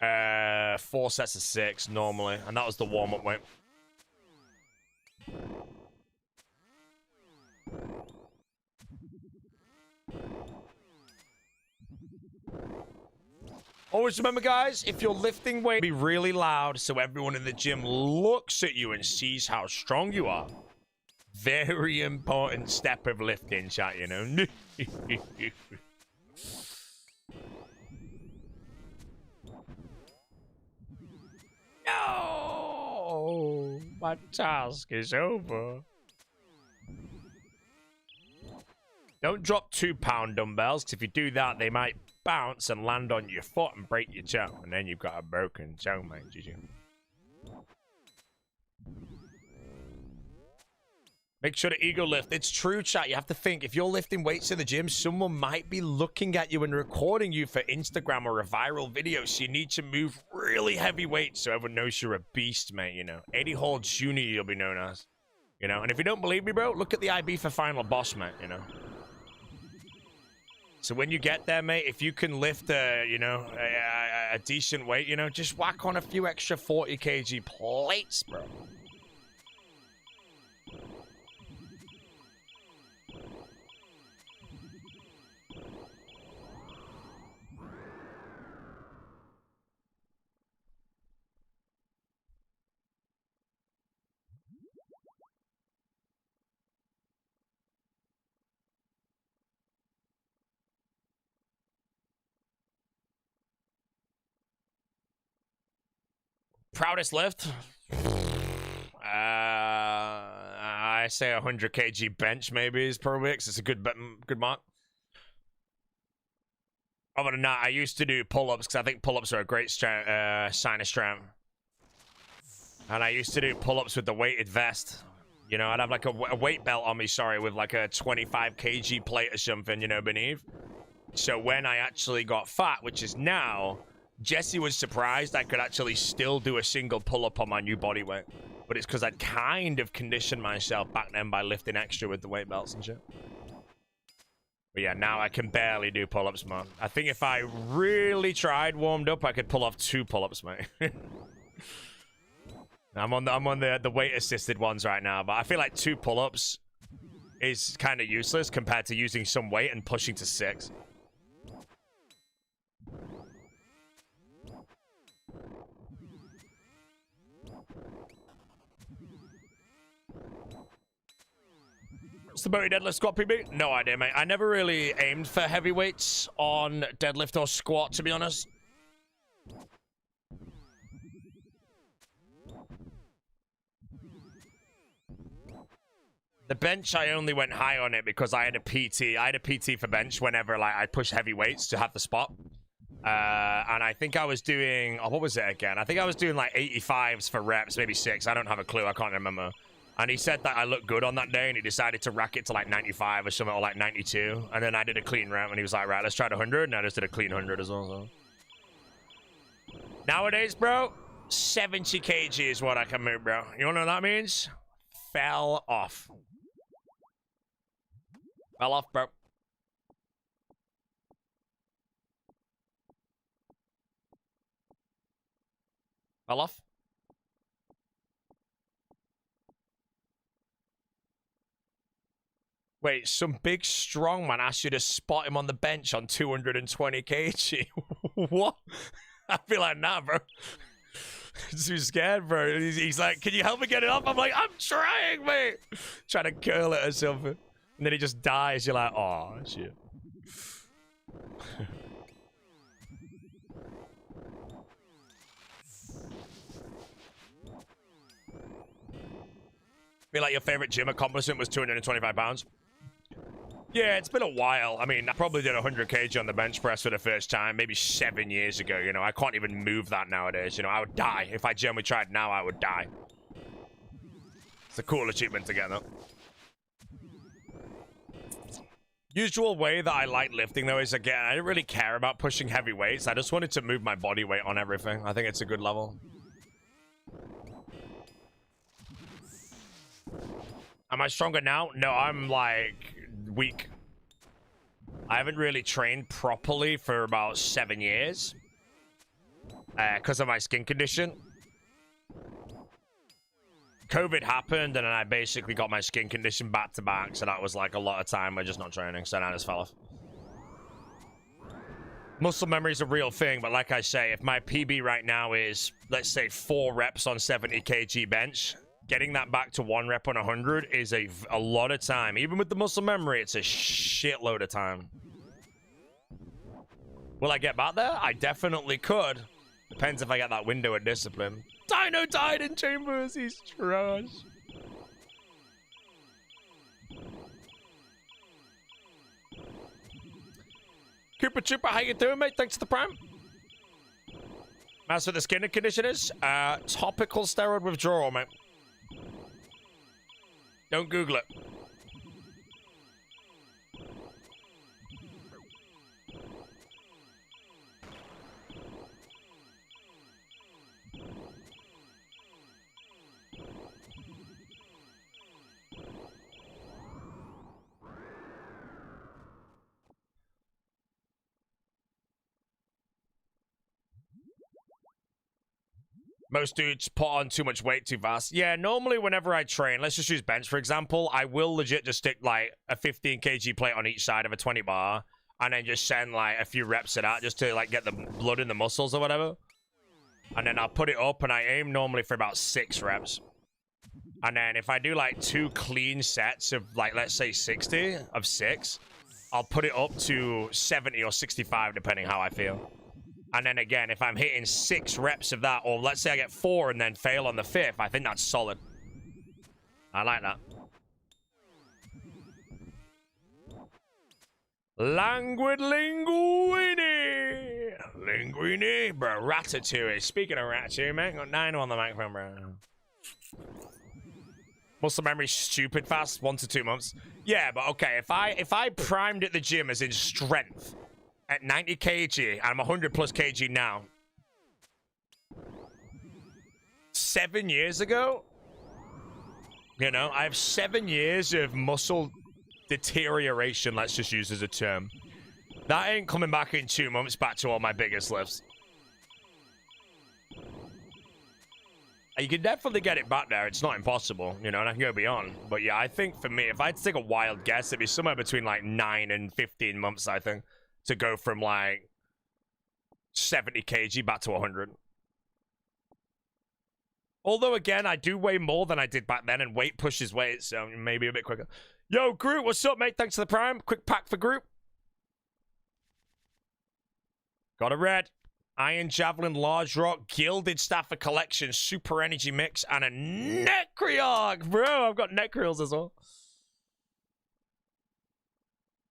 4 sets of 6 normally, and that was the warm-up weight. Always remember, guys, if you're lifting weight, be really loud so everyone in the gym looks at you and sees how strong you are. Very important step of lifting, chat, you know. No! My task is over. Don't drop 2-pound dumbbells, because if you do that, they might bounce and land on your foot and break your toe. And then you've got a broken toe, mate. GG. Make sure to ego lift. It's true, chat. You have to think, if you're lifting weights in the gym, someone might be looking at you and recording you for Instagram or a viral video. So you need to move really heavy weights so everyone knows you're a beast, mate, you know. Eddie Hall Jr. you'll be known as. You know, and if you don't believe me, bro, look at the IB for Final Boss, mate, you know. So when you get there, mate, if you can lift, you know, a decent weight, you know, just whack on a few extra 40 kg plates, bro. Proudest lift? I say 100 kg bench maybe is probably, because it's a good mark. Other than that, I used to do pull-ups because I think pull-ups are a great sign of strength. And I used to do pull-ups with the weighted vest. You know, I'd have like a weight belt on me, sorry, with like a 25 kg plate or something, you know, beneath. So when I actually got fat, which is now, Jesse was surprised I could actually still do a single pull-up on my new body weight. But it's because I'd kind of conditioned myself back then by lifting extra with the weight belts and shit. But yeah, now I can barely do pull-ups, man. I think if I really tried, warmed up, I could pull off 2 pull-ups, mate. I'm on the weight-assisted ones right now, but I feel like 2 pull-ups is kind of useless compared to using some weight and pushing to 6. What's the Bowie deadlift squat PB? No idea, mate. I never really aimed for heavyweights on deadlift or squat, to be honest. The bench, I only went high on it because I had a PT. I had a PT for bench whenever like I push heavy weights to have the spot. And I think I was doing, oh, what was it again? I think I was doing like 85s for reps, maybe 6. I don't have a clue. I can't remember. And he said that I looked good on that day, and he decided to rack it to like 95 or something, or like 92. And then I did a clean rep, and he was like, right, let's try the 100. And I just did a clean 100 as well. So. Nowadays, bro, 70 kg is what I can move, bro. You wanna know what that means? Fell off. Fell off, bro. Fell off. Wait, some big strong man asked you to spot him on the bench on 220 kg. What? I feel like, nah, bro. Too scared, bro. He's like, can you help me get it up? I'm like, I'm trying, mate. Trying to curl it or something. And then he just dies. You're like, oh, shit. Feel like your favorite gym accomplishment was 225 pounds? Yeah, it's been a while. I mean, I probably did 100 kg on the bench press for the first time, maybe 7 years ago. You know, I can't even move that nowadays. You know, I would die. If I generally tried now, I would die. It's a cool achievement to get, though. Usual way that I like lifting, though, is, again, I didn't really care about pushing heavy weights. I just wanted to move my body weight on everything. I think it's a good level. Am I stronger now? No, I'm, like, weak. I haven't really trained properly for about 7 years. Because of my skin condition. COVID happened, and then I basically got my skin condition back to back, so that was, like, a lot of time of just not training, so now I just fell off. Muscle memory is a real thing, but like I say, if my PB right now is, let's say, 4 reps on 70 kg bench, getting that back to 1 rep on 100 is a lot of time. Even with the muscle memory, it's a shitload of time. Will I get back there? I definitely could. Depends if I get that window of discipline. Dino died in chambers. He's trash. Cooper Trooper, how you doing, mate? Thanks for the prime. As for the skin conditioners, topical steroid withdrawal, mate. Don't Google it. Most dudes put on too much weight too fast. Yeah, normally whenever I train, let's just use bench, for example, I will legit just stick, like, a 15 kg plate on each side of a 20 bar, and then just send, like, a few reps of that just to, like, get the blood in the muscles or whatever. And then I'll put it up, and I aim normally for about 6 reps. And then if I do, like, 2 clean sets of, like, let's say 60 of 6, I'll put it up to 70 or 65, depending how I feel. And then again, if I'm hitting 6 reps of that, or let's say I get 4 and then fail on the 5th, I think that's solid. I like that. Languid linguini. Linguini, bro. Ratatouille. Speaking of Ratatouille, man, got 9 on the microphone, bro. Muscle memory stupid fast, 1 to 2 months. Yeah, but okay, if I primed at the gym as in strength at 90 kg, and I'm 100 plus kg now, 7 years ago, you know, I have 7 years of muscle deterioration, let's just use as a term. That ain't coming back in 2 months back to all my biggest lifts. You can definitely get it back there. It's not impossible, you know, and I can go beyond. But yeah, I think for me, if I had to take a wild guess, it'd be somewhere between like 9 and 15 months, I think, to go from like 70 kg back to 100. Although, again, I do weigh more than I did back then, and weight pushes weight, so maybe a bit quicker. Yo, Groot, what's up, mate? Thanks for the prime. Quick pack for Groot. Got a red. Iron Javelin, Large Rock, Gilded Staffer Collection, Super Energy Mix, and a Necryarch. Bro, I've got Necryals as well.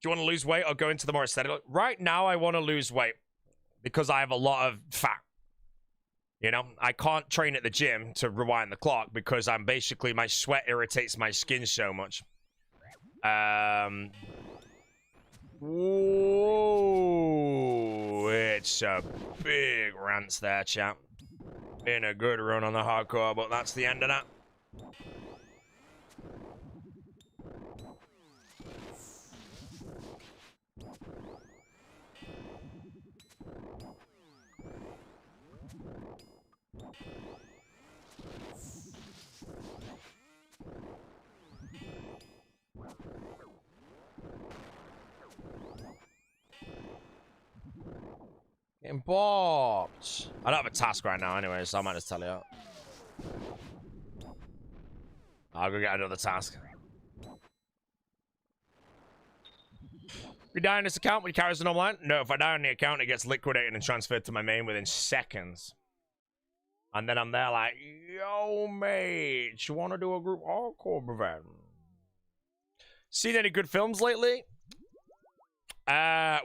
Do you want to lose weight or go into the more aesthetic? Right now, I want to lose weight because I have a lot of fat. You know, I can't train at the gym to rewind the clock because I'm basically, my sweat irritates my skin so much. Whoa, it's a big rant there, chap. Been a good run on the hardcore, but that's the end of that. Getting bopped. I don't have a task right now anyway, so I might just tell you. I'll go get another task. If you die on this account, will you carry us online? No, if I die on the account, it gets liquidated and transferred to my main within seconds. And then I'm there like, yo, mate, you want to do a group hardcore event? Seen any good films lately?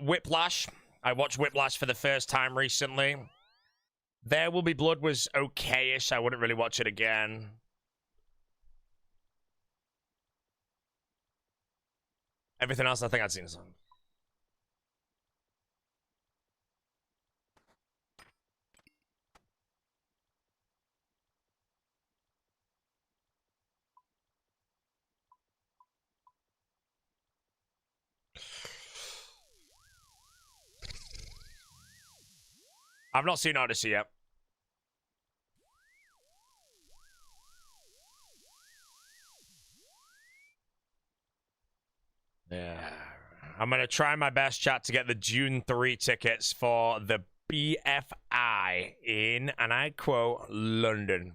Whiplash. I watched Whiplash for the first time recently. There Will Be Blood was okay-ish. I wouldn't really watch it again. Everything else, I think I'd seen some. I've not seen Odyssey yet. Yeah. I'm going to try my best, chat, to get the June 3 tickets for the BFI in, and I quote, London.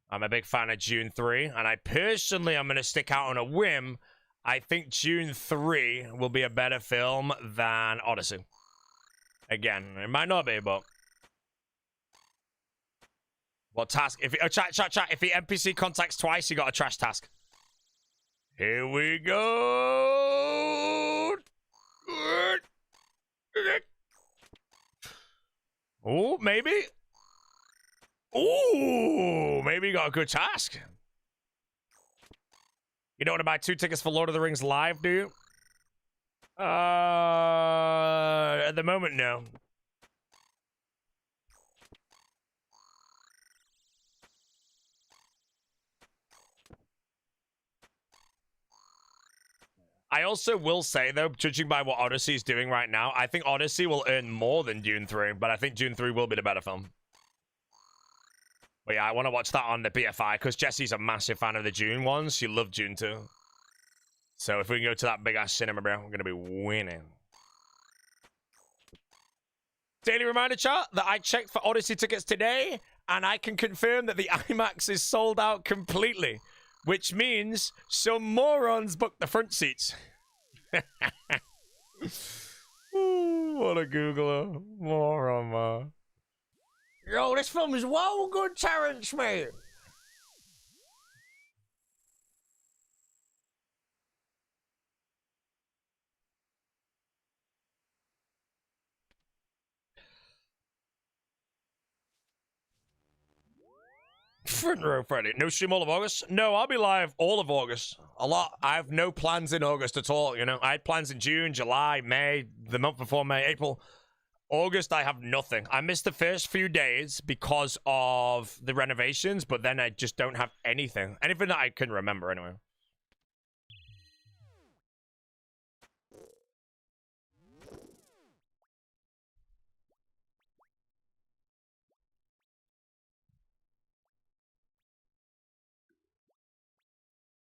I'm a big fan of June 3, and I personally am going to stick out on a whim. I think June 3 will be a better film than Odyssey. Again, it might not be, but... What task? If chat. If the NPC contacts twice, you got a trash task. Here we go. Oh, maybe. Oh, maybe you got a good task. You don't want to buy 2 tickets for Lord of the Rings live, do you? At the moment, no. I also will say, though, judging by what Odyssey is doing right now, I think Odyssey will earn more than Dune 3, but I think Dune 3 will be the better film. But yeah, I want to watch that on the BFI, because Jessie's a massive fan of the Dune ones. She loved Dune 2. So if we can go to that big-ass cinema, bro, we're going to be winning. Daily reminder, chat, that I checked for Odyssey tickets today, and I can confirm that the IMAX is sold out completely. Which means some morons booked the front seats. Ooh, what a Googler. Moron, man. Yo, this film is well good, Terrence, mate. Front row Friday. No stream all of August? No, I'll be live all of August. A lot. I have no plans in August at all, you know. I had plans in June, July, May, the month before May, April. August, I have nothing. I missed the first few days because of the renovations, but then I just don't have anything. Anything that I can remember, anyway.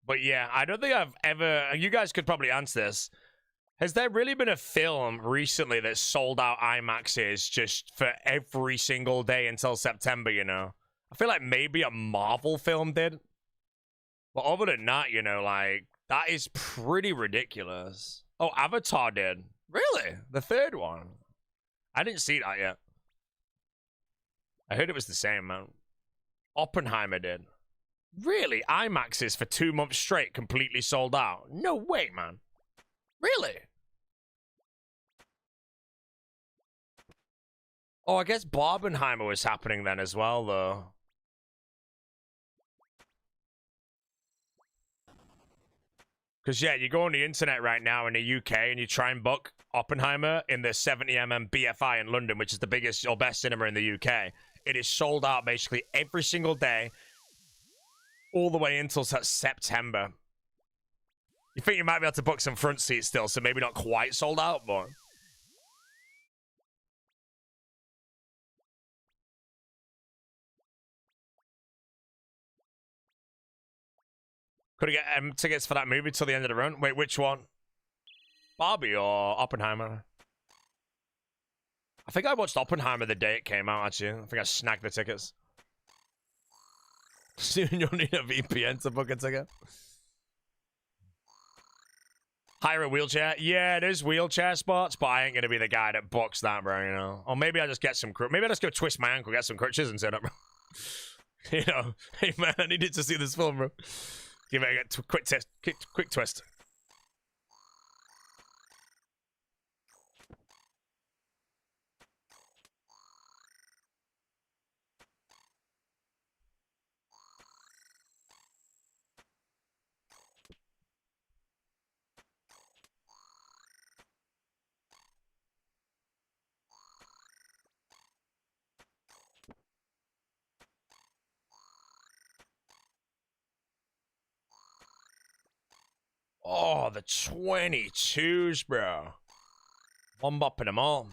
But yeah, I don't think I've ever... You guys could probably answer this. Has there really been a film recently that sold out IMAXs just for every single day until September, you know? I feel like maybe a Marvel film did. But other than that, you know, like, that is pretty ridiculous. Oh, Avatar did. Really? The third one? I didn't see that yet. I heard it was the same, man. Oppenheimer did. Really? IMAXs for 2 months straight completely sold out? No way, man. Really? Oh, I guess Barbenheimer was happening then as well, though. Because, yeah, you go on the internet right now in the UK and you try and book Oppenheimer in the 70mm BFI in London, which is the biggest or best cinema in the UK. It is sold out basically every single day, all the way until September. You think you might be able to book some front seats still, so maybe not quite sold out, but... Could I get tickets for that movie till the end of the run? Wait, which one? Barbie or Oppenheimer? I think I watched Oppenheimer the day it came out, actually. I think I snagged the tickets. Soon you'll need a VPN to book a ticket. Hire a wheelchair? Yeah, it is wheelchair spots, but I ain't gonna be the guy that books that, bro, you know? Or maybe I just get some... Maybe I just go twist my ankle, get some crutches and set up, bro. You know? Hey, man, I needed to see this film, bro. Give it a quick test, quick twist. Oh, the 22s, bro. One bopping them all.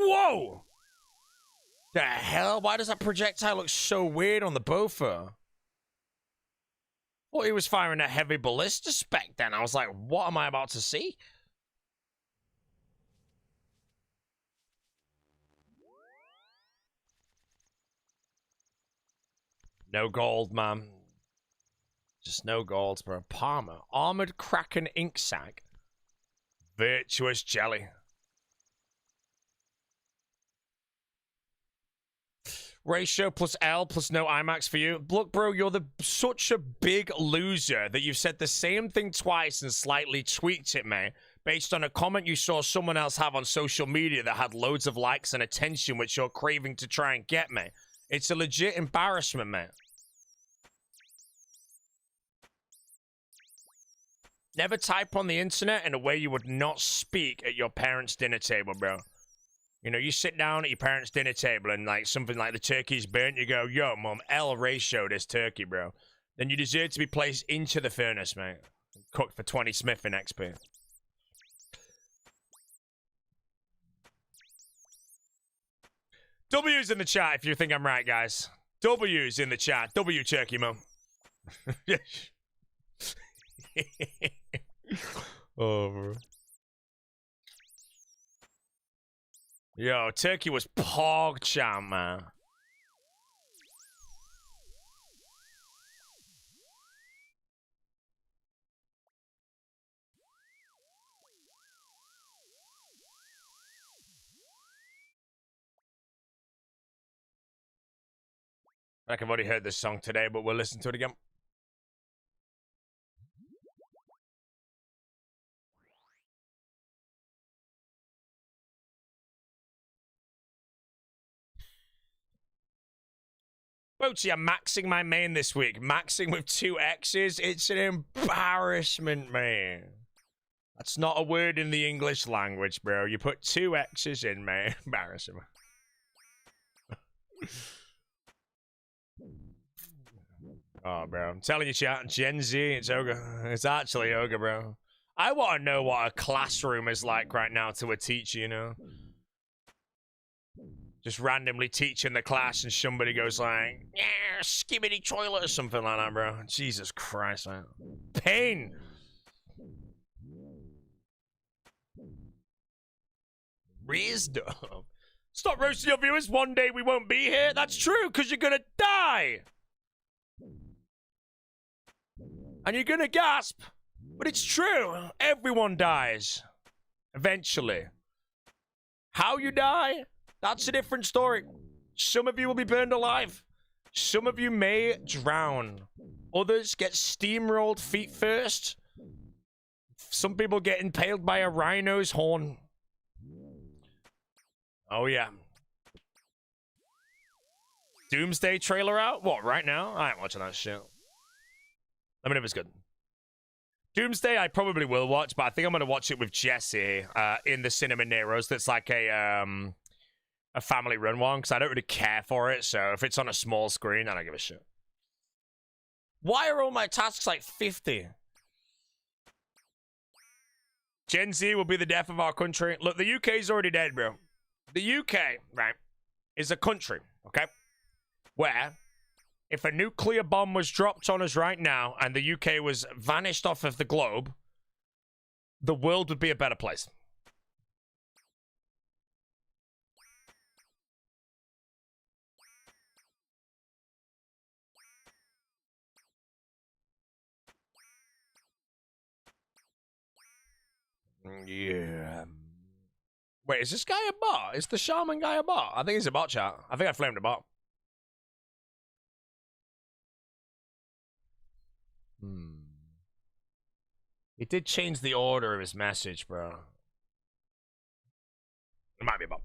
Whoa! The hell? Why does that projectile look so weird on the Bofa? Well, he was firing a heavy ballista spec then. I was like, what am I about to see? No gold, man. Just no gold, bro. Palmer. Armored Kraken ink sac. Virtuous jelly. Ratio plus L plus no IMAX for you. Look, bro, you're such a big loser that you've said the same thing twice and slightly tweaked it, man, based on a comment you saw someone else have on social media that had loads of likes and attention, which you're craving to try and get, man. It's a legit embarrassment, man. Never type on the internet in a way you would not speak at your parents' dinner table, bro. You know, you sit down at your parents' dinner table and, like, something like the turkey's burnt, you go, yo, mom, L ratio this turkey, bro. Then you deserve to be placed into the furnace, mate. Cooked for 20 Smith in XP. W's in the chat if you think I'm right, guys. W's in the chat. W turkey, mom. Oh, bro. Yo, turkey was pog champ, man. Like I've already heard this song today, but we'll listen to it again. Boatsy, I'm maxing my main this week. Maxing with 2 X's. It's an embarrassment, man. That's not a word in the English language, bro. You put 2 X's in, man. Embarrassing. Oh, bro. I'm telling you, chat. Gen Z, it's Ogre. It's actually Ogre, bro. I want to know what a classroom is like right now to a teacher, you know? Just randomly teaching the class and somebody goes like, yeah, skibbity toilet or something like that, bro. Jesus Christ, man. Pain. Wisdom. Stop roasting your viewers. One day we won't be here. That's true, because you're gonna die. And you're gonna gasp. But it's true. Everyone dies. Eventually. How you die? That's a different story. Some of you will be burned alive. Some of you may drown. Others get steamrolled feet first. Some people get impaled by a rhino's horn. Oh, yeah. Doomsday trailer out? What, right now? I ain't watching that shit. Let me know if it's good. Doomsday, I probably will watch, but I think I'm going to watch it with Jesse in the Cinema Neros. That's like a family run one, because I don't really care for it. So if it's on a small screen, I don't give a shit. Why are all my tasks like 50? Gen Z will be the death of our country. Look, the UK's already dead, bro. The UK, right, is a country, okay, where if a nuclear bomb was dropped on us right now and the UK was vanished off of the globe, the world would be a better place. Yeah. Wait, is this guy a bot? Is the shaman guy a bot? I think he's a bot, chat. I think I flamed a bot. He did change the order of his message, bro. It might be a bot.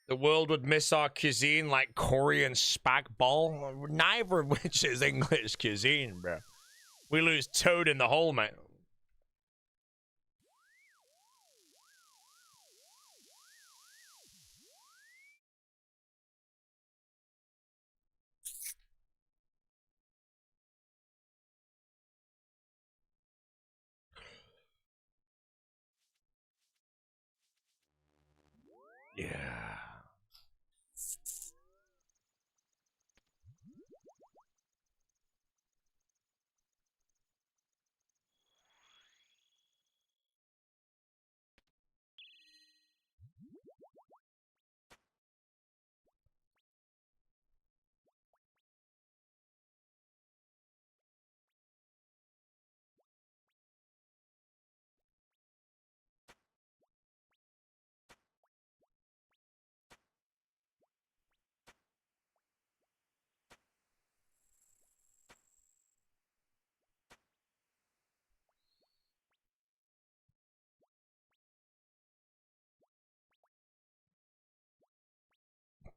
The world would miss our cuisine like Korean spag bol. Neither of which is English cuisine, bro. We lose toad in the hole, mate. Yeah.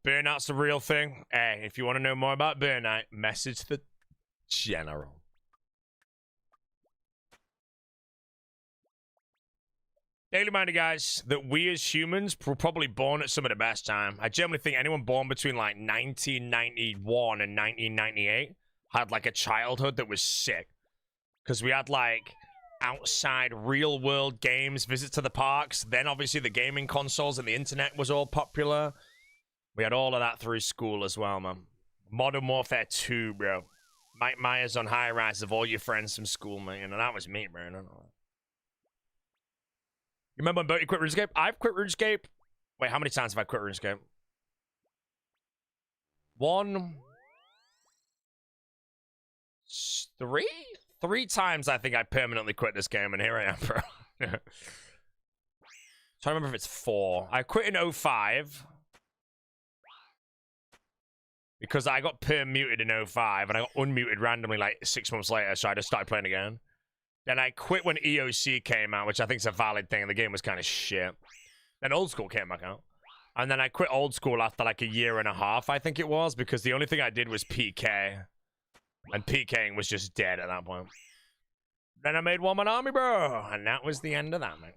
Burnout's the real thing. Hey, if you want to know more about burnout, message the general. Daily Minder, guys, that we as humans were probably born at some of the best time. I generally think anyone born between like 1991 and 1998 had like a childhood that was sick. Because we had like outside real world games, visits to the parks, then obviously the gaming consoles and the internet was all popular. We had all of that through school as well, man. Modern Warfare 2, bro. Mike Myers on high rise of all your friends from school, man. You know, that was me, bro. I don't know. You remember when Bertie quit RuneScape? I've quit RuneScape. Wait, how many times have I quit RuneScape? One. Three? 3 times I think I permanently quit this game, and here I am, bro. Trying to remember if it's 4. I quit in 05. Because I got muted in 05, and I got unmuted randomly like 6 months later, so I just started playing again. Then I quit when EOC came out, which I think is a valid thing. The game was kind of shit. Then Old School came back out. And then I quit Old School after like a year and a half, I think it was, because the only thing I did was PK. And PKing was just dead at that point. Then I made One Man Army, bro. And that was the end of that, mate.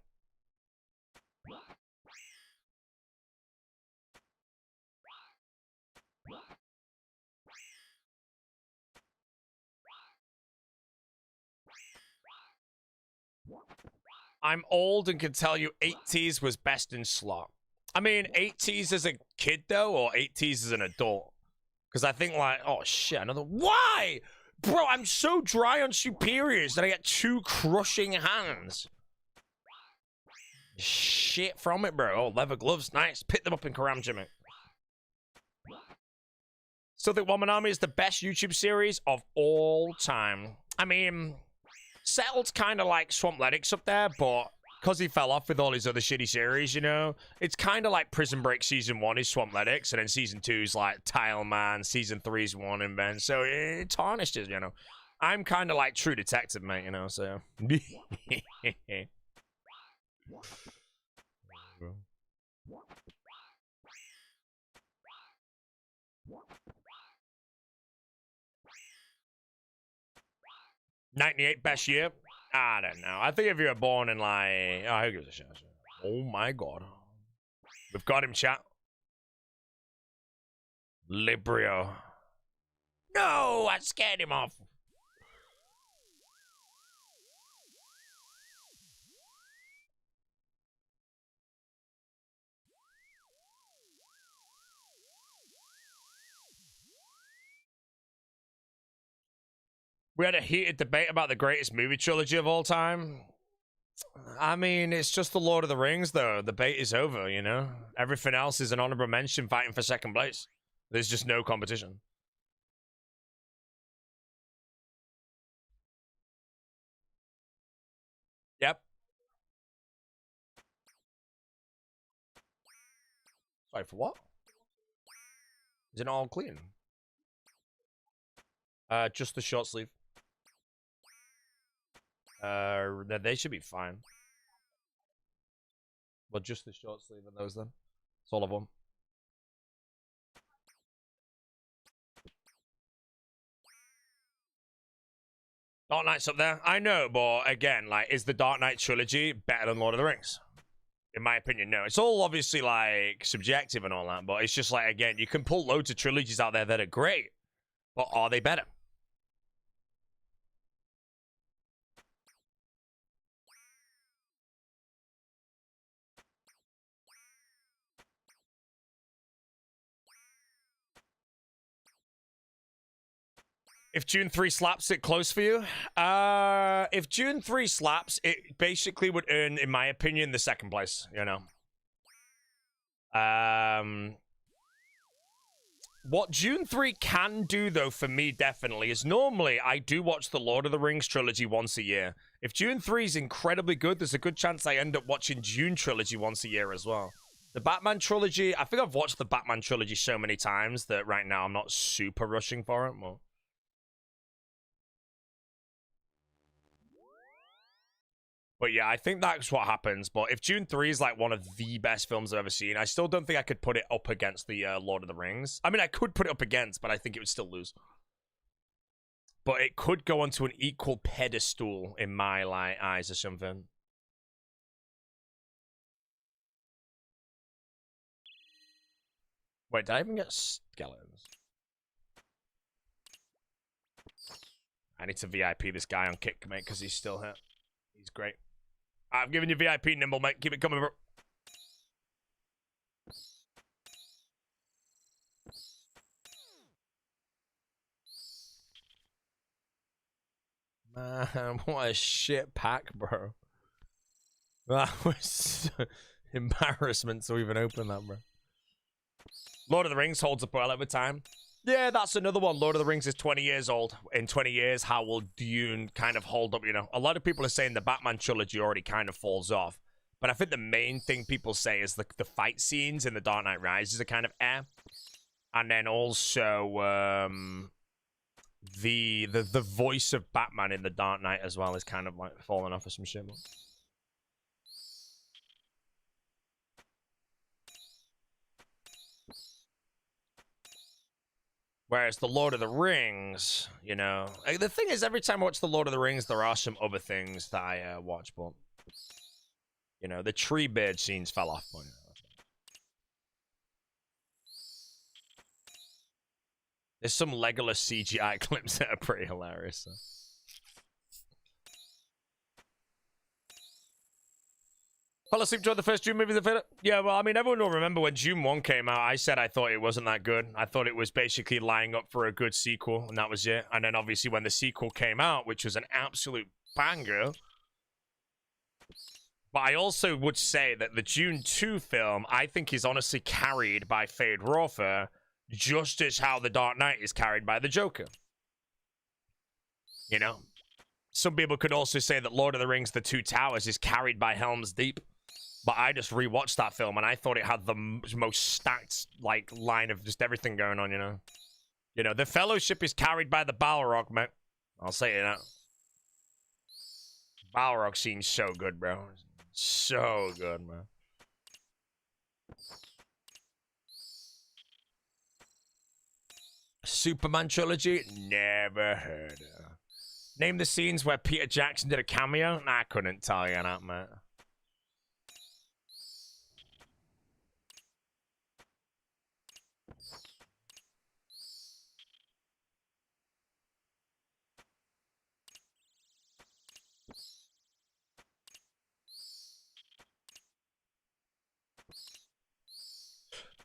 I'm old and can tell you 80s was best in slot. I mean, 80s as a kid, though, or 80s as an adult? Because I think, like, oh, shit, another... Why? Bro, I'm so dry on superiors that I get 2 crushing hands. Shit from it, bro. Oh, leather gloves, nice. Pick them up in Karam, Jimmy. Still think Wamanami is the best YouTube series of all time. I mean, Settled's kind of like Swampledic's up there, but because he fell off with all his other shitty series, you know, it's kind of like Prison Break Season 1 is Swampledic's, and then Season 2 is like Tile Man, Season 3 is One and Ben, so it tarnished it, you know. I'm kind of like True Detective, mate, you know, so... 98 best year? I don't know. I think if you were born in like... Oh, who gives a shit? Oh my god. We've got him, chat. Librio. No, I scared him off. We had a heated debate about the greatest movie trilogy of all time. I mean, it's just the Lord of the Rings, though. The debate is over, you know? Everything else is an honorable mention fighting for second place. There's just no competition. Yep. Sorry, for what? Is it all clean? Just the short sleeve. They should be fine. But just the short sleeve and those then. That's all of them. Dark Knight's up there. I know, but again, like, is the Dark Knight trilogy better than Lord of the Rings? In my opinion, no. It's all obviously, like, subjective and all that, but it's just like, again, you can pull loads of trilogies out there that are great, but are they better? If June 3 slaps, it close for you? If June 3 slaps, it basically would earn, in my opinion, the second place, you know? What June 3 can do, though, for me, definitely, is normally I do watch the Lord of the Rings trilogy once a year. If June 3 is incredibly good, there's a good chance I end up watching June trilogy once a year as well. The Batman trilogy, I think I've watched the Batman trilogy so many times that right now I'm not super rushing for it. Well, but yeah, I think that's what happens. But if June 3 is like one of the best films I've ever seen, I still don't think I could put it up against the Lord of the Rings. I mean, I could put it up against, but I think it would still lose. But it could go onto an equal pedestal in my like eyes or something. Wait, did I even get skeletons? I need to VIP this guy on kick, mate, because he's still here. He's great. I've given you VIP, Nimble, mate. Keep it coming, bro. Man, what a shit pack, bro. That was embarrassment to even open that, bro. Lord of the Rings holds up well over time. Yeah, that's another one. Lord of the Rings is 20 years old. In 20 years, how will Dune kind of hold up, you know? A lot of people are saying the Batman trilogy already kind of falls off. But I think the main thing people say is the fight scenes in The Dark Knight Rises are kind of eh. And then also the voice of Batman in The Dark Knight as well is kind of like falling off of some shit. Whereas the Lord of the Rings, you know, like, the thing is, every time I watch the Lord of the Rings, there are some other things that I watch, but you know, the tree beard scenes fell off. But, you know. There's some Legolas CGI clips that are pretty hilarious. So. Fell asleep during the first June movie. Yeah, well, I mean, everyone will remember when June 1 came out, I said I thought it wasn't that good. I thought it was basically lining up for a good sequel, and that was it. And then obviously when the sequel came out, which was an absolute banger. But I also would say that the June 2 film, I think, is honestly carried by Fade Warfare, just as how The Dark Knight is carried by the Joker. You know? Some people could also say that Lord of the Rings, The Two Towers is carried by Helm's Deep. But I just rewatched that film, and I thought it had the most stacked, like, line of just everything going on, you know? You know, The Fellowship is carried by the Balrog, man. I'll say that. Balrog scene's so good, bro. So good, man. Superman trilogy? Never heard of. Name the scenes where Peter Jackson did a cameo? Nah, I couldn't tell you that, man.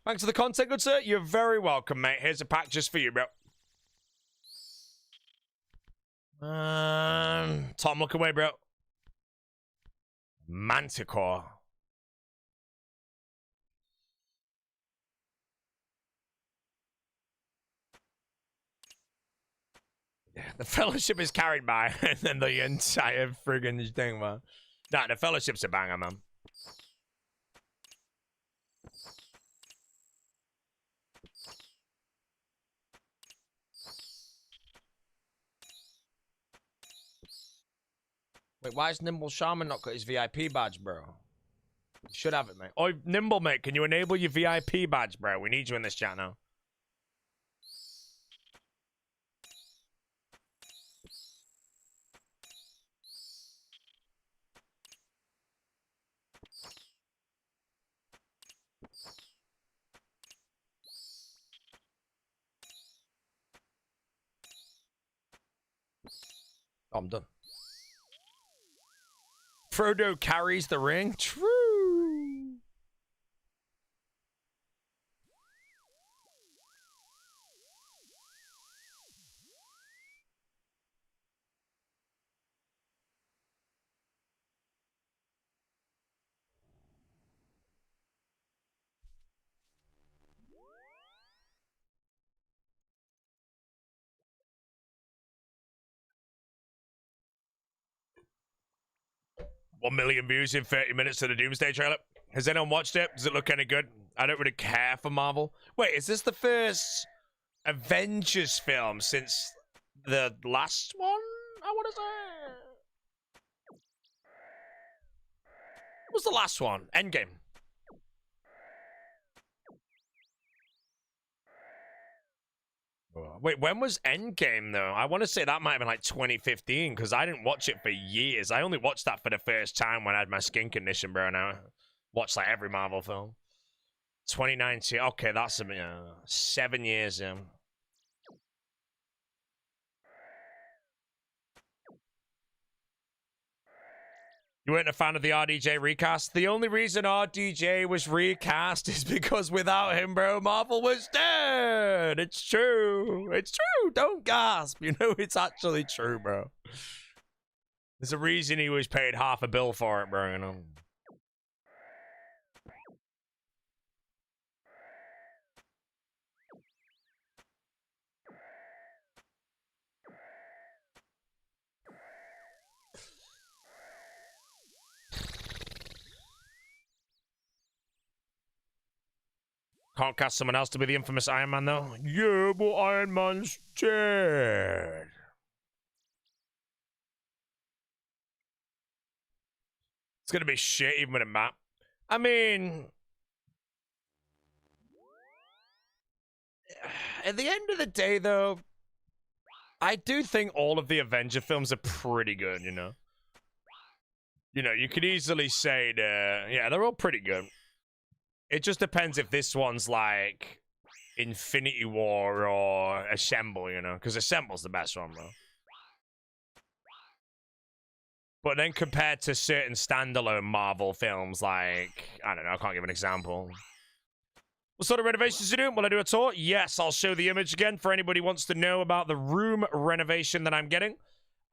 Thanks for the content, good sir. You're very welcome, mate. Here's a pack just for you, bro. Tom, look away, bro. Manticore. Yeah, the Fellowship is carried by, and then the entire friggin' thing, man. Nah, the Fellowship's a banger, man. Wait, why is Nimble Shaman not got his VIP badge, bro? You should have it, mate. Oh, Nimble, mate, can you enable your VIP badge, bro? We need you in this chat now. Oh, I'm done. Frodo carries the ring. True. One million views in 30 minutes to the Doomsday trailer. Has anyone watched it? Does it look any good? I don't really care for Marvel. Wait, is this the first Avengers film since the last one? I want to say. What was the last one? Endgame. Wait, when was Endgame, though? I want to say that might have been like 2015, because I didn't watch it for years. I only watched that for the first time when I had my skin condition, bro, and I watched like every Marvel film. 2019. Okay, that's 7 years in. You weren't a fan of the RDJ recast? The only reason RDJ was recast is because without him, bro, Marvel was dead. It's true. It's true. Don't gasp. You know, it's actually true, bro. There's a reason he was paid half a bill for it, bro, you know. Can't cast someone else to be the infamous Iron Man, though? Yeah, but Iron Man's dead. It's gonna be shit even with a map. I mean, at the end of the day, though, I do think all of the Avenger films are pretty good, you know? You know, you could easily say that, yeah, they're all pretty good. It just depends if this one's like Infinity War or Assemble, you know? Because Assemble's the best one, bro. But then compared to certain standalone Marvel films, like, I don't know, I can't give an example. What sort of renovations are you doing? Will I do a tour? Yes, I'll show the image again for anybody who wants to know about the room renovation that I'm getting.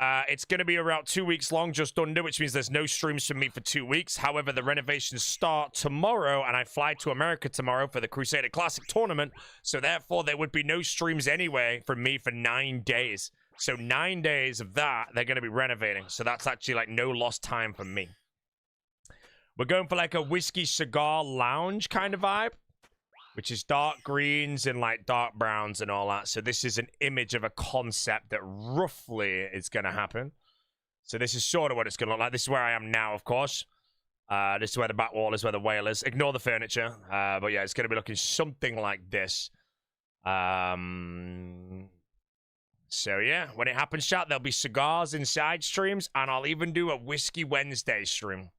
It's going to be around 2 weeks long, just under, which means there's no streams from me for 2 weeks. However, the renovations start tomorrow, and I fly to America tomorrow for the Crusader Classic tournament. So therefore, there would be no streams anyway from me for 9 days. So 9 days of that, they're going to be renovating. So that's actually like no lost time for me. We're going for like a whiskey cigar lounge kind of vibe, which is dark greens and like dark browns and all that. So this is an image of a concept that roughly is going to happen. So this is sort of what it's going to look like. This is where I am now, of course. This is where the back wall is, where the whale is. Ignore the furniture. But yeah, it's going to be looking something like this. So yeah, when it happens, chat, there'll be cigars inside streams, and I'll even do a Whiskey Wednesday stream.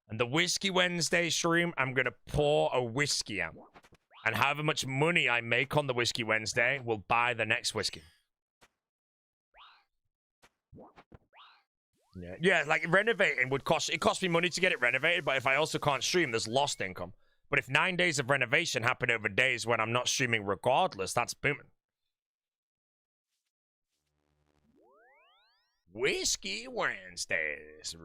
And the Whiskey Wednesday stream, I'm going to pour a whiskey out. And however much money I make on the Whiskey Wednesday will buy the next whiskey. Yeah, like renovating would cost, it costs me money to get it renovated, but if I also can't stream, there's lost income. But if 9 days of renovation happen over days when I'm not streaming regardless, that's booming. Whiskey Wednesdays.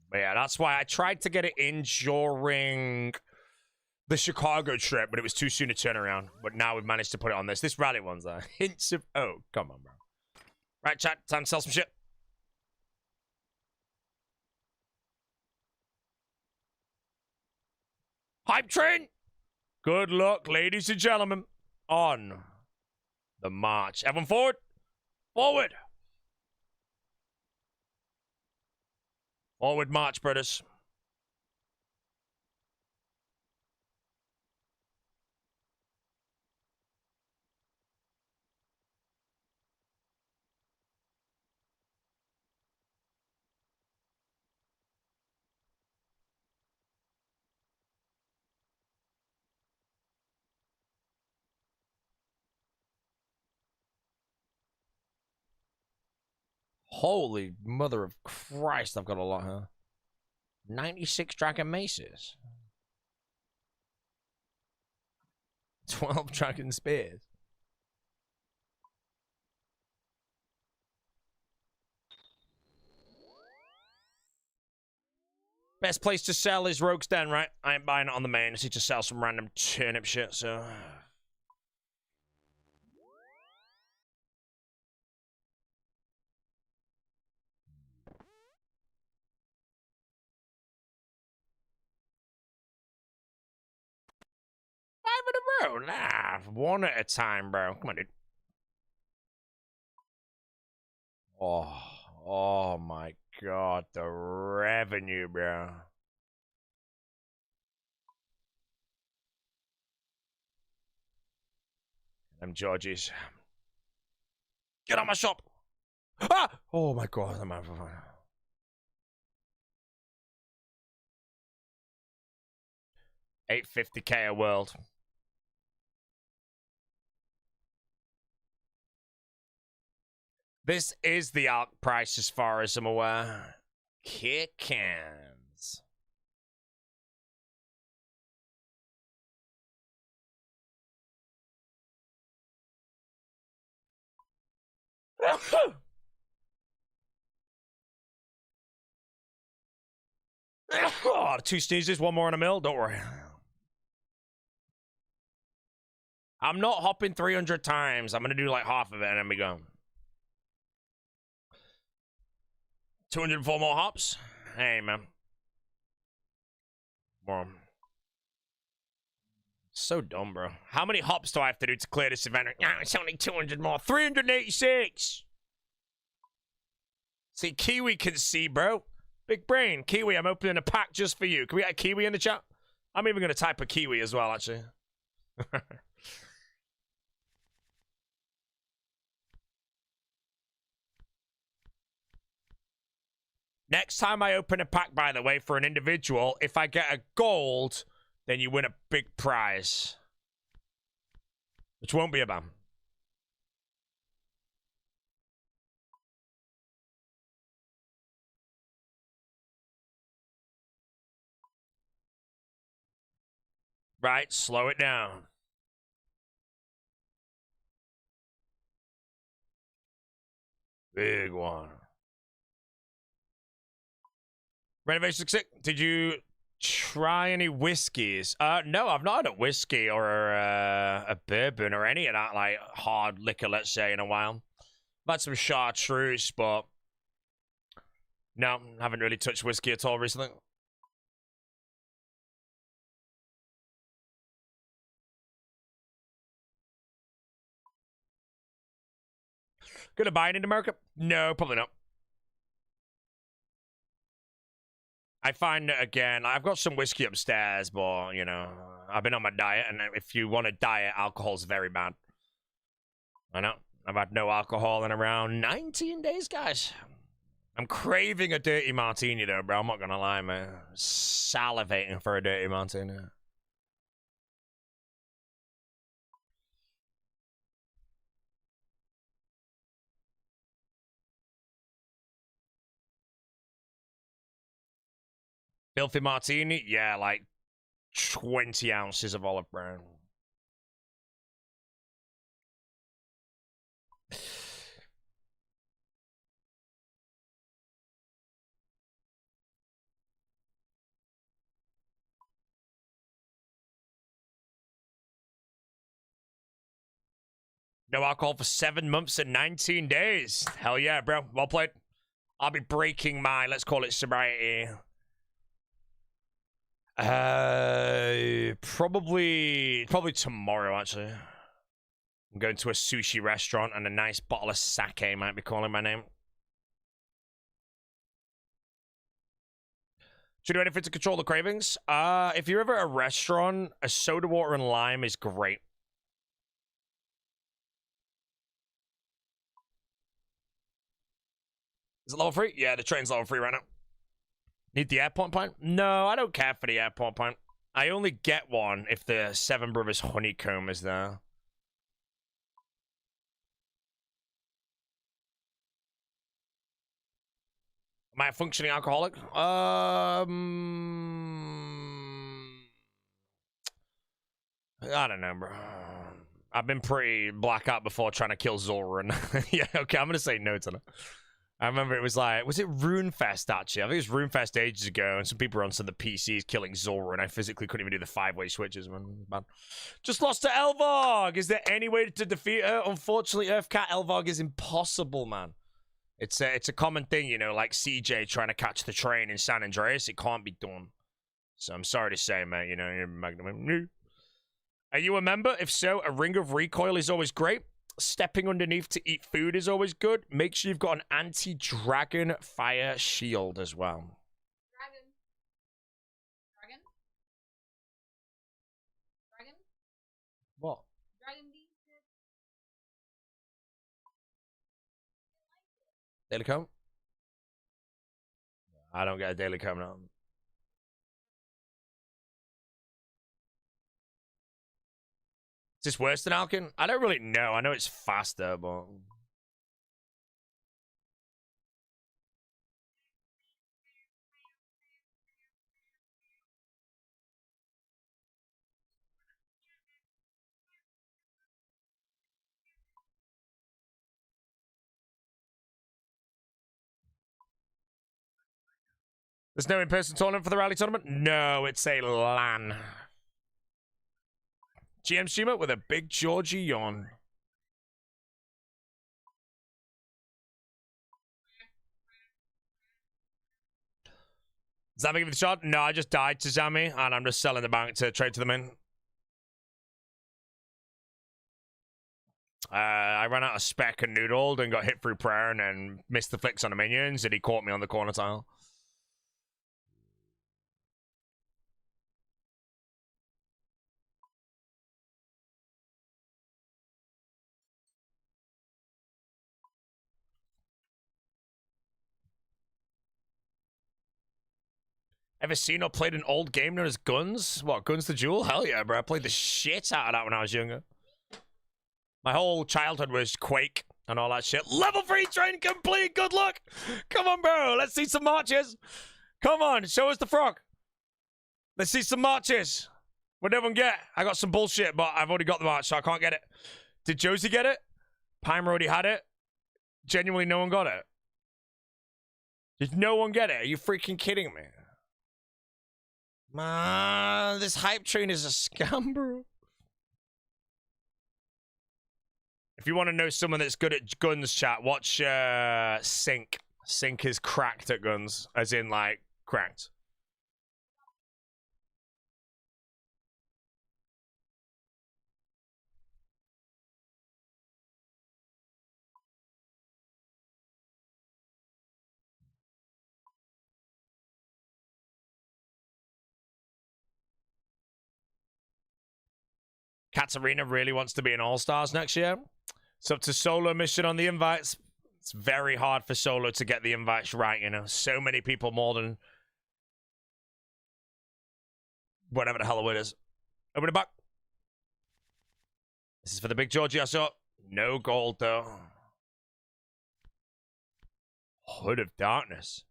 But yeah, that's why I tried to get it in during the Chicago trip, but it was too soon to turn around. But now we've managed to put it on this. This rally one's hints of... Oh, come on, bro. Right, chat. Time to sell some shit. Hype train. Good luck, ladies and gentlemen, on the march. Everyone forward. Forward. Forward march, brothers. Holy mother of Christ, I've got a lot, huh? 96 Dragon Maces. 12 Dragon Spears. Best place to sell is Rogue's Den, right? I ain't buying it on the main. I need to sell some random turnip shit, so... Five in a row? Nah, one at a time, bro. Come on, dude. Oh my god, the revenue, bro. Them Georgies. Get on my shop! Ah! Oh my god, I'm out of fire. 850k a world. This is the alt price as far as I'm aware. Kick cans. Oh, 2 sneezes, 1 more in a mill. Don't worry. I'm not hopping 300 times. I'm going to do like half of it and then we go. 204 more hops. Hey, man. More. So dumb, bro. How many hops do I have to do to clear this event? Ah, it's only 200 more. 386! See, Kiwi can see, bro. Big brain. Kiwi, I'm opening a pack just for you. Can we get a Kiwi in the chat? I'm even going to type a Kiwi as well, actually. Next time I open a pack, by the way, for an individual, if I get a gold, then you win a big prize. Which won't be a ban. Right, slow it down. Big one. Renovation success. Did you try any whiskeys? No, I've not had a whiskey or a bourbon or any of that like hard liquor, let's say, in a while. I've had some chartreuse, but no, haven't really touched whiskey at all recently. Gonna buy it in America? No, probably not. I find, again, I've got some whiskey upstairs, but, you know, I've been on my diet, and if you want a diet, alcohol's very bad. I know. I've had no alcohol in around 19 days, guys. I'm craving a dirty martini, though, bro. I'm not gonna lie, man. Salivating for a dirty martini. Filthy martini? Yeah, like 20 ounces of olive brown. No alcohol for 7 months and 19 days. Hell yeah, bro. Well played. I'll be breaking my, let's call it sobriety. Probably tomorrow, actually. I'm going to a sushi restaurant, and a nice bottle of sake might be calling my name. Should you do anything to control the cravings? If you're ever at a restaurant, a soda water and lime is great. Is it level 3? Yeah, the train's level 3 right now. Need the airport point? No, I don't care for the airport point. I only get one if the Seven Brothers honeycomb is there. Am I a functioning alcoholic? I don't know, bro. I've been pretty blackout before trying to kill Zora, and yeah, okay, I'm gonna say no to that. I remember it was like, was it RuneFest, actually? I think it was RuneFest ages ago, and some people were on some of the PCs killing Zora, and I physically couldn't even do the 5-way switches, man. Just lost to Elvarg! Is there any way to defeat her? Unfortunately, Earthcat Elvarg is impossible, man. It's a common thing, you know, like CJ trying to catch the train in San Andreas. It can't be done. So I'm sorry to say, man, you know, you're Magnum. Are you a member? If so, a ring of recoil is always great. Stepping underneath to eat food is always good. Make sure you've got an anti-dragon fire shield as well. Dragon? What? Dragon beast? Daily comb? I don't get a daily comb now. Is this worse than Alkin? I don't really know. I know it's faster, but... There's no in-person tournament for the rally tournament? No, it's a LAN. GM streamer with a big Georgie yawn. Zami give it the shot? No, I just died to Zami, and I'm just selling the bank to trade to them in. I ran out of spec and noodled and got hit through prayer and then missed the flicks on the minions, and he caught me on the corner tile. Ever seen or played an old game known as Guns? What, Guns the Jewel? Hell yeah, bro. I played the shit out of that when I was younger. My whole childhood was Quake and all that shit. Level 3 train complete. Good luck. Come on, bro. Let's see some marches. Come on. Show us the frog. Let's see some marches. What did everyone get? I got some bullshit, but I've already got the march, so I can't get it. Did Josie get it? Pimer already had it. Genuinely, no one got it. Did no one get it? Are you freaking kidding me? Man, this hype train is a scam, bro. If you want to know someone that's good at guns, chat, watch Sync. Sync is cracked at guns, as in, like, cracked. Katarina really wants to be an All-Stars next year. It's up to Solo mission on the invites. It's very hard for Solo to get the invites right, you know. So many people more than whatever the hell the word is. Open it back. This is for the big Georgie I saw. No gold, though. Hood of Darkness.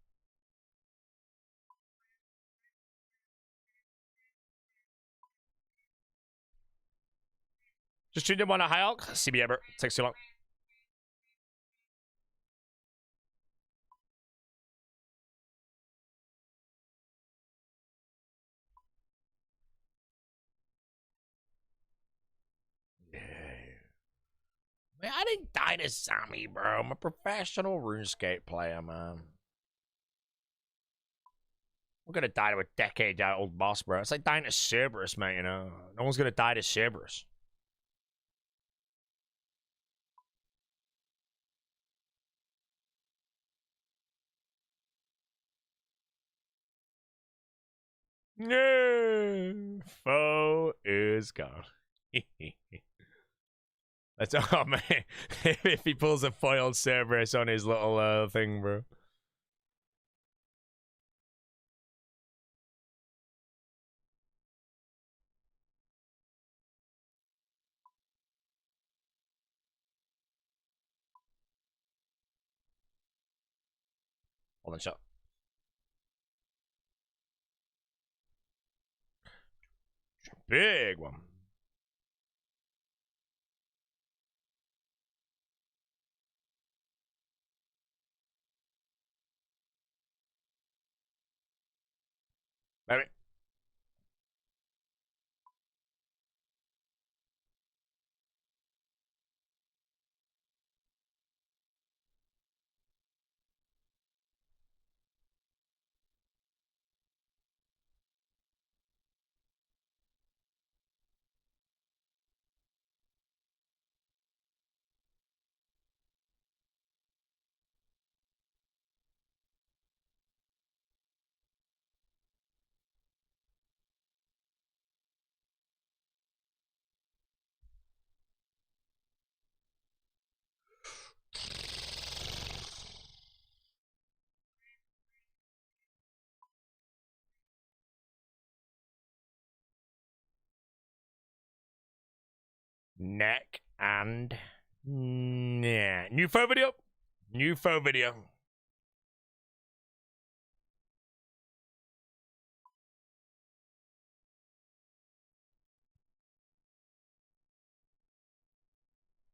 Just tuned in one at High Elk. CB Ever. Takes too long. Man, I didn't die to Sammy, bro. I'm a professional RuneScape player, man. I'm gonna die to a decade-old boss, bro. It's like dying to Cerberus, man, you know? No one's gonna die to Cerberus. No, foe is gone. That's oh man. If he pulls a foiled Cerberus on his little thing, bro. Hold on, shot. Big one. Maybe. Neck and yeah. New foe video. New foe video.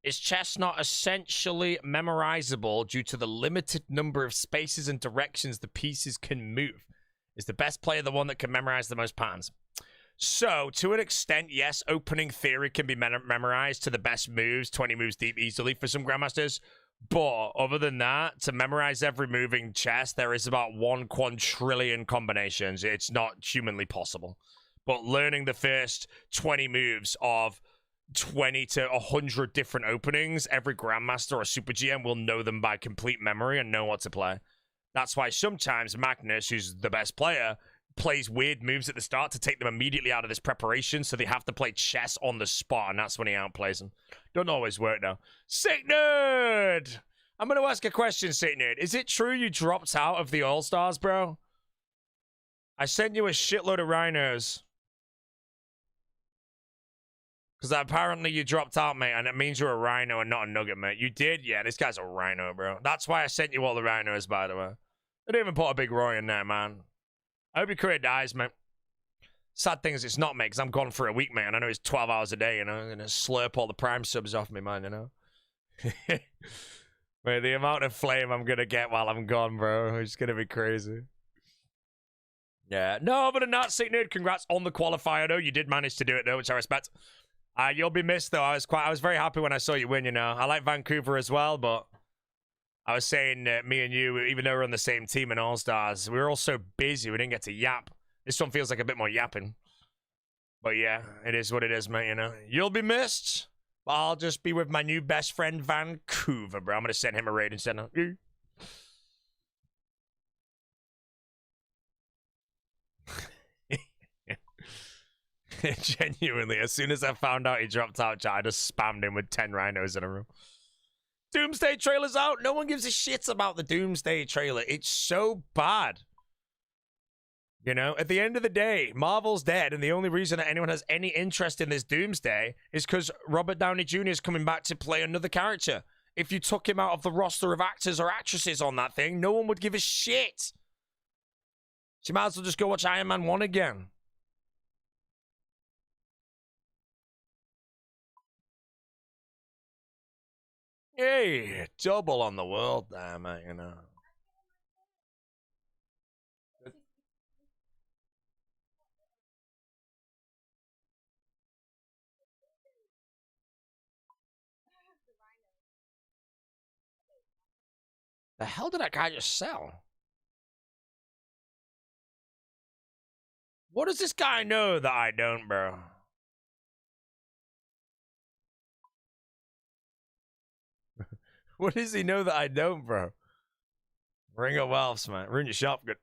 Is chess not essentially memorizable due to the limited number of spaces and directions the pieces can move? Is the best player the one that can memorize the most patterns? So, to an extent, yes, opening theory can be memorized to the best moves, 20 moves deep easily for some Grandmasters. But other than that, to memorize every move in chess, there is about 1 quadrillion combinations. It's not humanly possible. But learning the first 20 moves of 20 to 100 different openings, every Grandmaster or Super GM will know them by complete memory and know what to play. That's why sometimes Magnus, who's the best player, plays weird moves at the start to take them immediately out of this preparation, so they have to play chess on the spot, and that's when he outplays them. Don't always work, though. Sick Nerd! I'm going to ask a question, Sick Nerd. Is it true you dropped out of the All-Stars, bro? I sent you a shitload of rhinos. Because apparently you dropped out, mate, and it means you're a rhino and not a nugget, mate. You did? Yeah, this guy's a rhino, bro. That's why I sent you all the rhinos, by the way. I didn't even put a big Roy in there, man. I hope your career dies, mate. Sad thing is it's not, mate, because I'm gone for a week, man. I know it's 12 hours a day, you know. I'm going to slurp all the Prime subs off me, man, you know. Mate, the amount of flame I'm going to get while I'm gone, bro, it's going to be crazy. Yeah. No, other than that, Sick Nerd, congrats on the qualifier, though. You did manage to do it, though, which I respect. You'll be missed, though. I was very happy when I saw you win, you know. I like Vancouver as well, but I was saying me and you, even though we're on the same team in All-Stars, we were all so busy, we didn't get to yap. This one feels like a bit more yapping. But yeah, it is what it is, mate, you know. You'll be missed. I'll just be with my new best friend, Vancouver, bro. I'm going to send him a raid instead of... Genuinely, as soon as I found out he dropped out, I just spammed him with 10 rhinos in a room. Doomsday trailer's out. No one gives a shit about the Doomsday trailer. It's so bad. You know, at the end of the day, Marvel's dead, and the only reason that anyone has any interest in this Doomsday is because Robert Downey Jr. is coming back to play another character. If you took him out of the roster of actors or actresses on that thing, no one would give a shit. So you might as well just go watch Iron Man 1 again. Hey, double on the world there, mate, you know. The hell did that guy just sell? What does this guy know that I don't, bro? What does he know that I don't, bro? Ring of Wealths, man. Rune your shop. Good.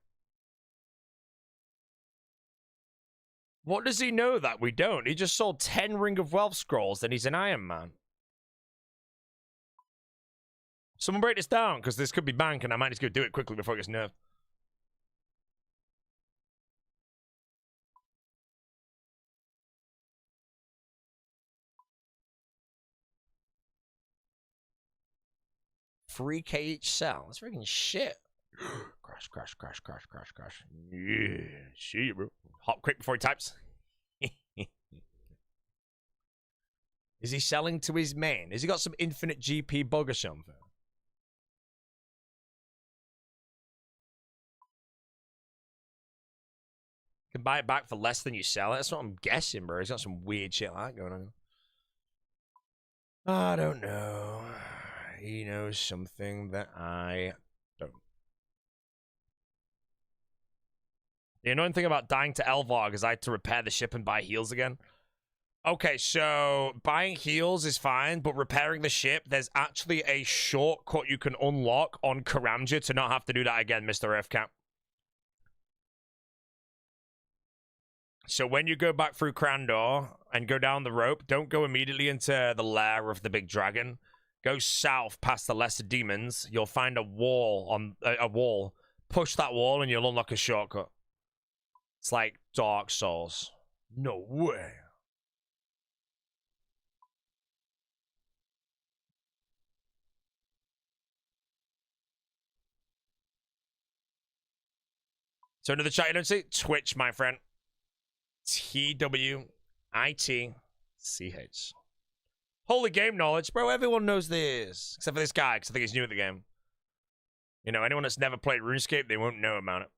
What does he know that we don't? He just sold 10 Ring of Wealth scrolls, and he's an Iron Man. Someone break this down, because this could be bank, and I might just go do it quickly before it gets nerfed. $3K each sell. That's freaking shit. Crash, crash, crash, crash, crash, crash. Yeah, see you, bro. Hop quick before he types. Is he selling to his main? Has he got some infinite GP bug or something? You can buy it back for less than you sell it. That's what I'm guessing, bro. He's got some weird shit like that going on. I don't know. He knows something that I don't. The annoying thing about dying to Elvarg is I had to repair the ship and buy heals again. Okay, so buying heals is fine, but repairing the ship, there's actually a shortcut you can unlock on Karamja to not have to do that again, Mr. Earthcap. So when you go back through Crandor and go down the rope, don't go immediately into the lair of the big dragon. Go south past the lesser demons. You'll find a wall on a wall. Push that wall and you'll unlock a shortcut. It's like Dark Souls. No way. So into the chat, you don't see Twitch, my friend. TWITCH. Holy game knowledge. Bro, everyone knows this. Except for this guy, because I think he's new at the game. You know, anyone that's never played RuneScape, they won't know about it.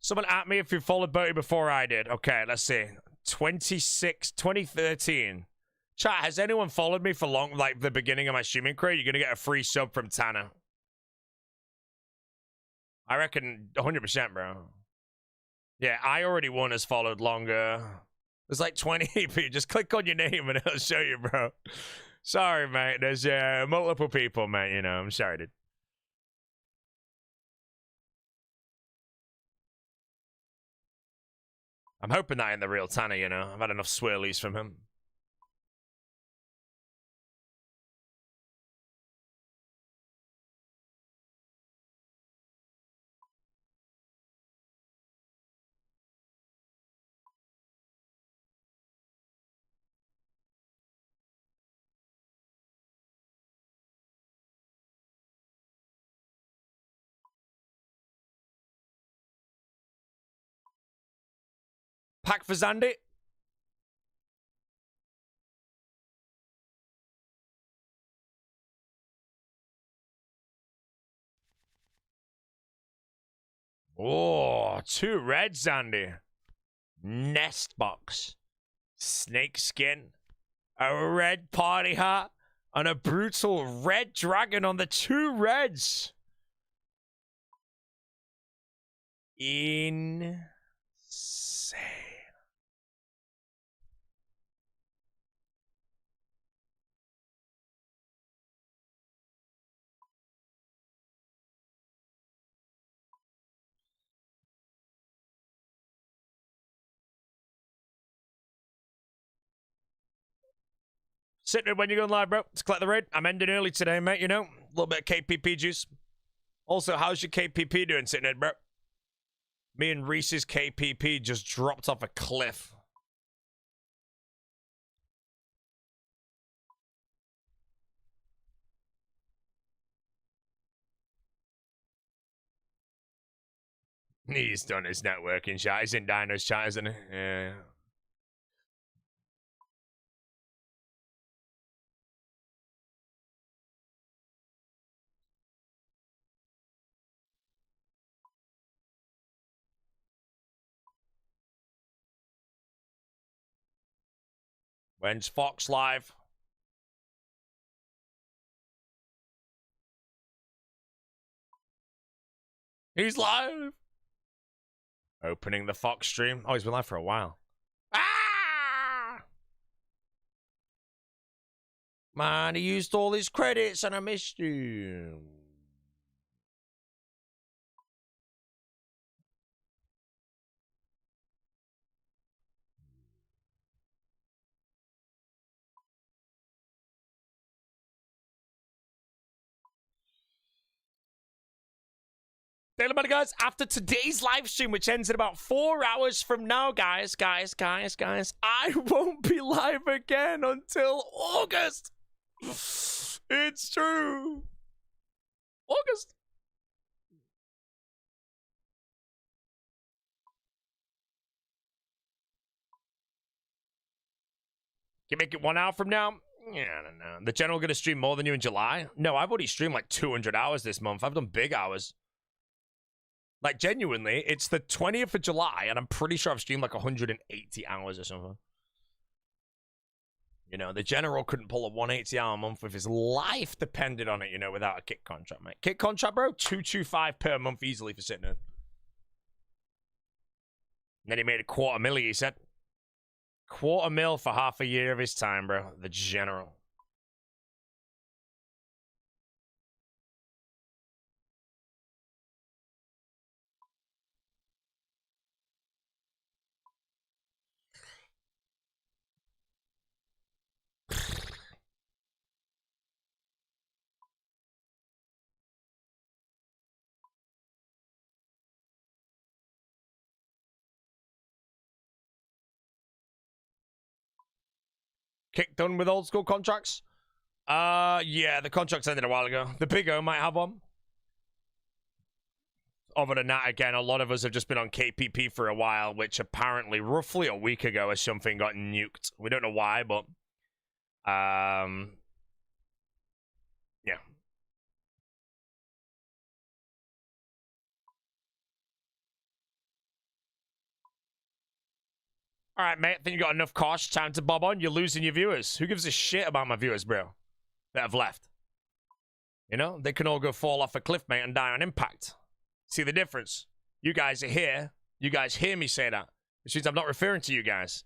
Someone at me if you followed Bertie before I did. Okay, let's see. 2013. Chat, has anyone followed me for long, like the beginning of my streaming career? You're going to get a free sub from Tanner. I reckon 100%, bro. Yeah, I already won as followed longer. There's like 20 people. Just click on your name and it'll show you, bro. Sorry, mate. There's multiple people, mate. You know, I'm sorry, dude. I'm hoping that in the real Tanner, you know. I've had enough swirlies from him. Pack for Zandy. Oh, 2 red Zandy. Nest box. Snake skin. A red party hat. And a brutal red dragon on the 2 reds. Insane. Sitting when you're going live, bro. Let's collect the raid. I'm ending early today, mate, you know. A little bit of KPP juice. Also, how's your KPP doing, Sitting, bro? Me and Reese's KPP just dropped off a cliff. He's done his networking chat. He's in Dino's chat, isn't he? Yeah. When's Fox live? He's live. Opening the Fox stream. Oh, he's been live for a while. Ah! Man, he used all his credits and I missed you. Daily Money, guys, after today's live stream, which ends in about 4 hours from now, guys, I won't be live again until August. It's true. August. Can you make it 1 hour from now? Yeah, I don't know. The general gonna stream more than you in July? No, I've already streamed like 200 hours this month. I've done big hours. Like, genuinely, it's the 20th of July, and I'm pretty sure I've streamed like 180 hours or something. You know, the general couldn't pull a 180-hour month if his life depended on it, you know, without a kick contract, mate. Kick contract, bro, 225 per month easily for sitting in. And then he made a $250,000, he said. $250,000 for half a year of his time, bro. The general. Kick done with old school contracts? Yeah, the contracts ended a while ago. The Big O might have one. Other than that, again, a lot of us have just been on KPP for a while, which apparently roughly a week ago or something got nuked. We don't know why, but yeah. All right, mate. I think you got enough cost. Time to bob on. You're losing your viewers. Who gives a shit about my viewers, bro? That have left. You know, they can all go fall off a cliff, mate, and die on impact. See the difference? You guys are here. You guys hear me say that. Which means I'm not referring to you guys.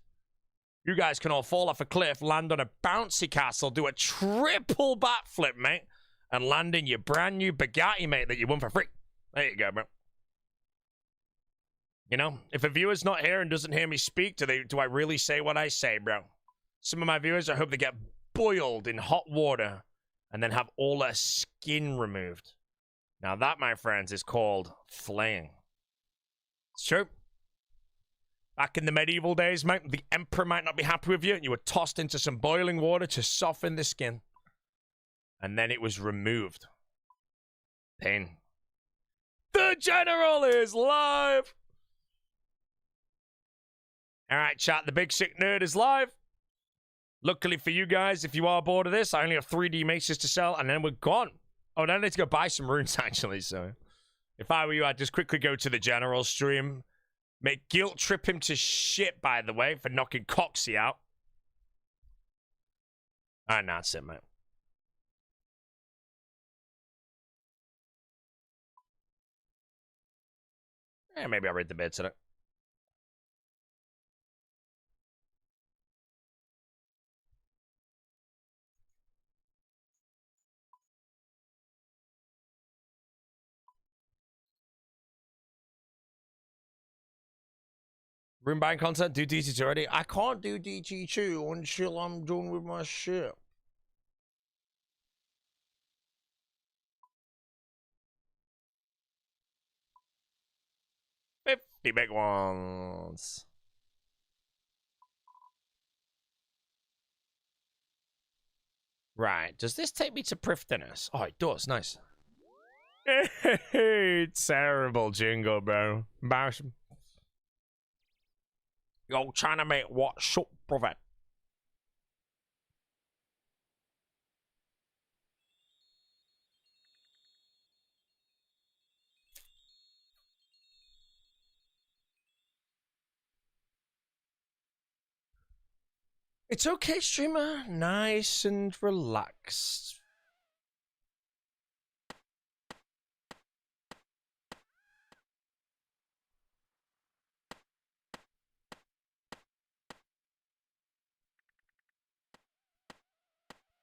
You guys can all fall off a cliff, land on a bouncy castle, do a triple backflip, mate, and land in your brand new Bugatti, mate, that you won for free. There you go, bro. You know, if a viewer's not here and doesn't hear me speak, do I really say what I say, bro? Some of my viewers, I hope they get boiled in hot water and then have all their skin removed. Now that, my friends, is called flaying. It's true. Back in the medieval days, mate, the emperor might not be happy with you, and you were tossed into some boiling water to soften the skin. And then it was removed. Pain. The general is live! All right, chat. The Big Sick Nerd is live. Luckily for you guys, if you are bored of this, I only have 3D maces to sell, and then we're gone. Oh, then I need to go buy some runes, actually, so... If I were you, I'd just quickly go to the general stream. Make guilt trip him to shit, by the way, for knocking Coxie out. And that's it, mate. Yeah, maybe I'll read the bits in it. Room buying content, do DG2 already. I can't do DG2 until I'm done with my shit. The big ones. Right. Does this take me to Prifdinus? Oh, it does. Nice. Terrible jingle, bro. Embarrassing. You're trying to make what shut, prophet? It's okay, streamer. Nice and relaxed.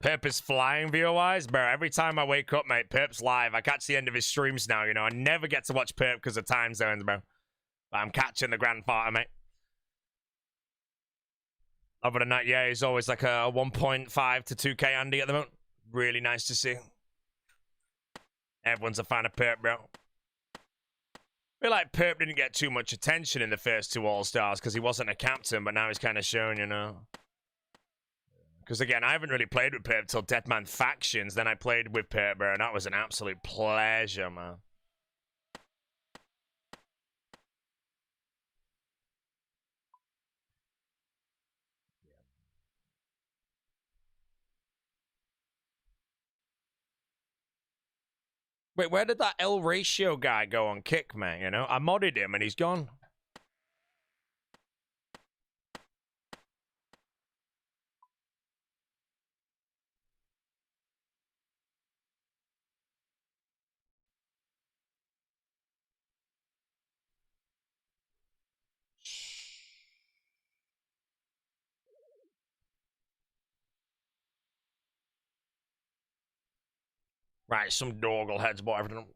Perp is flying viewer-wise, bro. Every time I wake up, mate, Perp's live. I catch the end of his streams now, you know. I never get to watch Perp because of time zones, bro. But I'm catching the grandfather, mate. Other than that, yeah, he's always like a 1.5 to 2k Andy at the moment. Really nice to see. Everyone's a fan of Perp, bro. I feel like Perp didn't get too much attention in the first two All-Stars because he wasn't a captain, but now he's kind of shown, you know. Because again, I haven't really played with Perp till Deadman Factions. Then I played with Perp, bro, and that was an absolute pleasure, man. Wait, where did that L ratio guy go on Kick, man? You know, I modded him and he's gone. Right, some doggle heads, but everything.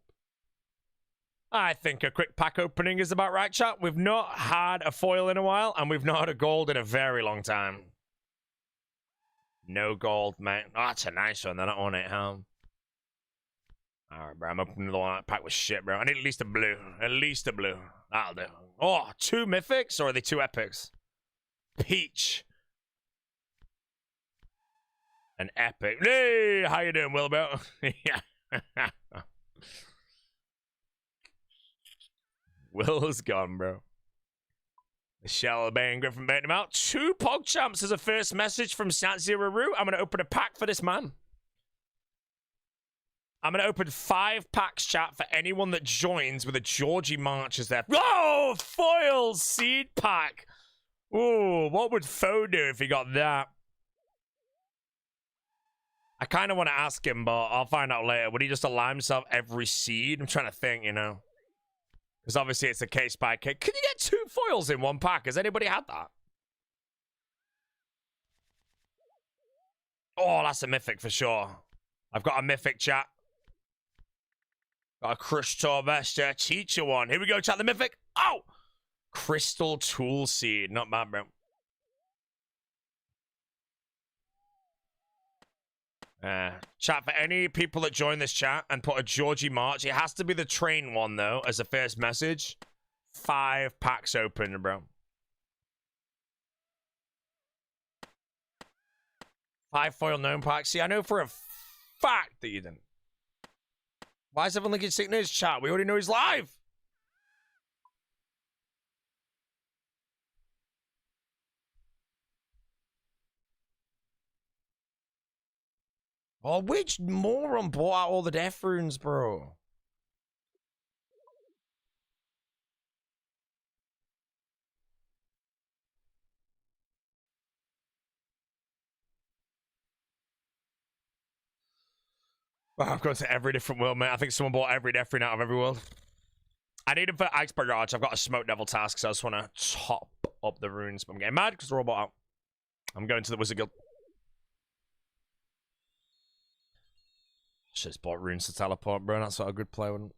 I think a quick pack opening is about right, chat. We've not had a foil in a while, and we've not had a gold in a very long time. No gold, mate. Oh, that's a nice one. Then I want it, huh? Alright, bro. I'm opening the one pack with shit, bro. I need at least a blue. At least a blue. That'll do. Oh, 2 mythics, or are they 2 epics? Peach. An epic. Hey, how you doing, Wilbur? Yeah. Will's gone, bro. Michelle Bain Griffin baiting him out. 2 PogChamps as a first message from Sat Zero Roo. I'm going to open a pack for this man. I'm going to open 5 packs, chat, for anyone that joins with a Georgie March as their... Oh, foil seed pack. Ooh, what would Foe do if he got that? I kind of want to ask him, but I'll find out later. Would he just allow himself every seed? I'm trying to think, you know. Because obviously it's a case by case. Can you get 2 foils in one pack? Has anybody had that? Oh, that's a mythic for sure. I've got a mythic, chat. Got a Crystal Vesta teacher one. Here we go, chat. The mythic. Oh! Crystal Tool Seed. Not bad, bro. Chat, for any people that join this chat and put a Georgie March, it has to be the train one, though, as a first message. 5 packs open, bro. 5 foil gnome packs. See, I know for a fact that you didn't. Why is everyone linking Sick News chat? We already know he's live. Oh, which moron bought out all the death runes, bro? Oh, I've gone to every different world, mate. I think someone bought every death rune out of every world. I need him for Iceberg Arch. I've got a Smoke Devil task, so I just want to top up the runes. But I'm getting mad because they're all bought out. I'm going to the Wizard Guild. Shit's bought runes to teleport, bro. That's what a good player wouldn't.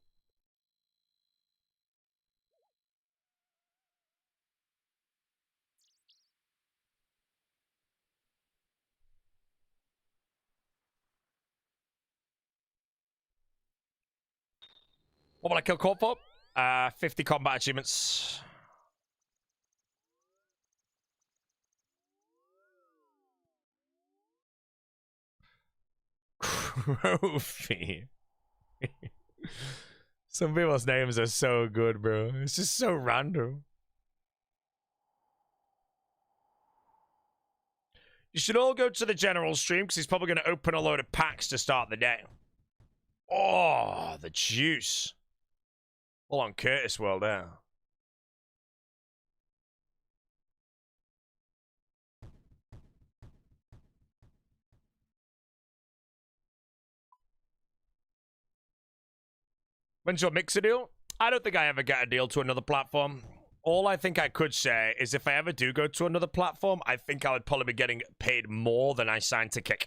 What will I kill Corp for? 50 combat achievements. Trophy. Some people's names are so good, bro. It's just so random. You should all go to the general stream because he's probably going to open a load of packs to start the day. Oh, the juice. Full on Curtis world there. When's your Mixer deal? I don't think I ever get a deal to another platform. All I think I could say is if I ever do go to another platform, I think I would probably be getting paid more than I signed to Kick.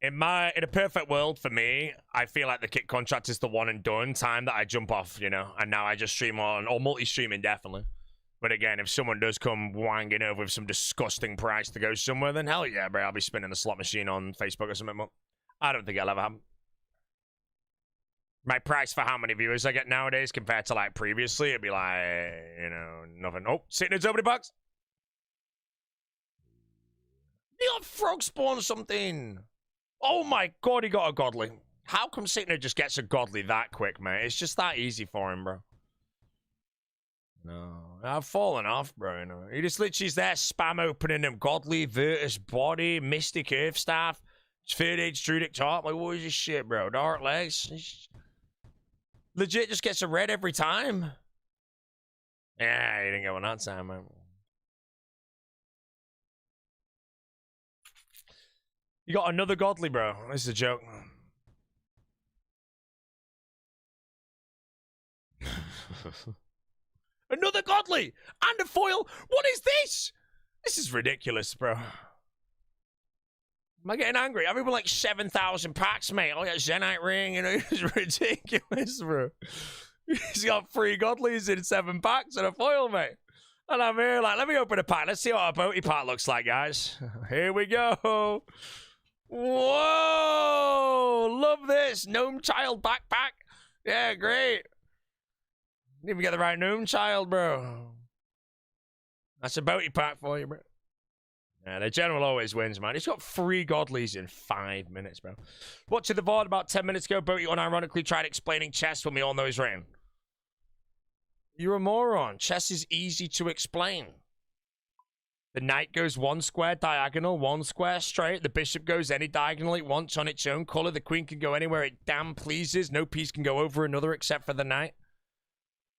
In a perfect world for me, I feel like the Kick contract is the one and done time that I jump off, you know, and now I just stream on, or multi-stream indefinitely. But again, if someone does come wanging over with some disgusting price to go somewhere, then hell yeah, bro, I'll be spinning the slot machine on Facebook or something. I don't think I'll ever happen. My price for how many viewers I get nowadays compared to like previously, it'd be like, you know, nothing. Oh, sitting in opening box. He got frog spawn something. Oh my god, he got a godly. How come Satan just gets a godly that quick, mate? It's just that easy for him, bro. No, I've fallen off, bro. You know, he just literally is there spam opening them godly, Virtus body, Mystic Earth Staff, Third Age Druidic top. Like, what is this shit, bro? Dark legs. Legit just gets a red every time. Yeah, he didn't get one that time, man. You got another godly, bro. This is a joke. Another godly and a foil. What is this? This is ridiculous, bro. Am I getting angry? I've been like 7,000 packs, mate. Oh yeah, Zenite ring, you know, it's ridiculous, bro. He's got 3 godlies in 7 packs and a foil, mate. And I'm here like, let me open a pack. Let's see what a boaty pack looks like, guys. Here we go. Whoa! Love this. Gnome Child backpack. Yeah, great. Didn't even get the right Gnome Child, bro. That's a boaty pack for you, bro. Yeah, the general always wins, man. He's got 3 godlies in 5 minutes, bro. Watching the VOD about 10 minutes ago, Boaty unironically tried explaining chess when we all know his reign. You're a moron. Chess is easy to explain. The knight goes 1 square diagonal, 1 square straight. The bishop goes any diagonal it wants on its own color. The queen can go anywhere it damn pleases. No piece can go over another except for the knight.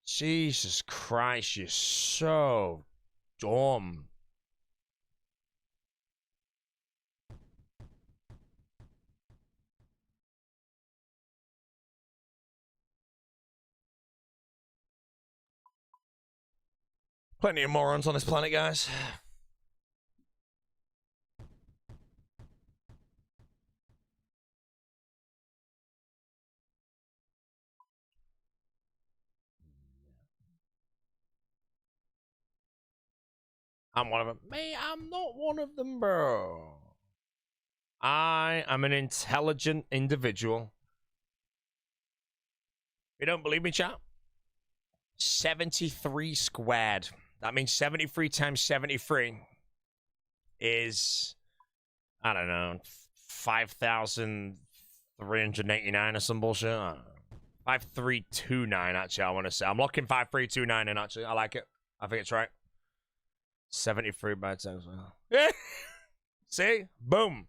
Jesus Christ, you're so dumb. Plenty of morons on this planet, guys. I'm one of them. Mate, I'm not one of them, bro. I am an intelligent individual. You don't believe me, chat? 73 squared. That means 73 times 73 is, I don't know, 5,389 or some bullshit. 5329, actually, I want to say. I'm locking 5329 in, actually. I like it. I think it's right. 73 by times. See? Boom.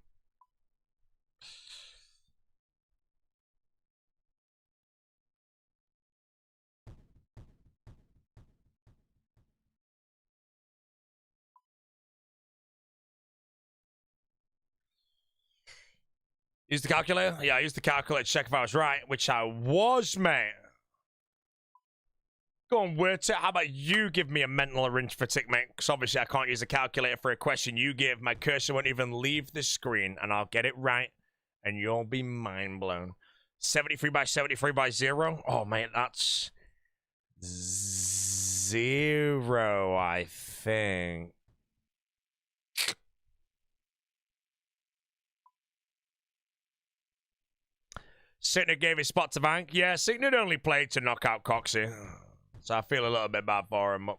Use the calculator? Yeah, I used the calculator to check if I was right, which I was, mate. Go on, Wurter. How about you give me a mental arithmetic, mate? Because obviously I can't use a calculator for a question you give. My cursor won't even leave the screen, and I'll get it right, and you'll be mind blown. 73 by 73 by 0? Oh, mate, that's 0, I think. Scythe gave his spot to Vank. Yeah, Scythe only played to knock out Coxie. So I feel a little bit bad for him.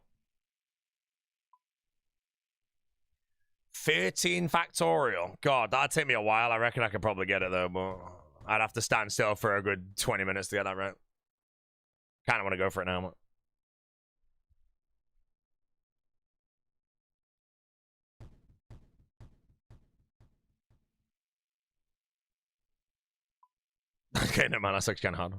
13 factorial. God, that'd take me a while. I reckon I could probably get it, though, but I'd have to stand still for a good 20 minutes to get that right. Kind of want to go for it now, man. Okay, no, man, that's actually kind of hard.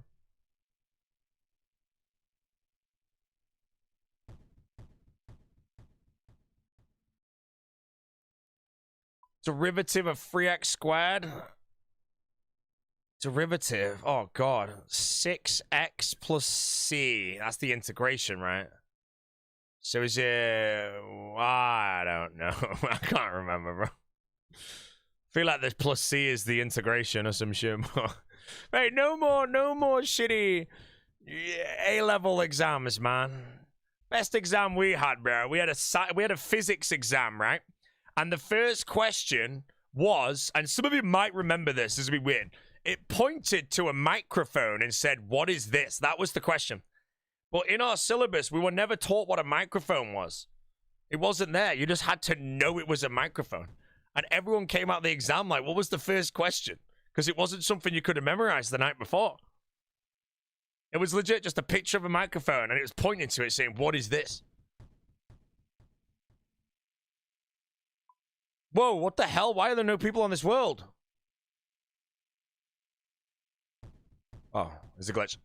Derivative of 3x squared. Derivative. Oh, God. 6x plus c. That's the integration, right? So is it... I don't know. I can't remember, bro. I feel like this plus c is the integration or some shit. Mate, no more shitty A-level exams, man. Best exam we had, bro. We had a physics exam, right? And the first question was, and some of you might remember this, this will be weird. It pointed to a microphone and said, "What is this?" That was the question. But in our syllabus, we were never taught what a microphone was. It wasn't there. You just had to know it was a microphone. And everyone came out of the exam like, what was the first question? Because it wasn't something you could have memorized the night before. It was legit just a picture of a microphone, and it was pointing to it saying, "What is this?" Whoa, what the hell? Why are there no people on this world? Oh, there's a glitch.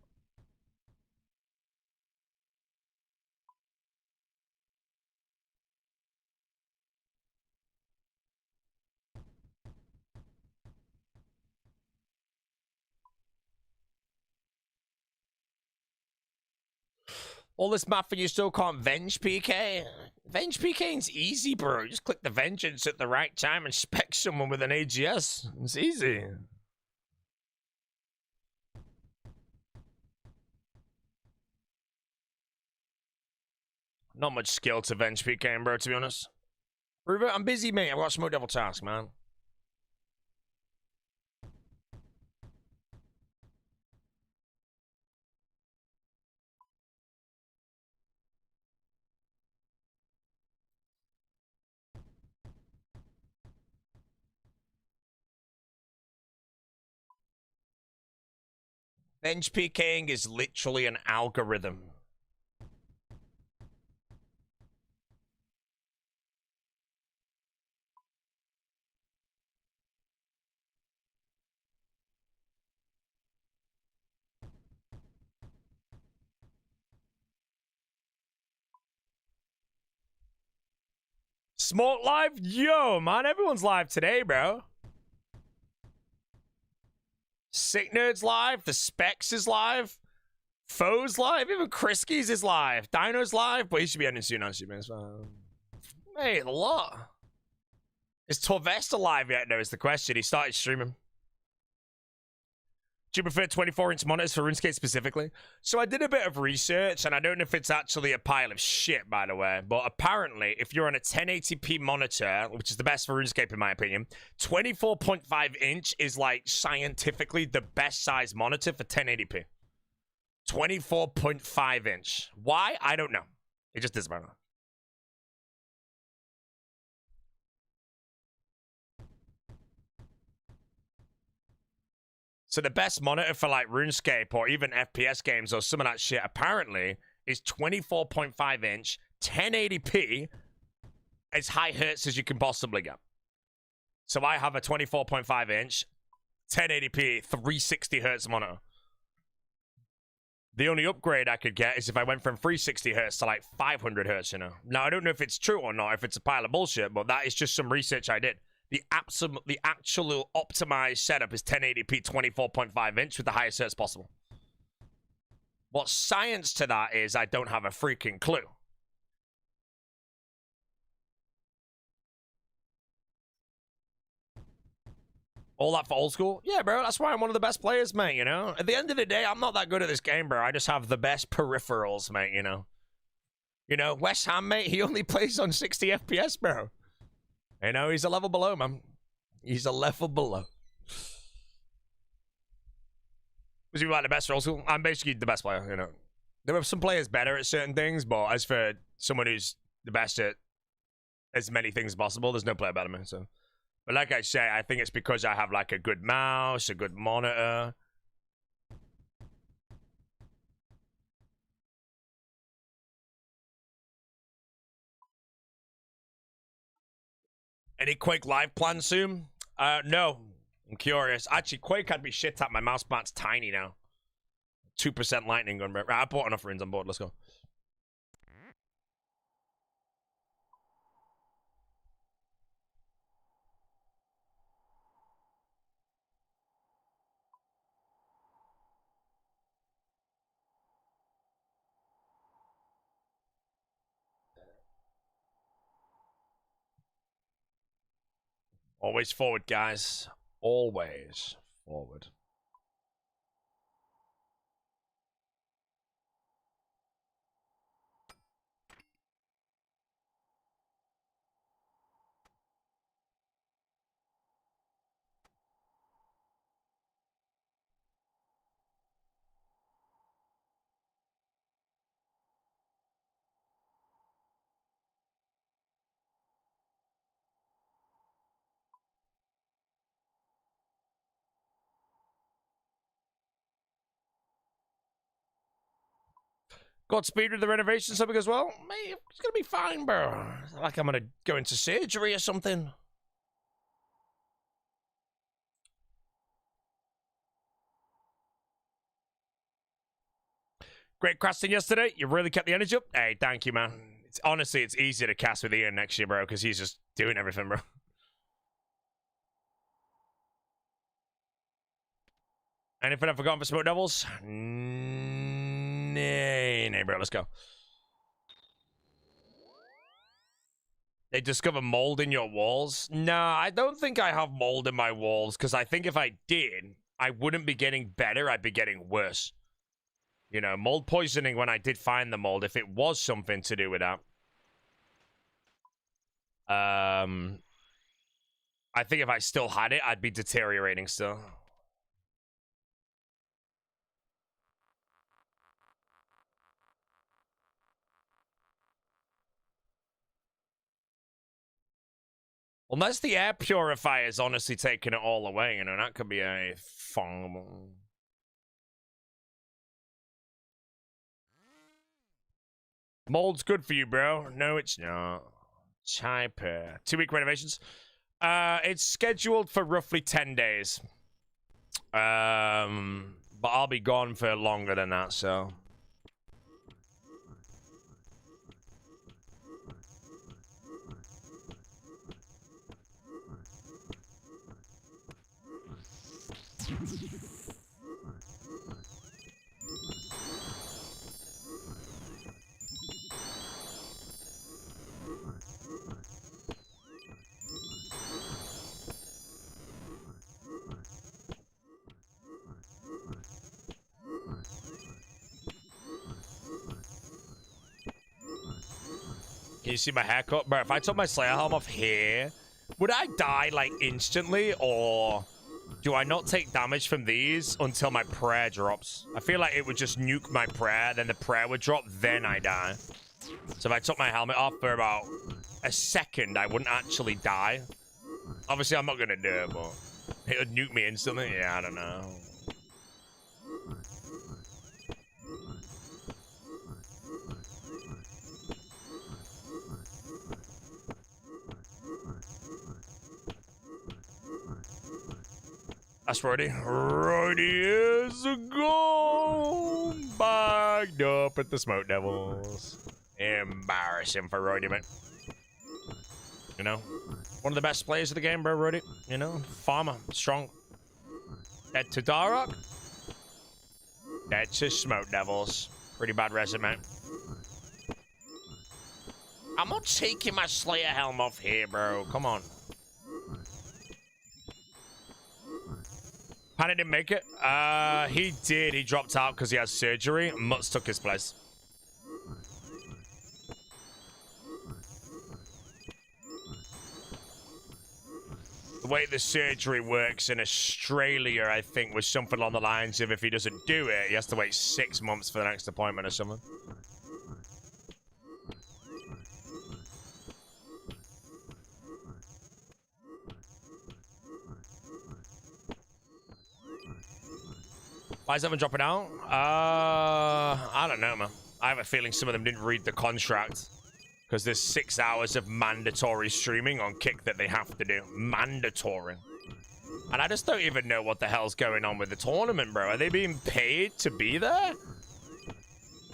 All this math and you still can't Venge PK? Venge PKing's easy, bro. You just click the Vengeance at the right time and spec someone with an AGS. It's easy. Not much skill to Venge PKing, bro, to be honest. River, I'm busy, mate. I've got a Smoke Devil task, man. Venge PKing is literally an algorithm. Smoke live? Yo, man, everyone's live today, bro. Sick Nerds live, the Specs is live, Foes live, even Kriskies is live, Dino's live, but he should be ending soon, actually, man. Hey, a lot. Is Torvesta live yet? No, is the question. He started streaming. Do you prefer 24-inch monitors for RuneScape specifically? So I did a bit of research, and I don't know if it's actually a pile of shit, by the way, but apparently, if you're on a 1080p monitor, which is the best for RuneScape in my opinion, 24.5-inch is like scientifically the best size monitor for 1080p. 24.5-inch. Why? I don't know. It just is, man. So the best monitor for like RuneScape or even FPS games or some of that shit apparently is 24.5-inch, 1080p, as high hertz as you can possibly get. So I have a 24.5-inch, 1080p, 360 hertz monitor. The only upgrade I could get is if I went from 360 hertz to like 500 hertz, you know. Now, I don't know if it's true or not, if it's a pile of bullshit, but that is just some research I did. The actual optimized setup is 1080p 24.5 inch with the highest hertz possible. What science to that is, I don't have a freaking clue. All that for old school? Yeah, bro, that's why I'm one of the best players, mate, you know? At the end of the day, I'm not that good at this game, bro. I just have the best peripherals, mate, you know? You know, West Ham, mate, he only plays on 60 FPS, bro. You know, he's a level below, man. He's a level below. Was he like the best for old school? I'm basically the best player, you know? There are some players better at certain things, but as for someone who's the best at as many things as possible, there's no player better than me, so... But like I say, I think it's because I have like a good mouse, a good monitor. Any Quake live plans soon? No. I'm curious. Actually, Quake had me shit at. My mouse part's tiny now. 2% lightning gun. Right, I bought enough runes on board. Let's go. Always forward, guys. Always forward. Godspeed with the renovation something as well. Mate, it's gonna be fine, bro. It's not like I'm gonna go into surgery or something. Great casting yesterday. You really kept the energy up. Hey, thank you, man. Honestly, it's easier to cast with Ian next year, bro, because he's just doing everything, bro. Anything I've forgotten for Smoke Devils? Nay, bro, let's go. They discover mold in your walls? Nah, I don't think I have mold in my walls, because I think if I did, I wouldn't be getting better, I'd be getting worse. You know, mold poisoning when I did find the mold, if it was something to do with that. I think if I still had it, I'd be deteriorating still. Unless the air purifier is honestly taking it all away, you know, that could be a fun. Mold's good for you, bro. No, it's not. Type 2-week renovations. It's scheduled for roughly 10 days. But I'll be gone for longer than that, so. Can you see my haircut? Bro, if I took my Slayer helm off here, would I die, like, instantly? Or do I not take damage from these until my prayer drops? I feel like it would just nuke my prayer, then the prayer would drop, then I die. So if I took my helmet off for about a second, I wouldn't actually die. Obviously, I'm not going to do it, but it would nuke me instantly. Yeah, I don't know. That's Roddy. Roddy is gone. Bagged up at the Smoke Devils. Embarrassing for Roddy, mate. You know, one of the best players of the game, bro. Rudy. You know, farmer, strong. Dead to Darok. Dead to Smoke Devils. Pretty bad resume. I'm not taking my Slayer helm off here, bro. Come on. Panic didn't make it. He did. He dropped out because he had surgery. Mutz took his place. The way the surgery works in Australia, I think, was something along the lines of if he doesn't do it, he has to wait 6 months for the next appointment or something. Why is that one dropping out? I don't know, man. I have a feeling some of them didn't read the contract. Because there's 6 hours of mandatory streaming on Kick that they have to do. Mandatory. And I just don't even know what the hell's going on with the tournament, bro. Are they being paid to be there?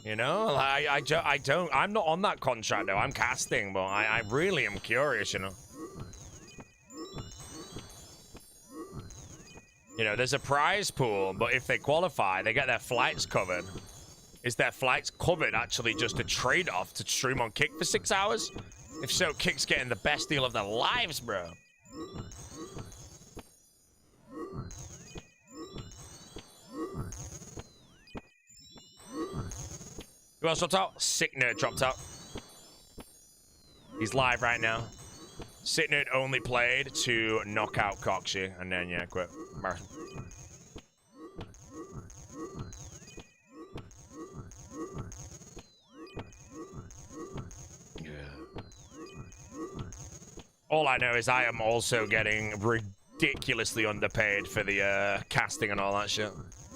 You know, I don't. I'm not on that contract, though. I'm casting, but I really am curious, you know. You know, there's a prize pool, but if they qualify, they get their flights covered. Is their flights covered actually just a trade-off to stream on Kick for 6 hours? If so, Kick's getting the best deal of their lives, bro. Who else dropped out? Sick Nerd dropped out. He's live right now. Sick Nerd only played to knock out Coxie, and then, yeah, quit. All I know is I am also getting ridiculously underpaid for the casting and all that shit.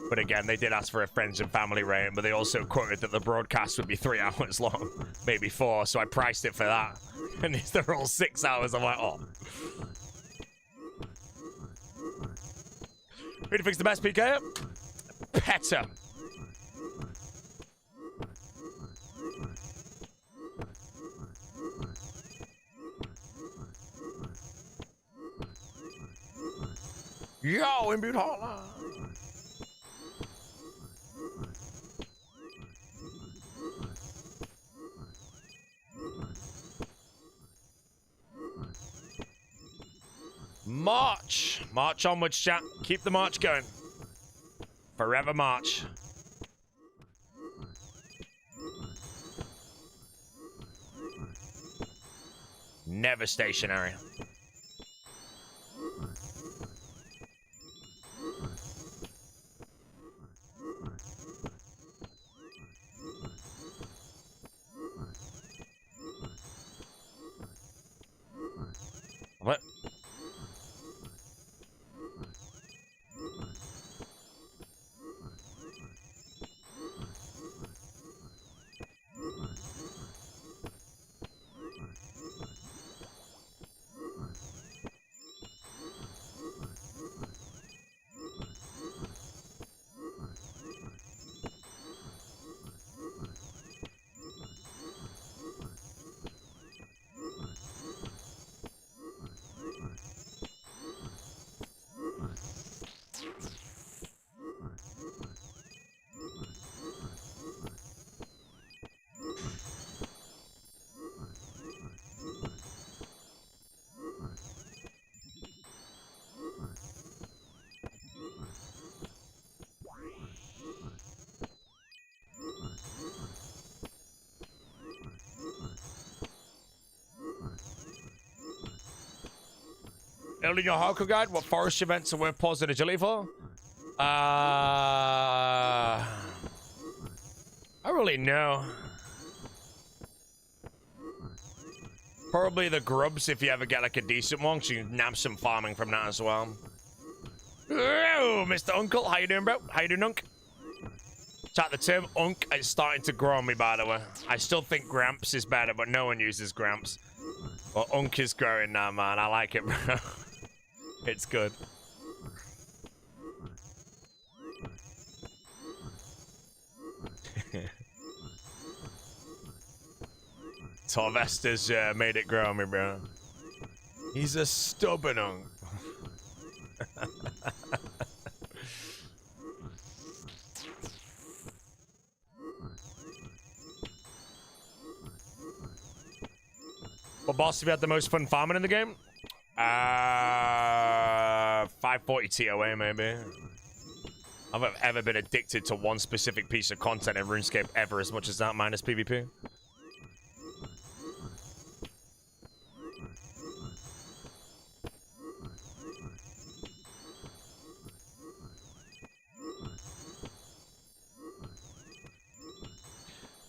But again, they did ask for a friends and family rate, but they also quoted that the broadcast would be 3 hours long, maybe 4, so I priced it for that. And they're all 6 hours. I'm like, oh. Who to fix the best PK? Petter. Yo, inbuilt hotline. March. March onwards, chat. Keep the march going. Forever march. Never stationary. What? Building your hardcore guide, what forest events are worth pausing agility for? I really know. Probably the grubs if you ever get like a decent one, so you can nab some farming from that as well. Oh, Mr. Uncle, how you doing, bro? How you doing, Unk? Chat, the term Unk is starting to grow on me, by the way. I still think Gramps is better, but no one uses Gramps. Well, Unk is growing now, man. I like it, bro. It's good. Torvesta's made it grow on me, bro. He's a stubborn unk. What boss have you had the most fun farming in the game? 540 TOA maybe. I've ever been addicted to one specific piece of content in RuneScape ever as much as that, minus PvP.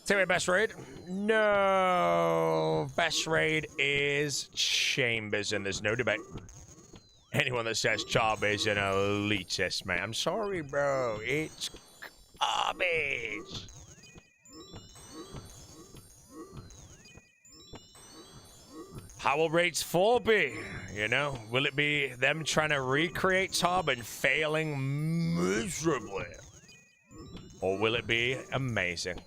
Tell me best raid? No. Best raid is Chambers, and there's no debate. Anyone that says Charb is an elitist, mate. I'm sorry, bro. It's garbage. How will raids 4 be? You know, will it be them trying to recreate Charb and failing miserably? Or will it be amazing?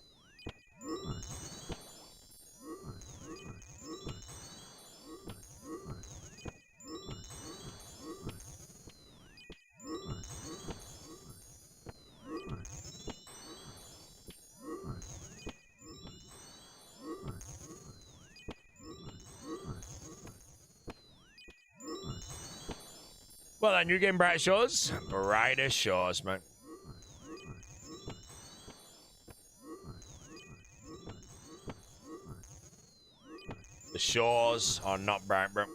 Well, that new game, Brighter Shores. Brighter Shores, man. The shores are not bright, bro.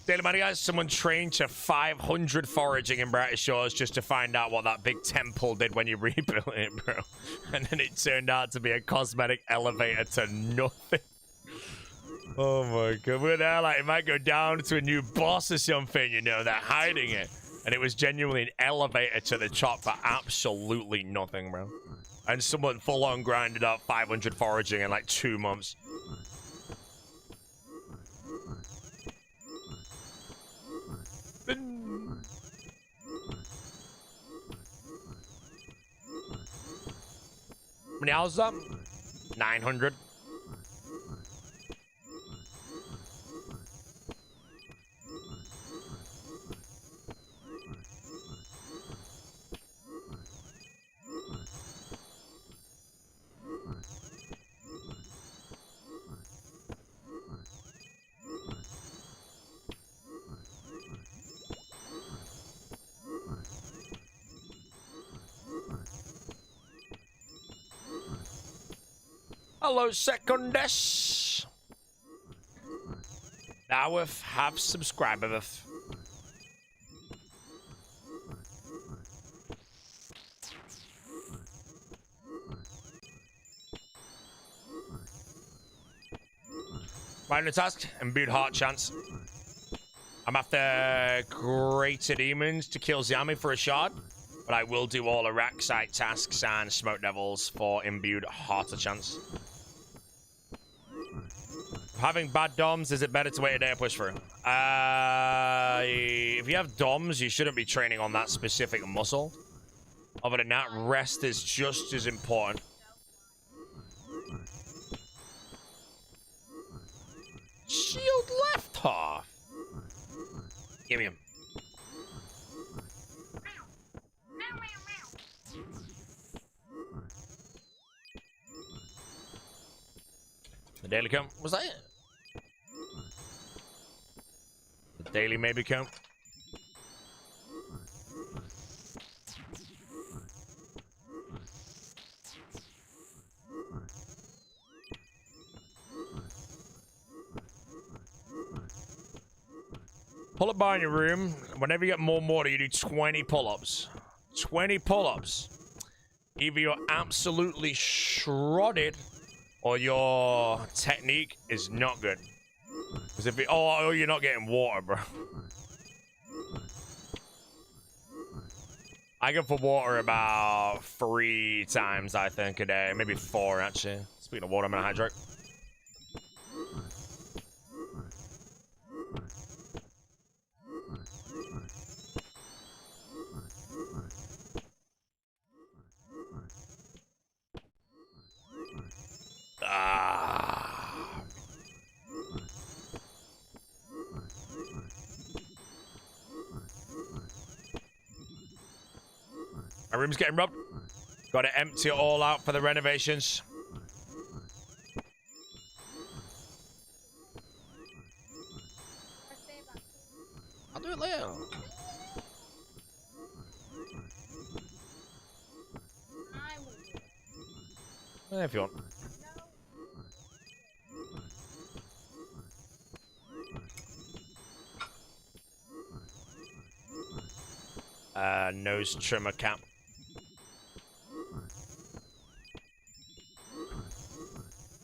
Daily Money, guys. Someone trained to 500 foraging in Brighter Shores just to find out what that big temple did when you rebuilt it, bro. And then it turned out to be a cosmetic elevator to nothing. Oh my god, we're there, like, it might go down to a new boss or something, you know, they're hiding it. And it was genuinely an elevator to the top for absolutely nothing, bro. And someone full-on grinded up 500 foraging in, like, 2 months. How many hours is that? 900. Hello, Secundus. Now have subscriber. Final task, imbued heart chance. I'm after greater demons to kill Hcim for a shard, but I will do all Iraq site tasks and smoke devils for imbued heart chance. Having bad DOMs, is it better to wait a day or push through? If you have DOMs, you shouldn't be training on that specific muscle. Other than that, rest is just as important. Shield left half. Give me him. The daily count. Was that it? The daily maybe count. Pull-up bar in your room. Whenever you get more mortar, you do 20 pull-ups. 20 pull-ups. Either you're absolutely shredded or your technique is not good. Because if it, oh, you're not getting water, bro. I go for water about 3 times, I think, a day. Maybe 4, actually. Speaking of water, I'm gonna hydrate. room's getting robbed. Got to empty it all out for the renovations. I'll do it later. If you want. Nose trimmer cap.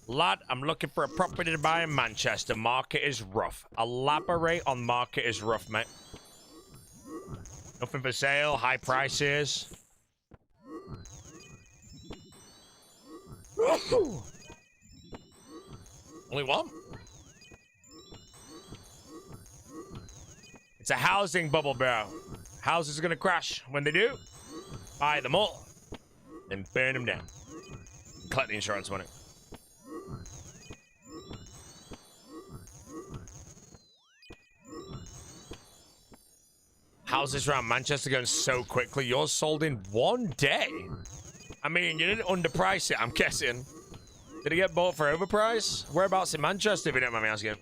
Lad, I'm looking for a property to buy in Manchester. Market is rough. Elaborate on market is rough, mate. Nothing for sale, high prices. Only one? It's a housing bubble, bro. Houses are gonna crash. When they do, buy them all. Then burn them down. Collect the insurance money. Houses around Manchester going so quickly. Yours sold in 1 day. I mean, you didn't underprice it, I'm guessing. Did it get bought for overprice? Whereabouts in Manchester, if you don't mind me asking?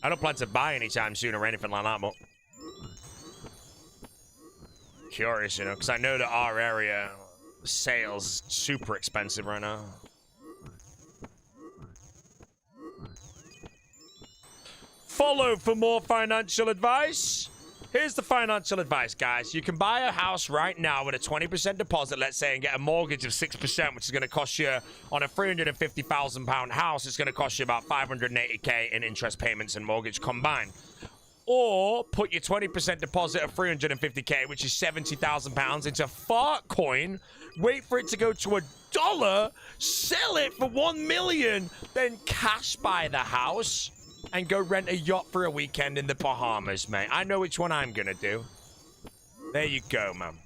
I don't plan to buy anytime soon or anything like that, but... Curious, you know, because I know that our area sales super expensive right now. Follow for more financial advice. Here's the financial advice, guys. You can buy a house right now with a 20% deposit, let's say, and get a mortgage of 6%, which is going to cost you, on a £350,000 house, it's going to cost you about 580k in interest payments and mortgage combined. Or put your 20% deposit of 350k, which is £70,000, into Fartcoin, wait for it to go to $1, sell it for 1 million, then cash buy the house and go rent a yacht for a weekend in the Bahamas, mate. I know which one I'm gonna do. There you go, man.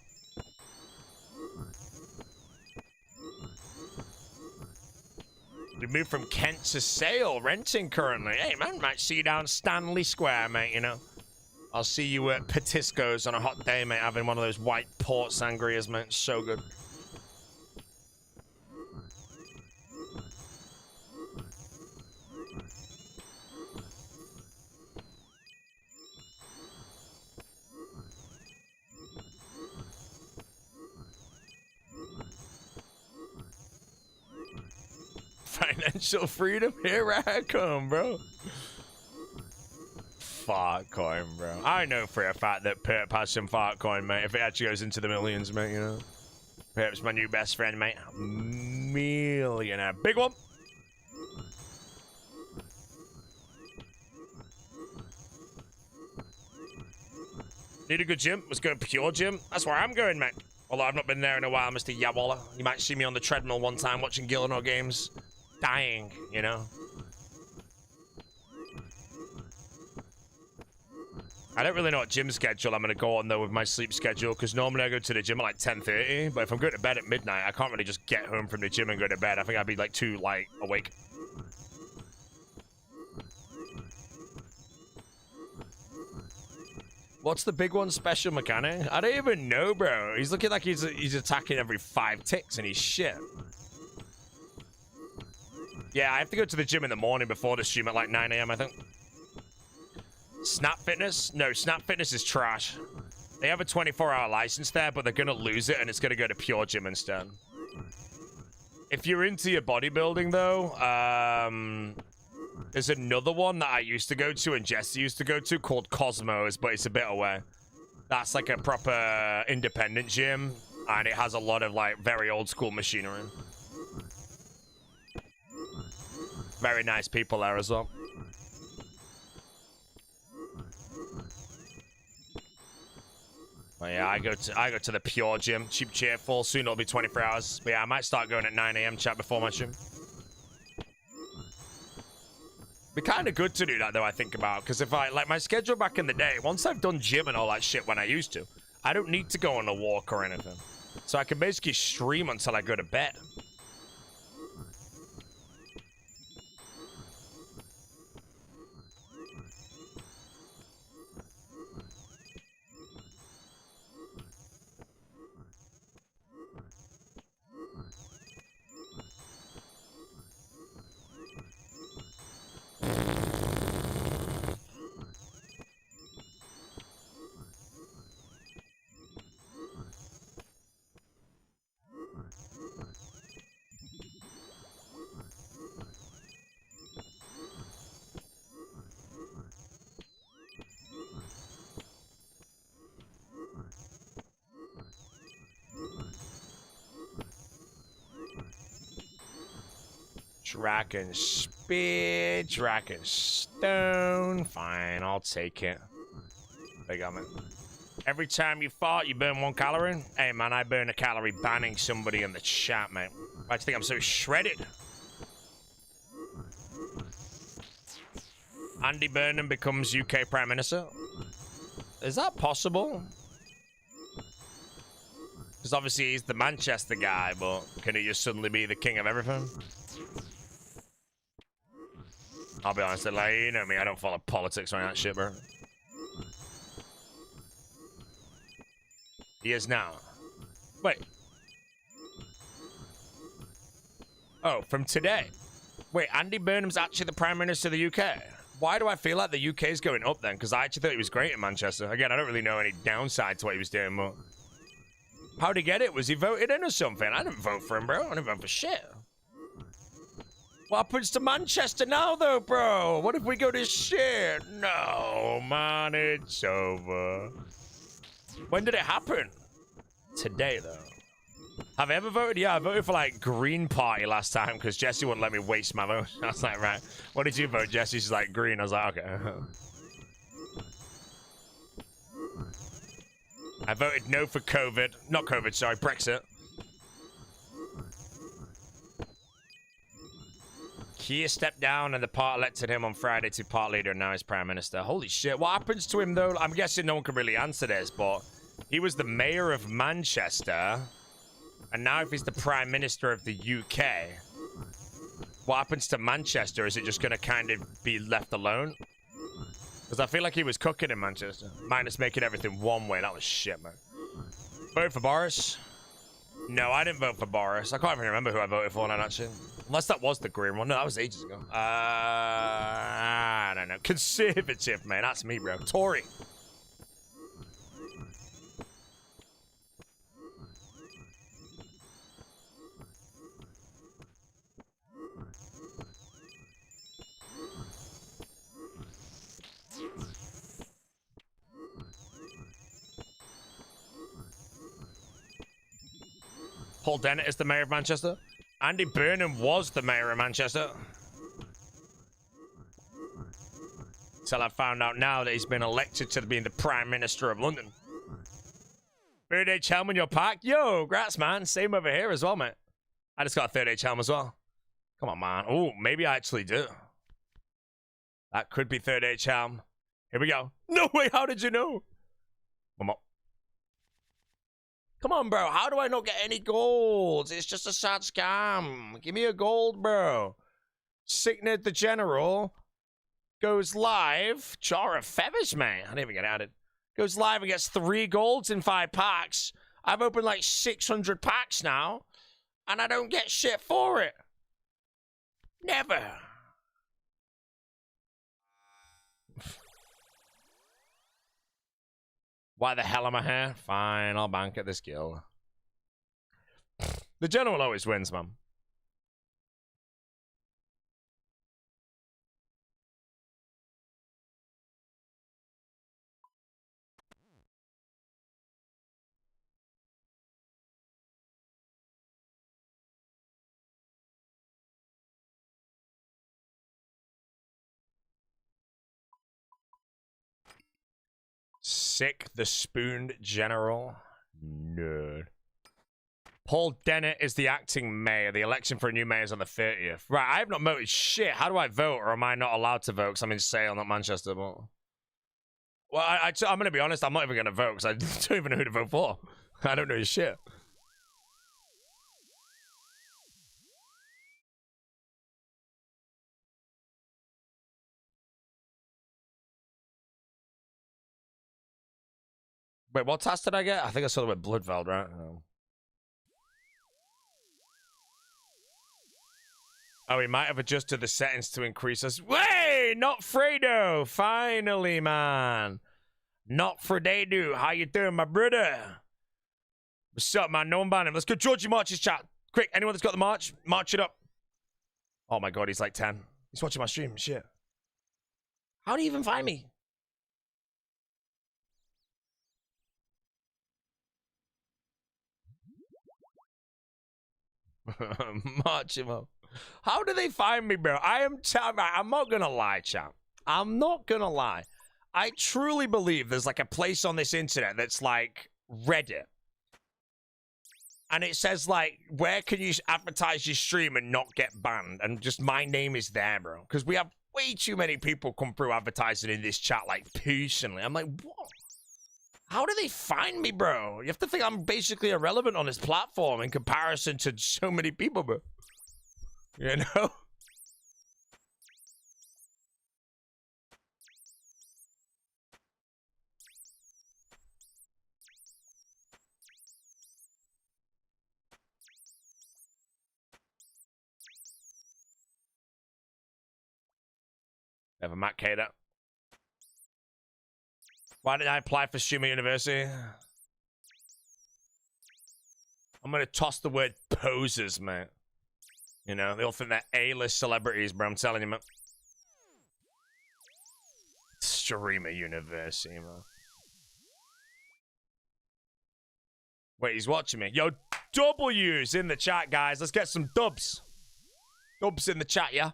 We moved from Kent to Sale, renting currently. Hey, man, might see you down Stanley Square, mate, you know. I'll see you at Patisco's on a hot day, mate, having one of those white port sangrias, mate. So good. Financial freedom, here I come, bro. Fartcoin, bro. I know for a fact that Perp has some Fartcoin, mate. If it actually goes into the millions, mate, you know. Perp's my new best friend, mate. Millionaire. Big one. Need a good gym? Let's go Pure Gym. That's where I'm going, mate. Although I've not been there in a while, Mr. Yawalla. You might see me on the treadmill one time watching Gillinor games. Dying, you know. I don't really know what gym schedule I'm going to go on, though, with my sleep schedule, because normally I go to the gym at, like, 10:30, but if I'm going to bed at midnight, I can't really just get home from the gym and go to bed. I think I'd be, like, too, like, awake. What's the big one special mechanic? I don't even know, bro. He's looking like he's attacking every 5 ticks, and he's shit. Yeah, I have to go to the gym in the morning before the stream at like 9 AM, I think. Snap Fitness? No, Snap Fitness is trash. They have a 24-hour license there, but they're going to lose it, and it's going to go to Pure Gym instead. If you're into your bodybuilding, though, there's another one that I used to go to and Jesse used to go to called Cosmos, but it's a bit away. That's like a proper independent gym, and it has a lot of, like, very old-school machinery. Very nice people there as well. Well, yeah, I go to the Pure Gym, cheap, cheerful. Soon it'll be 24 hours. But yeah, I might start going at 9 AM chat before my stream. Be kind of good to do that though, I think about, because if I like my schedule back in the day, once I've done gym and all that shit when I used to, I don't need to go on a walk or anything. So I can basically stream until I go to bed. Dragon Spear, Dragon Stone. Fine, I'll take it. Big on it. Every time you fart, you burn 1 calorie. Hey, man, I burn a calorie banning somebody in the chat, mate. Why do you think I'm so shredded? Andy Burnham becomes UK Prime Minister. Is that possible? Because obviously he's the Manchester guy, but can he just suddenly be the king of everything? I'll be honest, like, you know me, I don't follow politics or any of that shit, bro. He is now. Wait. Oh, from today. Wait, Andy Burnham's actually the Prime Minister of the UK. Why do I feel like the UK is going up then? Because I actually thought he was great in Manchester. Again, I don't really know any downside to what he was doing, but... How'd he get it? Was he voted in or something? I didn't vote for him, bro. I didn't vote for shit. What happens to Manchester now, though, bro? What if we go to shit? No, man, it's over. When did it happen? Today, though. Have I ever voted? Yeah, I voted for, like, Green Party last time because Jesse wouldn't let me waste my vote. I was like, right. What did you vote, Jesse? She's like, green. I was like, okay. I voted no for COVID. Not COVID, sorry, Brexit. Keir stepped down and the part elected him on Friday to part leader and now he's Prime Minister. Holy shit, what happens to him though? I'm guessing no one can really answer this, but he was the mayor of Manchester. And now if he's the Prime Minister of the UK, what happens to Manchester? Is it just going to kind of be left alone? Because I feel like he was cooking in Manchester. Minus making everything one way. That was shit, man. Voted for Boris? No, I didn't vote for Boris. I can't even remember who I voted for now, actually. Unless that was the green one. No, that was ages ago. I don't know. Conservative, man. That's me, bro. Tory. Paul Dennett is the mayor of Manchester. Andy Burnham was the mayor of Manchester. Until I found out now that he's been elected to being the Prime Minister of London. Third Age helm in your pack? Yo, grats, man. Same over here as well, mate. I just got a Third Age helm as well. Come on, man. Oh, maybe I actually do. That could be Third Age helm. Here we go. No way, how did you know? Come on. Come on, bro. How do I not get any golds? It's just a sad scam. Give me a gold, bro. Signed the General goes live. Jar of Feathers, man. I didn't even get added. Goes live and gets 3 golds in 5 packs. I've opened like 600 packs now, and I don't get shit for it. Never. Why the hell am I here? Fine, I'll bank at this guild. The General always wins, man. Sick the Spooned General. Nerd. Paul Dennett is the acting mayor. The election for a new mayor is on the 30th. Right, I have not voted shit. How do I vote? Or am I not allowed to vote? Because I'm in Sale, not Manchester. But... Well, I'm going to be honest. I'm not even going to vote because I don't even know who to vote for. I don't know shit. Wait, what task did I get? I think I saw the word Bloodveld, right? Oh, we might have adjusted the settings to increase us. Wait, not Fredo. Finally, man. Not Fredo. How you doing, my brother? What's up, man? No one ban him. Let's go Georgie March's chat. Quick, anyone that's got the march, march it up. Oh my god, he's like 10. He's watching my stream. Shit. How do you even find me? March him up. How do they find me, bro? I'm not gonna lie, chat. I'm not gonna lie. I truly believe there's like a place on this internet that's like Reddit. And it says like, where can you advertise your stream and not get banned? And just my name is there, bro. Because we have way too many people come through advertising in this chat, like personally. I'm like, what? How do they find me, bro? You have to think I'm basically irrelevant on this platform in comparison to so many people, bro. You know? Have a Matt Cater. Why didn't I apply for Streamer University? I'm gonna toss the word posers, mate. You know, they all think they're A-list celebrities, bro. I'm telling you, man. Streamer University, man. Wait, he's watching me. Yo, W's in the chat, guys. Let's get some dubs. Dubs in the chat, yeah?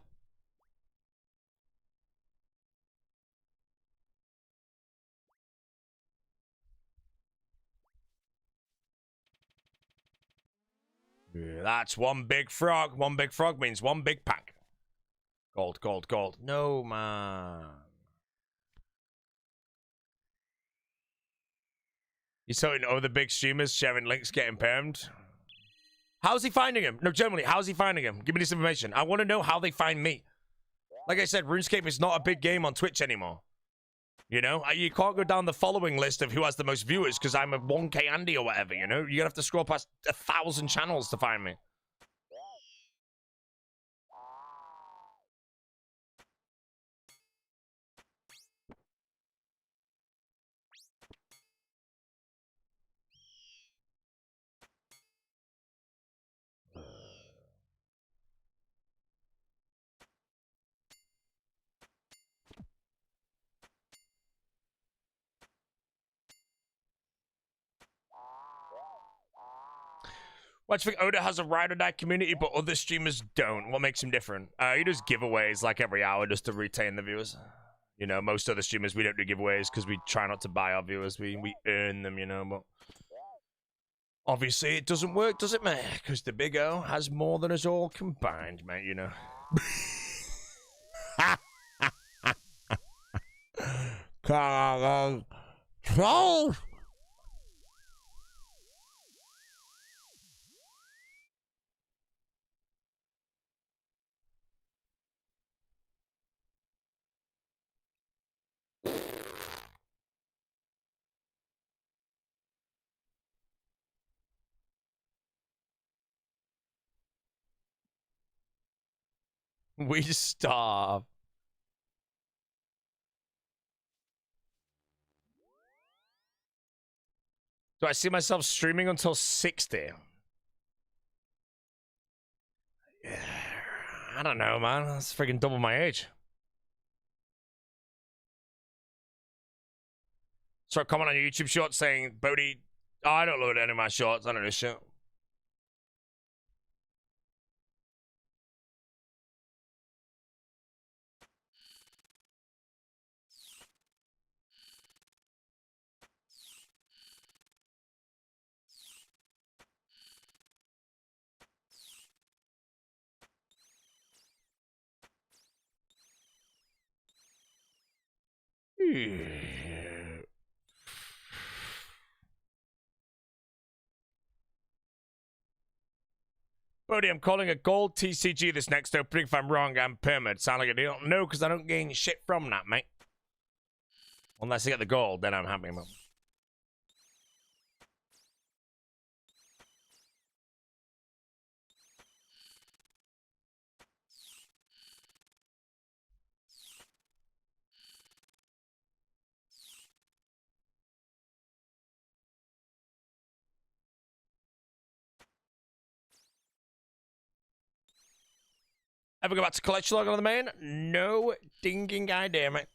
Yeah, that's one big frog. One big frog means one big pack. Gold, gold, gold. No, man. He's talking other big streamers sharing links getting permed. How's he finding him? No, generally, how's he finding him? Give me this information. I want to know how they find me. Like I said, RuneScape is not a big game on Twitch anymore. You know, you can't go down the following list of who has the most viewers because I'm a 1K Andy or whatever, you know? You're going to have to scroll past 1,000 channels to find me. Why do you think Oda has a ride or die community, but other streamers don't? What makes him different? He does giveaways like every hour just to retain the viewers. You know, most other streamers, we don't do giveaways because we try not to buy our viewers. We earn them, you know, but... Obviously, it doesn't work, does it, mate? Because the Big O has more than us all combined, mate, you know. We starve. Do I see myself streaming until 60? Yeah, I don't know, man. That's freaking double my age. Start comment on your YouTube shorts saying, Bodhi, oh, I don't load any of my shorts. I don't know shit. Bodhi, I'm calling a gold TCG this next opening. If I'm wrong, I'm permit. Sound like a deal? No, because I don't gain shit from that, mate. Unless I get the gold, then I'm happy, man. Ever go back to collection log on the main? No dinging idea, mate.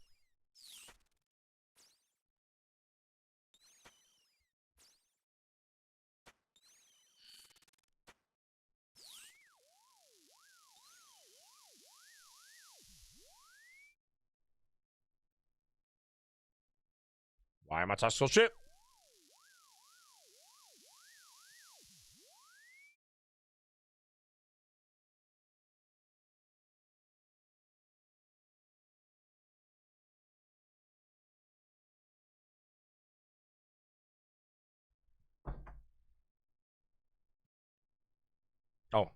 Why am I tactical ship? Oh.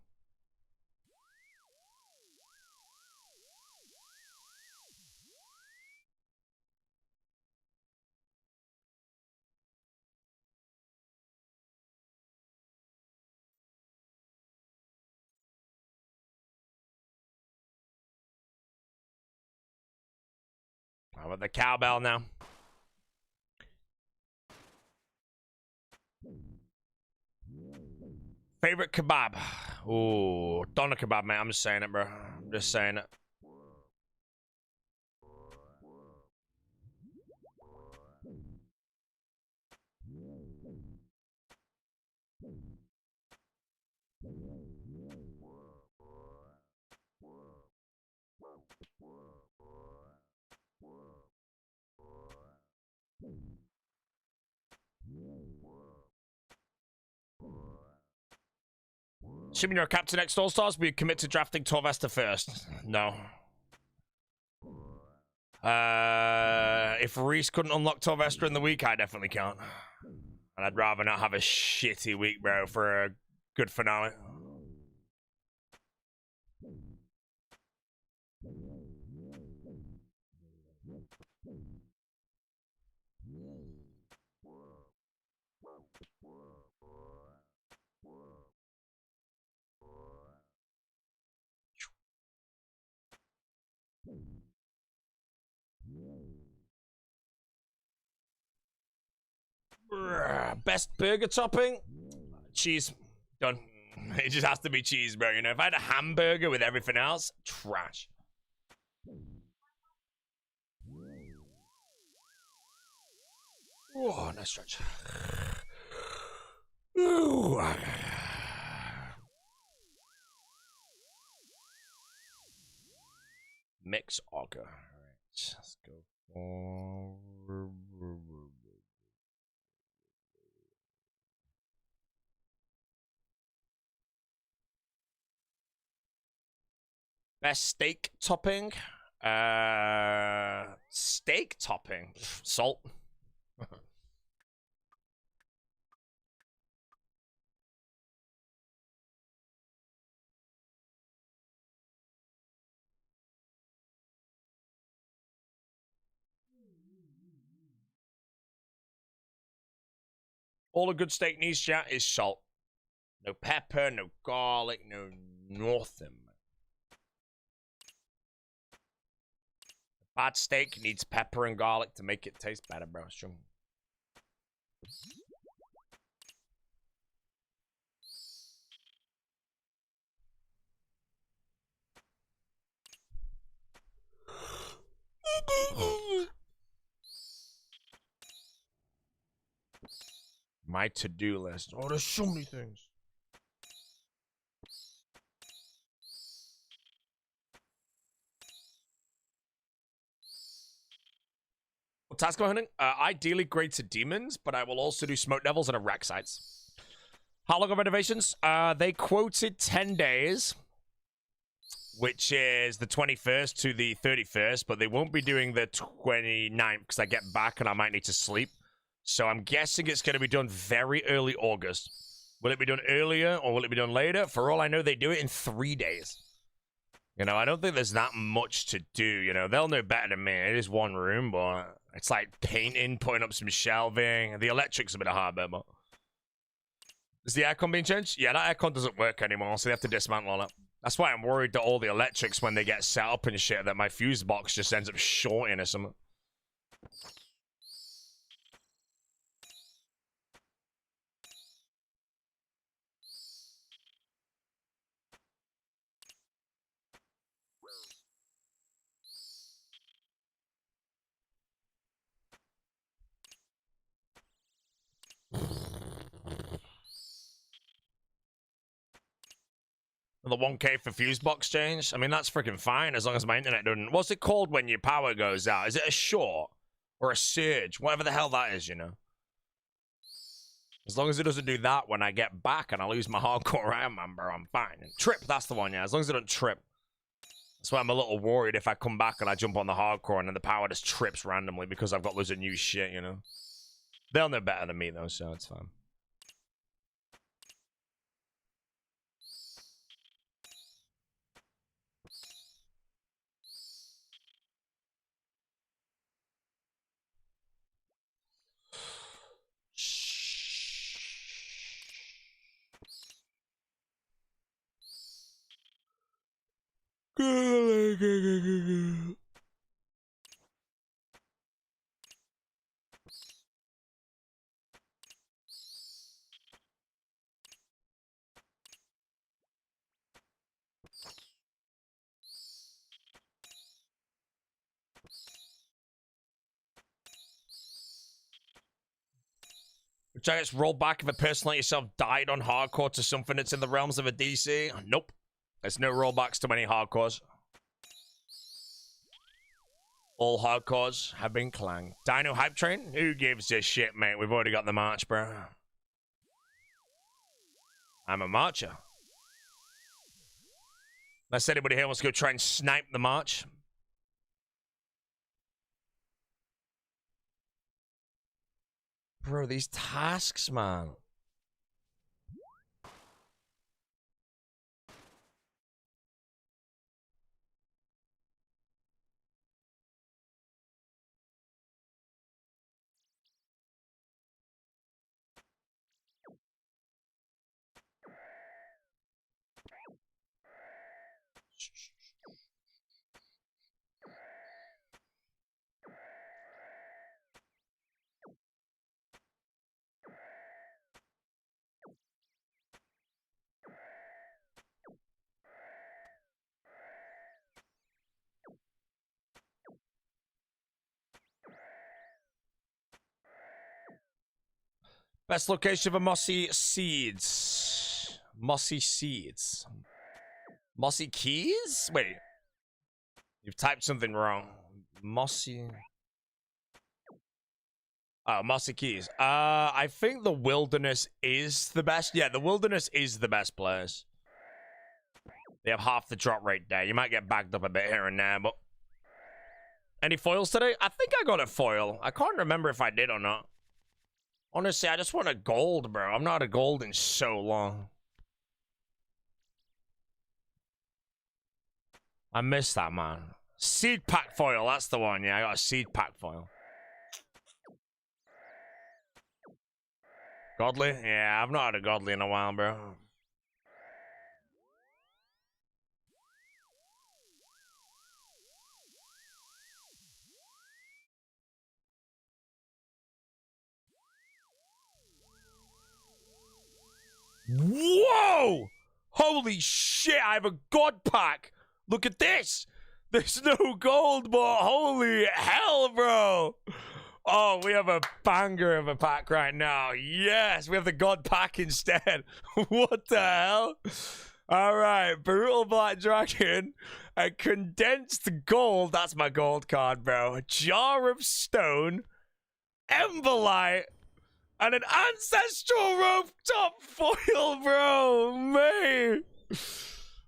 How about the cowbell now? Favorite kebab? Ooh, doner kebab, man. I'm just saying it, bro. I'm just saying it. Assuming you're a captain next All Stars, will you commit to drafting Torvesta first? No. If Reese couldn't unlock Torvesta in the week, I definitely can't. And I'd rather not have a shitty week, bro, for a good finale. Best burger topping? Cheese. Done. It just has to be cheese, bro. You know, if I had a hamburger with everything else, trash. Oh, nice stretch. Ooh. Mix auger. All right, let's go for... Best steak topping? Steak topping? Salt. All a good steak needs, chat, is salt. No pepper, no garlic, no nothing. Bad steak needs pepper and garlic to make it taste better, bro. It's true. My to-do list. Oh, there's so many things. Well, task hunting. Ideally grade to demons, but I will also do smoke devils and wreck sites. How long are renovations? They quoted 10 days, which is the 21st to the 31st, but they won't be doing the 29th because I get back and I might need to sleep. So I'm guessing it's going to be done very early August. Will it be done earlier or will it be done later? For all I know, they do it in 3 days. You know, I don't think there's that much to do. You know, they'll know better than me. It is one room, but it's like painting, putting up some shelving. The electric's a bit of hardware, but... Is the aircon being changed? Yeah, that aircon doesn't work anymore, so they have to dismantle it. That's why I'm worried that all the electrics, when they get set up and shit, that my fuse box just ends up shorting or something. The 1K for fuse box change? I mean, that's freaking fine as long as my internet doesn't... What's it called when your power goes out? Is it a short? Or a surge. Whatever the hell that is, you know. As long as it doesn't do that when I get back and I lose my hardcore Iron Man, bro, I'm fine. And trip, that's the one, yeah. As long as it don't trip. That's why I'm a little worried if I come back and I jump on the hardcore and then the power just trips randomly because I've got loads of new shit, you know. They'll know better than me, though, so it's fine. Which I guess roll back if a person like yourself died on hardcore to something that's in the realms of a DC? Nope. There's no rollbacks to any hardcores. All hardcores have been clanged. Dino Hype Train? Who gives a shit, mate? We've already got the march, bro. I'm a marcher. Unless anybody here wants to go try and snipe the march. Bro, these tasks, man. Best location for mossy seeds. Mossy seeds. Mossy keys? Wait. You've typed something wrong. Mossy. Oh, mossy keys. I think the wilderness is the best. Yeah, the wilderness is the best place. They have half the drop rate there. You might get backed up a bit here and there, but... Any foils today? I think I got a foil. I can't remember if I did or not. Honestly, I just want a gold, bro. I'm not a gold in so long. I missed that, man. Seed pack foil, that's the one. Yeah, I got a seed pack foil. Godly? Yeah, I've not had a godly in a while, bro. Whoa! Holy shit, I have a god pack! Look at this! There's no gold, but holy hell, bro! Oh, we have a banger of a pack right now. Yes, we have the god pack instead. What the hell? All right, Brutal Black Dragon, a condensed gold. That's my gold card, bro. A jar of stone, Emberlight, and an ancestral rope top foil, bro. Man,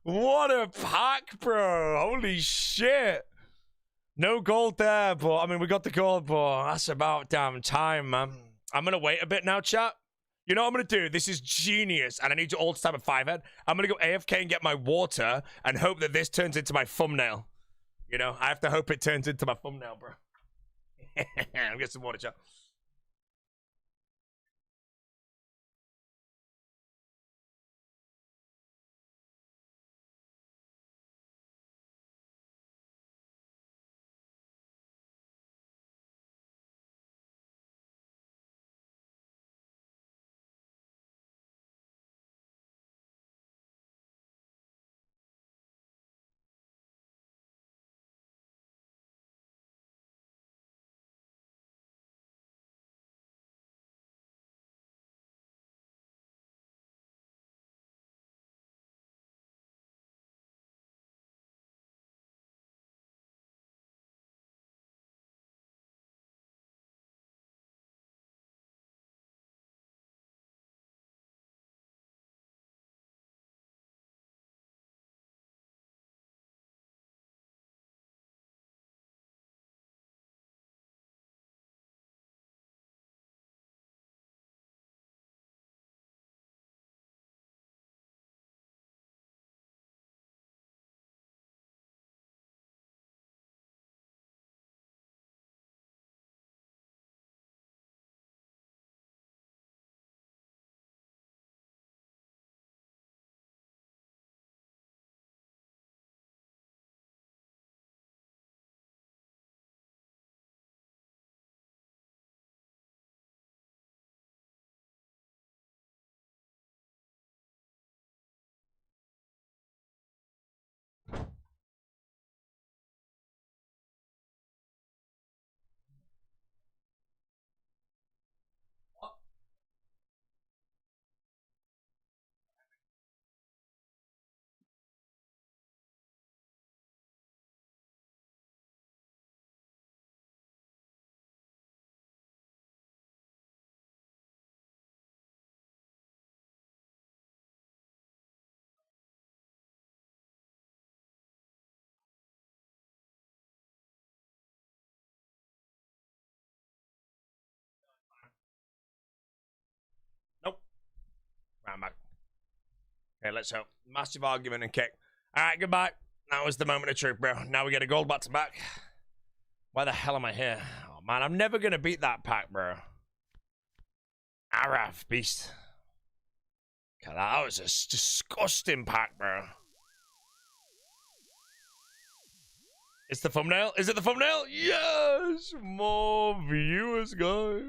what a pack, bro. Holy shit. No gold there, but I mean, we got the gold, but that's about damn time, man. I'm gonna wait a bit now, chat. You know what I'm gonna do? This is genius, and I need you all to type a 5-head. I'm gonna go AFK and get my water and hope that this turns into my thumbnail. You know, I have to hope it turns into my thumbnail, bro. I'll get some water, chat. Round back. Okay, let's hope. Massive argument and kick. Alright, goodbye. That was the moment of truth, bro. Now we get a gold back to back. Why the hell am I here? Oh, man, I'm never going to beat that pack, bro. Araf, beast. God, that was a disgusting pack, bro. It's the thumbnail? Is it the thumbnail? Yes! More viewers, guys.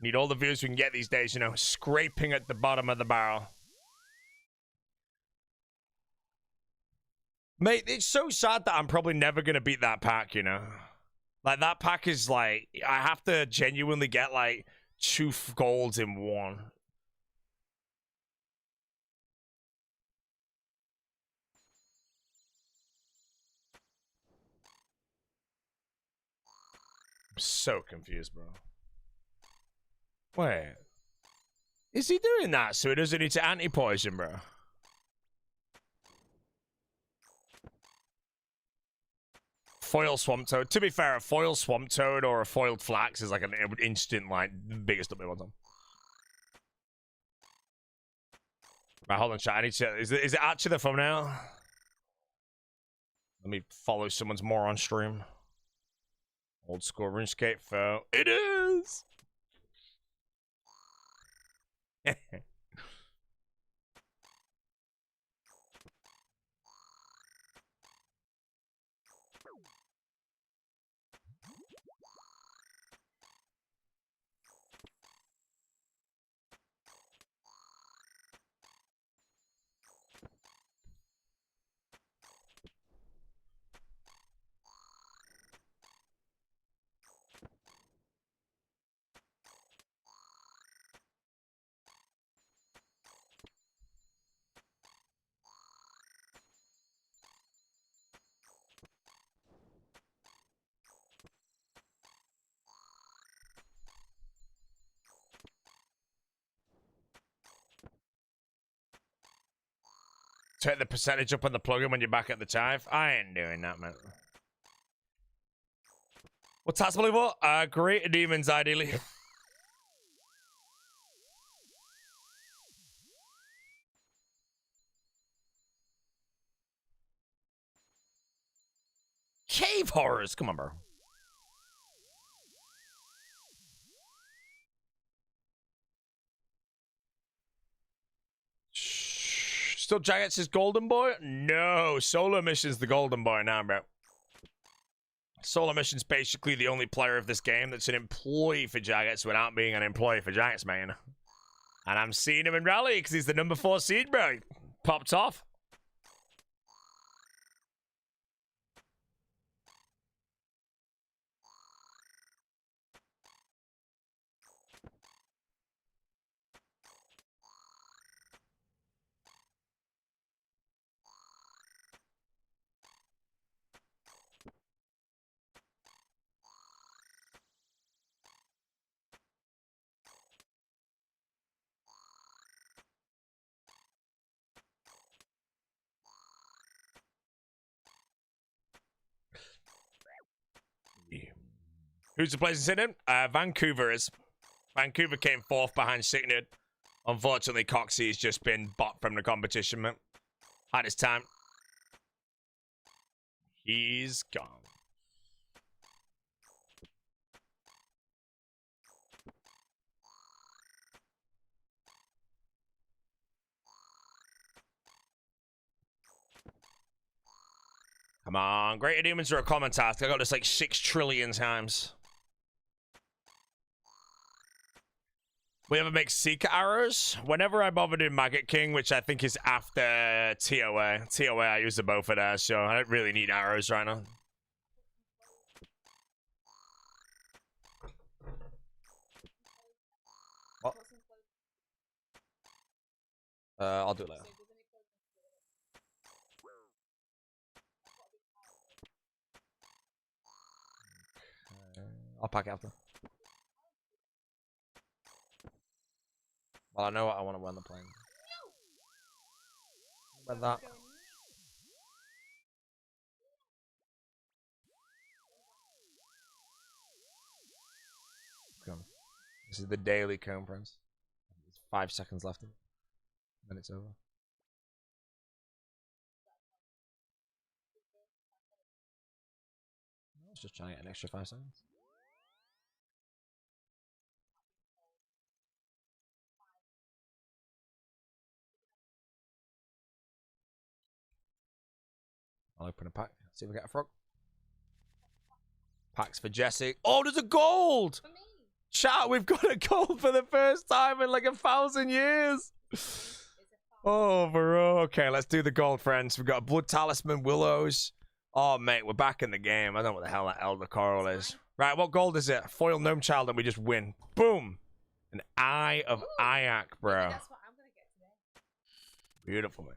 Need all the views we can get these days, you know. Scraping at the bottom of the barrel. Mate, it's so sad that I'm probably never going to beat that pack, you know. Like, that pack is like, I have to genuinely get like 2 golds in one. I'm so confused, bro. Wait. Is he doing that so he doesn't need to anti-poison, bro? Foil Swamp Toad. To be fair, a foil Swamp Toad or a foiled Flax is like an instant, like, biggest up one time. Right, hold on, chat. I need to. Is it actually the thumbnail? Let me follow someone's more on stream. Old school RuneScape foe. It is! Take the percentage up on the plugin when you're back at the Scythe. I ain't doing that, man. What's that, Believe great demons, ideally. Cave horrors. Come on, bro. Still Jagex is golden boy? No, Solar Mission's the golden boy now, bro. Solar Mission's basically the only player of this game that's an employee for Jagex without being an employee for Jagex, man. And I'm seeing him in Rally because he's the number 4 seed, bro. Popped off. Who's the place in Sydney? Vancouver is. Vancouver came 4th behind Sydney. Unfortunately, Coxie's just been bought from the competition, man. Had his time. He's gone. Come on. Greater Demons are a common task. I got this like 6 trillion times. We ever make Seeker arrows? Whenever I bother doing Maggot King, which I think is after TOA. TOA, I use the bow for that, so I don't really need arrows right now. What? I'll do it later. I'll pack after. Well, I know what I want to win the plane. But that. Come. This is the daily cone, Prince. There's 5 seconds left. Then it's over. I was just trying to get an extra 5 seconds. I'll open a pack. See if we get a frog. Packs for Jesse. Oh, there's a gold! Chat, we've got a gold for the first time in like 1,000 years. Oh, bro. Okay, let's do the gold, friends. We've got a Blood Talisman, Willows. Oh, mate, we're back in the game. I don't know what the hell that Elder Coral is. Right, what gold is it? Foil Gnome Child, and we just win. Boom. An Eye of Ayak, bro. That's what I'm gonna get today. Beautiful, mate.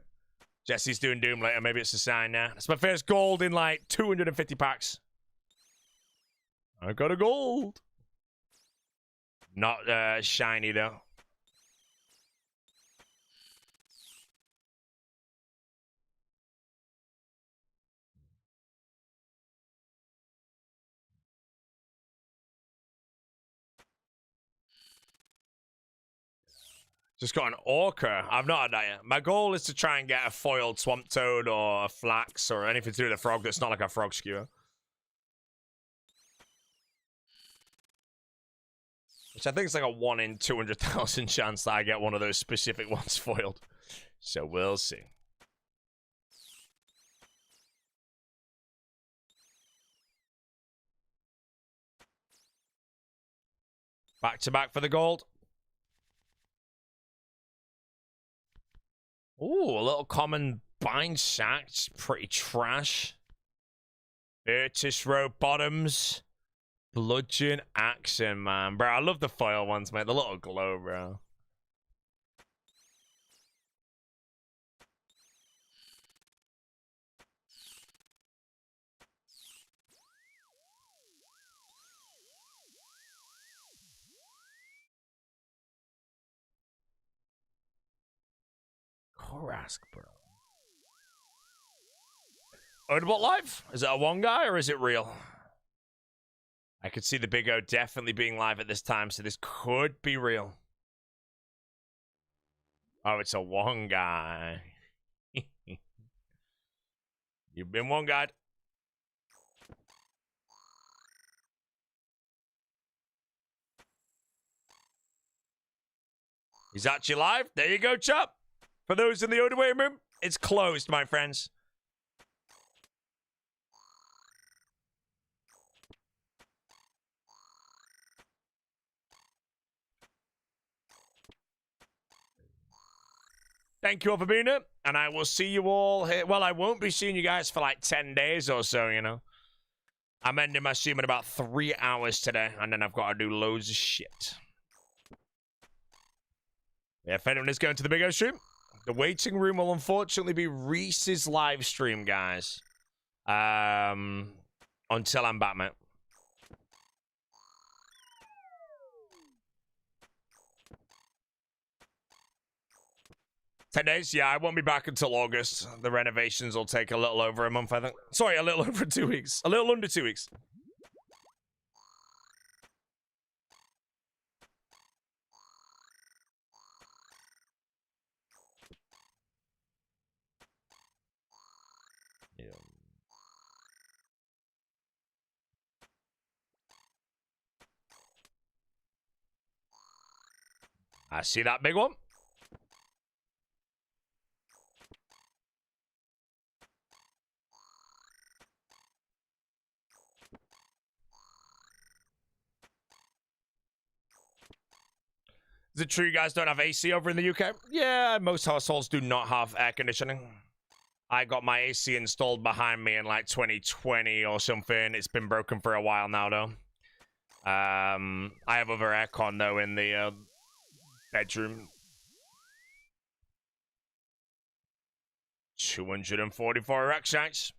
Jesse's doing Doom later. Maybe it's a sign now. It's my first gold in like 250 packs. I got a gold. Not shiny, though. Just got an Orca. I've not had that yet. My goal is to try and get a foiled Swamp Toad or a Flax or anything to do with a frog that's not like a frog skewer. Which I think is like a 1 in 200,000 chance that I get one of those specific ones foiled. So we'll see. Back to back for the gold. Ooh, a little common bind sack. It's pretty trash. Virtus Row Bottoms. Bludgeon Hcim, man. Bro, I love the foil ones, mate. The little glow, bro. Korask, bro. Odebot live? Is it a one guy or is it real? I could see the Big O definitely being live at this time, so this could be real. Oh, it's a one guy. You've been one guy. He's actually live. There you go, Chop. For those in the Odeway room, it's closed, my friends. Thank you all for being here, and I will see you all here. Well, I won't be seeing you guys for like 10 days or so, you know. I'm ending my stream in about 3 hours today, and then I've got to do loads of shit. Yeah, if anyone is going to the Big O stream, the waiting room will unfortunately be Reese's live stream, guys. Until I'm back, mate. Ten days? Yeah, I won't be back until August. The renovations will take a little over a month, I think. Sorry, a little over 2 weeks. A little under 2 weeks. Yeah. I see that big one. Is it true you guys don't have AC over in the UK? Yeah, most households do not have air conditioning. I got my AC installed behind me in like 2020 or something. It's been broken for a while now, though. I have other aircon, though, in the bedroom. 244 X-Shanks.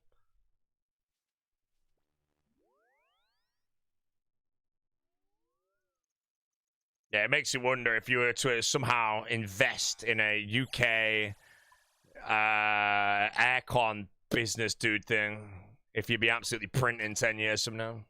Yeah, it makes you wonder if you were to somehow invest in a UK aircon business dude thing, if you'd be absolutely printing 10 years from now.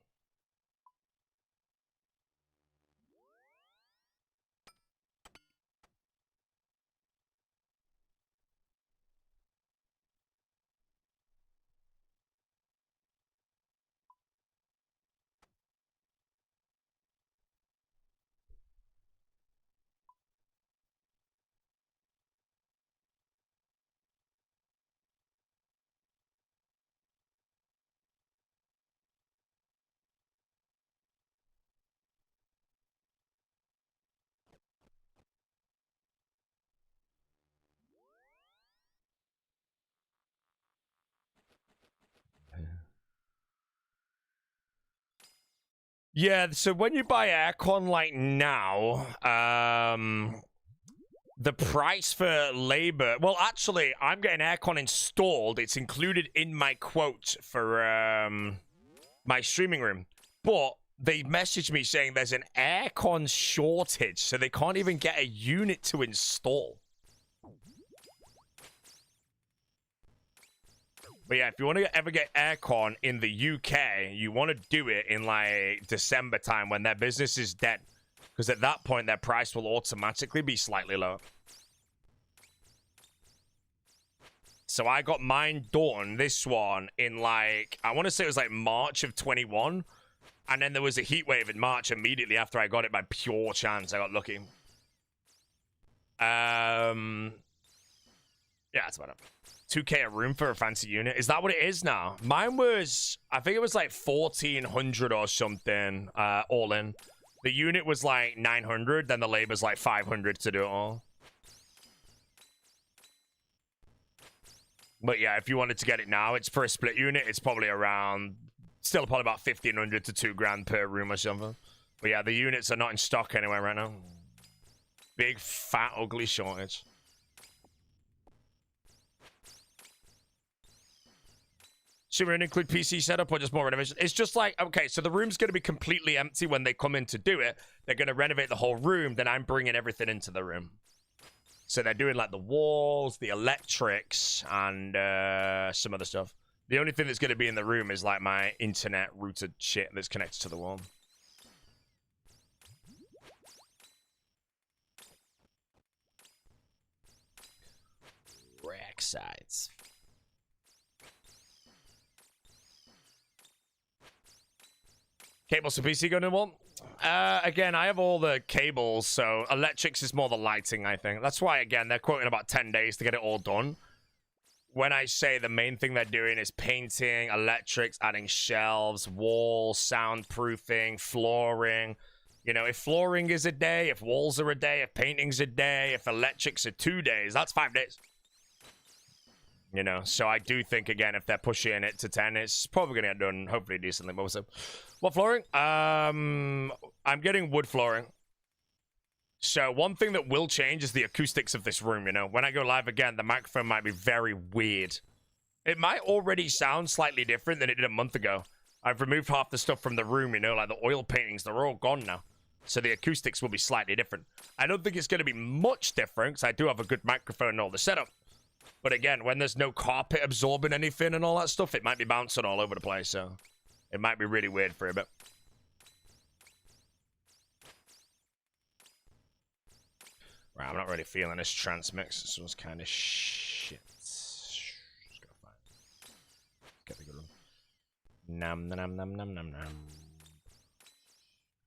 Yeah, so when you buy aircon like now, the price for labor... Well, actually, I'm getting aircon installed. It's included in my quote for my streaming room. But they messaged me saying there's an aircon shortage, so they can't even get a unit to install. But yeah, if you want to ever get aircon in the UK, you want to do it in like December time when their business is dead. Because at that point, their price will automatically be slightly lower. So I got mine done, this one, in like, I want to say it was like March of 21. And then there was a heat wave in March immediately after I got it by pure chance. I got lucky. Yeah, that's about it. 2K a room for a fancy unit. Is that what it is now? Mine was, I think it was like 1,400 or something, all in. The unit was like 900, then the labor's like 500 to do it all. But yeah, if you wanted to get it now, it's for a split unit. It's probably around, still probably about 1,500 to 2 grand per room or something. But yeah, the units are not in stock anywhere right now. Big, fat, ugly shortage. Should we include PC setup or just more renovation? It's just like, okay, so the room's going to be completely empty when they come in to do it. They're going to renovate the whole room. Then I'm bringing everything into the room. So they're doing like the walls, the electrics, and some other stuff. The only thing that's going to be in the room is like my internet routed shit that's connected to the wall. Rack sides. Cables to PC going to one? Again, I have all the cables, so electrics is more the lighting, I think. That's why, again, they're quoting about 10 days to get it all done. When I say the main thing they're doing is painting, electrics, adding shelves, walls, soundproofing, flooring. You know, if flooring is a day, if walls are a day, if painting's a day, if electrics are 2 days, that's 5 days. You know, so I do think, again, if they're pushing it to 10, it's probably going to get done, hopefully, decently. What flooring? I'm getting wood flooring. So one thing that will change is the acoustics of this room, you know. When I go live again, the microphone might be very weird. It might already sound slightly different than it did a month ago. I've removed half the stuff from the room, you know, like the oil paintings. They're all gone now. So the acoustics will be slightly different. I don't think it's going to be much different, because I do have a good microphone and all the setup. But again, when there's no carpet absorbing anything and all that stuff, it might be bouncing all over the place, so it might be really weird for a bit. Right, I'm not really feeling this transmix. This one's kind of shit. Just gotta find it. Get the good one. Nam nam nam nam nam nam.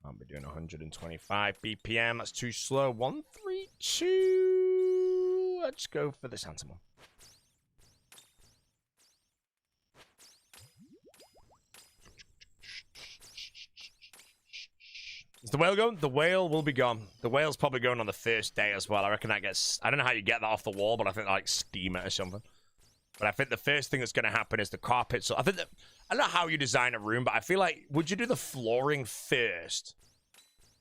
I'll be doing 125 BPM. That's too slow. 132. Let's go for this handsome one. Is the whale going? The whale will be gone. The whale's probably going on the first day as well. I reckon that gets... I don't know how you get that off the wall, but I think they like steam it or something. But I think the first thing that's going to happen is the carpet. So I think that... I don't know how you design a room, but I feel like... Would you do the flooring first?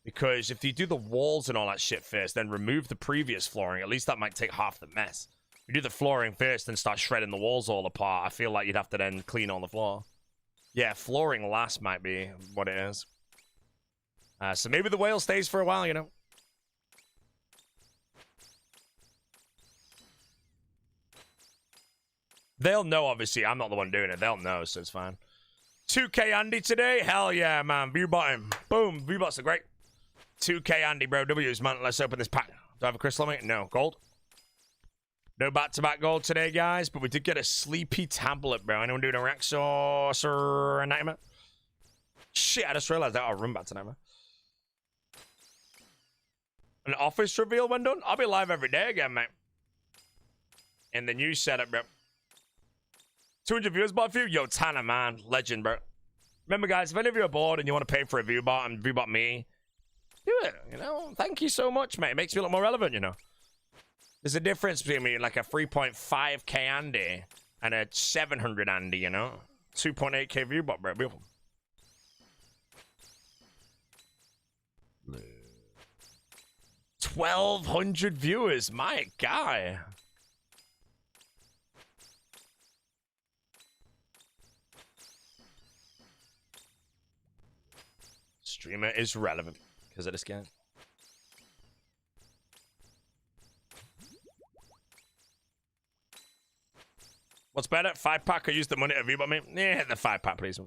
Because if you do the walls and all that shit first, then remove the previous flooring, at least that might take half the mess. If you do the flooring first and start shredding the walls all apart, I feel like you'd have to then clean all the floor. Yeah, flooring last might be what it is. So maybe the whale stays for a while, you know. They'll know, obviously. I'm not the one doing it. They'll know, so it's fine. 2K Andy today? Hell yeah, man. Viewbot him. Boom. Viewbots are great. 2K Andy, bro. W's, man. Let's open this pack. Do I have a crystal on me? No. Gold? No back-to-back gold today, guys. But we did get a sleepy tablet, bro. Anyone doing a Rex or a Nightmare? Shit, I just realized I got a room back tonight, man. An office reveal when done? I'll be live every day again, mate. In the new setup, bro. 200 viewers bought a few? Yo, Tanner, man. Legend, bro. Remember, guys, if any of you are bored and you want to pay for a viewbot and viewbot me, do it, you know? Thank you so much, mate. It makes me look more relevant, you know? There's a difference between like a 3.5k Andy and a 700 Andy, you know? 2.8k viewbot, bro. Beautiful. 1,200 viewers, my guy. Streamer is relevant because of this game. What's better? 5-pack or use the money to reboot me? Yeah, the 5-pack, please.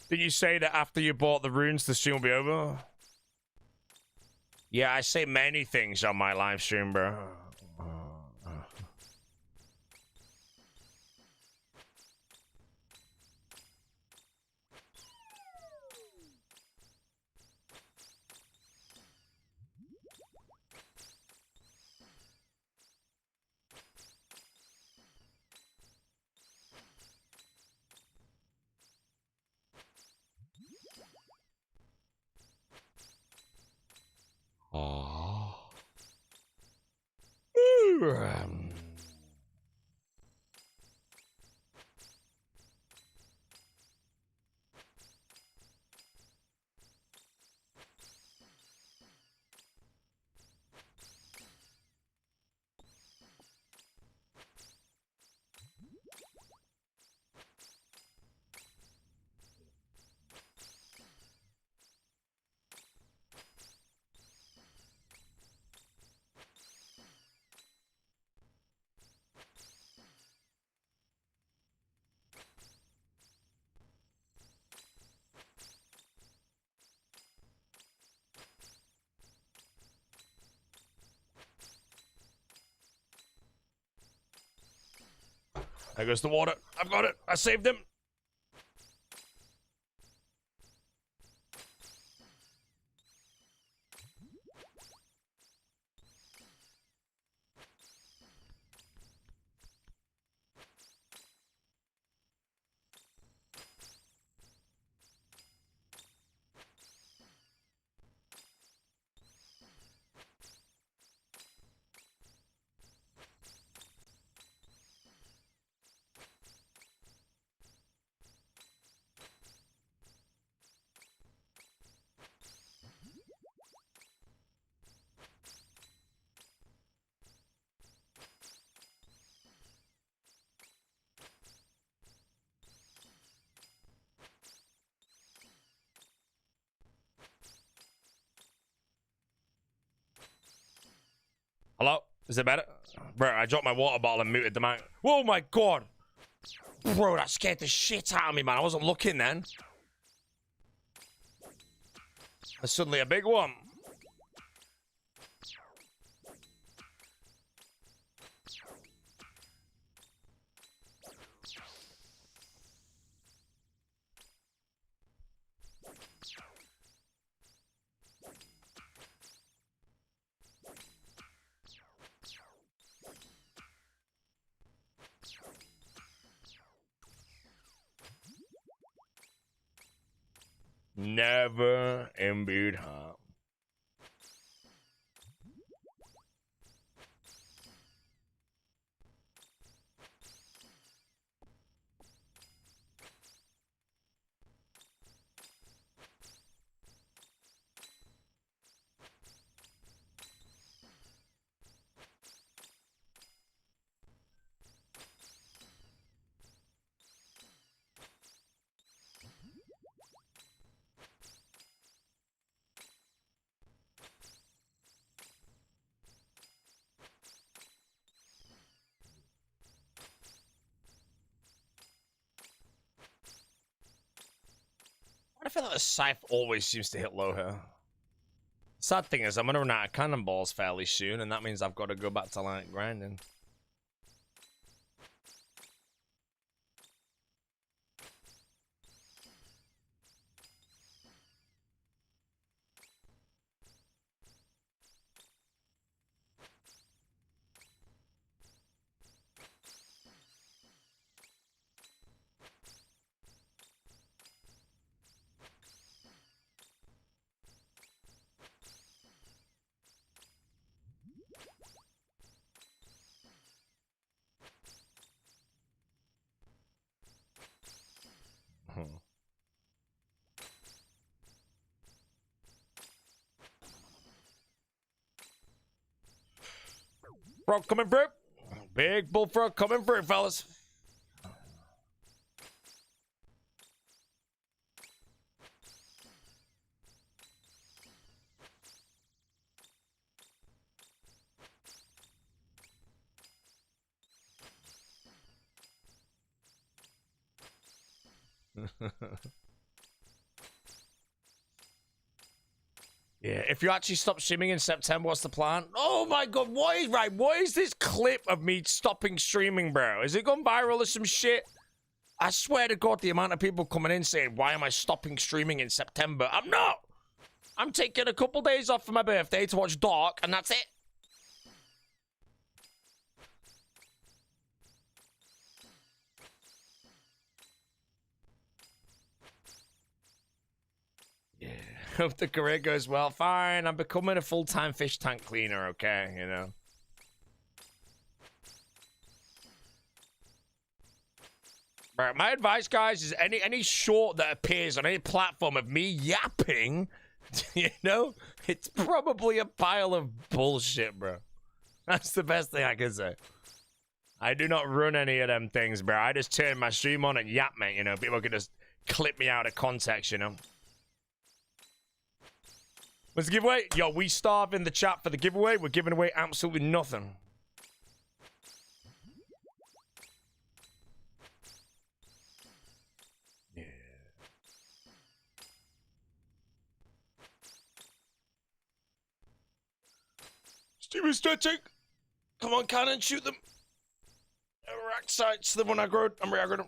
Did you say that after you bought the runes, the stream will be over? Yeah, I say many things on my live stream, bro. Oh. There goes the water. I've got it. I saved him. Hello? Is it better? Bro, I dropped my water bottle and muted the mic. Oh my god! Bro, that scared the shit out of me, man. I wasn't looking then. There's suddenly a big one. Never imbued heart. I feel like the Scythe always seems to hit low here. Sad thing is, I'm gonna run out of cannonballs fairly soon, and that means I've got to go back to like grinding. Frog coming through. Big bullfrog coming through, fellas. Yeah, if you actually stop streaming in September, what's the plan? Oh my god, what is this clip of me stopping streaming, bro? Is it gone viral or some shit? I swear to god, the amount of people coming in saying, why am I stopping streaming in September? I'm not! I'm taking a couple days off for my birthday to watch Dark, and that's it. Hope the career goes well. Fine, I'm becoming a full-time fish tank cleaner, okay? You know. Right, my advice, guys, is any short that appears on any platform of me yapping, you know, it's probably a pile of bullshit, bro. That's the best thing I can say. I do not run any of them things, bro. I just turn my stream on and yap, mate, you know. People can just clip me out of context, you know. What's the giveaway? Yo, we starve in the chat for the giveaway. We're giving away absolutely nothing. Yeah. Steven's stretching. Come on, cannon, shoot them. Rack sights, the one I growed. I'm reaggroing them.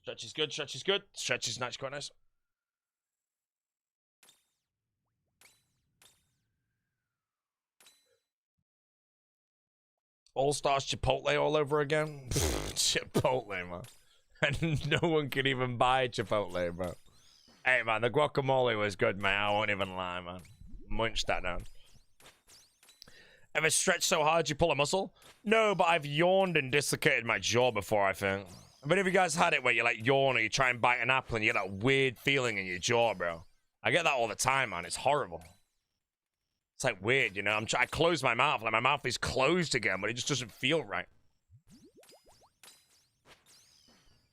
Stretch is good, stretch is good. Stretch is nice, quite nice. All Stars Chipotle all over again? Chipotle, man. And no one can even buy Chipotle, bro. Hey, man, the guacamole was good, man. I won't even lie, man. Munch that down. Ever stretched so hard you pull a muscle? No, but I've yawned and dislocated my jaw before, I think. But have you guys had it where you, like, yawn or you try and bite an apple and you get that weird feeling in your jaw, bro? I get that all the time, man. It's horrible. It's like weird, you know. I close my mouth, like my mouth is closed again, but it just doesn't feel right.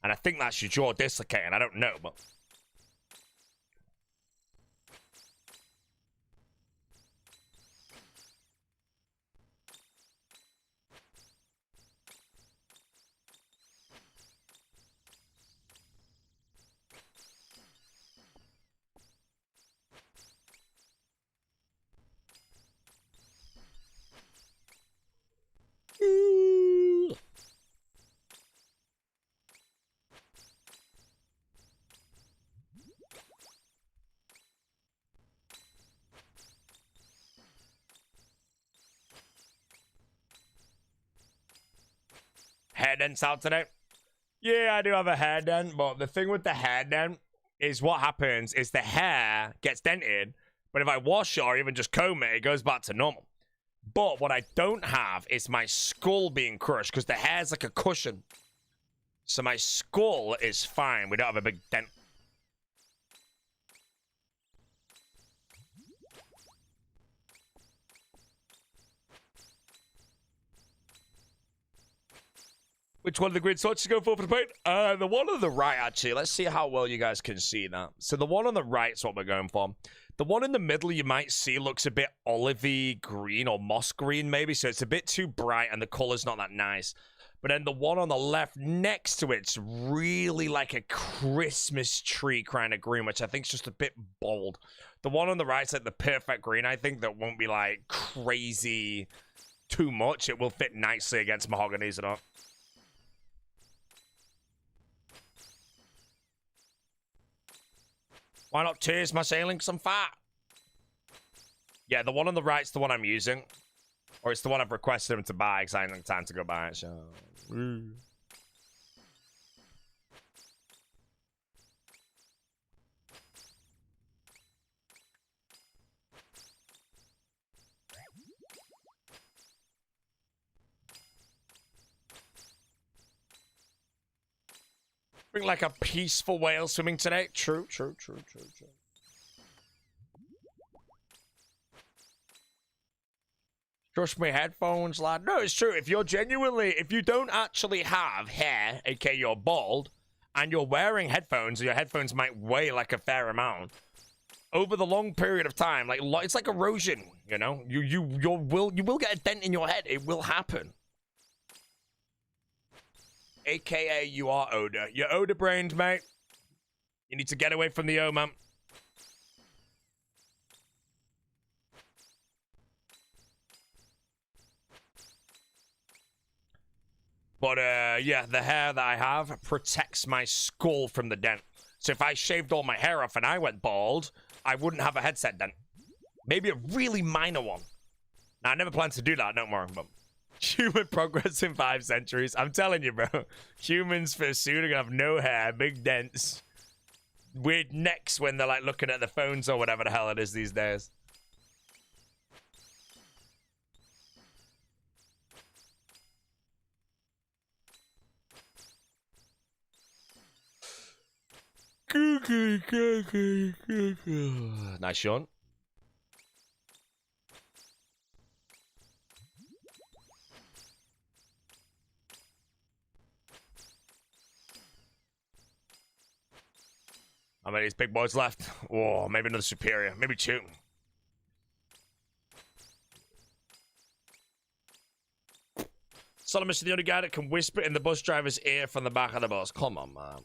And I think that's your jaw dislocating. I don't know, but hair dent's out today. Yeah, I do have a hair dent, but the thing with the hair dent is what happens is the hair gets dented, but if I wash it or even just comb it, it goes back to normal. But what I don't have is my skull being crushed because the hair's like a cushion. So my skull is fine. We don't have a big dent. Which one of the grid sorts to go for the paint? The one on the right, actually. Let's see how well you guys can see that. So the one on the right is what we're going for. The one in the middle you might see looks a bit olivey green or moss green maybe. So it's a bit too bright and the color's not that nice. But then the one on the left next to it's really like a Christmas tree kind of green, which I think is just a bit bold. The one on the right's like the perfect green, I think, that won't be like crazy too much. It will fit nicely against mahoganies and all. Why not tears my sailing some fat? Yeah, the one on the right's the one I'm using. Or it's the one I've requested him to buy because I ain't got time to go buy it, so... Bring like a peaceful whale swimming today. True. Trust me, headphones, lad. No, it's true. If you're genuinely, if you don't actually have hair, aka you're bald, and you're wearing headphones, your headphones might weigh like a fair amount. Over the long period of time, like it's like erosion, you know. You will get a dent in your head. It will happen. AKA you are odor. You're odor brained, mate. You need to get away from the O, man. But, yeah, the hair that I have protects my skull from the dent. So if I shaved all my hair off and I went bald, I wouldn't have a headset dent. Maybe a really minor one. Now, I never planned to do that, don't worry, but human progress in 5 centuries. I'm telling you, bro. Humans for soon are gonna have no hair, big dents, weird necks when they're, like, looking at the phones or whatever the hell it is these days. Nice, Sean. How many of these big boys left? Oh, maybe another superior. Maybe 2. Solomus is the only guy that can whisper in the bus driver's ear from the back of the bus. Come on, man.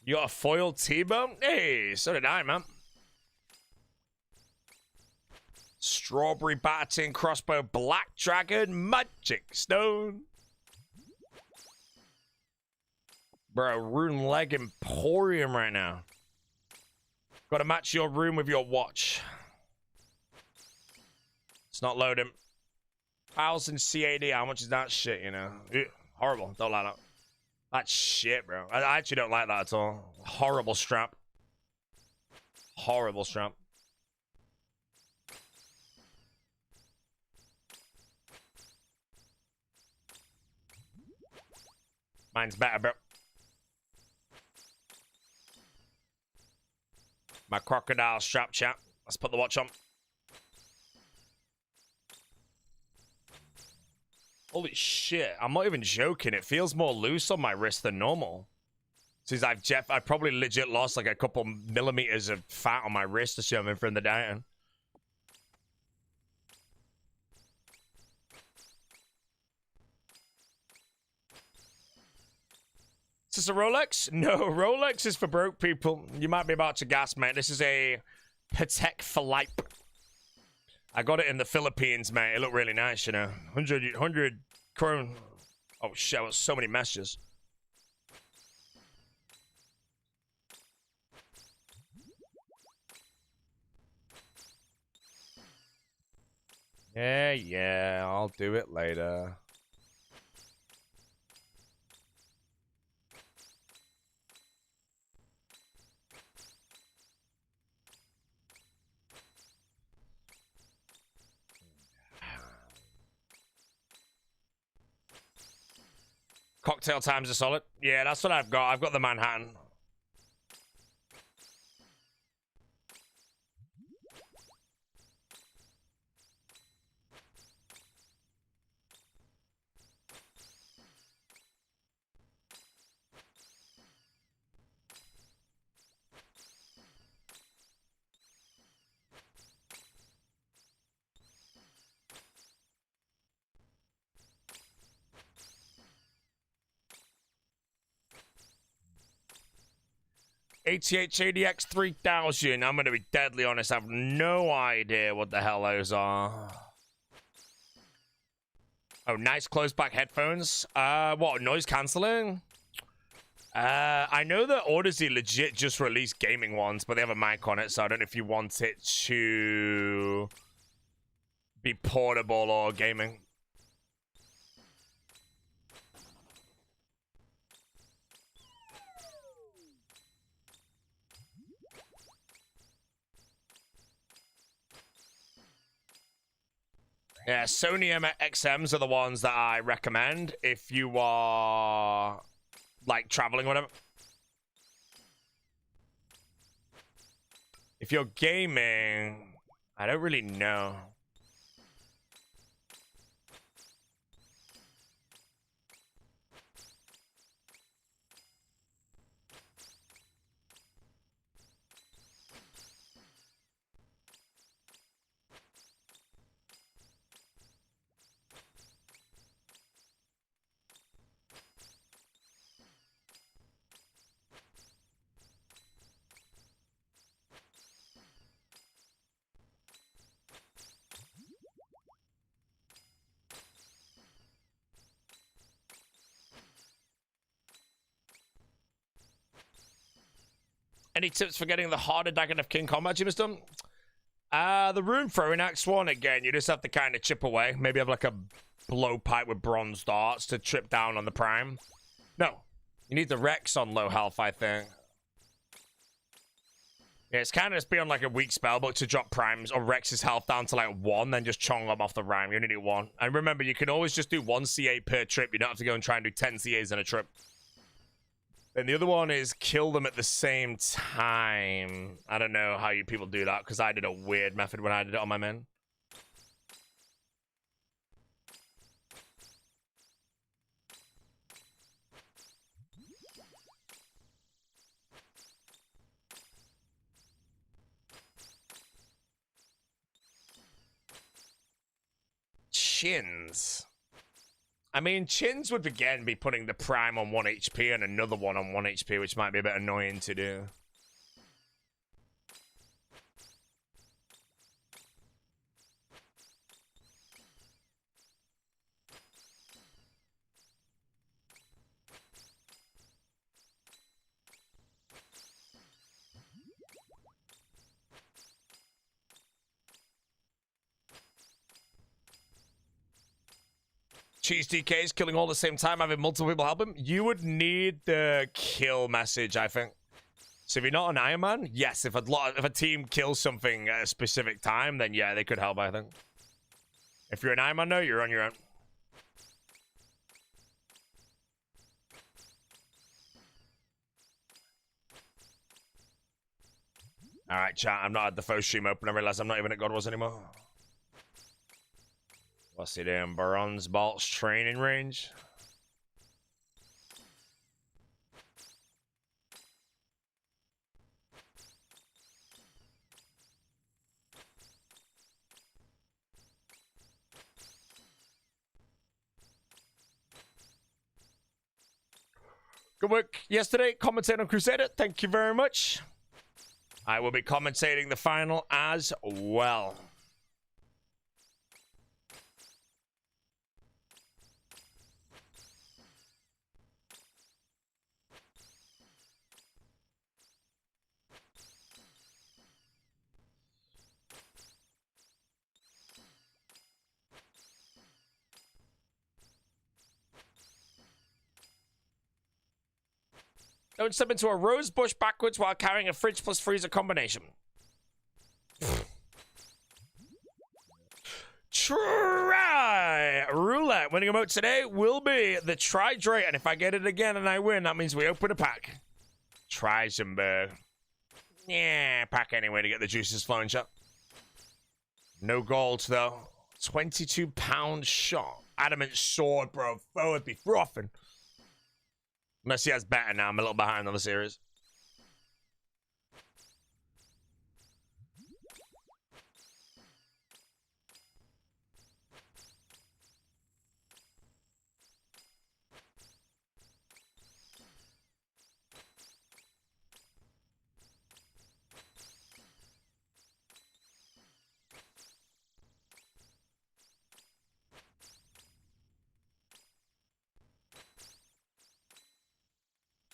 You got a foiled T-bone? Hey, so did I, man. Strawberry batting crossbow, black dragon, magic stone. Bro, rune leg emporium right now. Gotta match your rune with your watch. It's not loading. 1000 CAD, how much is that shit, you know? Ew, horrible, don't like that. That's shit, bro. I actually don't like that at all. Horrible strap. Horrible strap. Mine's better, bro. My crocodile strap, chat. Let's put the watch on. Holy shit, I'm not even joking. It feels more loose on my wrist than normal. Since I've probably legit lost like a couple millimeters of fat on my wrist or something from the dieting. Is this a Rolex? No, Rolex is for broke people. You might be about to gasp, mate. This is a Patek Philippe. I got it in the Philippines, mate. It looked really nice, you know. 100 krone. Oh, shit. That was so many messages. Yeah, I'll do it later. Cocktail times are solid. Yeah, that's what I've got. I've got the Manhattan. ATH-ADX 3000. I'm going to be deadly honest. I have no idea what the hell those are. Oh, nice close back headphones. What, noise cancelling? I know that Odyssey legit just released gaming ones, but they have a mic on it, so I don't know if you want it to be portable or gaming. Yeah, Sony XMs are the ones that I recommend if you are like traveling or whatever. If you're gaming, I don't really know. Any tips for getting the harder Dagon of King combat you must done? The rune throwing axe one, again, you just have to kind of chip away. Maybe have like a blowpipe with bronze darts to trip down on the prime. No, you need the Rex on low health, I think. Yeah, it's kind of just be on like a weak spell, but to drop primes or Rex's health down to like 1, then just chong them off the rhyme. You only need 1. And remember, you can always just do 1 CA per trip. You don't have to go and try and do 10 CAs in a trip. Then the other one is kill them at the same time. I don't know how you people do that, because I did a weird method when I did it on my men. Chins. I mean, Chins would again be putting the prime on 1 HP and another one on 1 HP, which might be a bit annoying to do. Cheese DKs killing all at the same time, having multiple people help him. You would need the kill message, I think. So if you're not an Iron Man, yes. If a team kills something at a specific time, then yeah, they could help, I think. If you're an Iron Man, no, you're on your own. Alright, chat, I'm not at the first stream open. I realize I'm not even at God Wars anymore. What's he doing? Bronze Bolt's training range? Good work yesterday, commentating on Crusader. Thank you very much. I will be commentating the final as well. Don't step into a rose bush backwards while carrying a fridge plus freezer combination. Try roulette. Winning emote today will be the Try Dre, and if I get it again and I win, that means we open a pack. Trysenberg. Yeah, pack anyway to get the juices flowing, shot. No gold though. 22-pound shot. Adamant sword, bro. Foe would be frothing. Unless he has better now. I'm a little behind on the series.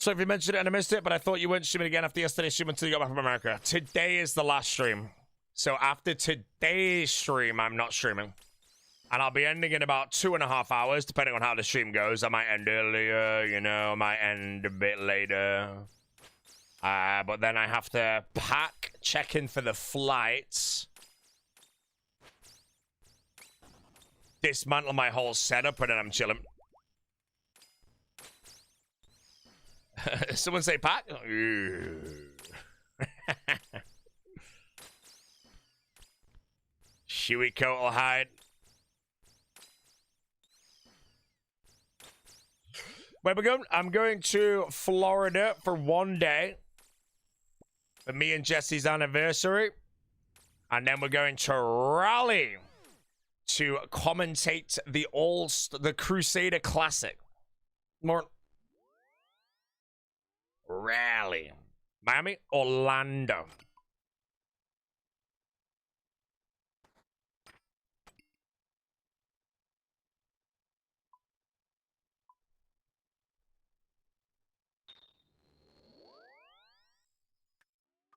So if you mentioned it and I missed it, but I thought you weren't streaming again after yesterday's stream until you got back from America. Today is the last stream. So after today's stream, I'm not streaming. And I'll be ending in about 2.5 hours, depending on how the stream goes. I might end earlier, you know, I might end a bit later. But then I have to check in for the flights. dismantle my whole setup and then I'm chilling. Someone say pack? Huey coat will hide. Where we going? I'm going to Florida for 1 day. For me and Jesse's anniversary. And then we're going to Raleigh to commentate the Crusader Classic. More Raleigh. Miami, Orlando.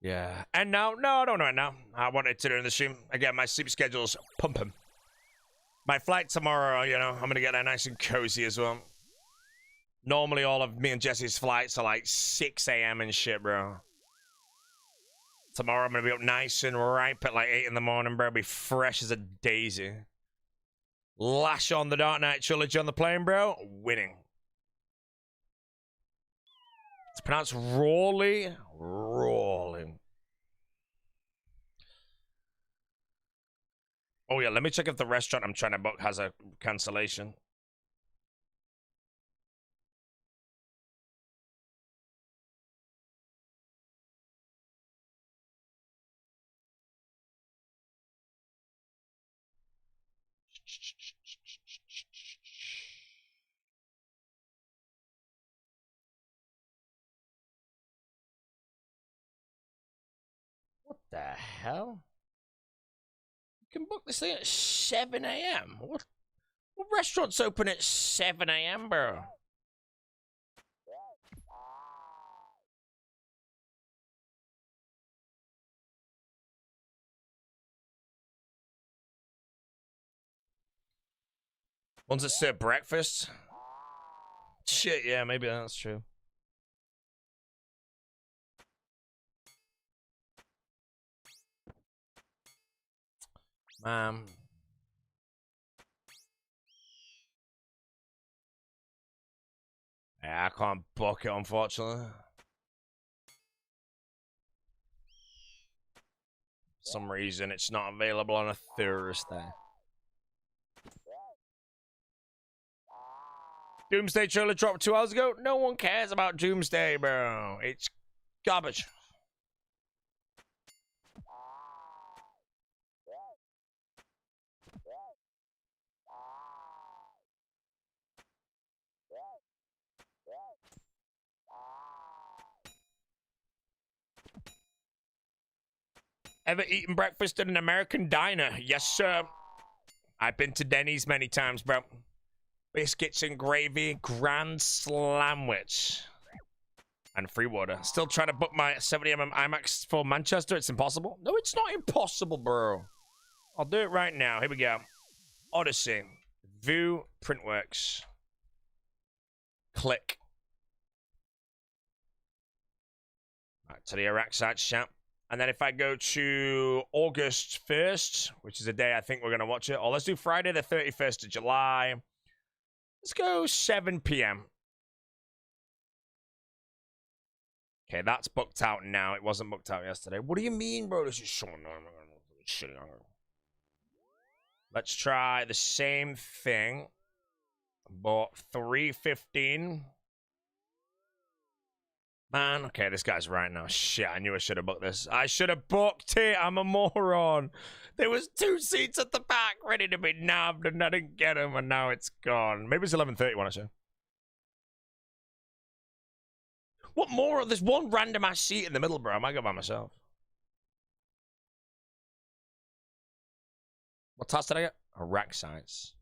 Yeah. And no, I don't know it now. I wanted to do it in the stream. Again, my sleep schedule's pumping. My flight tomorrow, you know, I'm going to get there nice and cozy as well. Normally, all of me and Jesse's flights are like 6 a.m. and shit, bro. Tomorrow, I'm going to be up nice and ripe at like 8 in the morning, bro. Be fresh as a daisy. Lash on the Dark Knight trilogy on the plane, bro. Winning. It's pronounced Rawley. Rolling. Oh, yeah. Let me check if the restaurant I'm trying to book has a cancellation. What the hell? You can book this thing at 7 a.m. What restaurant's open at 7 a.m., bro? Ones that serve breakfast? Shit, yeah, maybe that's true. Yeah, I can't book it, unfortunately. For some reason, it's not available on a Thursday. Doomsday trailer dropped 2 hours ago. No one cares about Doomsday, bro. It's garbage. Ever eaten breakfast at an American diner? Yes, sir. I've been to Denny's many times, bro. Biscuits and gravy, grand sandwich. And free water. Still trying to book my 70mm IMAX for Manchester. It's impossible. No, it's not impossible, bro. I'll do it right now. Here we go. Odyssey. View Printworks. Click. Right, to the Iraq site, chat. And then if I go to August 1st, which is a day I think we're going to watch it. Or let's do Friday the 31st of July. Let's go 7 p.m. Okay, that's booked out now. It wasn't booked out yesterday. What do you mean, bro? This is so annoying. Let's try the same thing. But 3:15. Man, okay, this guy's right now. Shit, I knew I should have booked this. I should have booked it. I'm a moron. There was 2 seats at the back ready to be nabbed, and I didn't get them, and now it's gone. Maybe it's 11:30, want to say. What more? There's one random ass seat in the middle, bro. I might go by myself. What task did I get? Iraq sites.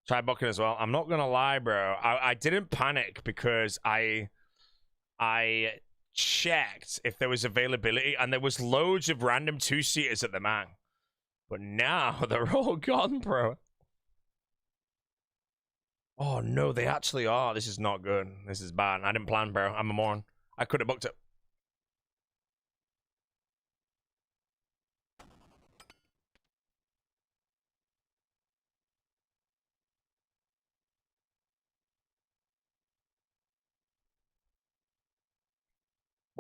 Try booking as well. I'm not gonna lie, bro. I didn't panic because I checked if there was availability, and there was loads of random 2-seaters at the man. But now they're all gone, bro. Oh no, they actually are. This is not good. This is bad. I didn't plan, bro. I'm a moron. I could have booked it.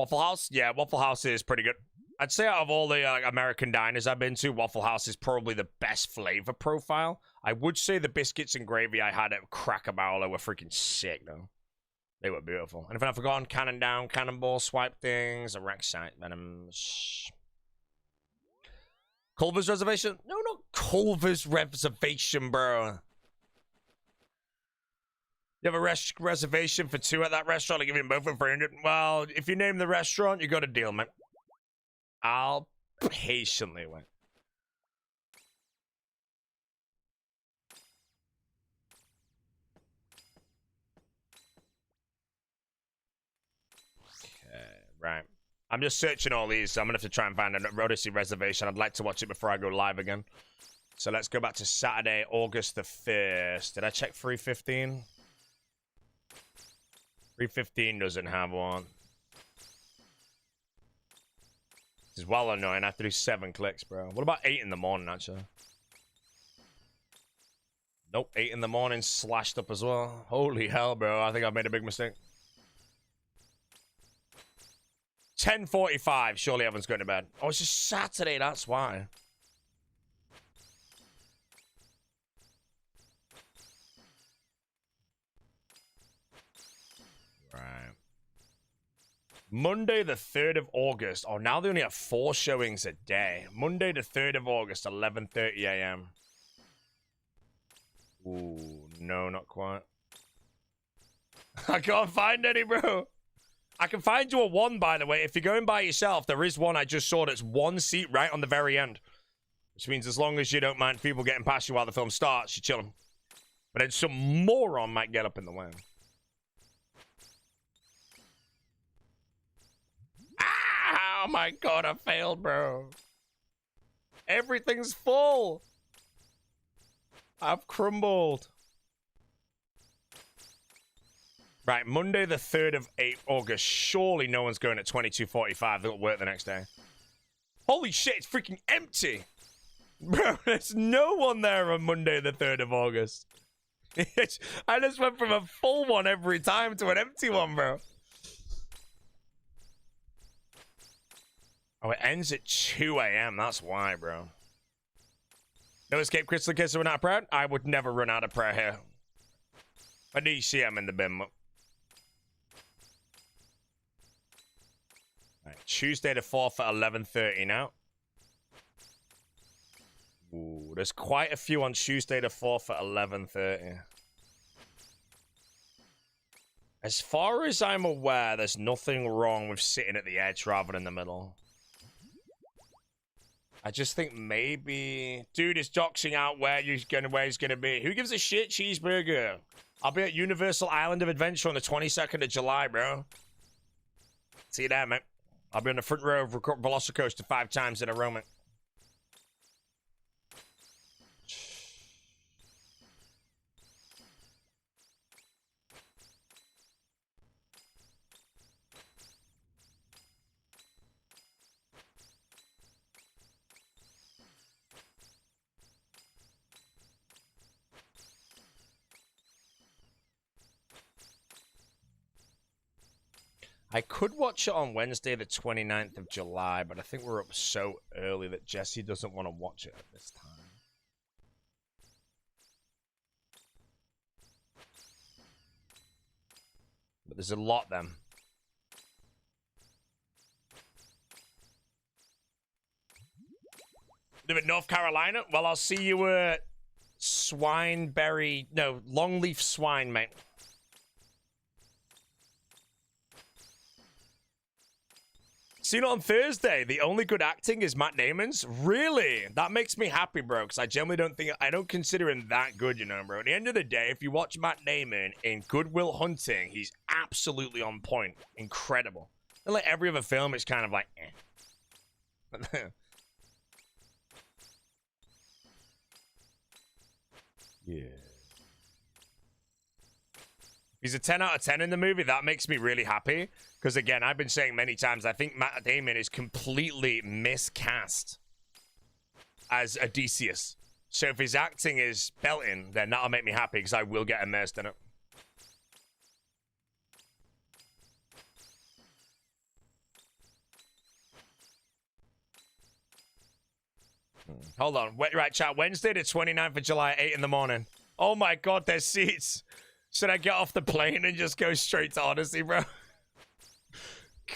Waffle House? Yeah, Waffle House is pretty good. I'd say out of all the American diners I've been to, Waffle House is probably the best flavor profile. I would say the biscuits and gravy I had at Cracker Barrel were freaking sick, though. They were beautiful. Anything I've forgotten? Cannon down, cannonball, swipe things, a wreck site, venoms. Culver's reservation? No, not Culver's reservation, bro. You have a reservation for 2 at that restaurant? I'll give you both for 300. Well, if you name the restaurant, you got a deal, man. I'll patiently wait. Okay, right. I'm just searching all these, so I'm gonna have to try and find a Odyssey reservation. I'd like to watch it before I go live again. So let's go back to Saturday, August the 1st. Did I check 315? 315 doesn't have one. This is well annoying. I have to do 7 clicks, bro. What about 8 in the morning, actually? Nope, 8 in the morning slashed up as well. Holy hell, bro. I think I've made a big mistake. 10:45. Surely everyone's going to bed. Oh, it's just Saturday. That's why. Right. Monday the 3rd of August. Oh, now they only have 4 showings a day. Monday the 3rd of August, 11:30 a.m. Ooh, no, not quite. I can't find any, bro. I can find you a 1, by the way. If you're going by yourself, there is one I just saw that's 1 seat right on the very end. Which means as long as you don't mind people getting past you while the film starts, you're chilling. But then some moron might get up in the way. Ah, oh my god, I failed, bro. Everything's full. I've crumbled. Right, Monday the 3rd of August. Surely no one's going at 22:45. They'll work the next day. Holy shit, it's freaking empty. Bro, there's no one there on Monday the 3rd of August. I just went from a full one every time to an empty one, bro. Oh, it ends at 2 a.m. That's why, bro. No escape, Crystal Kiss, we're not proud. I would never run out of prayer here. I do see I'm in the bin. Right, Tuesday the 4th at 11:30 now. Ooh, there's quite a few on Tuesday the 4th at 11:30. As far as I'm aware, there's nothing wrong with sitting at the edge rather than the middle. I just think maybe... Dude is doxing out where he's gonna be. Who gives a shit, cheeseburger? I'll be at Universal Island of Adventure on the 22nd of July, bro. See you there, mate. I'll be on the front row of Velocicoaster 5 times in a row, mate. I could watch it on Wednesday, the 29th of July, but I think we're up so early that Jesse doesn't want to watch it at this time. But there's a lot, then. Live in North Carolina? Well, I'll see you at Swineberry... No, Longleaf Swine, mate. Seen it on Thursday. The only good acting is Matt Damon's. Really? That makes me happy, bro, because I generally don't consider him that good, you know, bro. At the end of the day, if you watch Matt Damon in Good Will Hunting, he's absolutely on point. Incredible. And like every other film, it's kind of like, eh. Yeah. He's a 10 out of 10 in the movie. That makes me really happy. Because, again, I've been saying many times, I think Matt Damon is completely miscast as Odysseus. So if his acting is belting, then that'll make me happy because I will get immersed in it. Hold on. Wait, right, chat. Wednesday the 29th of July, 8 in the morning. Oh my god, there's seats. Should I get off the plane and just go straight to Odyssey, bro?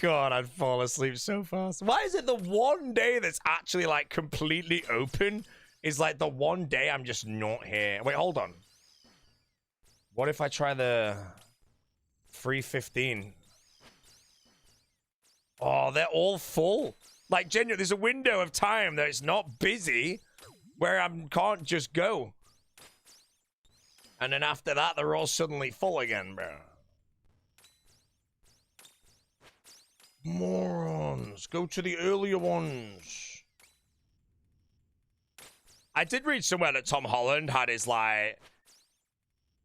God, I'd fall asleep so fast. Why is it the one day that's actually, like, completely open is, like, the one day I'm just not here? Wait, hold on. What if I try the 3:15? Oh, they're all full. Like, genuinely, there's a window of time that it's not busy where I can't just go. And then after that, they're all suddenly full again, bro. Morons. Go to the earlier ones. I did read somewhere that Tom Holland had his, like,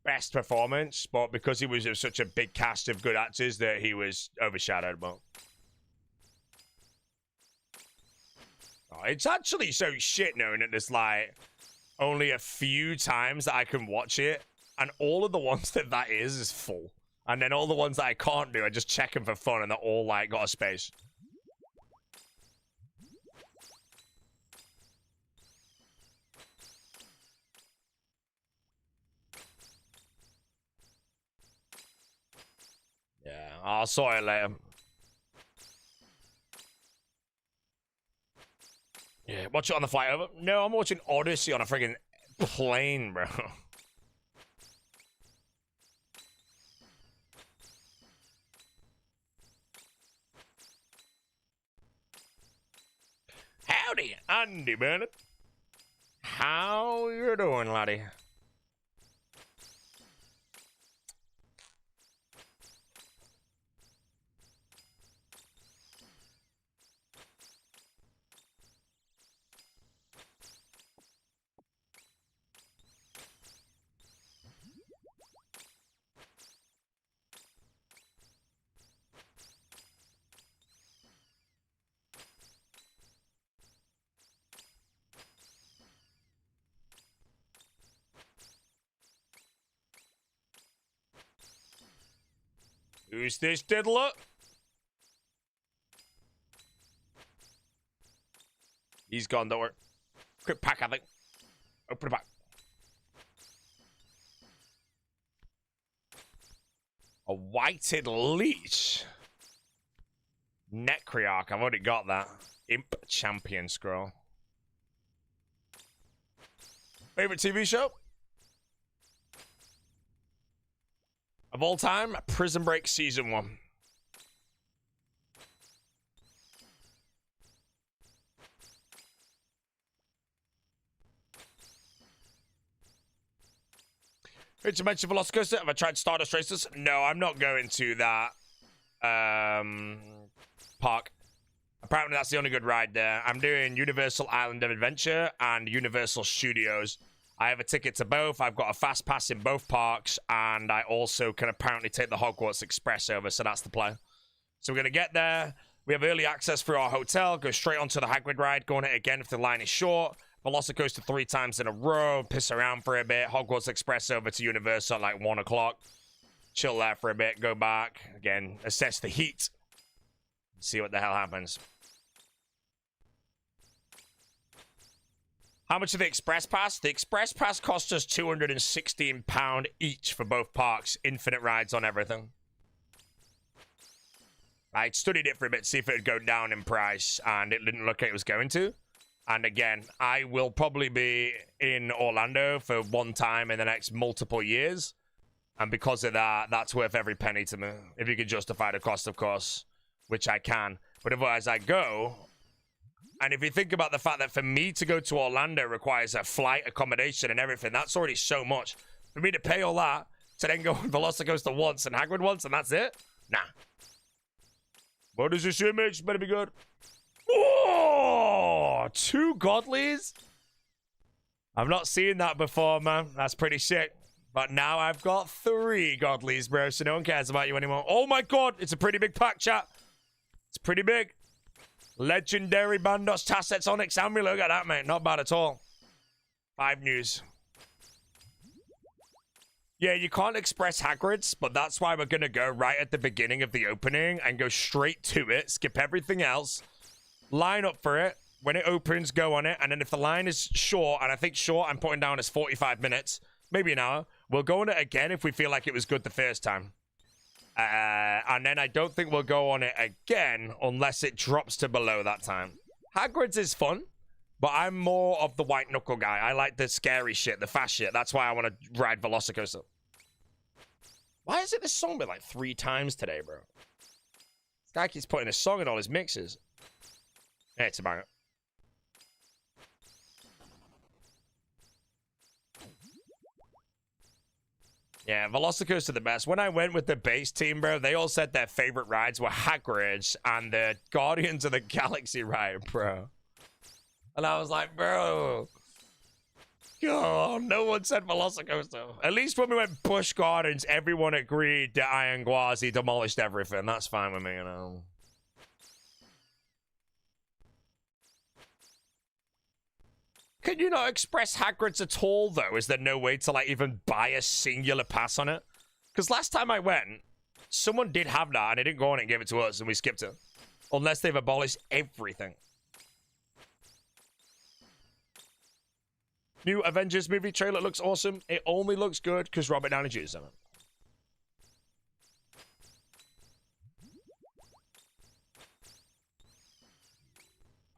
best performance, but because he was of such a big cast of good actors that he was overshadowed, but... Oh, it's actually so shit knowing that there's, like, only a few times that I can watch it, and all of the ones that is full. And then all the ones that I can't do, I just check them for fun, and they're all, like, got a space. Yeah, I'll sort it later. Yeah, watch it on the flight over. No, I'm watching Odyssey on a friggin' plane, bro. Howdy, Andy Bennett. How you doing, laddie? Who's this diddler? He's gone, don't worry. Quick pack, I think. Open the pack. A whited leech. Necryarch, I've already got that. Imp champion scroll. Favorite TV show? Of all time, Prison Break Season 1. Did you mention Velocicoaster? Have I tried Stardust Racers? No, I'm not going to that park. Apparently that's the only good ride there. I'm doing Universal Island of Adventure and Universal Studios. I have a ticket to both. I've got a fast pass in both parks, and I also can apparently take the Hogwarts Express over, so that's the plan. So we're going to get there. We have early access through our hotel, go straight onto the Hagrid ride, go on it again if the line is short. Velocicoaster 3 times in a row, piss around for a bit. Hogwarts Express over to Universal at like 1 o'clock. Chill there for a bit, go back. Again, assess the heat. See what the hell happens. How much of the Express Pass? The Express Pass cost us £216 each for both parks. Infinite rides on everything. I studied it for a bit, see if it would go down in price, and it didn't look like it was going to. And again, I will probably be in Orlando for one time in the next multiple years. And because of that, that's worth every penny to me. If you can justify the cost, of course, which I can. But otherwise, I go... And if you think about the fact that for me to go to Orlando requires a flight, accommodation, and everything, that's already so much. For me to pay all that, to then go on Velocicoaster once and Hagrid once, and that's it? Nah. What is this image? Better be good. Oh, 2 godlies? I've not seen that before, man. That's pretty sick. But now I've got 3 godlies, bro, so no one cares about you anymore. Oh my god, it's a pretty big pack, chat. It's pretty big. Legendary Bandos, Tassets, Onyx, Amulet. Look at that, mate. Not bad at all. 5 news. Yeah, you can't express Hagrid's, but that's why we're going to go right at the beginning of the opening and go straight to it, skip everything else, line up for it, when it opens, go on it. And then if the line is short, and I think short I'm putting down as 45 minutes, maybe an hour, we'll go on it again if we feel like it was good the first time. And then I don't think we'll go on it again unless it drops to below that time. Hagrid's is fun, but I'm more of the white knuckle guy. I like the scary shit, the fast shit. That's why I want to ride Velocicoaster. Why is it this song been like 3 times today, bro? This guy keeps putting a song in all his mixes. Yeah, it's a banger. Yeah, Velocicoaster the best. When I went with the base team, bro, they all said their favorite rides were Hagrid's and the Guardians of the Galaxy ride, bro. And I was like, bro, oh, no one said Velocicoaster. At least when we went Busch Gardens, everyone agreed that Iron Gwazi demolished everything. That's fine with me, you know. Can you not express Hagrid's at all, though? Is there no way to, like, even buy a singular pass on it? Because last time I went, someone did have that, and they didn't go on it and give it to us, and we skipped it. Unless they've abolished everything. New Avengers movie trailer looks awesome. It only looks good because Robert Downey Jr. is in it.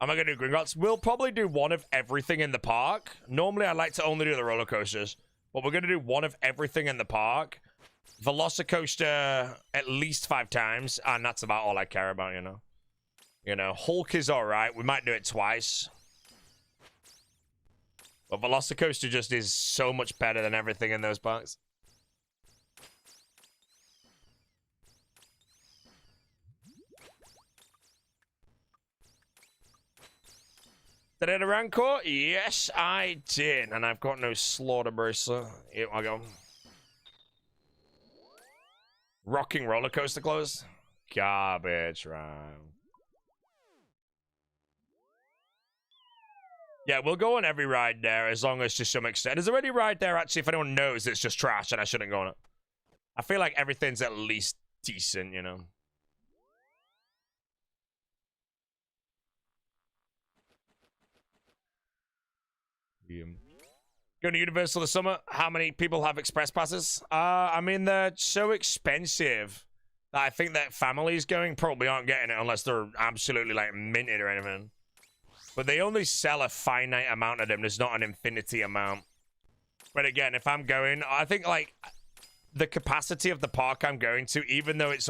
Am I going to do Gringotts? We'll probably do one of everything in the park. Normally, I like to only do the roller coasters. But we're going to do one of everything in the park. Velocicoaster at least 5 times. And that's about all I care about, you know. You know, Hulk is all right. We might do it twice. But Velocicoaster just is so much better than everything in those parks. Did I hit a Rancor? Yes, I did. And I've got no Slaughter Bracer. Here I go. Rocking roller coaster clothes? Garbage, right? Yeah, we'll go on every ride there as long as to some extent. There's already a ride there, actually, if anyone knows it's just trash and I shouldn't go on it. I feel like everything's at least decent, you know? Going to Universal this summer. How many people have express passes? I mean, they're so expensive that I think that families going probably aren't getting it unless they're absolutely, like, minted or anything. But they only sell a finite amount of them. There's not an infinity amount. But again, if I'm going, I think, like, the capacity of the park I'm going to, even though it's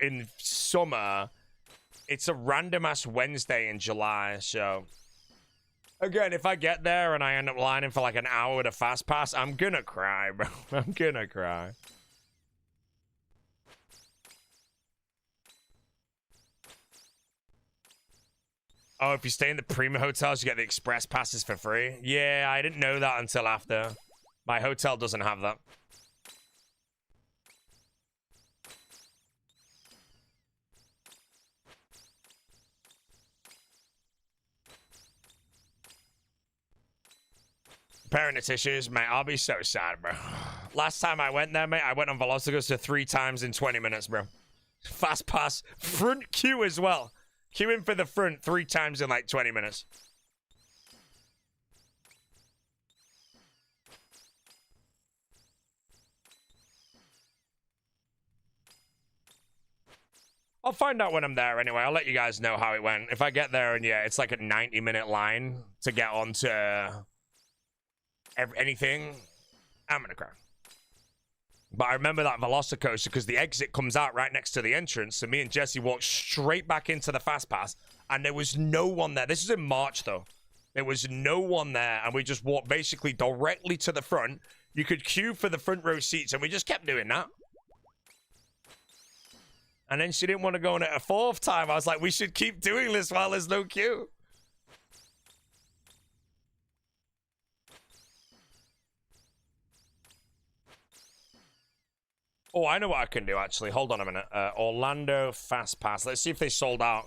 in summer, it's a random-ass Wednesday in July, so... Again, if I get there and I end up lining for like an hour with a fast pass, I'm gonna cry, bro. I'm gonna cry. Oh, if you stay in the premium hotels, you get the express passes for free? Yeah, I didn't know that until after. My hotel doesn't have that. Parent issues, mate. I'll be so sad, bro. Last time I went there, mate, I went on Velocicoaster 3 times in 20 minutes, bro. Fast pass. Front queue as well. Queuing for the front 3 times in like 20 minutes. I'll find out when I'm there anyway. I'll let you guys know how it went. If I get there and yeah, it's like a 90-minute line to get onto... anything, I'm gonna cry. But I remember that Velocicoaster because the exit comes out right next to the entrance. So me and Jesse walked straight back into the fast pass, and there was no one there. This is in March though. There was no one there, and we just walked basically directly to the front. You could queue for the front row seats, and we just kept doing that. And then she didn't want to go on it a 4th time. I was like, we should keep doing this while there's no queue. Oh, I know what I can do, actually. Hold on a minute. Orlando Fast Pass. Let's see if they sold out.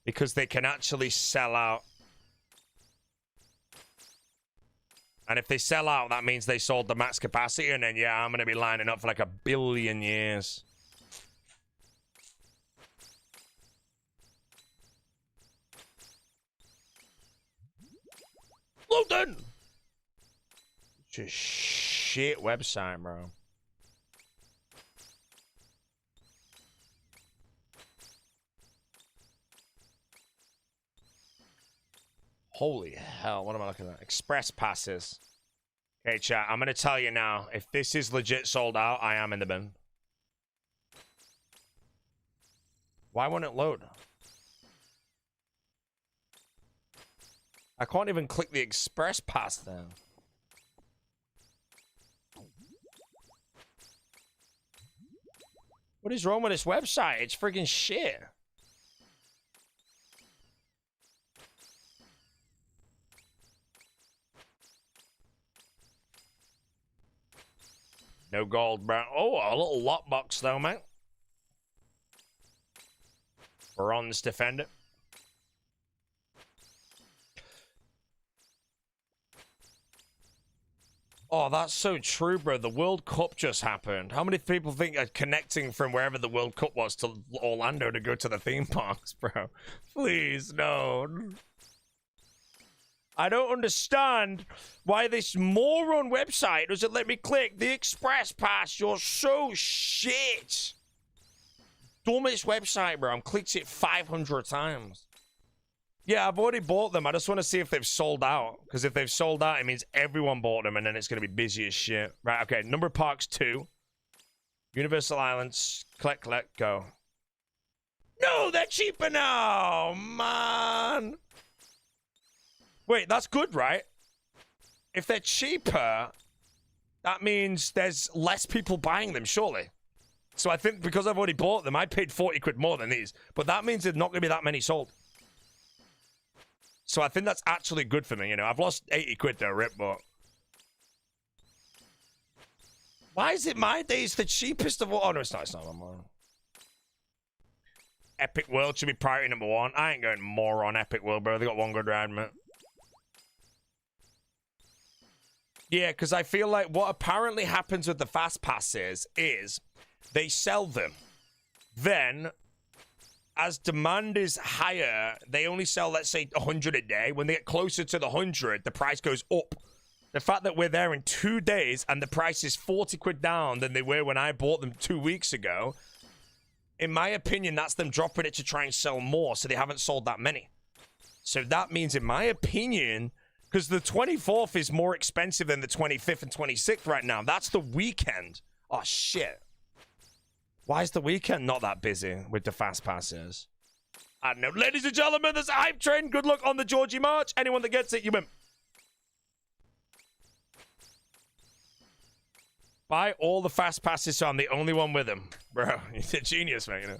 Because they can actually sell out. And if they sell out, that means they sold the max capacity. And then, yeah, I'm going to be lining up for like 1 billion years. nothing. Just shit website, bro. Holy hell, what am I looking at? Express passes. Okay, chat, I'm going to tell you now. If this is legit sold out, I am in the bin. Why won't it load? I can't even click the express pass then. What is wrong with this website? It's freaking shit. No gold, bro. Oh, a little lockbox though, mate. Bronze defender. Oh, that's so true, bro. The World Cup just happened. How many people think are connecting from wherever the World Cup was to Orlando to go to the theme parks, bro? Please, no. I don't understand why this moron website doesn't let me click the express pass. You're so shit. Dumbest website, bro. I've clicked it 500 times. Yeah, I've already bought them. I just want to see if they've sold out. Because if they've sold out, it means everyone bought them, and then it's going to be busy as shit. Right, okay. Number of parks 2. Universal Islands. Collect, go. No, they're cheaper now, man. Wait, that's good, right? If they're cheaper, that means there's less people buying them, surely. So I think because I've already bought them, I paid 40 quid more than these. But that means there's not going to be that many sold. So I think that's actually good for me, you know. I've lost 80 quid though, rip, but... Why is it my days the cheapest of all? Oh, no, it's not. It's not more. Epic World should be priority number 1. I ain't going more on Epic World, bro. They got one good ride, mate. Yeah, because I feel like what apparently happens with the fast passes is they sell them. Then, as demand is higher, they only sell, let's say, 100 a day. When they get closer to the 100, the price goes up. The fact that we're there in 2 days and the price is 40 quid down than they were when I bought them 2 weeks ago, in my opinion, that's them dropping it to try and sell more, so they haven't sold that many. So that means, in my opinion... Because the 24th is more expensive than the 25th and 26th right now. That's the weekend. Oh, shit. Why is the weekend not that busy with the fast passes? I don't know. Ladies and gentlemen, there's a hype train. Good luck on the Georgie March. Anyone that gets it, you win. Buy all the fast passes so I'm the only one with them. Bro, you're a genius, man, you know.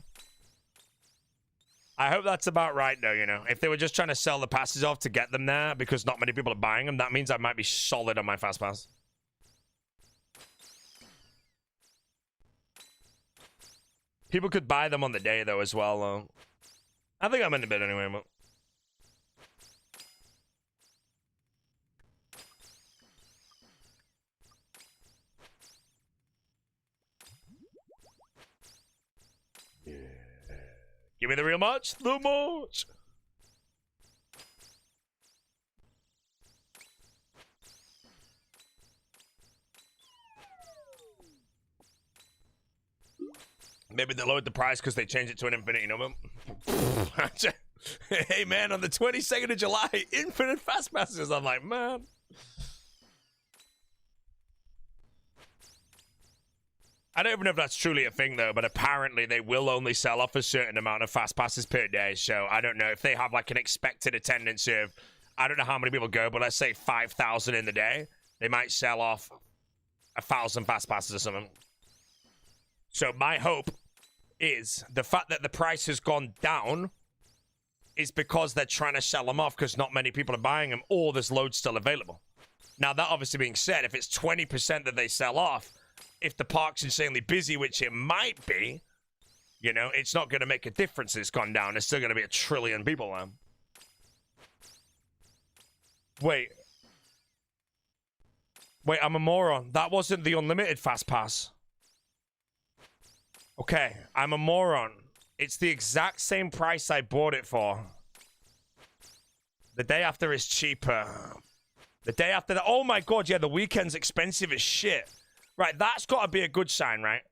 I hope that's about right, though, you know. If they were just trying to sell the passes off to get them there because not many people are buying them, that means I might be solid on my fast pass. People could buy them on the day, though, as well, though. I think I'm in the bid anyway, but... Give me the real march. The march. Maybe they lowered the price because they changed it to an infinite, you know? Hey, man, on the 22nd of July, infinite fast passes. I'm like, man. I don't even know if that's truly a thing, though, but apparently they will only sell off a certain amount of fast passes per day. So I don't know if they have, like, an expected attendance of, I don't know how many people go, but let's say 5,000 in the day. They might sell off 1,000 fast passes or something. So my hope is the fact that the price has gone down is because they're trying to sell them off because not many people are buying them, or there's loads still available. Now, that obviously being said, if it's 20% that they sell off, if the park's insanely busy, which it might be, you know, it's not going to make a difference. It's gone down. There's still going to be 1 trillion people there. Wait, I'm a moron. That wasn't the unlimited fast pass. Okay, I'm a moron. It's the exact same price I bought it for. The day after is cheaper. The day after that. Oh my god, yeah, the weekend's expensive as shit. Right, that's got to be a good sign, right?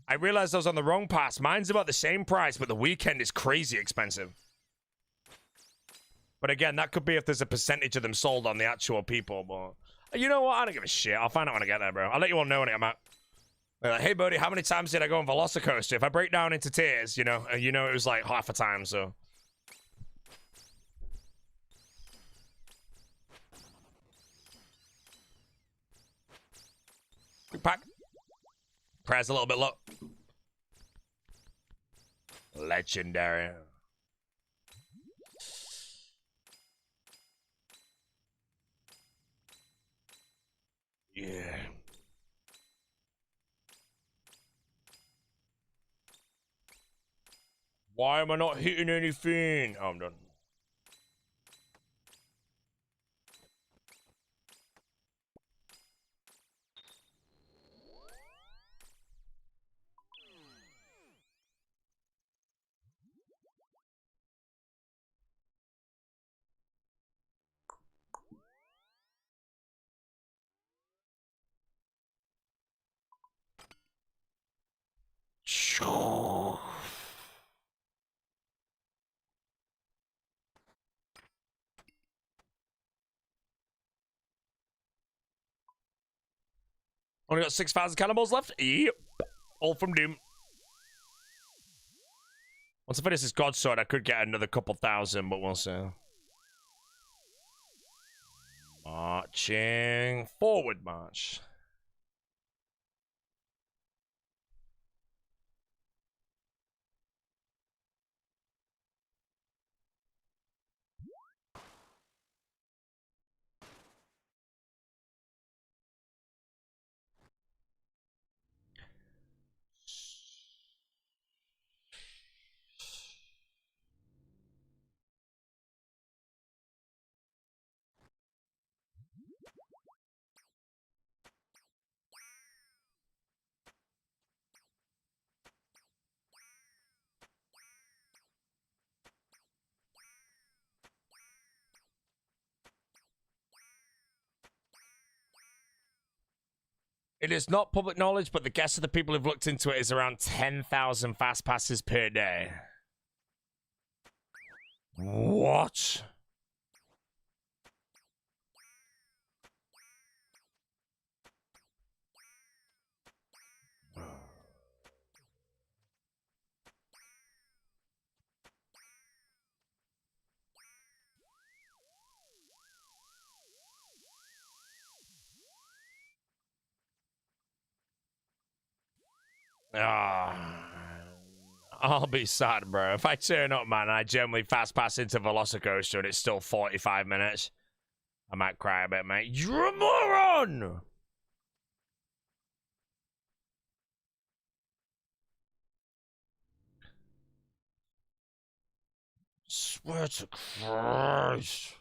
I realized I was on the wrong pass. Mine's about the same price, but the weekend is crazy expensive. But again, that could be if there's a percentage of them sold on the actual people. But you know what? I don't give a shit. I'll find out when I get there, bro. I'll let you all know when I'm out. Like, hey, buddy, how many times did I go on Velocicoaster? If I break down into tiers, you know it was like half a time, so. Quick pack. Prayer's a little bit low. Legendary. Yeah. Why am I not hitting anything? Oh, I'm done. Only got 6,000 cannonballs left? Yep. All from Doom. Once I finish this God Sword, I could get another couple thousand, but we'll see. Marching. Forward march. It is not public knowledge, but the guess of the people who've looked into it is around 10,000 fast passes per day. What? I'll be sad, bro. If I turn up, man, and I generally fast pass into Velocicoaster and it's still 45 minutes, I might cry a bit, mate. You're a moron! Swear to Christ.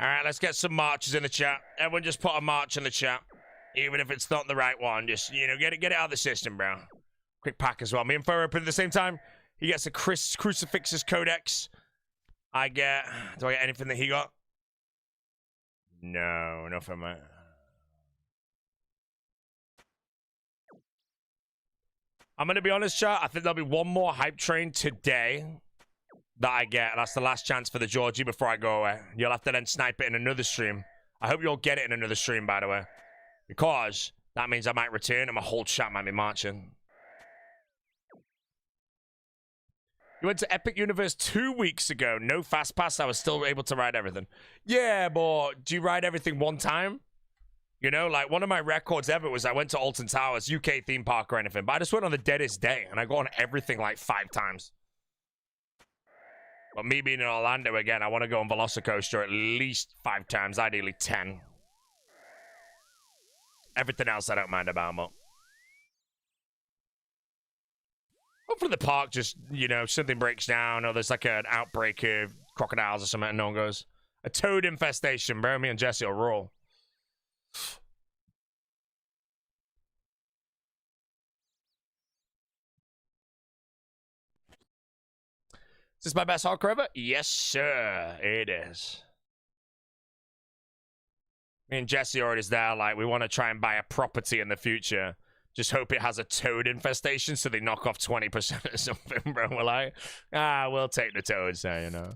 Alright, let's get some marches in the chat. Everyone just put a march in the chat. Even if it's not the right one. Just, you know, get it out of the system, bro. Quick pack as well. Me and Fur open at the same time. He gets a Crucifix's Codex. Do I get anything that he got? No, nothing, mate. I'm going to be honest, chat. I think there'll be one more hype train today that I get. That's the last chance for the Georgie before I go away. You'll have to then snipe it in another stream. I hope you'll get it in another stream, by the way. Because that means I might return and my whole chat might be marching. You went to Epic Universe 2 weeks ago. No fast pass. I was still able to ride everything. Yeah, but do you ride everything one time? You know, like one of my records ever was I went to Alton Towers, UK theme park or anything. But I just went on the deadest day and I got on everything like 5 times. But me being in Orlando again, I want to go on Velocicoaster at least 5 times, ideally 10. Everything else I don't mind about, but hopefully the park just, you know, something breaks down or there's like an outbreak of crocodiles or something, and no one goes. A toad infestation, bro. Me and Jesse will roll. Is this my best hardcore ever? Yes, sir. It is. Me and Jesse are already there. Like, we want to try and buy a property in the future. Just hope it has a toad infestation so they knock off 20% or something, bro. We're like, we'll take the toads there, you know.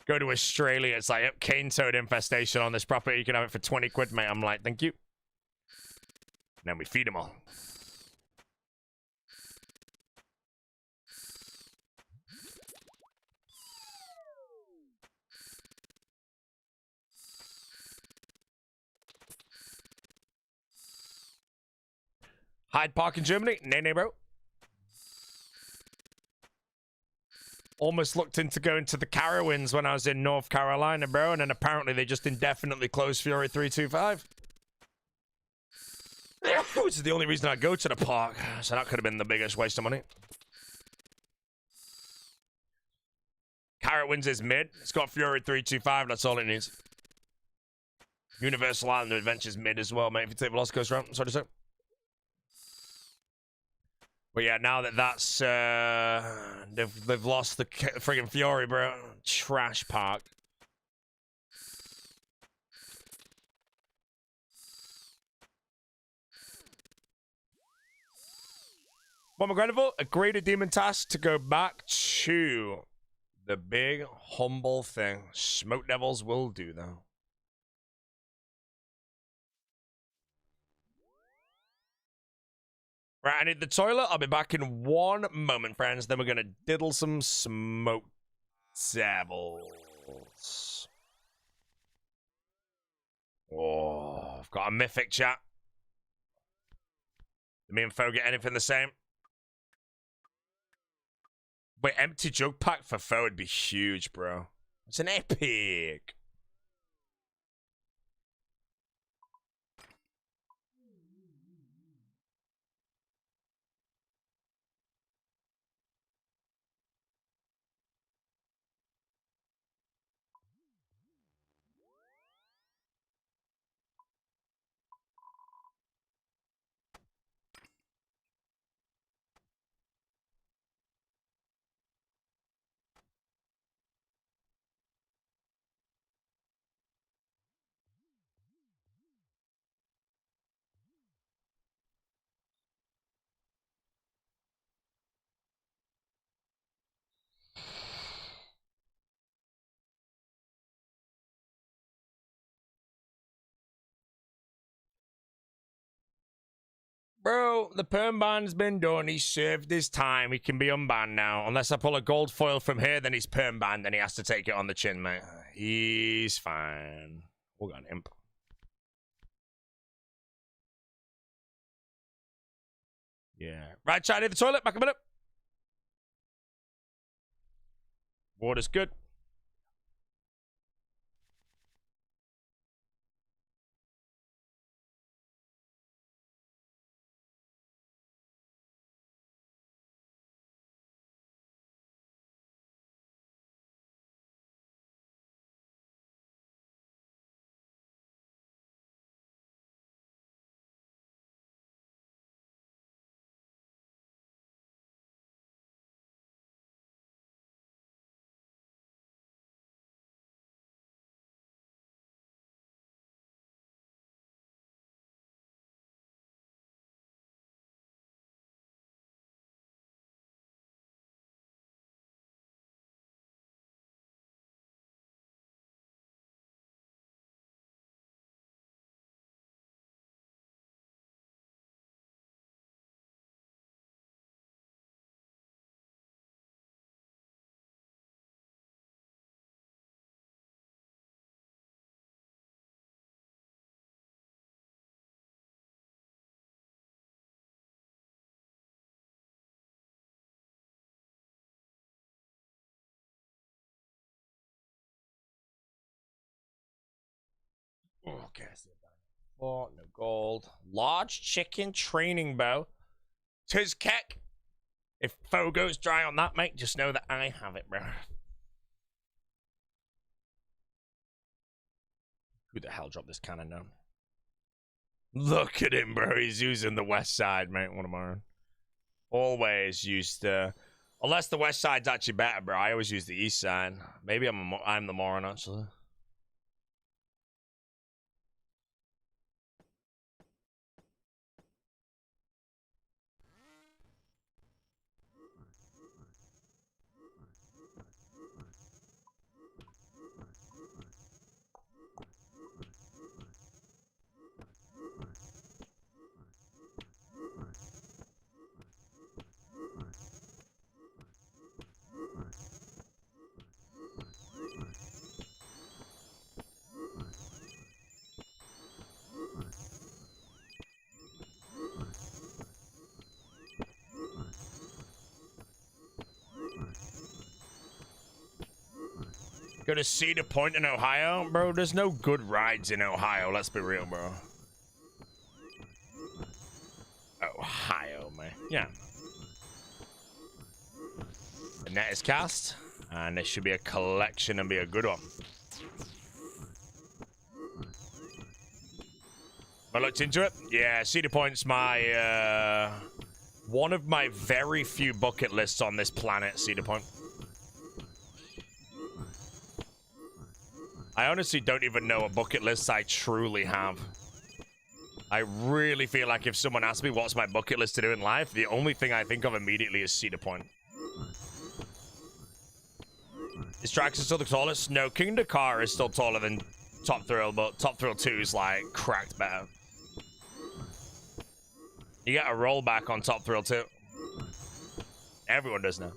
Go to Australia. It's like, yep, cane toad infestation on this property. You can have it for 20 quid, mate. I'm like, thank you. And then we feed them all. Hyde Park in Germany? Nay, bro. Almost looked into going to the Carowinds when I was in North Carolina, bro, and then apparently they just indefinitely closed Fury 325. Which is the only reason I go to the park, so that could have been the biggest waste of money. Carowinds is mid. It's got Fury 325, that's all it needs. Universal Island Adventure's mid as well, mate, if you take Velocicoaster around. Sorry to say. But yeah, now that that's they've lost the friggin' Fury, bro. Trash park. Well, McGrenival, agree to demon task to go back to the big humble thing. Smoke devils will do though. Right, I need the toilet. I'll be back in 1 moment, friends. Then we're going to diddle some smoke devils. Oh, I've got a mythic, chat. Did me and Fo get anything the same? Wait, empty jug pack for Fo would be huge, bro. It's an epic. Bro, the perm ban's been done. He's served his time. He can be unbanned now. Unless I pull a gold foil from here, then he's perm banned and he has to take it on the chin, mate. He's fine. We'll got him. Yeah. Right side of the toilet. Back a minute. Water's good. Okay. Oh, no gold. Large chicken training bow. Tis keck. If Fo goes dry on that, mate, just know that I have it, bro. Who the hell dropped this cannon now? Look at him, bro. He's using the west side, mate. What am I on? Always used to... Unless the west side's actually better, bro. I always use the east side. Maybe I'm the moron, actually. Go to Cedar Point in Ohio? Bro, there's no good rides in Ohio. Let's be real, bro. Ohio, man. Yeah. The net is cast. And this should be a collection and be a good one. I looked into it. Yeah, Cedar Point's my, one of my very few bucket lists on this planet, Cedar Point. I honestly don't even know a bucket list I truly have. I really feel like if someone asks me what's my bucket list to do in life, the only thing I think of immediately is Cedar Point. Is Drax still the tallest? No, King Dakar is still taller than Top Thrill, but Top Thrill 2 is like cracked better. You get a rollback on Top Thrill 2. Everyone does now.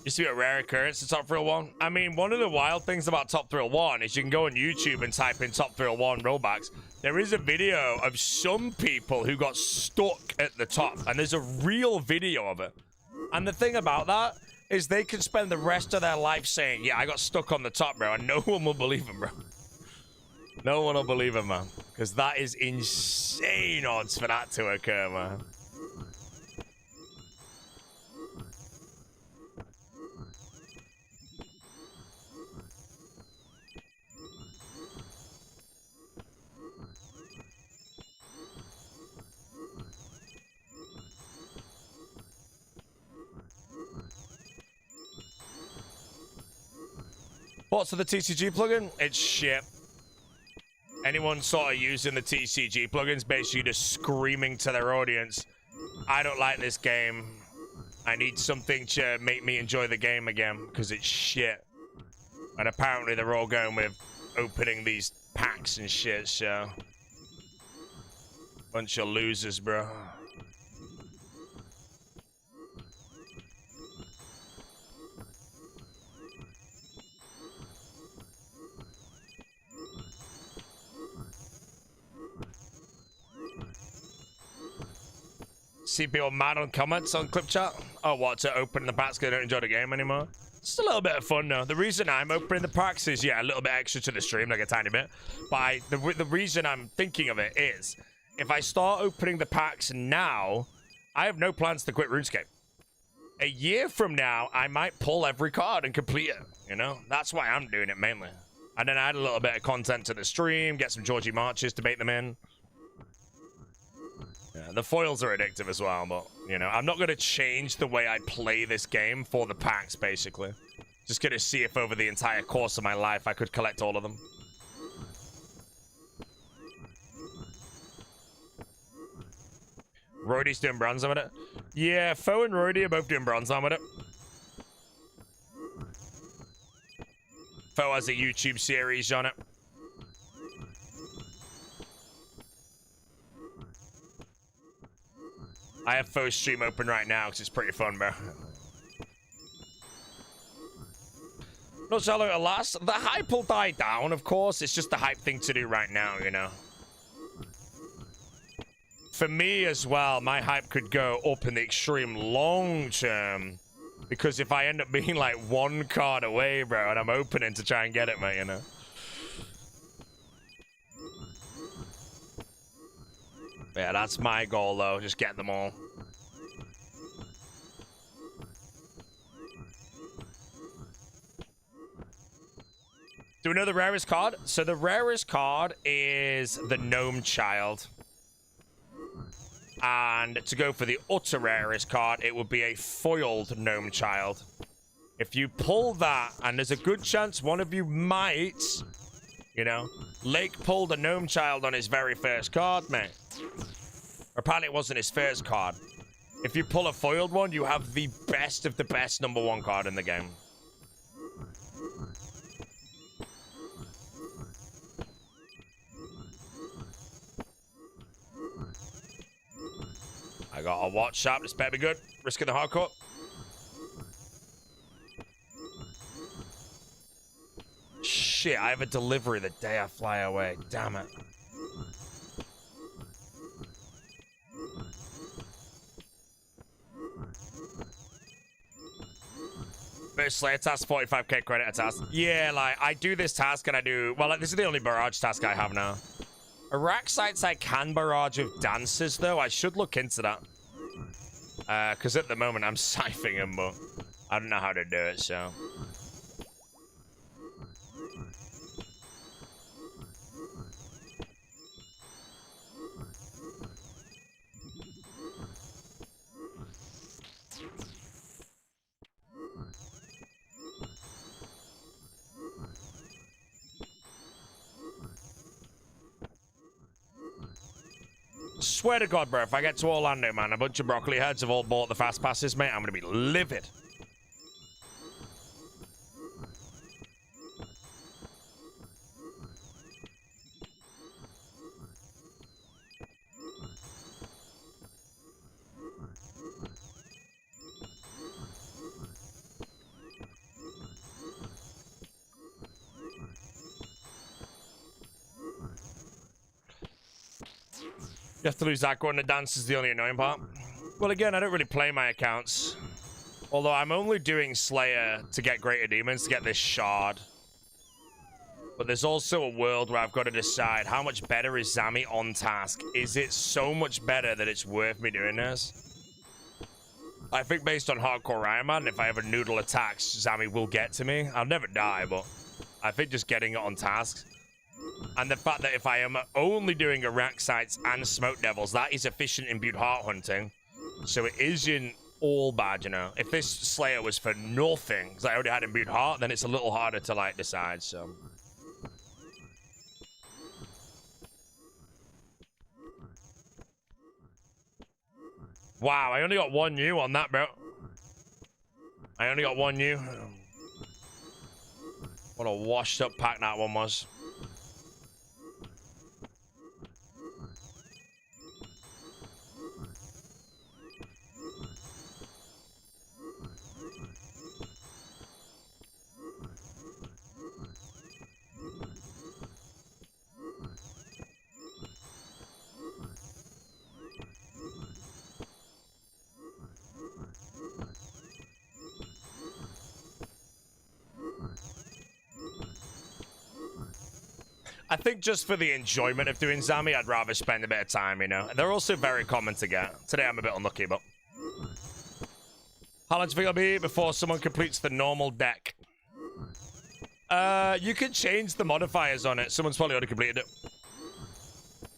Used to be a rare occurrence to Top Thrill 1. I mean, one of the wild things about Top Thrill 1 is you can go on YouTube and type in Top Thrill 1 rollbacks. There is a video of some people who got stuck at the top, and there's a real video of it. And the thing about that is they can spend the rest of their life saying, yeah, I got stuck on the top, bro, and no one will believe them, bro. No one will believe them, man. Because that is insane odds for that to occur, man. What's the TCG plugin? It's shit. Anyone sort of using the TCG plugins basically just screaming to their audience, I don't like this game. I need something to make me enjoy the game again because it's shit. And apparently they're all going with opening these packs and shit, so. Bunch of losers, bro. See people mad on comments on clip chat. Oh, what, to open the packs because they don't enjoy the game anymore? It's a little bit of fun though. The reason I'm opening the packs is, yeah, a little bit extra to the stream, like a tiny bit. But the reason I'm thinking of it is, if I start opening the packs now, I have no plans to quit RuneScape. A year from now, I might pull every card and complete it, you know? That's why I'm doing it mainly. And then add a little bit of content to the stream, get some Georgie Marches to bait them in. Yeah, the foils are addictive as well, but, you know, I'm not going to change the way I play this game for the packs, basically. Just going to see if over the entire course of my life I could collect all of them. Roydy's doing bronze on it. Yeah, Foe and Roydy are both doing bronze on with it. Foe has a YouTube series on it. I have Foe's stream open right now because it's pretty fun, bro. No solo alas. The hype will die down, of course. It's just the hype thing to do right now, you know. For me as well, my hype could go up in the extreme long term. Because if I end up being like one card away, bro, and I'm opening to try and get it, mate, you know. Yeah, that's my goal, though. Just get them all. Do we know the rarest card? So the rarest card is the Gnome Child. And to go for the utter rarest card, it would be a foiled Gnome Child. If you pull that, and there's a good chance one of you might, you know, Lake pulled a Gnome Child on his very first card, mate. Apparently it wasn't his first card. If you pull a foiled one, you have the best of the best #1 card in the game. I got a watch sharp. This better be good. Risking the hardcore. Shit, I have a delivery the day I fly away. Damn it. First Slayer task, 45k credit a task. Yeah, like, I do this task and I do... Well, like, this is the only barrage task I have now. Iraq sites I can barrage with dancers, though. I should look into that. Because at the moment I'm siphoning them, but I don't know how to do it, so... Swear to God, bro, if I get to Orlando, man, a bunch of broccoli heads have all bought the fast passes, mate, I'm gonna be livid. You have to lose that going to dance is the only annoying part. Well, again, I don't really play my accounts. Although I'm only doing Slayer to get Greater Demons, to get this shard. But there's also a world where I've got to decide how much better is Zami on task. Is it so much better that it's worth me doing this? I think based on Hardcore Iron Man, if I ever noodle attacks, Zami will get to me. I'll never die, but I think just getting it on task. And the fact that if I am only doing Iraq sites and Smoke Devils, that is efficient imbued heart hunting. So it isn't all bad, you know. If this Slayer was for nothing, because I already had imbued heart, then it's a little harder to, like, decide, so... Wow, I only got one new on that, bro. I only got one new. What a washed up pack that one was. I think just for the enjoyment of doing Zami, I'd rather spend a bit of time, you know. They're also very common to get. Today I'm a bit unlucky, but... How long do you think it'll be before someone completes the normal deck? You can change the modifiers on it. Someone's probably already completed it.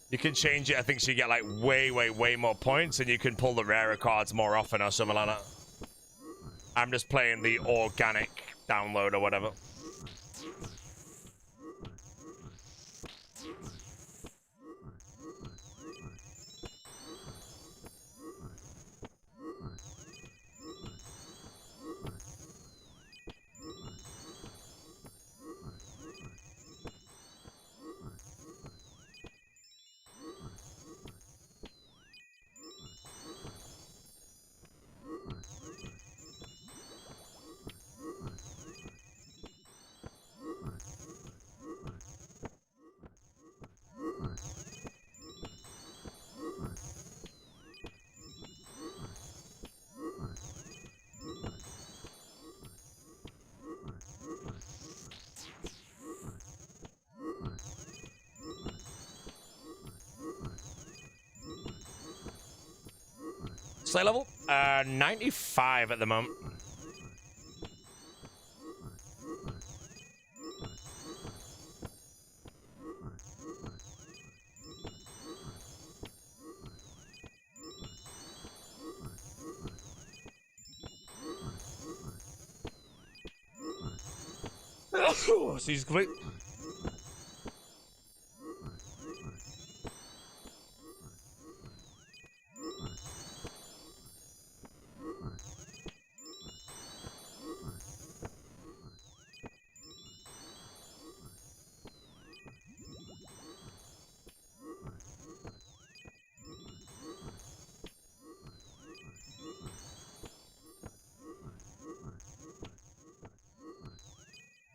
You can change it, I think, so you get, like, way more points, and you can pull the rarer cards more often or something like that. I'm just playing the organic download or whatever. Slay level? 95 at the moment. Season complete.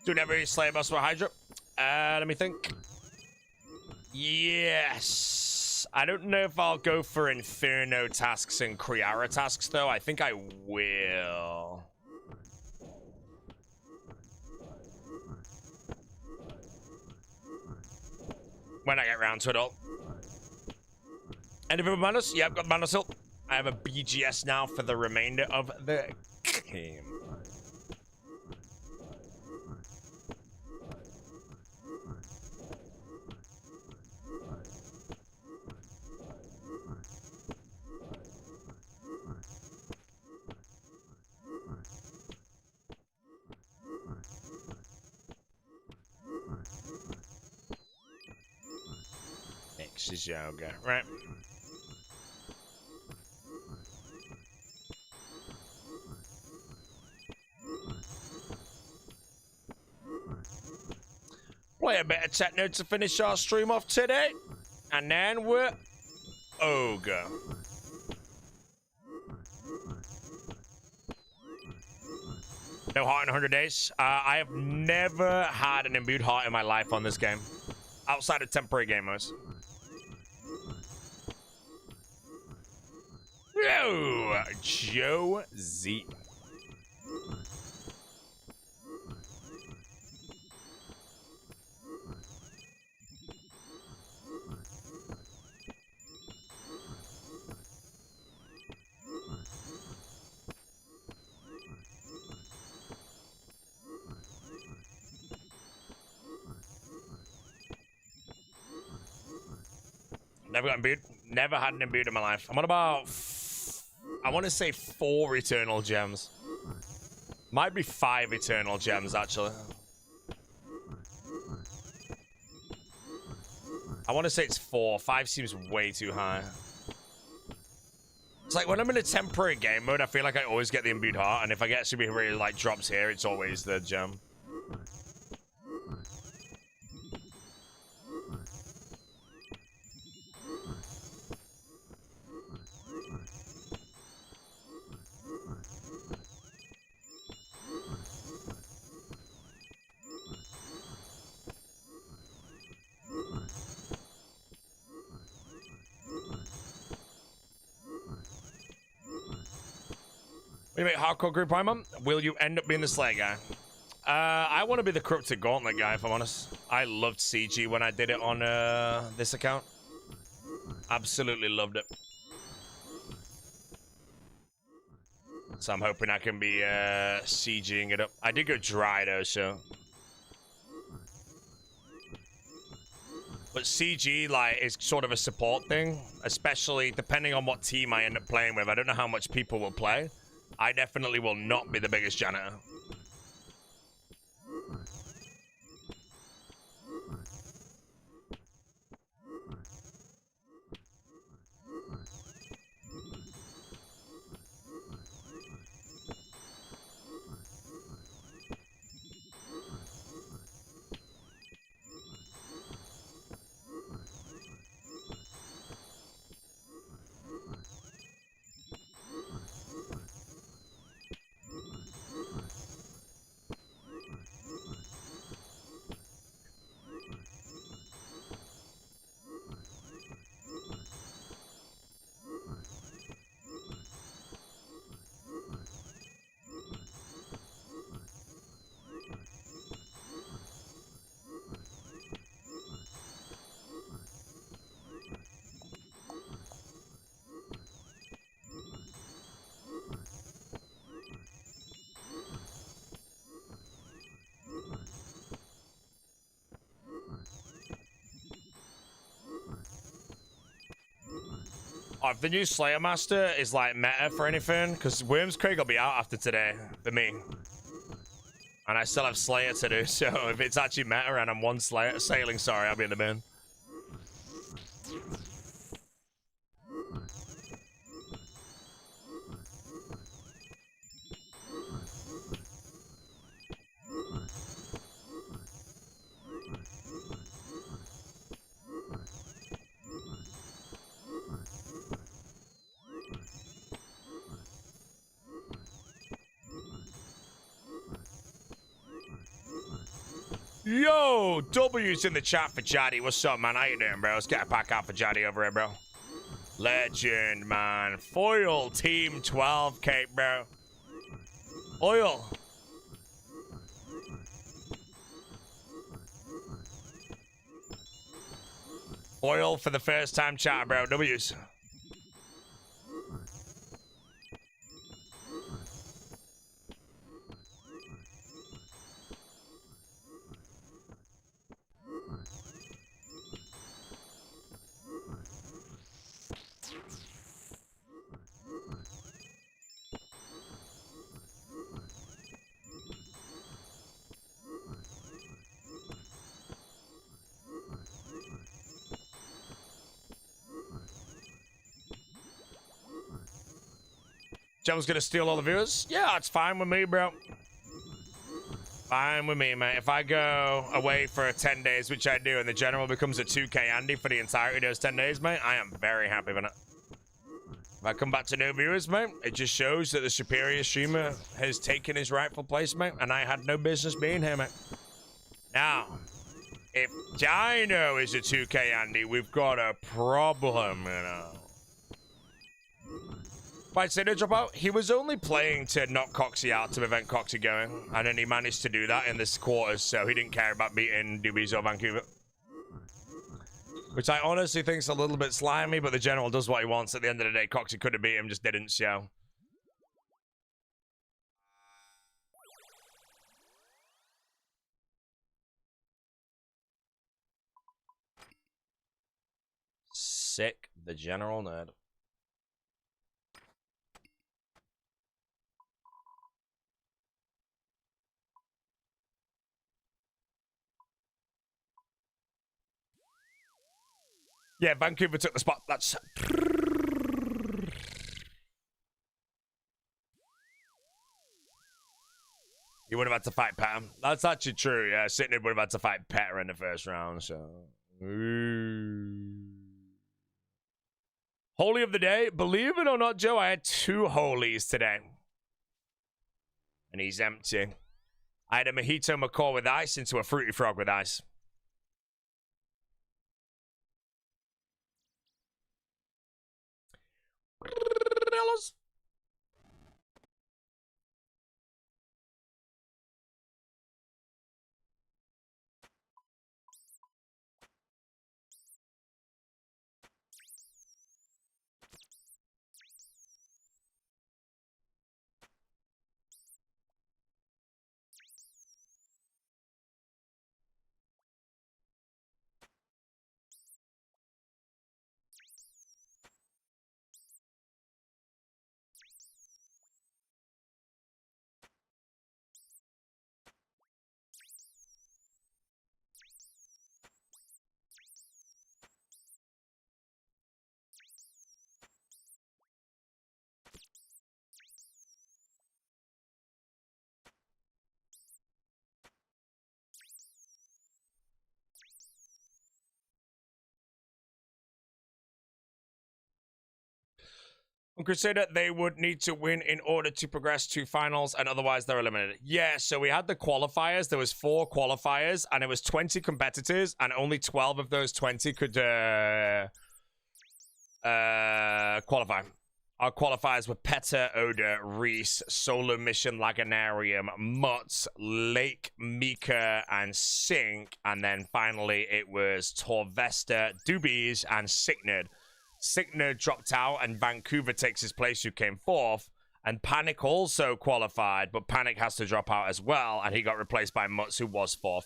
Do never slay a boss with Hydra. Let me think. Yes. I don't know if I'll go for Inferno tasks and Kriara tasks, though. I think I will. When I get round to it all. Anything with Manus? Yeah, I've got Manus Hill. I have a BGS now for the remainder of the game. Next is yoga, right? Play a bit of techno to finish our stream off today. And then we're ogre. No heart in 100 days. I have never had an imbued heart in my life on this game. Outside of temporary game modes. Yo, Joe Z. Never got imbued. Never had an imbued in my life. I'm on about, I want to say 4 eternal gems. Might be 5 eternal gems, actually. I want to say it's 4. 5 seems way too high. It's like when I'm in a temporary game mode, I feel like I always get the imbued heart, and if I get super really like drops here, it's always the gem. When you make hardcore group primer, will you end up being the Slayer guy? I want to be the Corrupted Gauntlet guy, if I'm honest. I loved CG when I did it on this account. Absolutely loved it. So I'm hoping I can be CGing it up. I did go dry though, so. But CG like is sort of a support thing, especially depending on what team I end up playing with. I don't know how much people will play. I definitely will not be the biggest janitor. Oh, if the new Slayer Master is like meta for anything, because Worms Craig will be out after today for me. And I still have Slayer to do, so if it's actually meta and I'm one Slayer sailing, sorry, I'll be in the bin. Yo, W's in the chat for Jaddy. What's up, man? How you doing, bro? Let's get a pack out for Jaddy over here, bro. Legend, man. Foil team 12K, bro. Oil. Oil for the first time chat, bro. W's. Joe's gonna steal all the viewers? Yeah, it's fine with me, bro. Fine with me, mate. If I go away for 10 days, which I do, and the general becomes a 2K Andy for the entirety of those 10 days, mate, I am very happy with it. If I come back to no viewers, mate, it just shows that the superior streamer has taken his rightful place, mate, and I had no business being here, mate. Now, if Dino is a 2K Andy, we've got a problem, you know. By saying to drop out, he was only playing to knock Coxie out to prevent Coxie going, and then he managed to do that in this quarters, so he didn't care about beating Doobies or Vancouver. Which I honestly think is a little bit slimy, but the general does what he wants. At the end of the day, Coxie could have beat him, just didn't, so. Sick, the general nerd. Yeah, Vancouver took the spot. That's... He would have had to fight Petter. That's actually true, yeah. Sydney would have had to fight Petter in the first round, so... Holy of the day. Believe it or not, Joe, I had 2 holies today. And he's empty. I had a mojito macaw with ice into a fruity frog with ice. Crusader, they would need to win in order to progress to finals, and otherwise they're eliminated. Yeah, so we had the qualifiers. There was 4 qualifiers, and it was 20 competitors, and only 12 of those 20 could qualify. Our qualifiers were Petter, Oda, Reese, Solar Mission, Laganarium, Mutz, Lake, Mika, and Sink, and then finally it was Torvesta, Doobies, and Signed. Signed dropped out, and Vancouver takes his place, who came 4th. And Panic also qualified, but Panic has to drop out as well, and he got replaced by Mutz, who was 4th.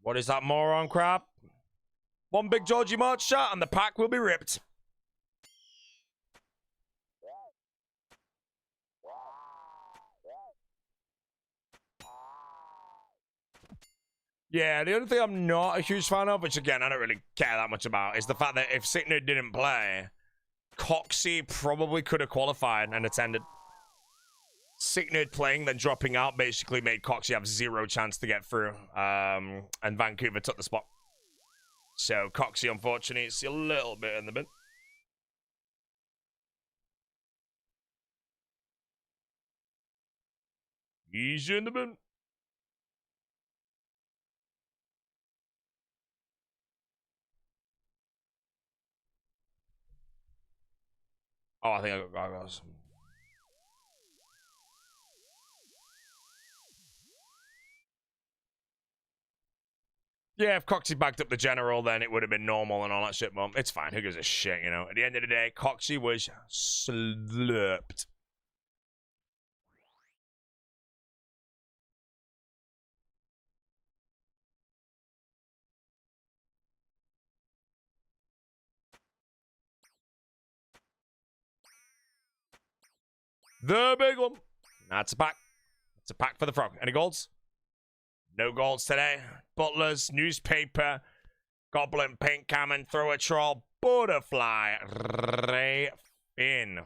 What is that moron crap? One big Georgie March shot and the pack will be ripped. Yeah, the only thing I'm not a huge fan of, which again, I don't really care that much about, is the fact that if Scythe didn't play, Coxie probably could have qualified and attended. Scythe playing, then dropping out, basically made Coxie have zero chance to get through. And Vancouver took the spot. So Coxie, unfortunately, is a little bit in the bin. He's in the bin. Oh, I think I got gargoyles. Yeah, if Coxie backed up the general, then it would have been normal and all that shit, but it's fine. Who gives a shit, you know? At the end of the day, Coxie was slurped. The big one. That's a pack. It's a pack for the frog. Any golds? No golds today. Butlers, newspaper, goblin, paint cannon, thrower troll, butterfly, ray fin.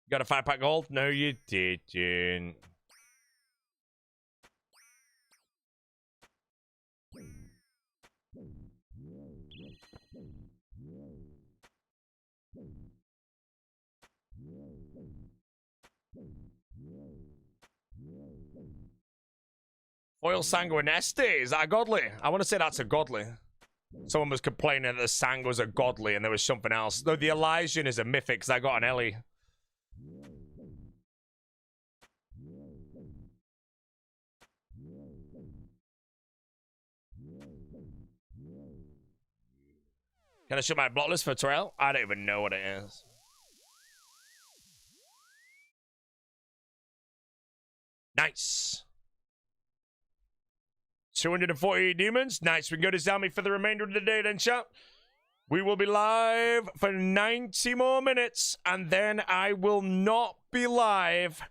Got a 5-pack gold? No, you didn't. Oil Sanguinesti, is that a godly? I want to say that's a godly. Someone was complaining that the Sang was a godly and there was something else. Though the Elysian is a mythic because I got an Ellie. Can I shoot my blotless for trail? I don't even know what it is. Nice. 248 demons. Nice. We can go to Zami for the remainder of the day then, chat. We will be live for 90 more minutes, and then I will not be live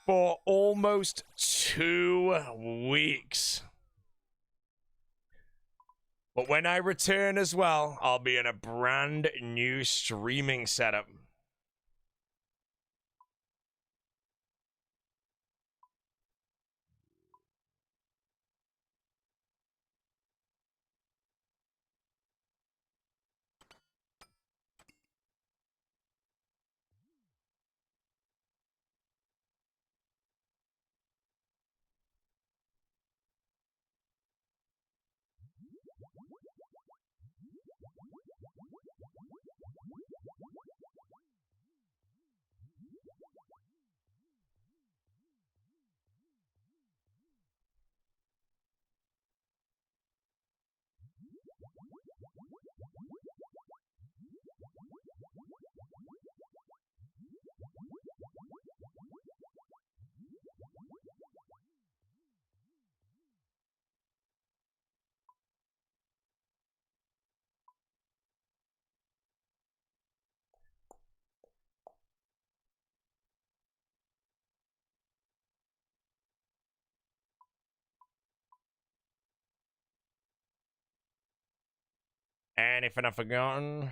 for almost 2 weeks. But when I return as well, I'll be in a brand new streaming setup. Anything I've forgotten?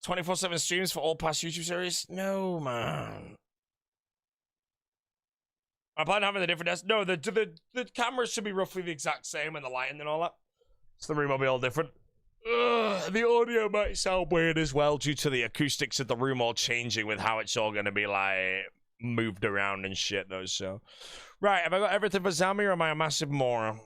"24/7 streams for all past YouTube series?" No, man. I plan on having the different desk. No, the cameras should be roughly the exact same and the lighting and all that. So the room will be all different. The audio might sound weird as well due to the acoustics of the room all changing with how it's all going to be like moved around and shit though. So right, have I got everything for Zami or am I a massive moron?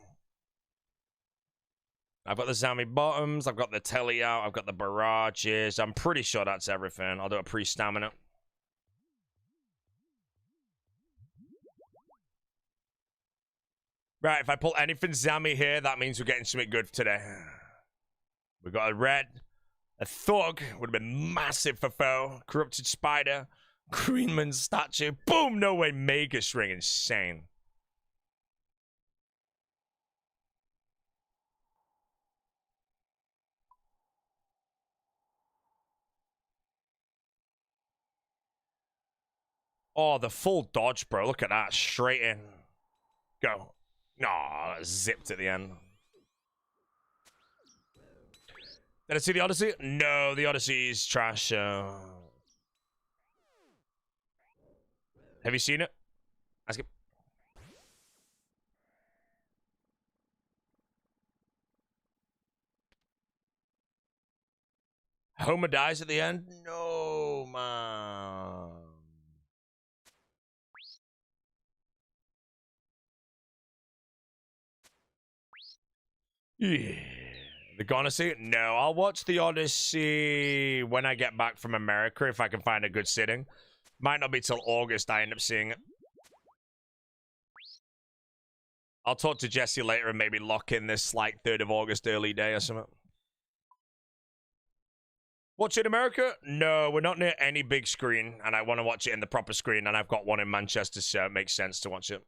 I've got the Zami bottoms, I've got the telly out, I've got the barrages. I'm pretty sure that's everything. I'll do a pre-stamina. Right, if I pull anything Zammy here, that means we're getting something good today. We got a red. A thug would have been massive for foe. Corrupted spider. Greenman statue. Boom! No way. Mega string. Insane. Oh, the full dodge, bro. Look at that. Straight in. Go. No, zipped at the end. Did I see the Odyssey? No, the Odyssey is trash. Have you seen it? Ask him. Homer dies at the end? No, man. Yeah. The Odyssey? No, I'll watch the Odyssey when I get back from America if I can find a good sitting. Might not be till August I end up seeing it. I'll talk to Jesse later and maybe lock in this like 3rd of August early day or something. Watch it in America? No, we're not near any big screen, and I want to watch it in the proper screen, and I've got one in Manchester, so it makes sense to watch it.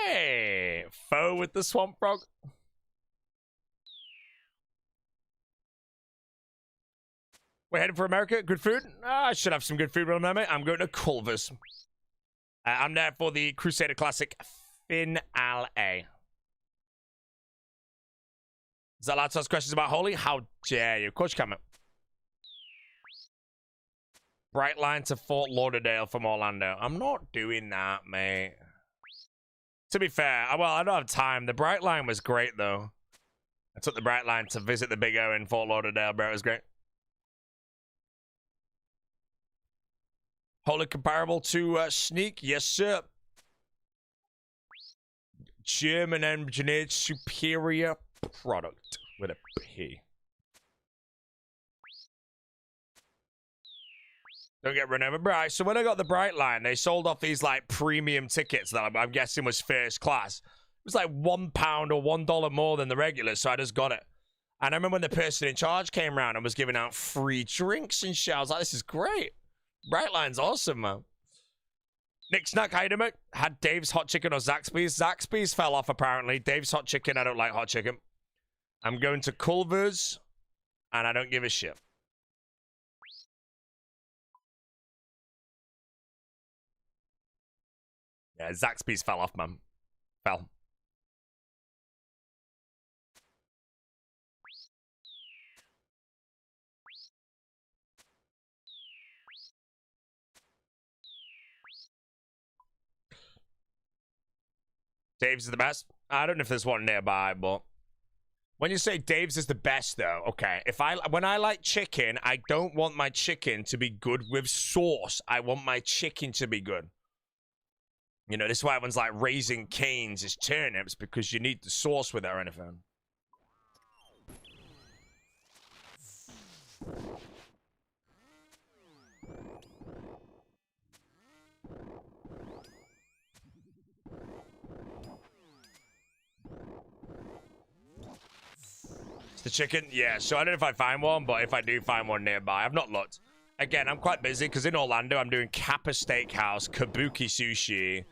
Hey, foe with the swamp frog. We're heading for America. Good food. I should have some good food around there, mate. I'm going to Culver's. I'm there for the Crusader Classic finale. Is that allowed to ask questions about Holy? How dare you? Of course you can, mate. Bright line to Fort Lauderdale from Orlando. I'm not doing that, mate. To be fair, well, I don't have time. The Bright line was great, though. I took the Bright line to visit the Big O in Fort Lauderdale, bro. It was great. Wholly comparable to Sneak? Yes, sir. German engineered superior product with a P. Don't get run over. Right, so when I got the Bright line, they sold off these like premium tickets that I'm guessing was first class. It was like £1 or $1 more than the regular, so I just got it. And I remember when the person in charge came around and was giving out free drinks and shit. I was like, this is great. Bright line's awesome, man. Nick Snack, how you doing, mate? Had Dave's Hot Chicken or Zaxby's? Zaxby's fell off, apparently. Dave's Hot Chicken, I don't like hot chicken. I'm going to Culver's, and I don't give a shit. Yeah, Zaxby's fell off, man. Fell. Dave's is the best. I don't know if there's one nearby, but when you say Dave's is the best, though, okay. When I like chicken, I don't want my chicken to be good with sauce. I want my chicken to be good. You know, this is why everyone's like Raising Cane's is turnips, because you need the sauce with it or anything. The chicken? Yeah, so I don't know if I find one, but if I do find one nearby, I've not looked. Again, I'm quite busy because in Orlando, I'm doing Kappa Steakhouse, Kabuki Sushi,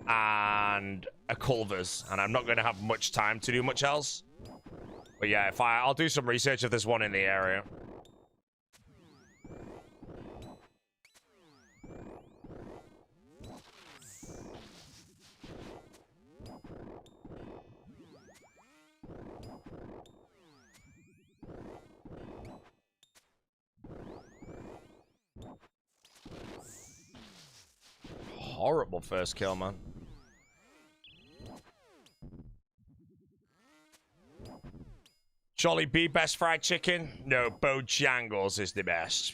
and a Culver's, and I'm not going to have much time to do much else. But yeah, I'll do some research if there's one in the area. horrible first kill, man. Jolly B, best fried chicken? No, Bojangles is the best.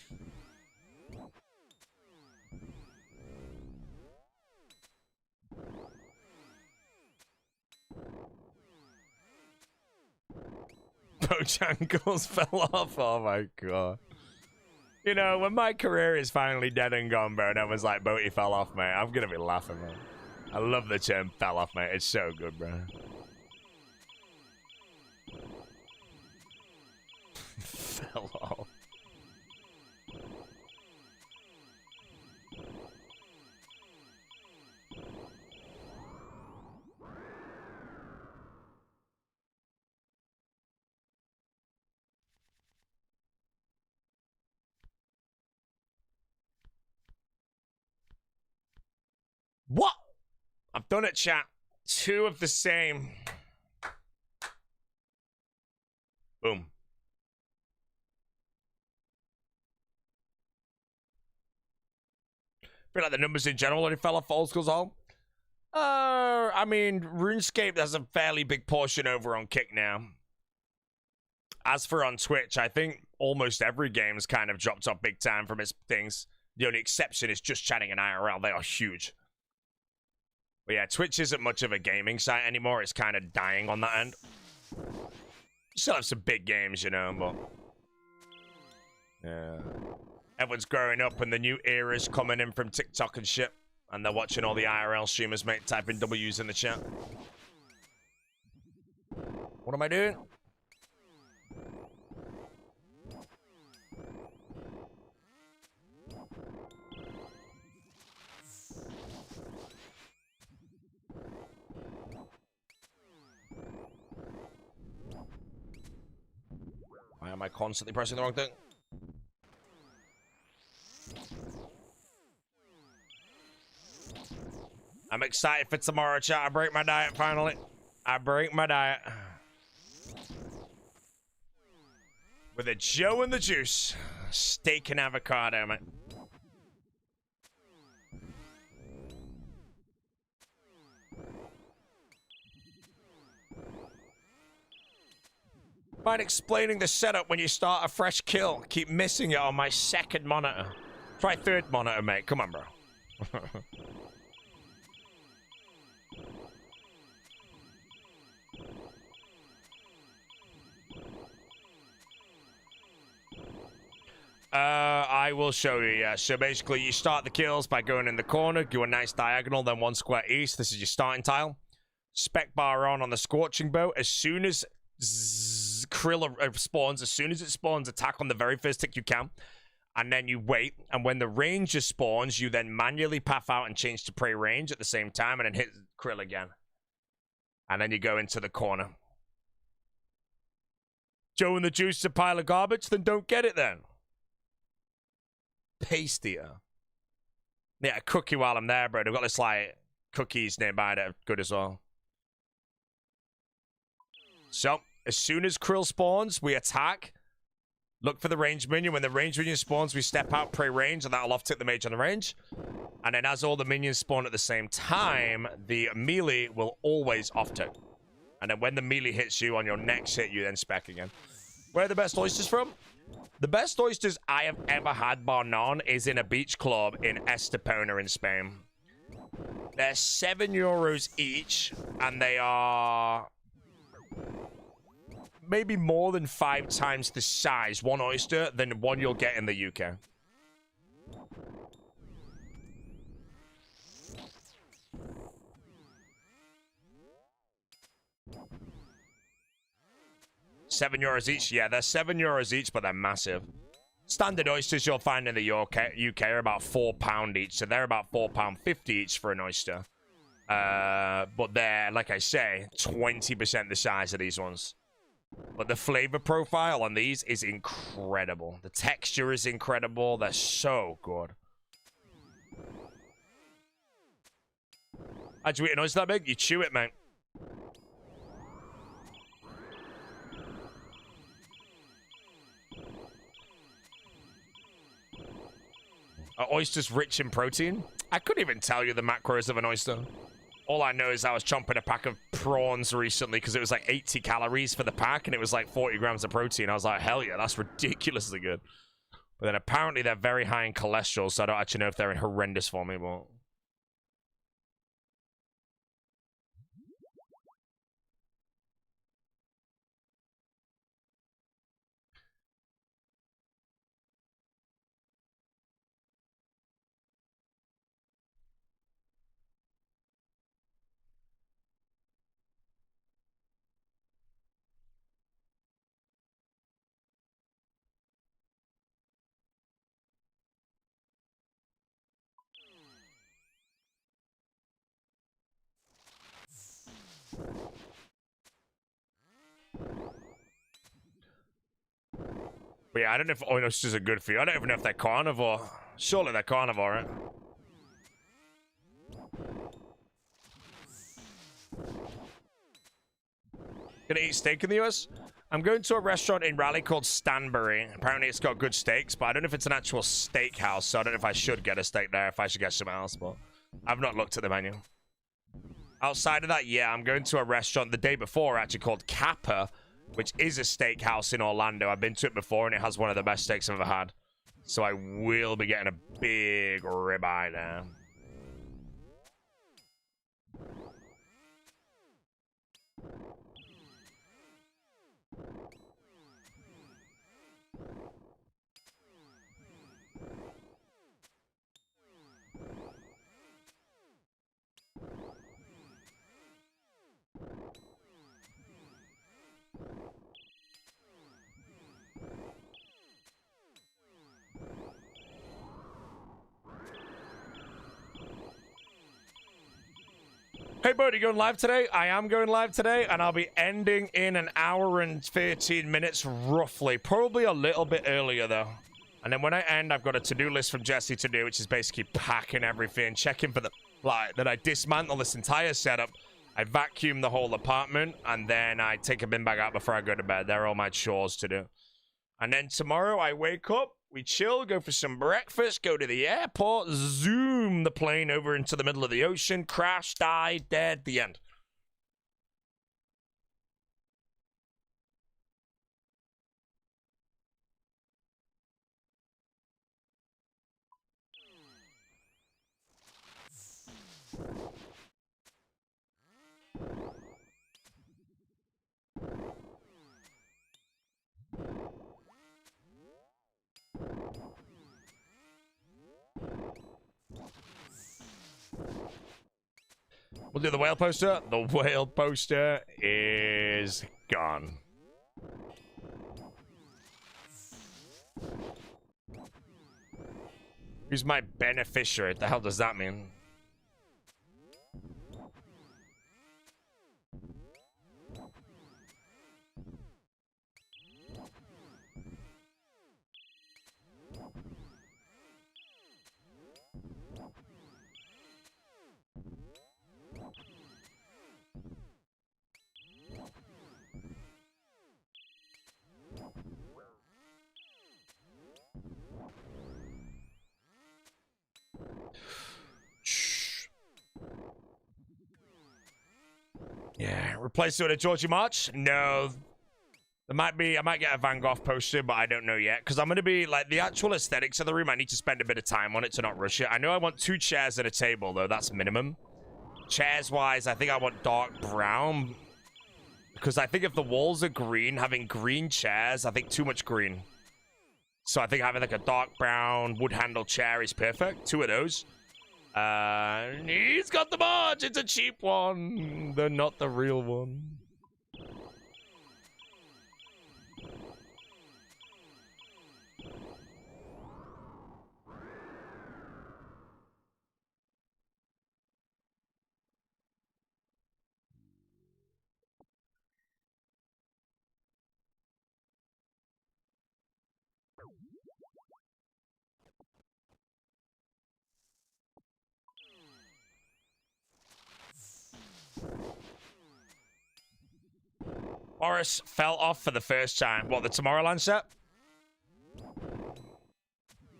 Bojangles fell off. Oh my god. You know, when my career is finally dead and gone, bro, and everyone's like, Boaty fell off, mate, I'm gonna be laughing, man. I love the term fell off, mate. It's so good, bro. Fell off. What? I've done it, chat. 2 of the same. Boom. Feel like the numbers in general already fell off for old school's all. I mean, RuneScape has a fairly big portion over on Kick now. As for on Twitch, I think almost every game's kind of dropped off big time from its things. The only exception is just chatting in IRL. They are huge. But yeah, Twitch isn't much of a gaming site anymore. It's kind of dying on that end. Still have some big games, you know, but... yeah. Everyone's growing up and the new era's coming in from TikTok and shit. And they're watching all the IRL streamers, mate, typing W's in the chat. What am I doing? Why am I constantly pressing the wrong thing? I'm excited for tomorrow, chat. I break my diet finally. I break my diet. With a Joe and the juice. Steak and avocado, mate. Mind explaining the setup when you start a fresh kill? Keep missing it on my second monitor. Try third monitor, mate. Come on, bro. I will show you, yeah. So basically, you start the kills by going in the corner, do a nice diagonal, then 1 square east. This is your starting tile. Spec bar on the Scorching Bow. As soon as Krill spawns, as soon as it spawns, attack on the very first tick you can. And then you wait. And when the ranger spawns, you then manually path out and change to prey range at the same time, and then hit Krill again. And then you go into the corner. Joe and the juice is a pile of garbage? Then don't get it then. Paste eater. Yeah, a cookie while I'm there, bro. They've got this, like, cookies nearby that are good as well. So, as soon as Krill spawns, we attack. Look for the range minion. When the range minion spawns, we step out, pray range, and that'll off-tick the mage on the range. And then as all the minions spawn at the same time, the melee will always off-tick. And then when the melee hits you on your next hit, you then spec again. Where are the best oysters from? The best oysters I have ever had, bar none, is in a beach club in Estepona in Spain. They're €7 each, and they are maybe more than 5 times the size, one oyster, than one you'll get in the UK. €7 each? Yeah, they're €7 each, but they're massive. Standard oysters you'll find in the UK are about £4 each, so they're about £4.50 each for an oyster. But they're, like I say, 20% the size of these ones. But the flavor profile on these is incredible. The texture is incredible. They're so good. How'd you eat an oyster that big? You chew it, mate. Are oysters rich in protein? I couldn't even tell you the macros of an oyster. All I know is I was chomping a pack of prawns recently because it was like 80 calories for the pack and it was like 40 grams of protein. I was like, hell yeah, that's ridiculously good. But then apparently they're very high in cholesterol, so I don't actually know if they're in horrendous for me, but... But yeah, I don't know if oysters are good for you. I don't even know if they're carnivore. Surely they're carnivore, right? Gonna eat steak in the US? I'm going to a restaurant in Raleigh called Stanbury. Apparently it's got good steaks, but I don't know if it's an actual steakhouse, so I don't know if I should get a steak there, if I should get something else, but I've not looked at the menu. Outside of that, yeah, I'm going to a restaurant the day before, actually, called Kappa, which is a steakhouse in Orlando. I've been to it before, and it has one of the best steaks I've ever had. So I will be getting a big ribeye there. Hey, Bud, you going live today? I am going live today, and I'll be ending in an hour and 13 minutes, roughly. Probably a little bit earlier, though. And then when I end, I've got a to-do list from Jesse to do, which is basically packing everything, checking for the... Like, then I dismantle this entire setup, I vacuum the whole apartment, and then I take a bin bag out before I go to bed. They're all my chores to do. And then tomorrow, I wake up, we chill, go for some breakfast, go to the airport, zoom the plane over into the middle of the ocean, crash, die, dead, the end. We'll do the whale poster. The whale poster is gone. Who's my beneficiary? What the hell does that mean? Yeah, replace it with a Georgie March? No. There might be, I might get a Van Gogh poster, but I don't know yet. Because I'm going to be, like, the actual aesthetics of the room, I need to spend a bit of time on it to not rush it. I know I want 2 chairs and a table, though. That's minimum. Chairs-wise, I think I want dark brown. Because I think if the walls are green, having green chairs, I think too much green. So I think having, like, a dark brown wood-handle chair is perfect. 2 of those. He's got the barge. It's a cheap one. They're not the real one. Boris fell off for the first time. What, the Tomorrowland set?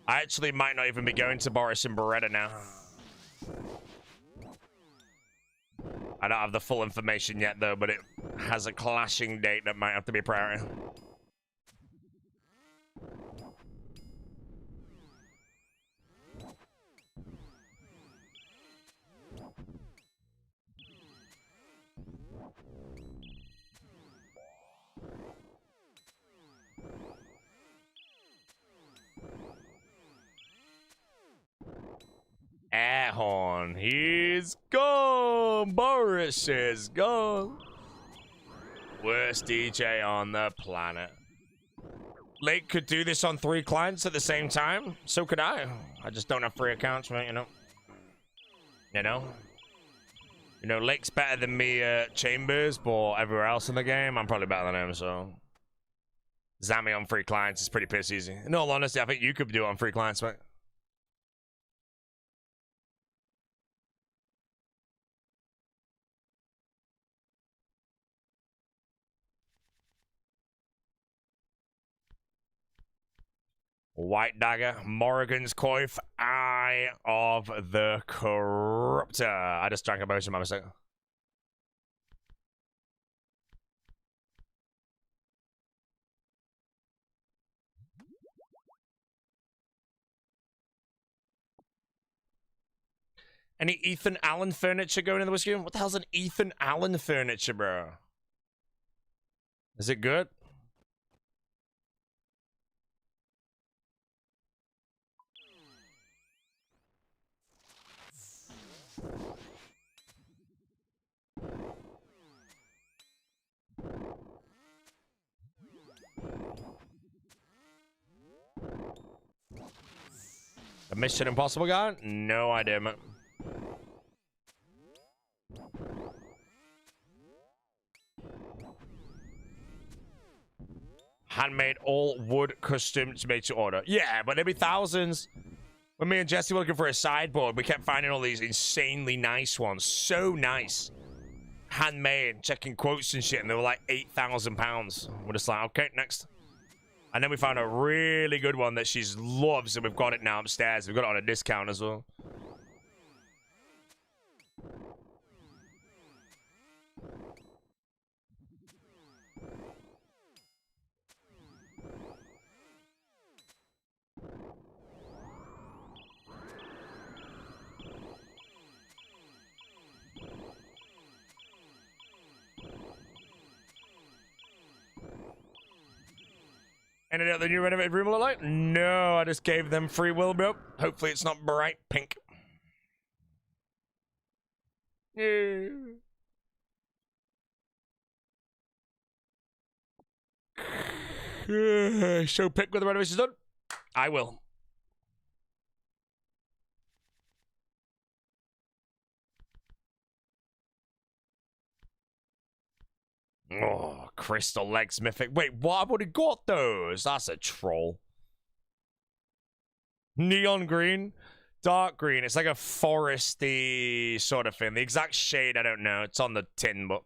I actually might not even be going to Boris and Beretta now. I don't have the full information yet, though, but it has a clashing date that might have to be a priority. Airhorn, he's gone. Boris is gone. Worst DJ on the planet. Lake could do this on 3 clients at the same time. So could I. I just don't have 3 accounts, right? You know, Lake's better than me at Chambers, but everywhere else in the game, I'm probably better than him. So Zammy on 3 clients is pretty piss easy. In all honesty, I think you could do it on 3 clients, mate. White Dagger, Morrigan's Coif, Eye of the Corruptor. I just drank a potion by mistake. Any Ethan Allen furniture going in the whiskey room? What the hell's an Ethan Allen furniture, bro? Is it good? A Mission Impossible guy? No idea, man. Handmade, all wood, custom to make to order. Yeah, but there'd be thousands. When me and Jesse were looking for a sideboard, we kept finding all these insanely nice ones. So nice. Handmade, checking quotes and shit, and they were like £8,000. We're just like, okay, next. And then we found a really good one that she loves, and we've got it now upstairs. We've got it on a discount as well. Any other new renovated room look like? No, I just gave them free will, bro. Hopefully it's not bright pink. Yeah. Show pick when the renovation's done. I will. Oh, crystal legs mythic. Wait, what? I've already got those. That's a troll. Neon green, dark green. It's like a foresty sort of thing. The exact shade, I don't know. It's on the tin, but.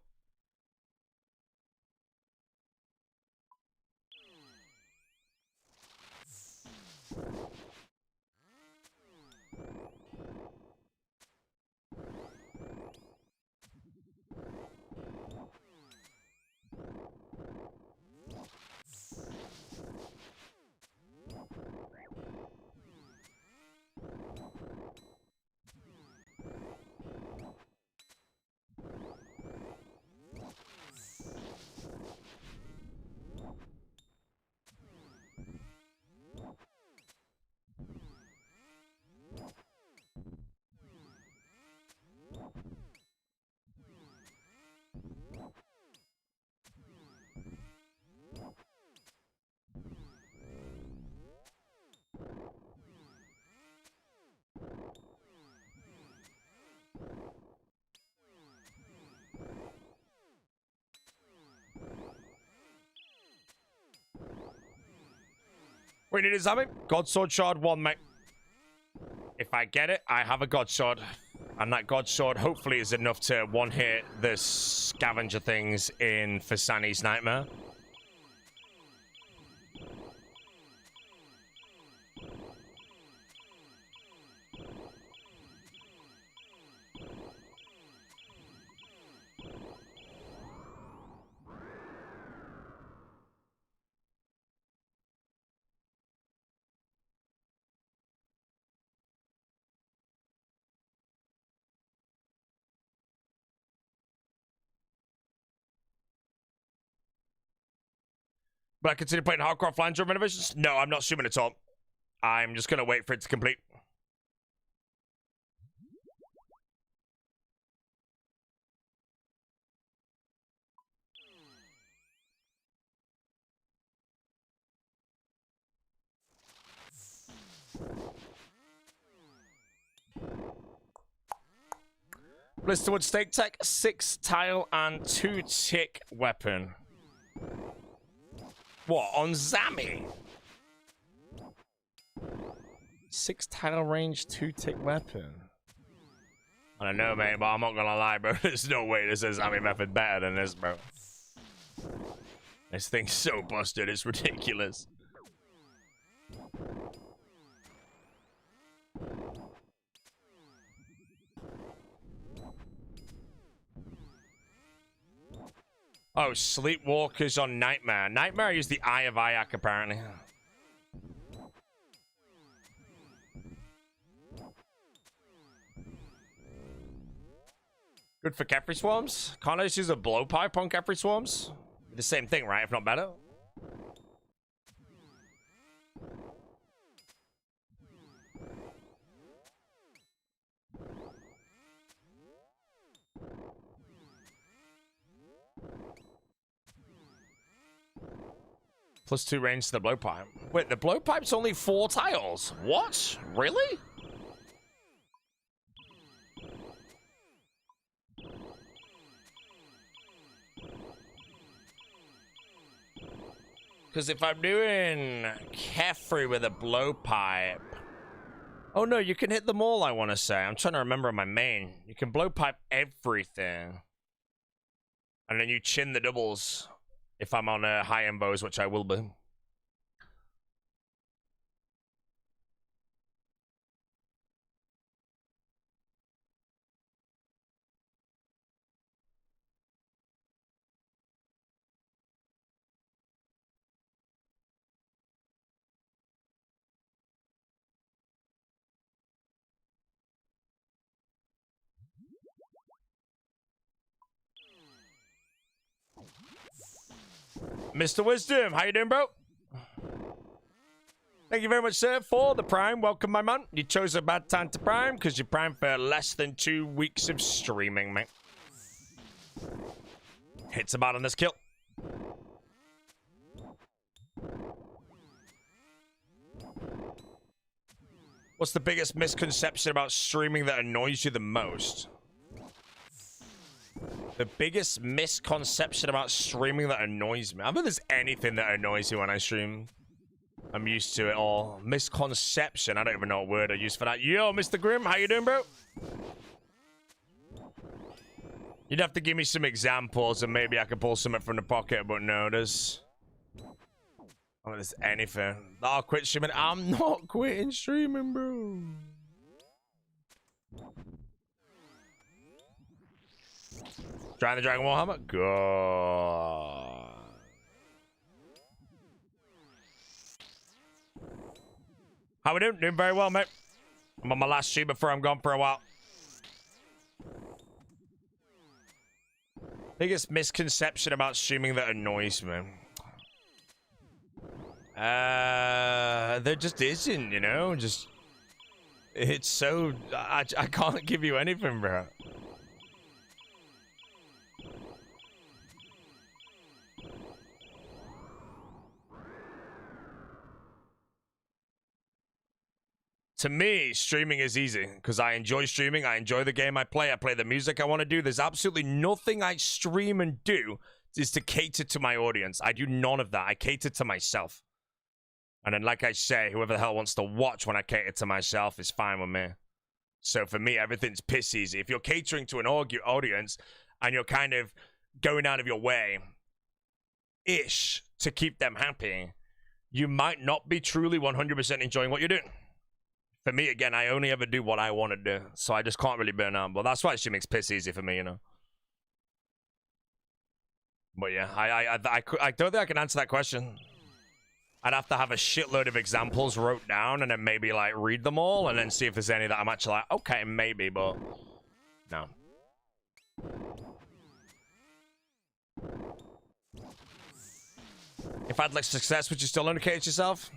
Wait, it is that, mate? God Sword Shard 1, mate. If I get it, I have a God Sword. And that God Sword hopefully is enough to one-hit the scavenger things in Fasani's Nightmare. But I consider playing hardcore offline during renovations? No, I'm not streaming at all. I'm just gonna wait for it to complete. Blisterwood Steak Tech, 6 tile and 2 tick weapon. What, on Zami? 6 tile range, 2 tick weapon. I don't know, mate, but I'm not gonna lie, bro. There's no way this is Zami method better than this, bro. This thing's so busted, it's ridiculous. Oh, Sleepwalkers on Nightmare. Nightmare used the Eye of Ayak, apparently. Good for Kefri Swarms. Can't I just use a blowpipe on Kefri Swarms? The same thing, right? If not better. +2 range to the blowpipe. Wait, the blowpipe's only 4 tiles. What? Really? Because if I'm doing Kefri with a blowpipe... Oh no, you can hit them all, I want to say. I'm trying to remember my main. You can blowpipe everything. And then you chin the doubles. If I'm on high-end bows, which I will be. Mr. Wisdom, how you doing, bro? Thank you very much, sir, for the Prime. Welcome, my man. You chose a bad time to Prime because you Prime for less than 2 weeks of streaming, mate. Hits about on this kill. What's the biggest misconception about streaming that annoys you the most? The biggest misconception about streaming that annoys me. I don't think there's anything that annoys me when I stream. I'm used to it all. Misconception. I don't even know what word I use for that. Yo, Mr. Grim, how you doing, bro? You'd have to give me some examples and maybe I could pull something from the pocket, but no, there's... I don't think there's anything. I'll quit streaming. I'm not quitting streaming, bro. Trying the Dragon Ball hammer? God. How we doing? Doing very well, mate. I'm on my last stream before I'm gone for a while. Biggest misconception about streaming that annoys me. There just isn't, you know? Just... It's so... I can't give you anything, bro. To me, streaming is easy because I enjoy streaming. I enjoy the game I play the music I want to do. There's absolutely nothing I stream and do is to cater to my audience. I do none of that. I cater to myself. And then, like I say, whoever the hell wants to watch when I cater to myself is fine with me. So for me, everything's piss easy. If you're catering to an audience and you're kind of going out of your way-ish to keep them happy, you might not be truly 100% enjoying what you're doing. For me, again, I only ever do what I want to do, so I just can't really burn out. But that's why she makes piss easy for me, you know. But yeah, I don't think I can answer that question. I'd have to have a shitload of examples wrote down and then maybe like read them all and then see if there's any that I'm actually like, okay, maybe, but no. If I'd like success, would you still indicate yourself?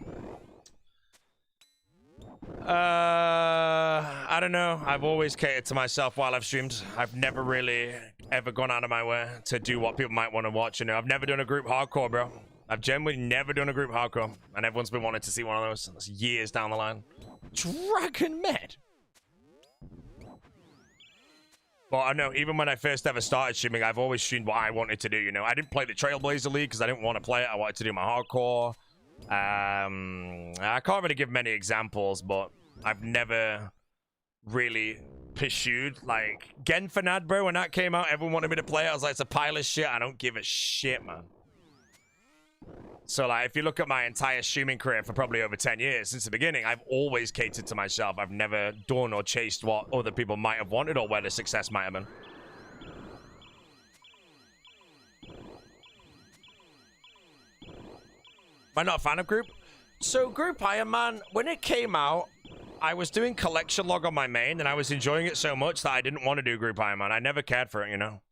I don't know. I've always catered to myself while I've streamed. I've never really ever gone out of my way to do what people might want to watch. You know, I've never done a group hardcore, bro. I've generally never done a group hardcore, and everyone's been wanting to see one of those. That's years down the line. Dragon Med. But I know, even when I first ever started streaming, I've always streamed what I wanted to do. You know, I didn't play the Trailblazer League because I didn't want to play it. I wanted to do my hardcore. I can't really give many examples, but I've never really pursued like Genfanad, bro. When that came out, everyone wanted me to play it. I was like, it's a pile of shit. I don't give a shit, man. So like, if you look at my entire streaming career for probably over 10 years since the beginning, I've always catered to myself. I've never done or chased what other people might have wanted or where the success might have been. Am I not a fan of group? So Group Iron Man, when it came out, I was doing collection log on my main and I was enjoying it so much that I didn't want to do Group Iron Man. I never cared for it, you know.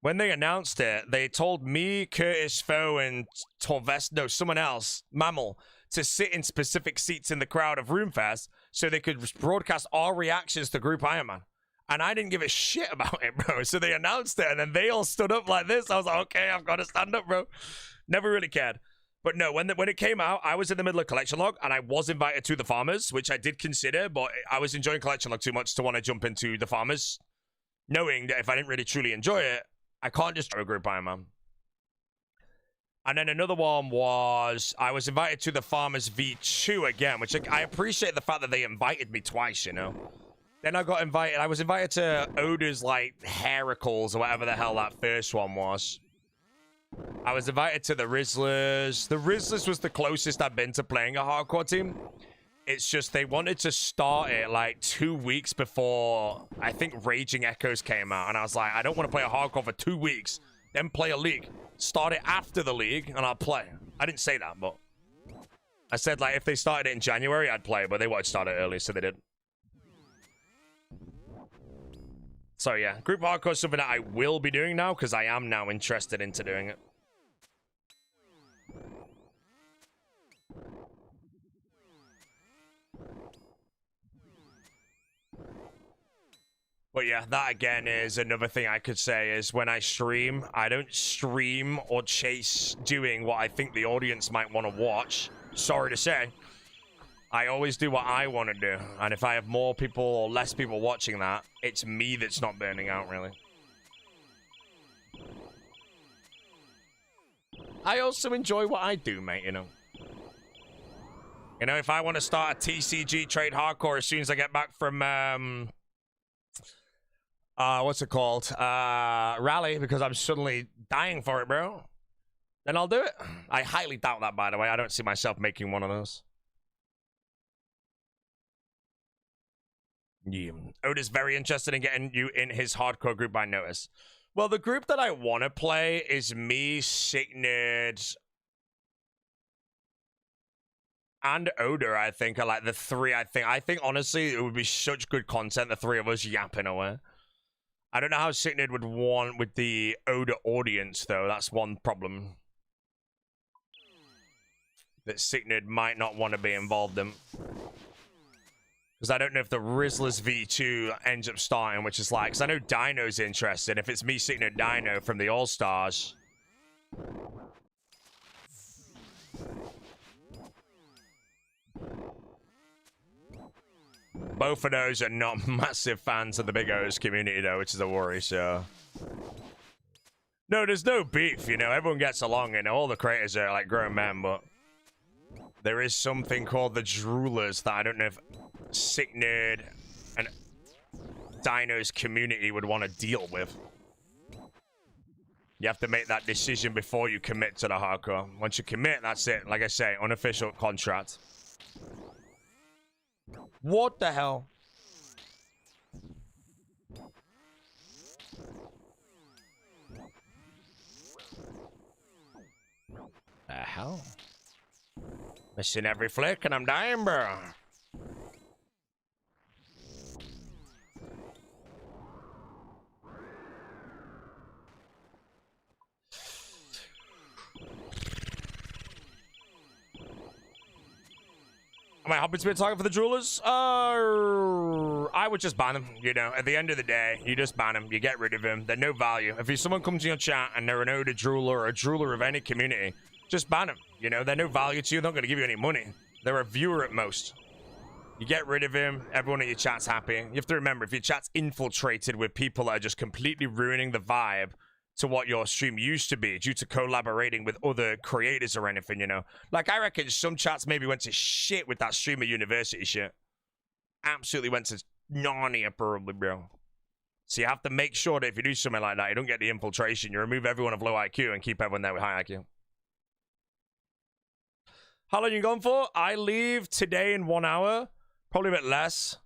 When they announced it, they told me, Curtis Foe, and someone else, Mammal, to sit in specific seats in the crowd of RuneFest so they could broadcast our reactions to Group Iron Man. And I didn't give a shit about it, bro. So they announced it and then they all stood up like this. I was like, okay, I've got to stand up, bro. Never really cared. But no, when it came out, I was in the middle of collection log and I was invited to the farmers, which I did consider, but I was enjoying collection log too much to want to jump into the farmers, knowing that if I didn't really truly enjoy it, I can't just do a Group Iron Man. And then another one was, I was invited to the Farmers V2 again, which I appreciate the fact that they invited me twice, you know. Then I was invited to Oda's, like, Heracles or whatever the hell that first one was. I was invited to the Rizzlers. The Rizzlers was the closest I've been to playing a hardcore team. It's just they wanted to start it like 2 weeks before I think Raging Echoes came out. And I was like, I don't want to play a hardcore for 2 weeks, then play a league. Start it after the league and I'll play. I didn't say that, but I said like if they started it in January, I'd play, but they wanted to start it early, so they did. So yeah, group hardcore is something that I will be doing now because I am now interested into doing it. But yeah, that again is another thing I could say is when I stream, I don't stream or chase doing what I think the audience might want to watch. Sorry to say. I always do what I want to do. And if I have more people or less people watching that, it's me that's not burning out, really. I also enjoy what I do, mate, you know. You know, if I want to start a TCG trade hardcore as soon as I get back from, what's it called? Rally, because I'm suddenly dying for it, bro. Then I'll do it. I highly doubt that, by the way. I don't see myself making one of those. Yeah. Oda's very interested in getting you in his hardcore group, I notice. Well, the group that I want to play is me, Sicknerd, and Oda, I think, are like the three, I think, honestly, it would be such good content, the three of us yapping away. I don't know how Sicknerd would want with the Oda audience, though. That's one problem that Sicknerd might not want to be involved in. Because I don't know if the Rizzlers V2 ends up starting, which is like... Because I know Dino's interested. If it's me, Sicknerd, Dino from the All-Stars... Both of those are not massive fans of the Big O's community, though, which is a worry, so... No, there's no beef, you know? Everyone gets along, you know? All the creators are, like, grown men, but... There is something called the Droolers that I don't know if Sicknerd and Dino's community would want to deal with. You have to make that decision before you commit to the hardcore. Once you commit, that's it. Like I say, unofficial contract. What the hell? The hell? Missing every flick and I'm dying, bro. Am I happy to be a target for the jewelers? I would just ban them, you know. At the end of the day, you just ban them. You get rid of them. They're no value. If someone comes in your chat and they're an Oda jeweler or a jeweler of any community, just ban them. You know, they're no value to you. They're not going to give you any money. They're a viewer at most. You get rid of him. Everyone in your chat's happy. You have to remember, if your chat's infiltrated with people that are just completely ruining the vibe to what your stream used to be due to collaborating with other creators or anything, you know. Like, I reckon some chats maybe went to shit with that streamer university shit. Absolutely went to Narnia, probably, bro. So you have to make sure that if you do something like that, you don't get the infiltration. You remove everyone of low IQ and keep everyone there with high IQ. How long are you gone for? I leave today in 1 hour. Probably a bit less.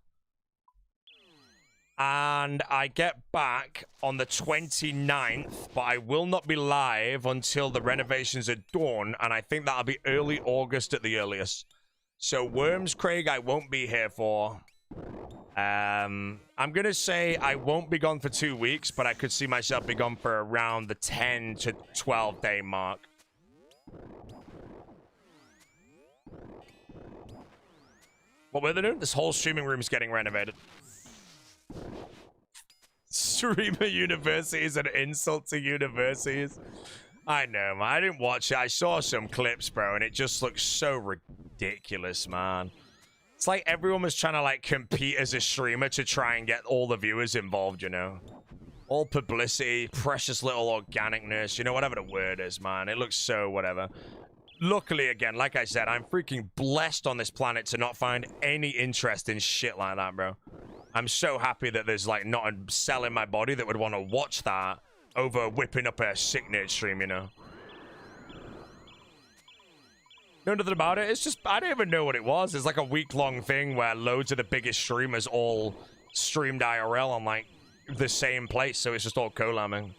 And I get back on the 29th, but I will not be live until the renovations are done, and I think that'll be early August at the earliest. So Worms Craig I won't be here for. I'm gonna say I won't be gone for 2 weeks, but I could see myself be gone for around the 10 to 12 day mark. What were they doing? This whole streaming room is getting renovated. Streamer university is an insult to universities. I know, man. I didn't watch it. I saw some clips, bro, and it just looks so ridiculous, man. It's like everyone was trying to, like, compete as a streamer to try and get all the viewers involved, you know? All publicity, precious little organicness, you know, whatever the word is, man. It looks so whatever. Luckily, again, like I said, I'm freaking blessed on this planet to not find any interest in shit like that, bro. I'm so happy that there's, like, not a cell in my body that would want to watch that over whipping up a sick nerd stream, you know? Know nothing about it. It's just, I don't even know what it was. It's like a week-long thing where loads of the biggest streamers all streamed IRL on, like, the same place, so it's just all collabing.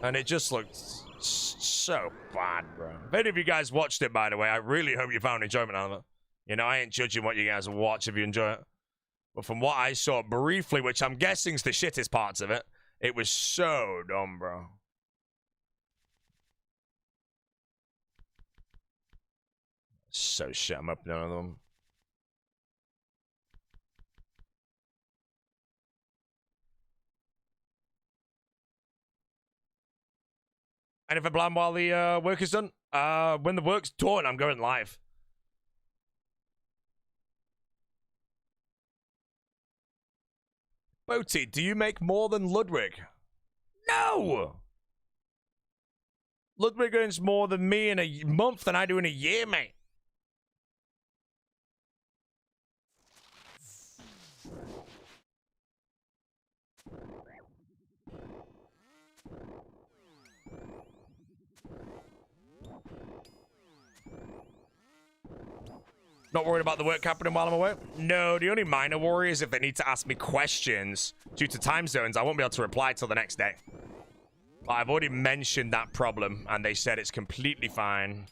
And it just looked so bad, bro. If any of you guys watched it, by the way, I really hope you found enjoyment out of it. You know, I ain't judging what you guys watch if you enjoy it. But from what I saw briefly, which I'm guessing is the shittest parts of it, it was so dumb, bro. So shit, I'm up none of them. And if I blind while the work is done, when the work's done, I'm going live. Boti, do you make more than Ludwig? No! Ludwig earns more than me in a month than I do in a year, mate. Not worried about the work happening while I'm away? No, the only minor worry is if they need to ask me questions due to time zones, I won't be able to reply till the next day. But I've already mentioned that problem, and they said it's completely fine.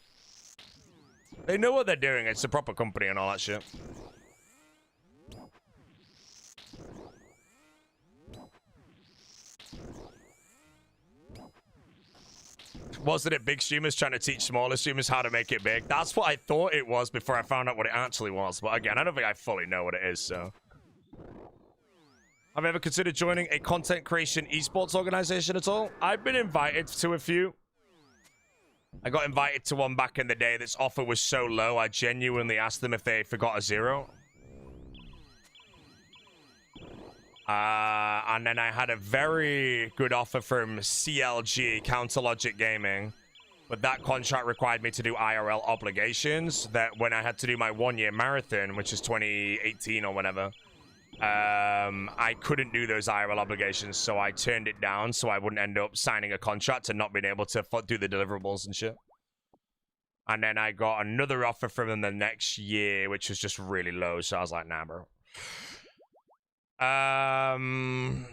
They know what they're doing. It's a proper company and all that shit. Wasn't it big streamers trying to teach smaller streamers how to make it big? That's what I thought it was before I found out what it actually was. But again, I don't think I fully know what it is, so. Have you ever considered joining a content creation esports organization at all? I've been invited to a few. I got invited to one back in the day. This offer was so low, I genuinely asked them if they forgot a zero. And then I had a very good offer from CLG, Counter Logic Gaming. But that contract required me to do IRL obligations. That when I had to do my 1 year marathon, which is 2018 or whatever, I couldn't do those IRL obligations. So I turned it down so I wouldn't end up signing a contract and not being able to do the deliverables and shit. And then I got another offer from them the next year, which was just really low. So I was like, nah, bro. Then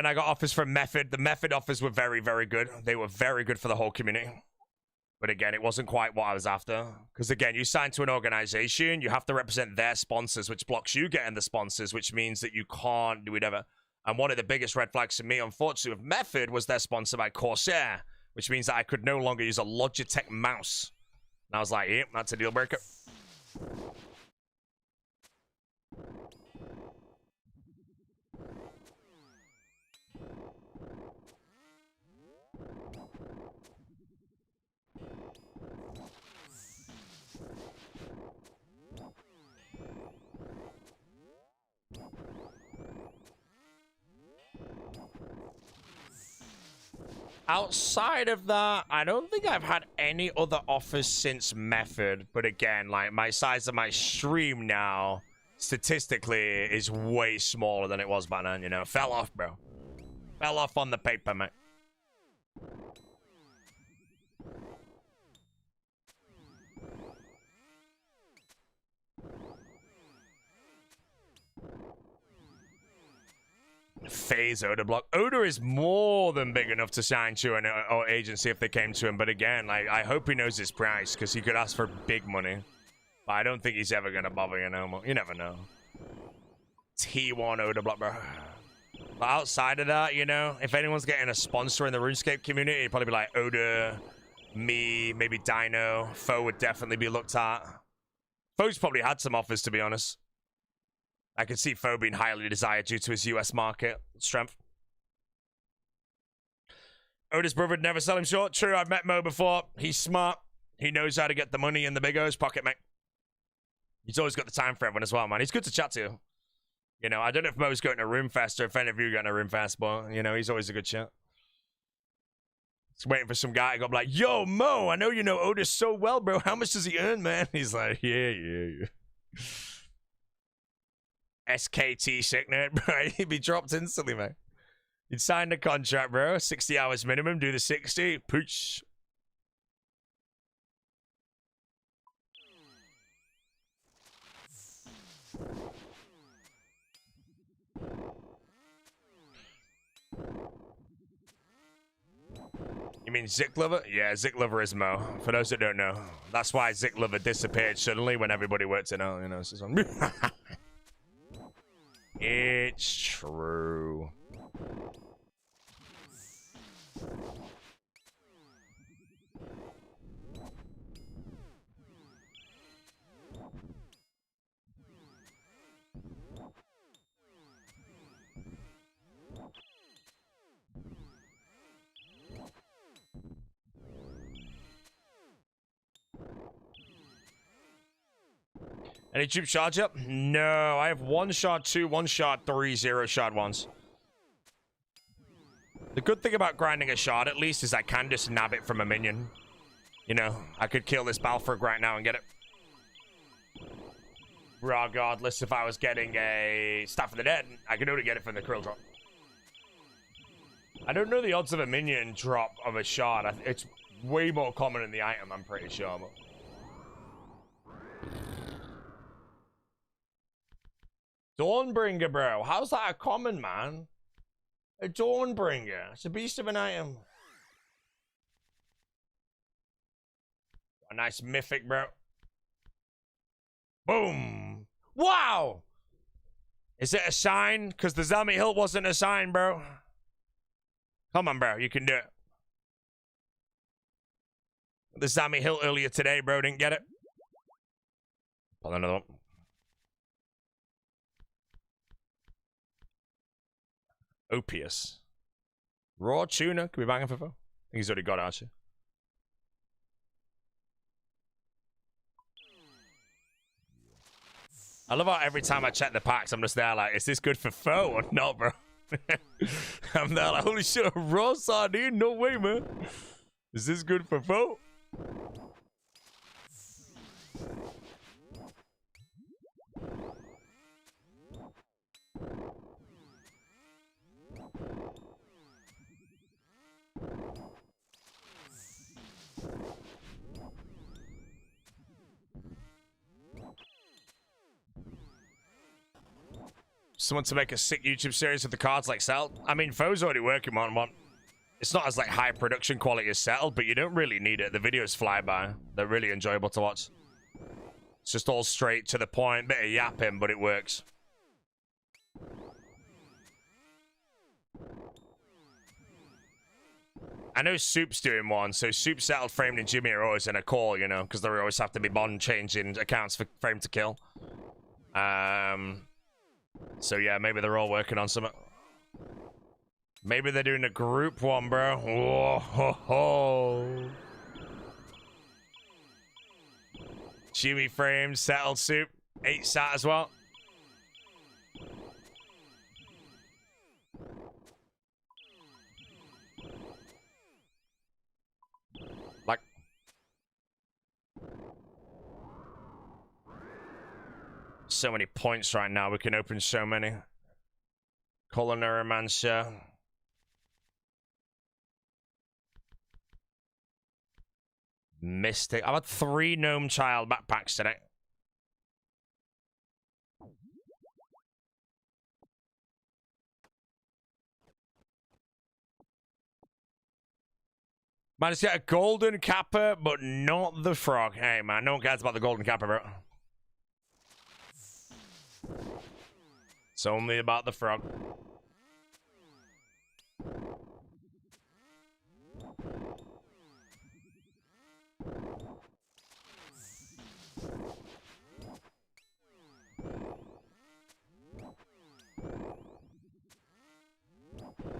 I got offers from Method. The Method offers were very, very good. They were very good for the whole community. But again, it wasn't quite what I was after. Because again, you sign to an organization, you have to represent their sponsors, which blocks you getting the sponsors, which means that you can't do whatever. And one of the biggest red flags for me, unfortunately, with Method was they're sponsored by Corsair, which means that I could no longer use a Logitech mouse. And I was like, yep, that's a deal breaker. Outside of that, I don't think I've had any other offers since Method. But again, like, my size of my stream now, statistically, is way smaller than it was back then, you know? Fell off, bro. Fell off on the paper, mate. Phase Oda block. Oda is more than big enough to sign to an agency if they came to him. But again, like, I hope he knows his price, because he could ask for big money. But I don't think he's ever going to bother, you know? You never know. T1 Oda block, bro. But outside of that, you know, if anyone's getting a sponsor in the RuneScape community, it'd probably be like Oda, me, maybe Dino. Foe would definitely be looked at. Foe's probably had some offers, to be honest. I could see Foe being highly desired due to his US market strength. Oda's brother would never sell him short. True, I've met Mo before. He's smart. He knows how to get the money in the big O's pocket, mate. He's always got the time for everyone as well, man. He's good to chat to. You know, I don't know if Mo's going to RuneFest or if any of you are going to RuneFest, but, you know, he's always a good chat. Just waiting for some guy to go like, yo, Mo, I know you know Oda so well, bro. How much does he earn, man? He's like, yeah. SKT sickness, bro. He'd be dropped instantly, man. He'd sign the contract, bro. 60 hours minimum, do the 60. Pooch. You mean Zik Lover? Yeah, Zik Lover is Mo. For those that don't know. That's why Zik Lover disappeared suddenly when everybody worked it out, you know. So it's true. Any tube charge up? No, I have 1 shard 2, 1 shard 3, 0 shard 1s. The good thing about grinding a shard, at least, is I can just nab it from a minion. You know, I could kill this Balfrog right now and get it. Regardless, if I was getting a Staff of the Dead, I could only get it from the Krill drop. I don't know the odds of a minion drop of a shard. It's way more common in the item, I'm pretty sure. But... Dawnbringer, bro. How's that a common, man? A Dawnbringer. It's a beast of an item. A nice mythic, bro. Boom. Wow. Is it a sign? Because the Zami Hilt wasn't a sign, bro. Come on, bro. You can do it. The Zami Hilt earlier today, bro. Didn't get it. Pull another one. Opius. Raw tuna. Can we bang him for 4? I think he's already got it, actually. I love how every time I check the packs, I'm just there like, is this good for foe or not, bro? I'm there like, holy shit, raw sardine? No way, man. Is this good for foe? Someone to make a sick YouTube series with the cards like Settled. I mean, Foe's already working on one. It's not as like high production quality as Settled, but you don't really need it. The videos fly by. They're really enjoyable to watch. It's just all straight to the point, bit of yapping, but it works. I know Soup's doing one, so Soup, Settled, Framed, and Jimmy are always in a call, you know, because they always have to be bond changing accounts for Frame to Kill. So yeah, maybe they're all working on something. Maybe they're doing a group one, bro. Whoa, ho, ho. Jimmy Frame, Settled, Soup, 8 sat as well. So many points right now. We can open so many. Culinary Mancer. Mystic. I've had 3 Gnome Child backpacks today. Managed to get a golden kappa, but not the frog. Hey, man, no one cares about the golden kappa, bro. It's only about the frog.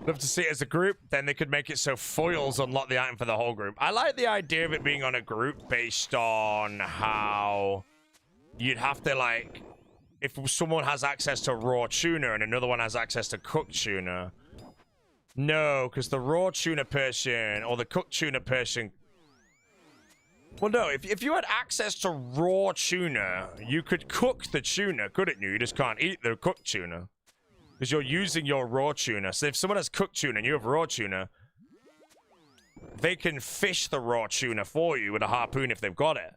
Love to see it as a group, then they could make it so foils unlock the item for the whole group. I like the idea of it being on a group based on how you'd have to, like, if someone has access to raw tuna and another one has access to cooked tuna. No, because the raw tuna person or the cooked tuna person. Well, no, if you had access to raw tuna, you could cook the tuna, couldn't you? You just can't eat the cooked tuna. Because you're using your raw tuna. So if someone has cooked tuna and you have raw tuna, they can fish the raw tuna for you with a harpoon if they've got it.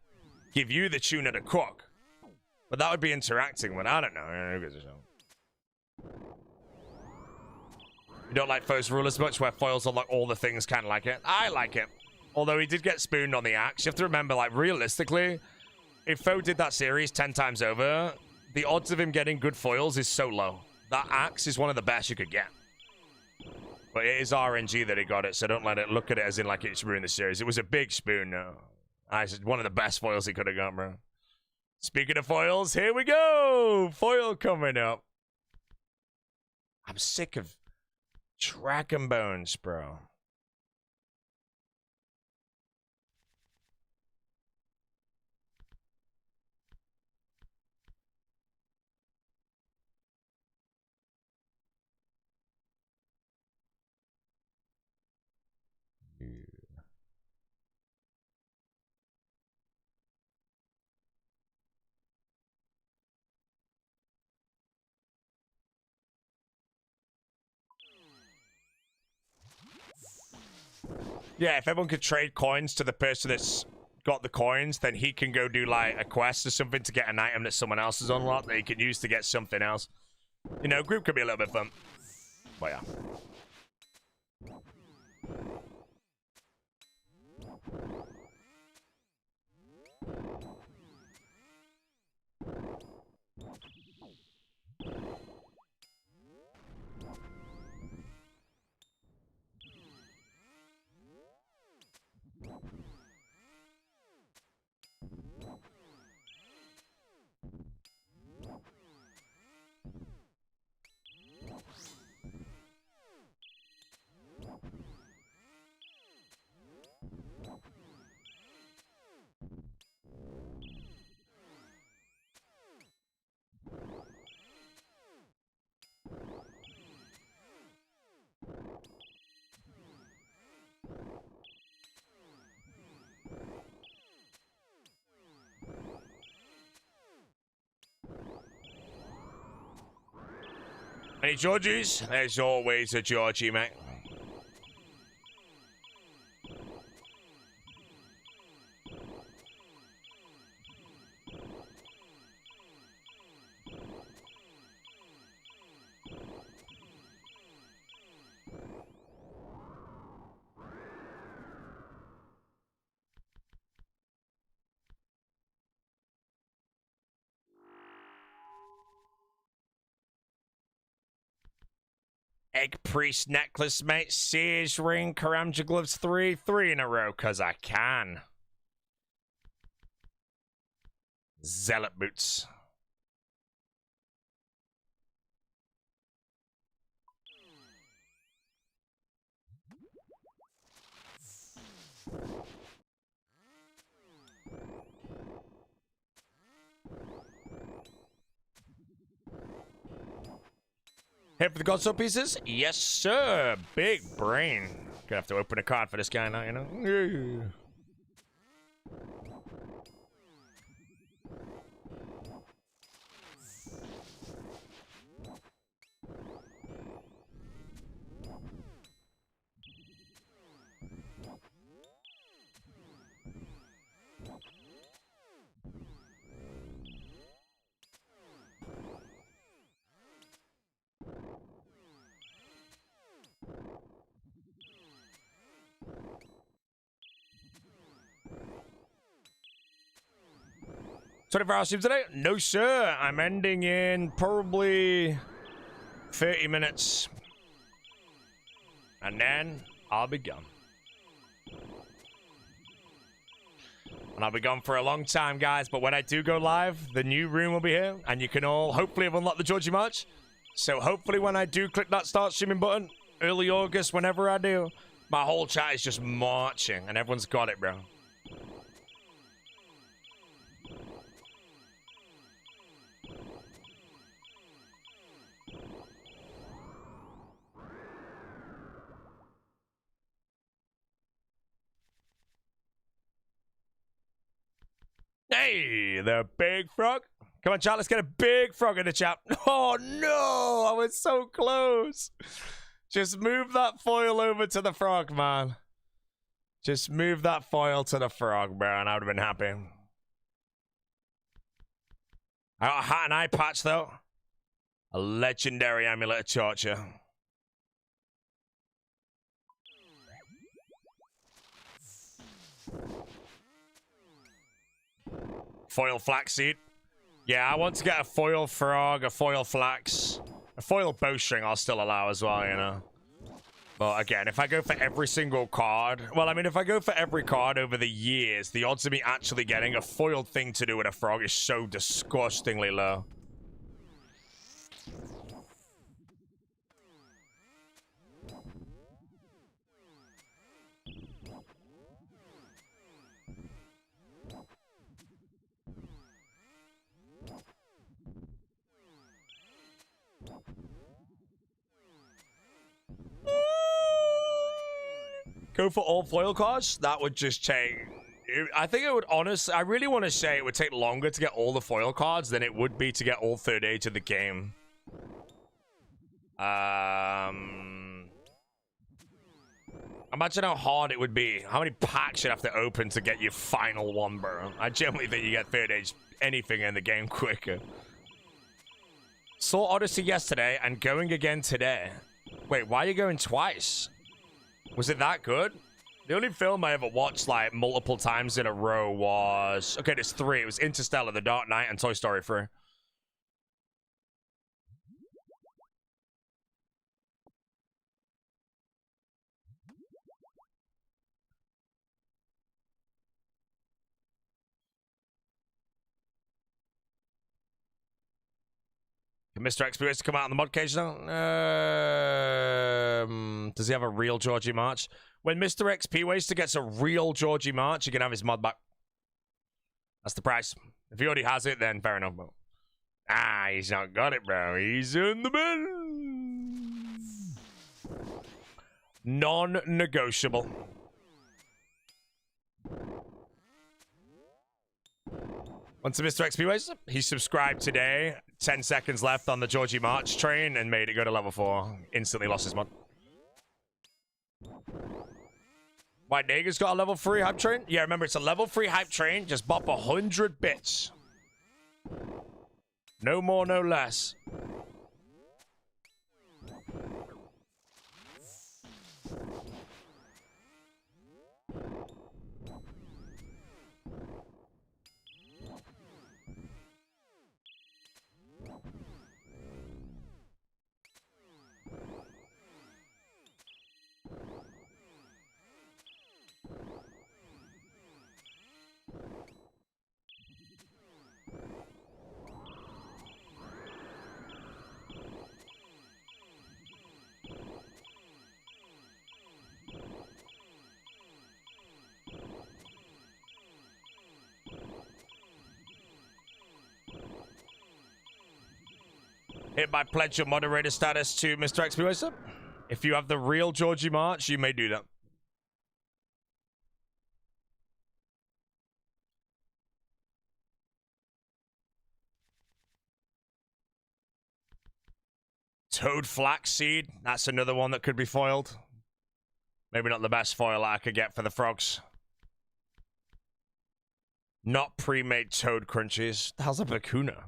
Give you the tuna to cook. But that would be interacting with, I don't know. You don't like Foe's Rule as much, where foils unlock all the things kind of like it. I like it. Although he did get spooned on the axe. You have to remember, like, realistically, if Foe did that series 10 times over, the odds of him getting good foils is so low. That axe is one of the best you could get. But it is RNG that he got it, so don't let it look at it as in like it's ruined the series. It was a big spoon, no. It's one of the best foils he could have got, bro. Speaking of foils, here we go! Foil coming up. I'm sick of Dragon Bones, bro. Yeah, if everyone could trade coins to the person that's got the coins, then he can go do, like, a quest or something to get an item that someone else has unlocked that he can use to get something else. You know, group could be a little bit fun. But yeah. Any Georgies? There's always a Georgie, mate. Egg Priest necklace, mate. Sears ring, Karamja gloves, 3 in a row, cause I can. Zealot boots. Here for the Godsword pieces? Yes, sir. Big brain. Gonna have to open a card for this guy now, you know? 24-hour stream today? No, sir. I'm ending in probably 30 minutes. And then I'll be gone. And I'll be gone for a long time, guys. But when I do go live, the new room will be here. And you can all hopefully have unlocked the Georgie March. So hopefully when I do click that start streaming button, early August, whenever I do, my whole chat is just marching. And everyone's got it, bro. Hey, the big frog. Come on, chat. Let's get a big frog in the chat. Oh, no. I was so close. Just move that foil over to the frog, man. Just move that foil to the frog, bro, and I would have been happy. I got a hat and eye patch, though. A legendary amulet of torture. Foil flaxseed. Yeah, I want to get a foil frog, a foil flax, a foil bowstring I'll still allow as well, you know. But again, if I go for every single card, well, I mean, if I go for every card over the years, the odds of me actually getting a foiled thing to do with a frog is so disgustingly low. Go for all foil cards? That would just take... I think it would honestly... I really want to say it would take longer to get all the foil cards than it would be to get all third age of the game. Imagine how hard it would be. How many packs you'd have to open to get your final one, bro. I genuinely think you get third age anything in the game quicker. Saw Odyssey yesterday and going again today. Wait, why are you going twice? Was it that good? The only film I ever watched like multiple times in a row was... Okay, there's three. It was Interstellar, The Dark Knight, and Toy Story 3. Can Mr. XP ways to come out on the mod cage now? Does he have a real Georgie March? When Mr. XP Waster gets a real Georgie March, you can have his mod back. That's the price. If he already has it, then fair enough. Ah, he's not got it, bro. He's in the bin. Non-negotiable. Once to Mr. XP Waster, he subscribed today. 10 seconds left on the Georgie March train and made it go to level 4. Instantly lost his mod. White Nigger's got a level 3 hype train? Yeah, remember, it's a level 3 hype train. Just bop 100 bits. No more, no less. Hereby pledge your moderator status to Mr. XP Waster. If you have the real Georgie March, you may do that. Toad Flaxseed. That's another one that could be foiled. Maybe not the best foil I could get for the frogs. Not pre-made toad crunchies. The hell's a Bakuna?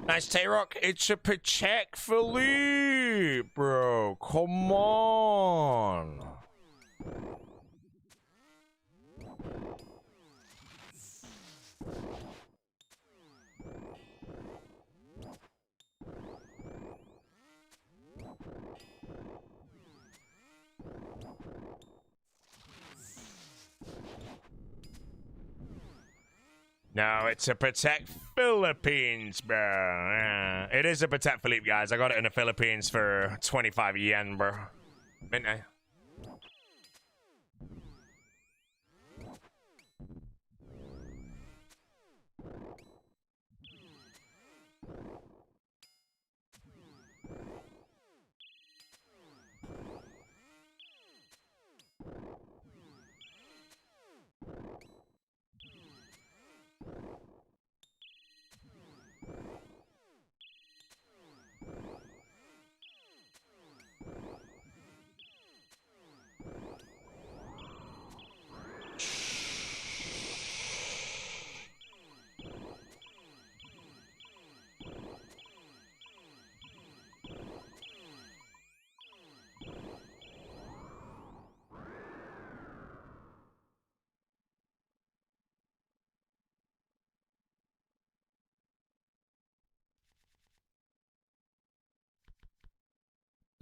Nice Tay-Rock. It's a protect Philippe, bro. Come on. No, it's a Protect Philippines, bro. Yeah. It is a Protect Philippe, guys. I got it in the Philippines for 25 yen, bro. Mint I?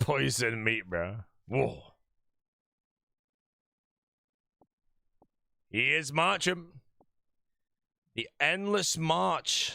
Poison meat, bro. Whoa. He is marching. The endless march.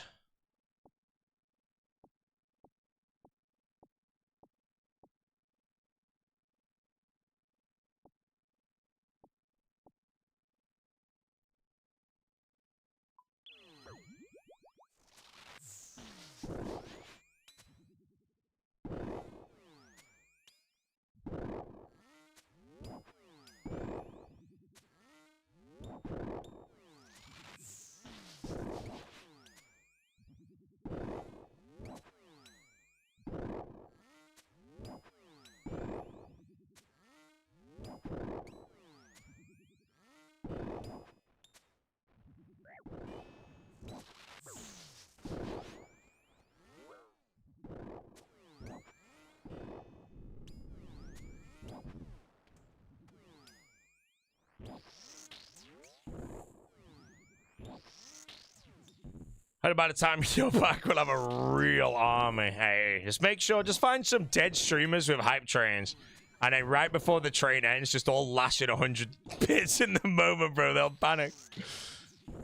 And by the time you're back, we'll have a real army. Hey, just make sure, just find some dead streamers with hype trains. And then right before the train ends, just all lashing 100 bits in the moment, bro. They'll panic.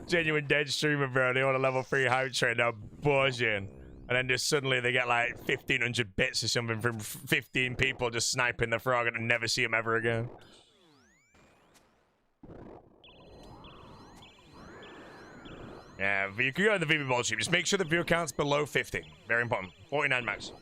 Genuine dead streamer, bro. They want a level 3 hype train. They're buzzing. And then just suddenly they get like 1,500 bits or something from 15 people just sniping the frog and never see him ever again. Yeah, you can go in the VB ball stream. Just make sure the view count's below 50. Very important. 49 max.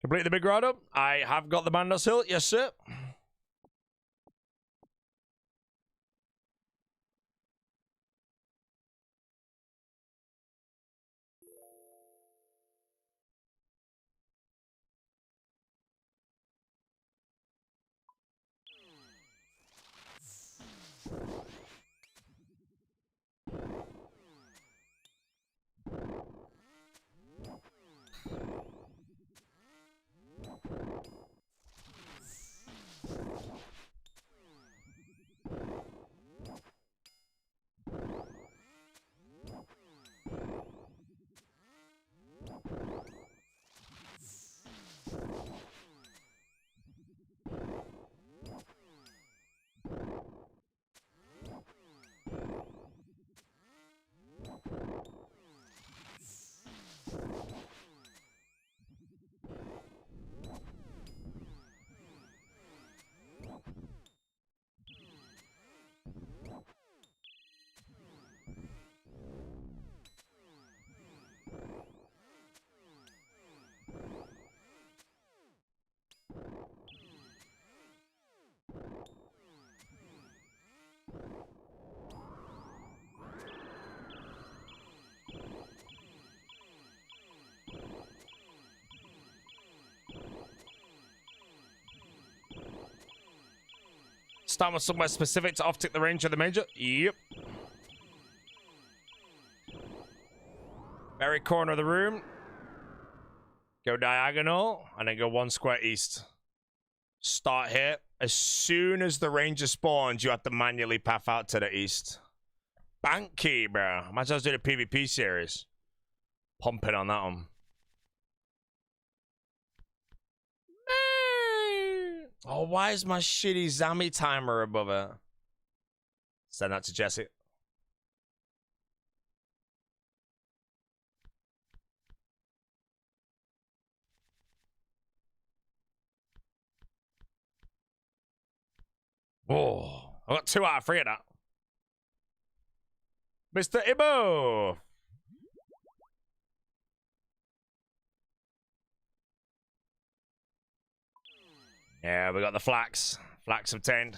Complete the big ride up. I have got the Bandos Hill. Yes, sir. start with somewhere specific to off-tick the range of the major? Yep. Very corner of the room. Go diagonal, and then go 1 square east. Start here. As soon as the ranger spawns, you have to manually path out to the east. Bank key, bro. Imagine I was doing a PvP series. Pumping on that one. Oh, why is my shitty Zami timer above it? Send that to Jesse. Oh, I got 2 out of 3 of that. Mr. Ibo. Yeah, we got the flax. Flax obtained.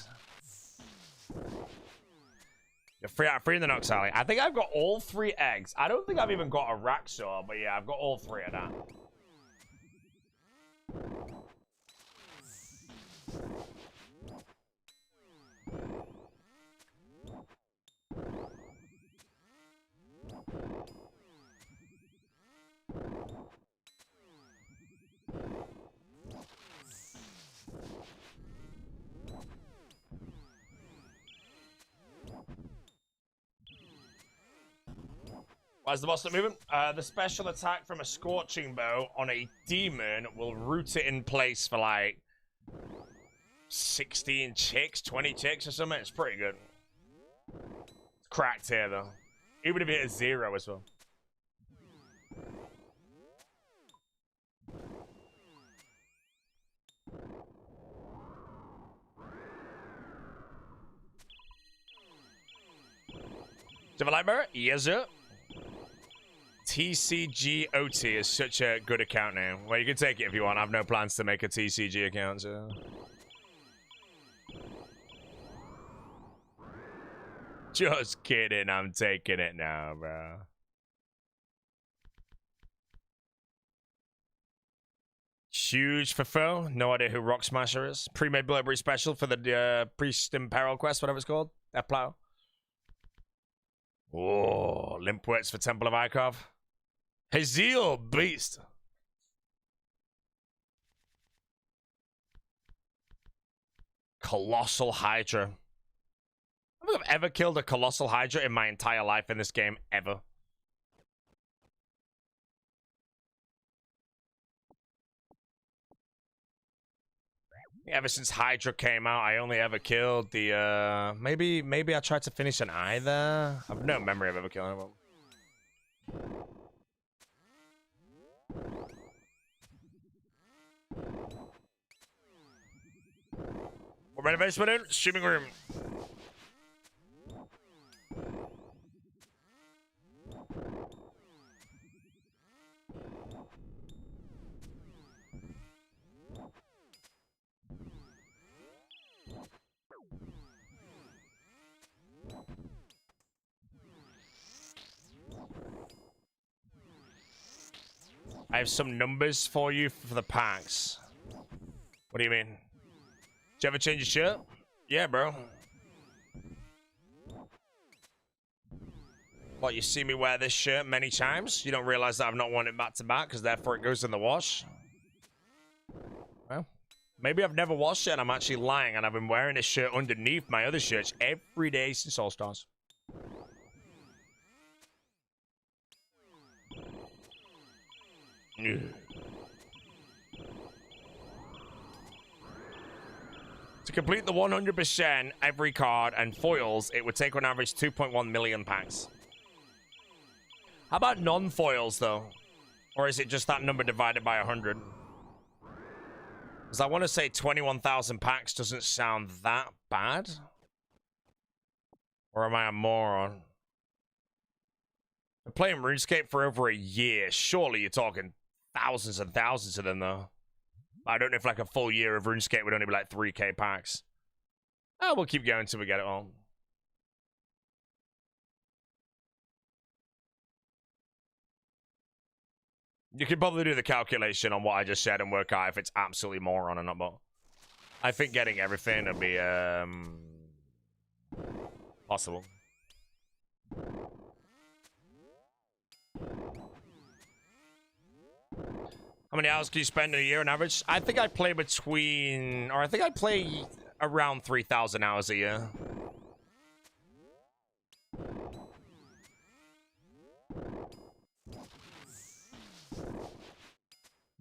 You're 3 out of 3 in the Nox Alley. I think I've got all 3 eggs. I don't think I've even got a Raxor, but yeah, I've got all 3 of that. Why is the boss not moving? The special attack from a Scorching Bow on a demon will root it in place for like 16 ticks, 20 ticks or something. It's pretty good. It's cracked here though. Even if it is 0 as well. Do you have a light mirror? Yes, sir. TCGOT is such a good account name. Well, you can take it if you want. I have no plans to make a TCG account, so... Just kidding, I'm taking it now, bro. Huge for foe. No idea who Rock Smasher is. Pre-made Blueberry Special for the Priest in Peril quest, whatever it's called. That plow. Oh, Limp Wits for Temple of Ikov. Hcim Beast. Colossal Hydra. I don't think I've ever killed a Colossal Hydra in my entire life in this game, ever. Ever since Hydra came out, I only ever killed the, maybe I tried to finish an eye there. I have no memory of ever killing one. What renovation we're in? Streaming room. I have some numbers for you for the packs. What do you mean? Did you ever change your shirt? Yeah, bro. What, you see me wear this shirt many times? You don't realize that I've not worn it back to back because therefore it goes in the wash? Well, maybe I've never washed it and I'm actually lying and I've been wearing this shirt underneath my other shirts every day since All Stars. To complete the 100% every card and foils, it would take on average 2.1 million packs. How about non-foils, though? Or is it just that number divided by 100? Because I want to say 21,000 packs doesn't sound that bad. Or am I a moron? I'm playing RuneScape for over a year. Surely you're talking thousands and thousands of them, though. I don't know if like a full year of RuneScape would only be like 3k packs. Oh, we'll keep going until we get it all. You could probably do the calculation on what I just said and work out if it's absolutely moron or not, but I think getting everything would be Possible. How many hours can you spend in a year on average? I think I play between, or I think I play around 3,000 hours a year.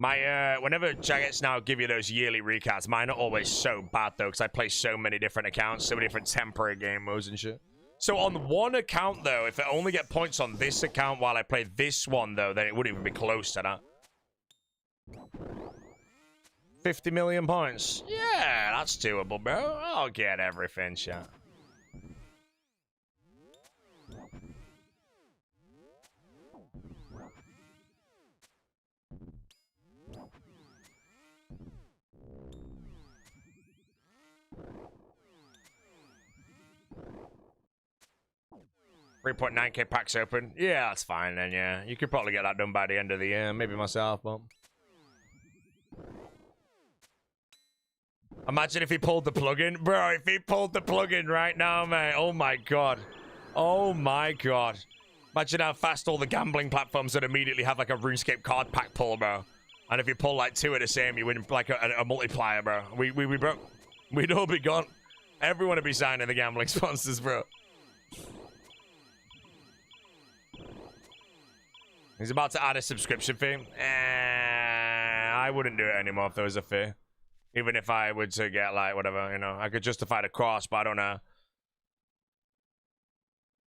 My, whenever Jaggets now give you those yearly recaps, mine are always so bad though, because I play so many different accounts, so many different temporary game modes and shit. So on one account though, if I only get points on this account while I play this one though, then it wouldn't even be close to that. 50 million points. Yeah, that's doable, bro. I'll get everything, chat. $3.9k packs open. Yeah, that's fine then, yeah. You could probably get that done by the end of the year. Maybe myself, but... Imagine if he pulled the plug-in. Bro, if he pulled the plug-in right now, mate. Oh my god. Oh my god. Imagine how fast all the gambling platforms would immediately have like a RuneScape card pack pull, bro. And if you pull like 2 of the same, you win like a multiplier, bro. We broke. We'd all be gone. Everyone would be signing the gambling sponsors, bro. He's about to add a subscription fee. I wouldn't do it anymore if there was a fee. Even if I were to get, like, whatever, you know. I could justify the cost, but I don't know.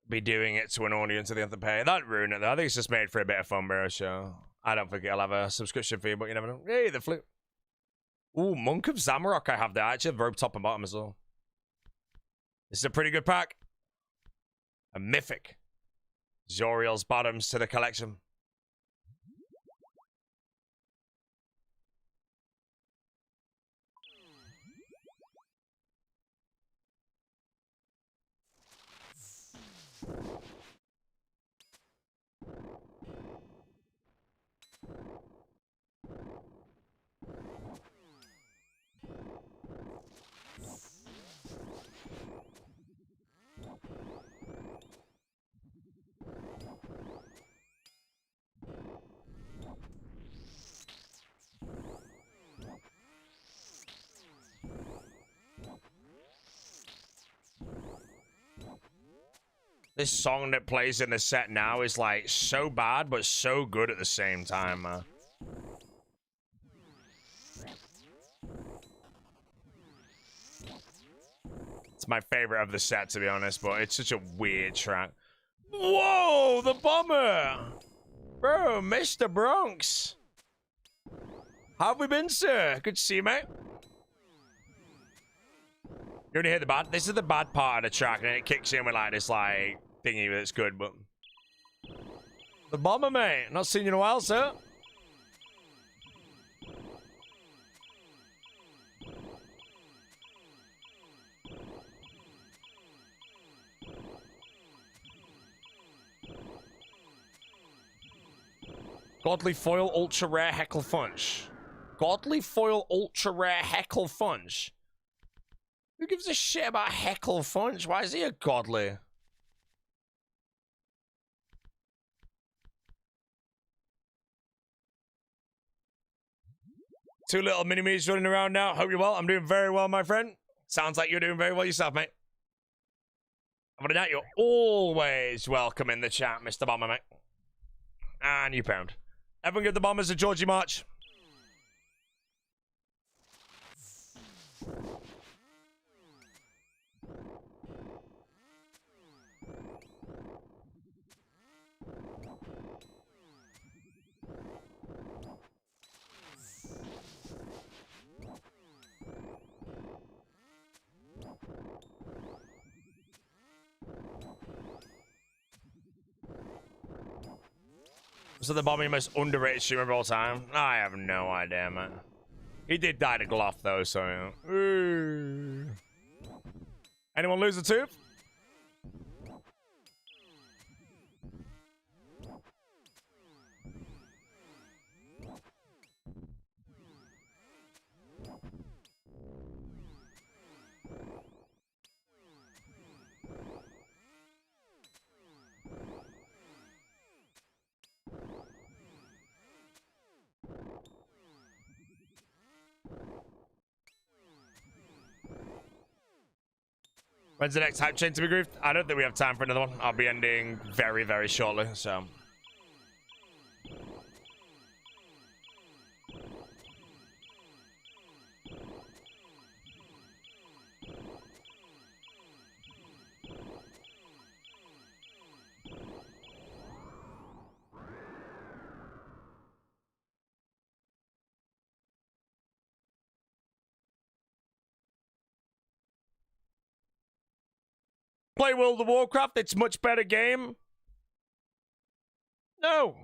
Be doing it to an audience that they have to pay. That'd ruin it, though. I think it's just made for a bit of fun, bro, so... I don't think I'll have a subscription fee, but you never know. Hey, the flip. Ooh, Monk of Zamarok I have there. I actually have rope top and bottom as well. This is a pretty good pack. A mythic. Zoriel's bottoms to the collection. This song that plays in the set now is like so bad, but so good at the same time, man. It's my favorite of the set, to be honest, but it's such a weird track. Whoa, the bomber! Bro, Mr. Bronx. How have we been, sir? Good to see you, mate. You only hear the bad? This is the bad part of the track, and it kicks in with like this like thingy that's good, but... The bomber, mate. Not seen you in a while, sir. Godly Foil Ultra Rare Heckle Funch. Godly Foil Ultra Rare Heckle Funch. Who gives a shit about Heckle Funch? Why is he a godly? Two little mini-me's running around now. Hope you're well. I'm doing very well, my friend. Sounds like you're doing very well yourself, mate. Other than that, you're always welcome in the chat, Mr. Bomber, mate. And you pound. Everyone give the Bombers a Georgie March. So the Bomber most underrated streamer of all time? I have no idea, man. He did die to Gloth, though, so... Ooh. Anyone lose a tooth? When's the next hype chain to be grooved? I don't think we have time for another one. I'll be ending very, very shortly, so... Play World of Warcraft, it's much better game. No.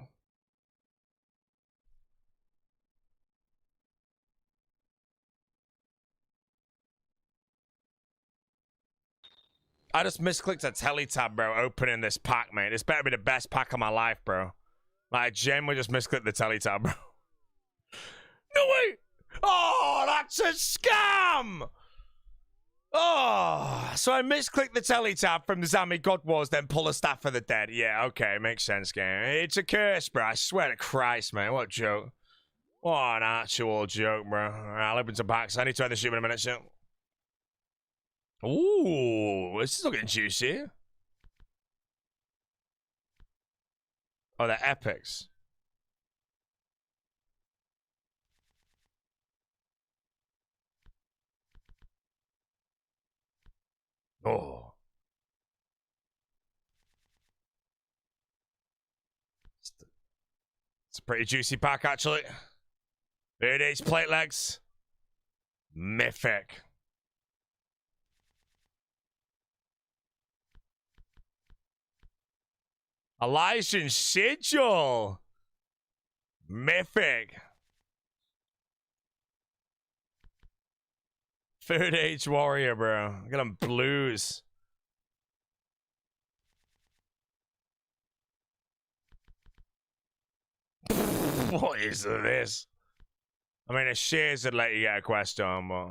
I just misclicked a teletab, bro, opening this pack, mate. This better be the best pack of my life, bro. Like, genuinely just misclicked the teletab, bro. No way! Oh, that's a scam! Oh, so I misclicked the teletab from the Zami God Wars, then pull a staff for the dead. Yeah, okay, makes sense, game. It's a curse, bro. I swear to Christ, man. What a joke. What an actual joke, bro. Alright, I'll open some packs. I need to end the stream in a minute, so. Ooh, this is looking juicy. Oh, they're epics. Oh. It's a pretty juicy pack, actually. There it is, plate legs. Mythic. Elysian Sigil. Mythic. Third Age Warrior, bro. Look at them blues. What is this? I mean, a shares would let you get a quest on, but...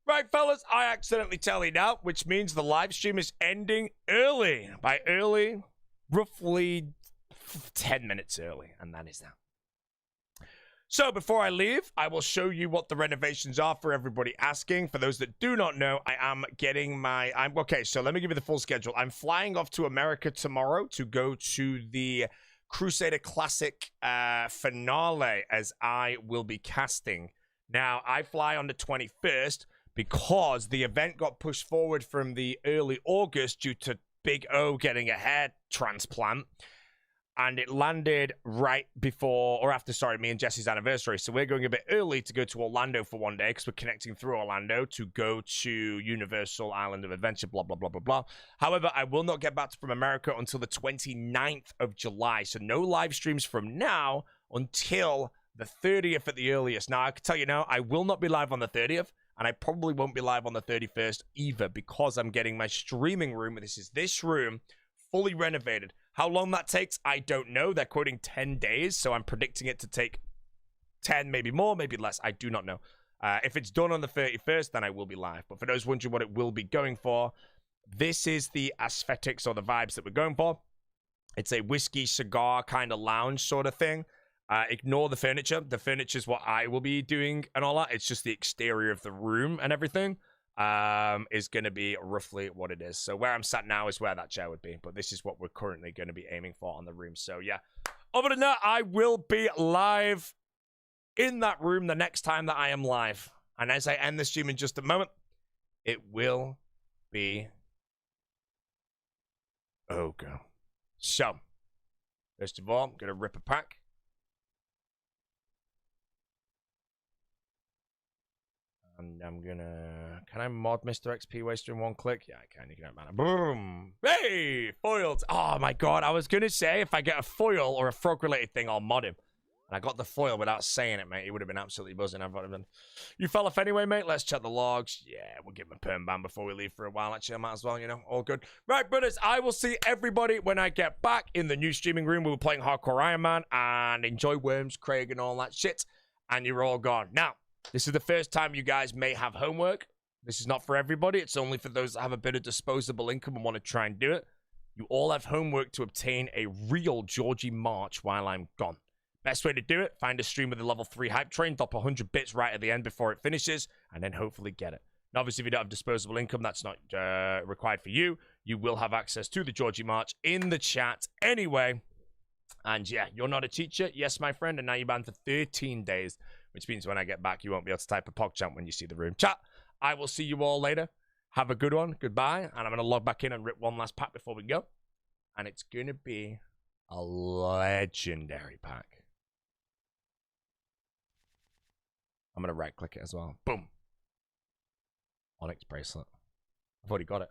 Right, fellas, I accidentally tallied out, which means the live stream is ending early. By early, roughly 10 minutes early, and that is now. So before I leave, I will show you what the renovations are for everybody asking. For those that do not know, I am getting my... okay, so let me give you the full schedule. I'm flying off to America tomorrow to go to the Crusader Classic finale, as I will be casting. Now, I fly on the 21st because the event got pushed forward from the early August due to Big O getting a hair transplant. And it landed right before, or after, sorry, me and Jesse's anniversary. So we're going a bit early to go to Orlando for one day because we're connecting through Orlando to go to Universal Island of Adventure, blah, blah, blah, blah, blah. However, I will not get back from America until the 29th of July. So no live streams from now until the 30th at the earliest. Now, I can tell you now, I will not be live on the 30th. And I probably won't be live on the 31st either because I'm getting my streaming room. This is this room fully renovated. How long that takes, I don't know. They're quoting 10 days, so I'm predicting it to take 10, maybe more, maybe less. I do not know. If it's done on the 31st, then I will be live. But for those wondering what it will be going for, this is the aesthetics or the vibes that we're going for. It's a whiskey cigar kind of lounge sort of thing. Ignore the furniture. The furniture is what I will be doing and all that. It's just the exterior of the room and everything. Is going to be roughly what it is. So where I'm sat now is where that chair would be. But this is what we're currently going to be aiming for on the room. So yeah. Other than that, I will be live in that room the next time that I am live. And as I end the stream in just a moment, it will be okay. So, first of all, I'm going to rip a pack. And I'm gonna... Can I mod Mr. XP Waster in one click? Yeah, I can. You can have boom! Hey! Foiled! Oh my god, I was gonna say if I get a foil or a frog-related thing, I'll mod him. And I got the foil without saying it, mate. He would have been absolutely buzzing. I've been... You fell off anyway, mate? Let's check the logs. Yeah, we'll give him a perm ban before we leave for a while. Actually, I might as well, you know. All good. Right, brothers, I will see everybody when I get back in the new streaming room. We were playing Hardcore Iron Man and enjoy Worms, Craig, and all that shit. And you're all gone. Now, this is the first time you guys may have homework. This is not for everybody. It's only for those that have a bit of disposable income and want to try and do it. You all have homework to obtain a real Georgie March while I'm gone. Best way to do it, find a stream with a level 3 hype train, drop 100 bits right at the end before it finishes, and then hopefully get it. And obviously, if you don't have disposable income, that's not required for you. You will have access to the Georgie March in the chat anyway. And yeah, you're not a teacher. Yes, my friend. And now you're banned for 13 days, which means when I get back, you won't be able to type a PogChamp when you see the room. Chat, I will see you all later. Have a good one. Goodbye. And I'm going to log back in and rip one last pack before we go. And it's going to be a legendary pack. I'm going to right-click it as well. Boom. Onyx bracelet. I've already got it.